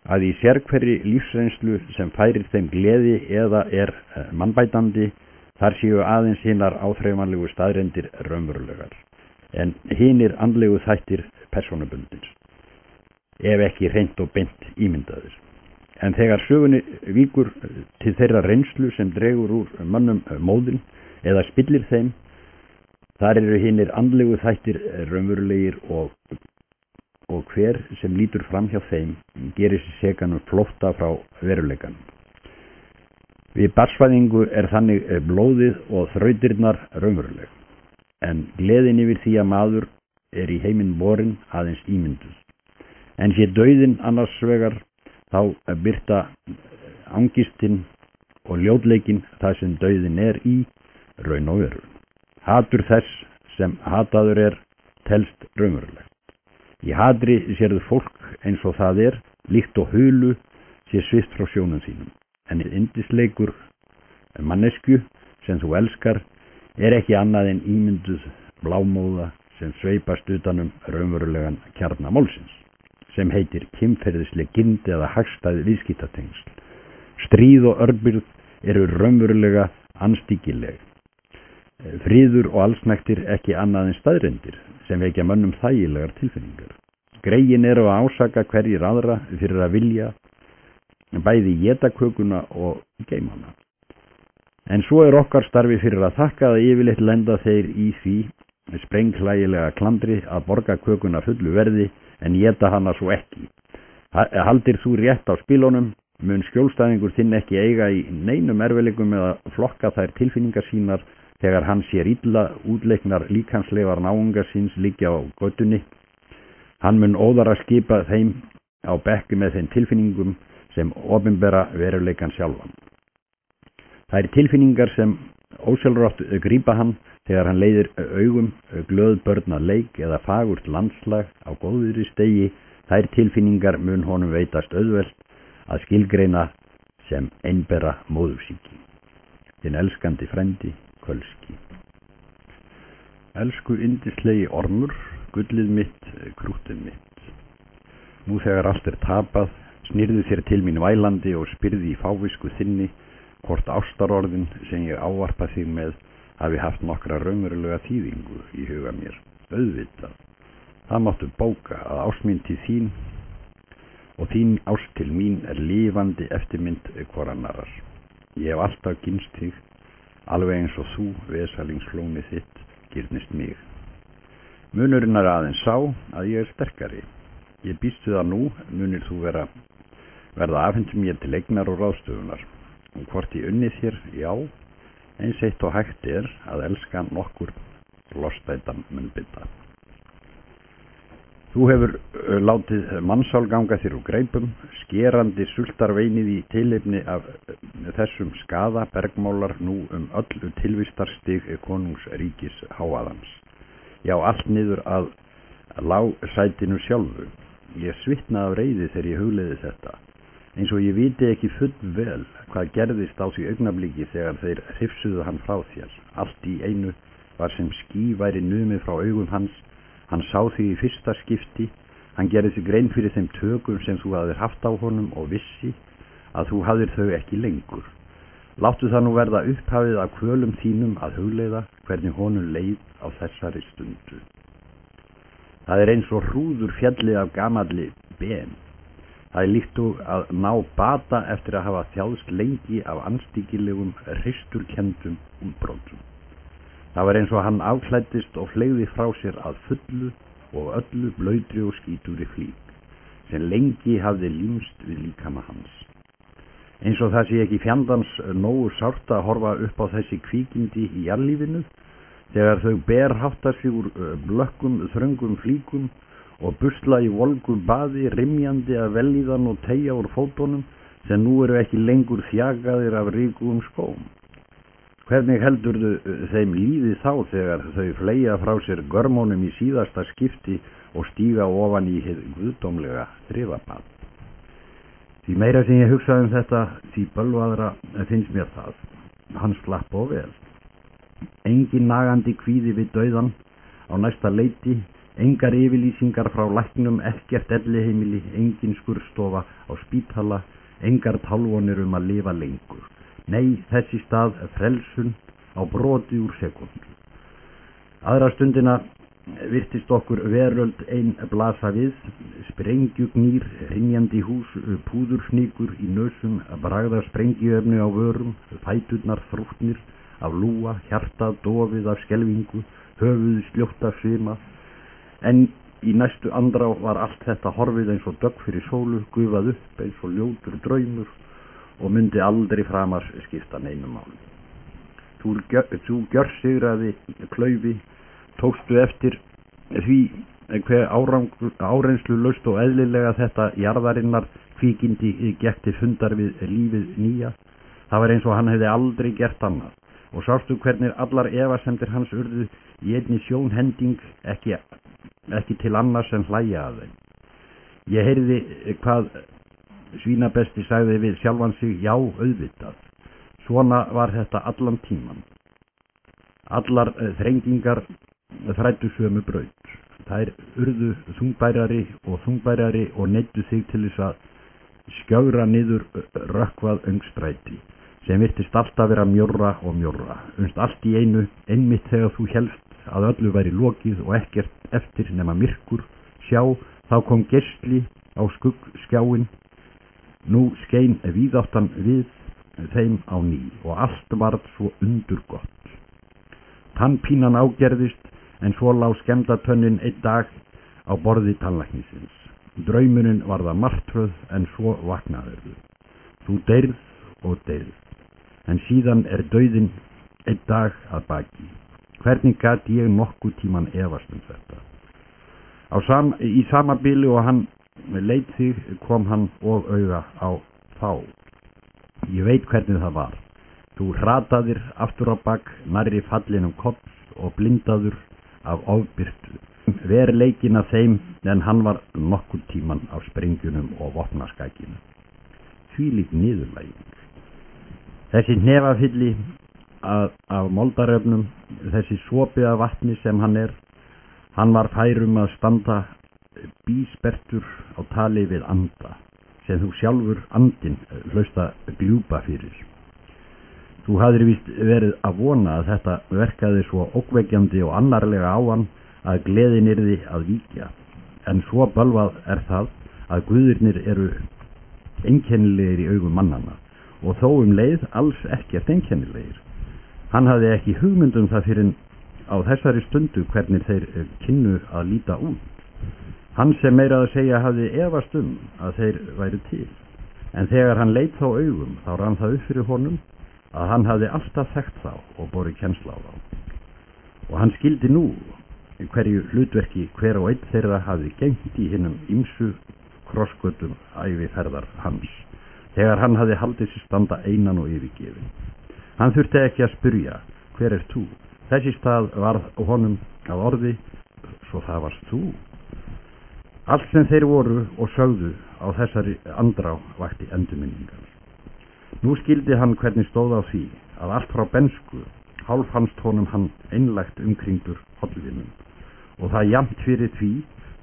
að í sérhverri lífsreynslu sem færir þeim gleði eða mannbætandi, þar séu aðeins hinar áþreifanlegu staðreyndir raunverulegar, en hinir andlegu þættir persónubundins, ef ekki hreint og beint ímyndaðir. En þegar sögunni víkur til þeirra reynslu sem dregur úr mönnum móðin eða spillir þeim, þar eru hinir andlegu þættir raunverulegir og hver sem lítur fram hjá þeim gerir sér sekan flótta frá veruleikanum. Við barnsfæðingu þannig blóðið og þrautirnar raunveruleg, en gleðin yfir því að maður í heiminn borinn aðeins ímynduð. En sé dauðinn annars vegar, þá birta angistinn og ljótleikinn það sem dauðinn í raun og veru. Hatur þess sem hataður telst raunverulegt. Í hatri sérðu fólk eins og það líkt og hulu sé svipt frá sjónum sínum. En yndisleikur mannesku sem þú elskar ekki annað en ímynduð blámóða sem sveipast utanum raunverulegan kjarna málsins, sem heitir kynferðisleg girnd eða hagstæð viðskiptatengsl. Stríð og örbirgð eru raunverulega anstíkileg. Friður og allsnægtir ekki annað en staðreyndir sem vekja mönnum þægilegar tilfinningar. Greiin að ásaka hverjir aðra fyrir að vilja bæði éta kökuna og geima hana. En svo okkar starfi fyrir að þakka að yfirleitt lenda þeir í því sprengklægilega klandri að borga kökuna fullu verði en éta hana svo ekki. Haldir þú rétt á spilunum, mun skjólstæðingur þinn ekki eiga í neinum erfiðleikum eða flokka þær tilfinningar sínar þegar hann sér illa útleiknar líkamslegar náungar síns liggja á götunni. Hann mun óðara skipa þeim á bekki með þeim tilfinningum sem opinbera veruleikan sjálfan. Það tilfinningar sem ósjálfrátt grípa hann þegar hann leiðir augum glöð börna leik eða fagurt landslag á góðri stegi. Þær tilfinningar mun honum veitast auðvelt að skilgreina sem einbera móðursýki. Þinn elskandi frændi Kölski. Elsku yndislegi ormur, gullið mitt, krútið mitt. Nú þegar allt tapað, snýrðu þér til mín vælandi og spyrði í fávisku þinni hvort ástarorðin sem ég ávarpa þig með hafi haft nokkra raunverulega þýðingu í huga mér. Auðvitað. Það máttu bóka að ást mín til þín og þín ást til mín lifandi eftirmynd hvor annarar. Ég hef alltaf gynst þig, alveg eins og þú, vesalingslónið þitt, girnist mig. Munurinn aðeins sá að ég sterkari. Ég býst við að nú munir þú verða afhent mér til eignar og ráðstöfunar. Og hvort ég unni þér, já, eins eitt og hægt að elska nokkur lostætan munnbita. Þú hefur látið mannsál ganga þér úr greipum, skerandi sultarveinið í tilefni af þessum skaða bergmálar nú öllu tilvistarstig konungsríkis háaðans. Já, allt niður að lágsætinu sjálfu. Ég svitna af reiði þegar ég hugleiði þetta, eins og ég viti ekki full vel hvað gerðist á því augnabliki þegar þeir hrifsuðu hann frá þér. Allt í einu var sem ský væri numið frá augum hans. Hann sá þig í fyrsta skipti, hann gerði sig grein fyrir þeim tökum sem þú hafðir haft á honum og vissi að þú hafðir þau ekki lengur. Láttu það nú verða upphafið af kvölum þínum að hugleiða hvernig honum leið á þessari stundu. Það eins og hrúður fjallið af gamalli ben. Það líkt og að ná bata eftir að hafa þjáðst lengi af anstíkilegum, hristurkenndum útbrotum. Það var eins og hann afklæddist og fleygði frá sér að fullu og öllu blautri og skíturi flík, sem lengi hafði límst við líkama hans. Eins og það sé ekki fjandans nógu sárt að horfa upp á þessi kvíkindi í jarðlífinu, þegar þau berhátta sig úr blökkum, þröngum flíkum og busla í volgu baði, rimjandi af velíðan og teygja úr fótunum, sem nú eru ekki lengur þjagaðir af ríkum skóm. Hvernig heldurðu þeim líði þá þegar þau fleygja frá sér görmónum í síðasta skipti og stíga ofan í hið guðdómlega þrifabað? Því meira sem ég hugsaði þetta, því bölvaðra finnst mér það. Hann slapp og vel. Engin nagandi kvíði við dauðan á næsta leiti, engar yfirlýsingar frá læknum, ekkert elliheimili, engin skurðstofa á spítala, engar tálvonir að lifa lengur. Nei, þessi stað frelsun á broti úr sekúndu. Aðra stundina virtist okkur veröld ein blasa við, sprengjugnýr, hrynjandi hús, púðursníkur í nösum, bragða sprengjuefni á vörum, fæturnar þrútnir af lúa, hjartað dofið af skelfingu, höfuð sljótt af svima, en í næstu andrá var allt þetta horfið eins og dögg fyrir sólu, gufað upp eins og ljótur draumur og myndi aldrei framar skipta neinu máli. Þú gjörsigraði klaufi, tókstu eftir því hver áreynslu laust og eðlilega þetta jarðarinnar kvikindi gekk til fundar við lífið nýja. Það var eins og hann hefði aldrei gert annað. Og sástu hvernig allar efasemdir hans urðu í einni sjónhending, ekki til annars en hlæja að þeim. Ég heyrði hvað svínabesti sagði við sjálfan sig, já, auðvitað. Svona var þetta allan tíman. Allar þrengingar þræddu sömu braut. Þær urðu þungbærari og neyddu sig til þess að skjögra niður rökkvað öngstræti, sem virtist alltaf vera mjórra og mjórra. Allt í einu, einmitt þegar þú hélst að öllu væri lokið og ekkert eftir nema myrkur, sjá, þá kom geisli á skuggskjáin. Nú skein víðáttan við þeim á ný og allt varð svo undurgott. Tannpínan ágerðist, en svo lá skemmdatönnin einn dag á borði tannlæknisins. Draumurinn var það martröð, en svo vaknaðirðu. Þú deyrð og deyrð, en síðan dauðinn einn dag að baki. Hvernig gat ég nokkuð tíman efast þetta? Í sama bili og hann leit þig kom hann og auga á þá. Ég veit hvernig það var. Þú hrataðir aftur á bak nærri fallinum koll og blindaður af ofbirtu. Veruleikinn af þeim, en hann var nokkurn tíman af sprengjunum og vopnaskakinu. Þvílík niðurlæging. Þessi hnefafylli af moldaröfnum, þessi sopi af vatni sem hann var færum að standa bíspertur á tali við anda, sem þú sjálfur andinn hlaust að gljúpa fyrir. Þú hafðir víst verið að vona að þetta verkaði svo ógnvekjandi og annarlega á hann að gleðin yrði að víkja. En svo bölvað það að guðirnir eru einkennilegir í augum mannanna og þó leið alls ekkert einkennilegir. Hann hafði ekki hugmynd það fyrir á þessari stundu hvernig þeir kynnu að líta út. Hann sem meira að segja hafði efast að þeir væru til. En þegar hann leit þá augum, þá rann það upp fyrir honum að hann hafði alltaf þekkt þá og borið kennsla á þá. Og hann skildi nú hverju hlutverki hver og einn þeirra hafði gegnt í hinum ýmsu krossgötum æviferðar hans, þegar hann hafði haldið sér standa einan og yfirgefin. Hann þurfti ekki að spyrja, hver þú? Þessi stað varð honum að orði, svo það varst þú. Allt sem þeir voru og sögðu á þessari andrá vakti endurminningar. Nú skildi hann hvernig stóð á því að allt frá bensku hálf fannst honum hann einlægt umkringdur hollvinum og það jafnt fyrir því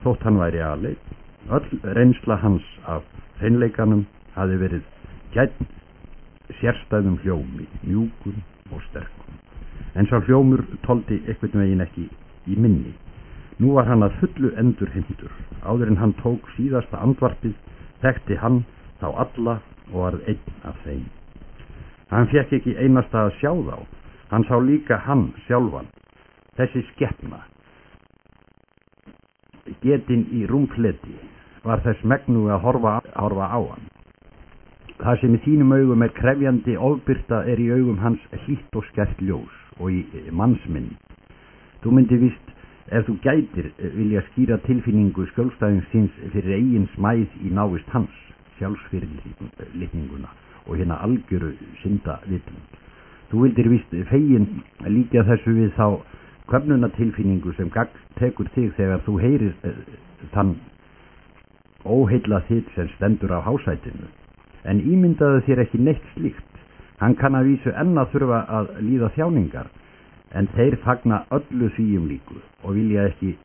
þótt hann væri aleinn. Öll reynsla hans af hreinleikanum hafði verið gædd sérstæðum hljómi, mjúkum og sterkum. En sá hljómur toldi einhvern veginn ekki í minni. Nú var hann að fullu endurheimtur. Áður en hann tók síðasta andvarpið, þekkti hann þá alla og varð einn af þeim. Hann fékk ekki einasta að sjá þá. Hann sá líka hann sjálfan, þessi skepna. Getinn í rúmfleti var þess megnu að horfa á hann. Það sem í þínum augum krefjandi ofbirta í augum hans hlýtt og skært ljós og í mannsminn. Þú myndi víst, ef þú gætir, vilja skýra tilfinningu skjólstæðings síns fyrir eigin smæð í návist hans, sjálfsfyrirlitninguna og hérna algjöru syndavitund. Þú vildir víst fegin líka þessu við þá köfnunatilfinningu sem tekur þig þegar þú heyrir þann óheilla þitt sem stendur á hásætinu. En ímyndaðu þér ekki neitt slíkt. Hann kann að vísu enn að þurfa að líða þjáningar, en þeir fagna öllu því líku og vilja ekki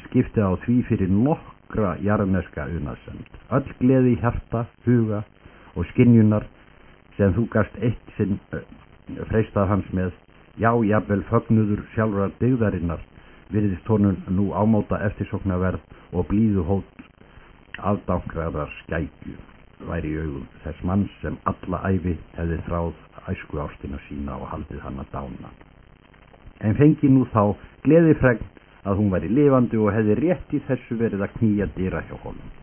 skipta á því fyrir nokkra jarðneska unaðsemd. Öll gleði í hjarta, huga og skynjunar sem þú gast eitt sinn freistað hans með, já, jafnvel fögnuður sjálfrar dygðarinnar, virðist honum nú ámóta eftirsóknarverð og blíðu hót afdankraðar skækju væri í augum þess manns sem alla ævi hefði þráð æsku ástina sína og haldið hana dána. En fengi nú þá gleðifregn að hún væri lifandi og hefði rétt í þessu verið að knýja dyra hjá honum.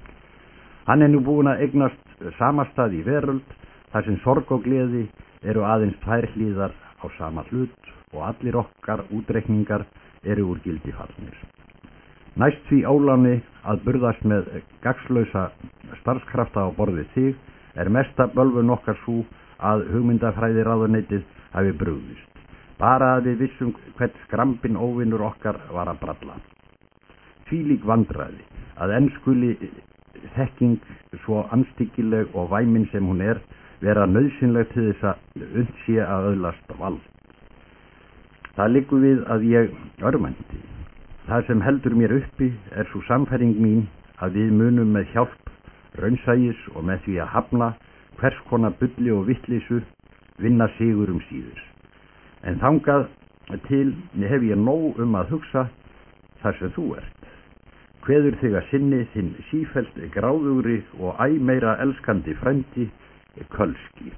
Hann nú búinn að eignast samastað í veröld, þar sem sorg og gleði eru aðeins tvær hliðar á sama hlut og allir okkar útreikningar eru úr gildi fallnir. Næst því óláni að burðast með gagnslausa starfskrafta á borðið þig mesta bölvun okkar sú að hugmyndafræði ráðuneytið hafi brugðist. Bara að við vissum hvert skrambin óvinnur okkar var að bralla. Þvílík vandræði að enn skuli þekking svo anstíkileg og væmin sem hún vera nauðsynleg til þess að unnt sé að öðlast vald. Það liggur við að ég örvænti. Það sem heldur mér uppi svo samfæring mín að við munum með hjálp raunsæis og með því að hafna hvers konar bulli og vitleysu vinna sigur síður. En þangað til hef ég nóg að hugsa þar sem þú ert. Kveður þig að sinni þinn sífellt gráðugri og æ meira elskandi frændi Kölski.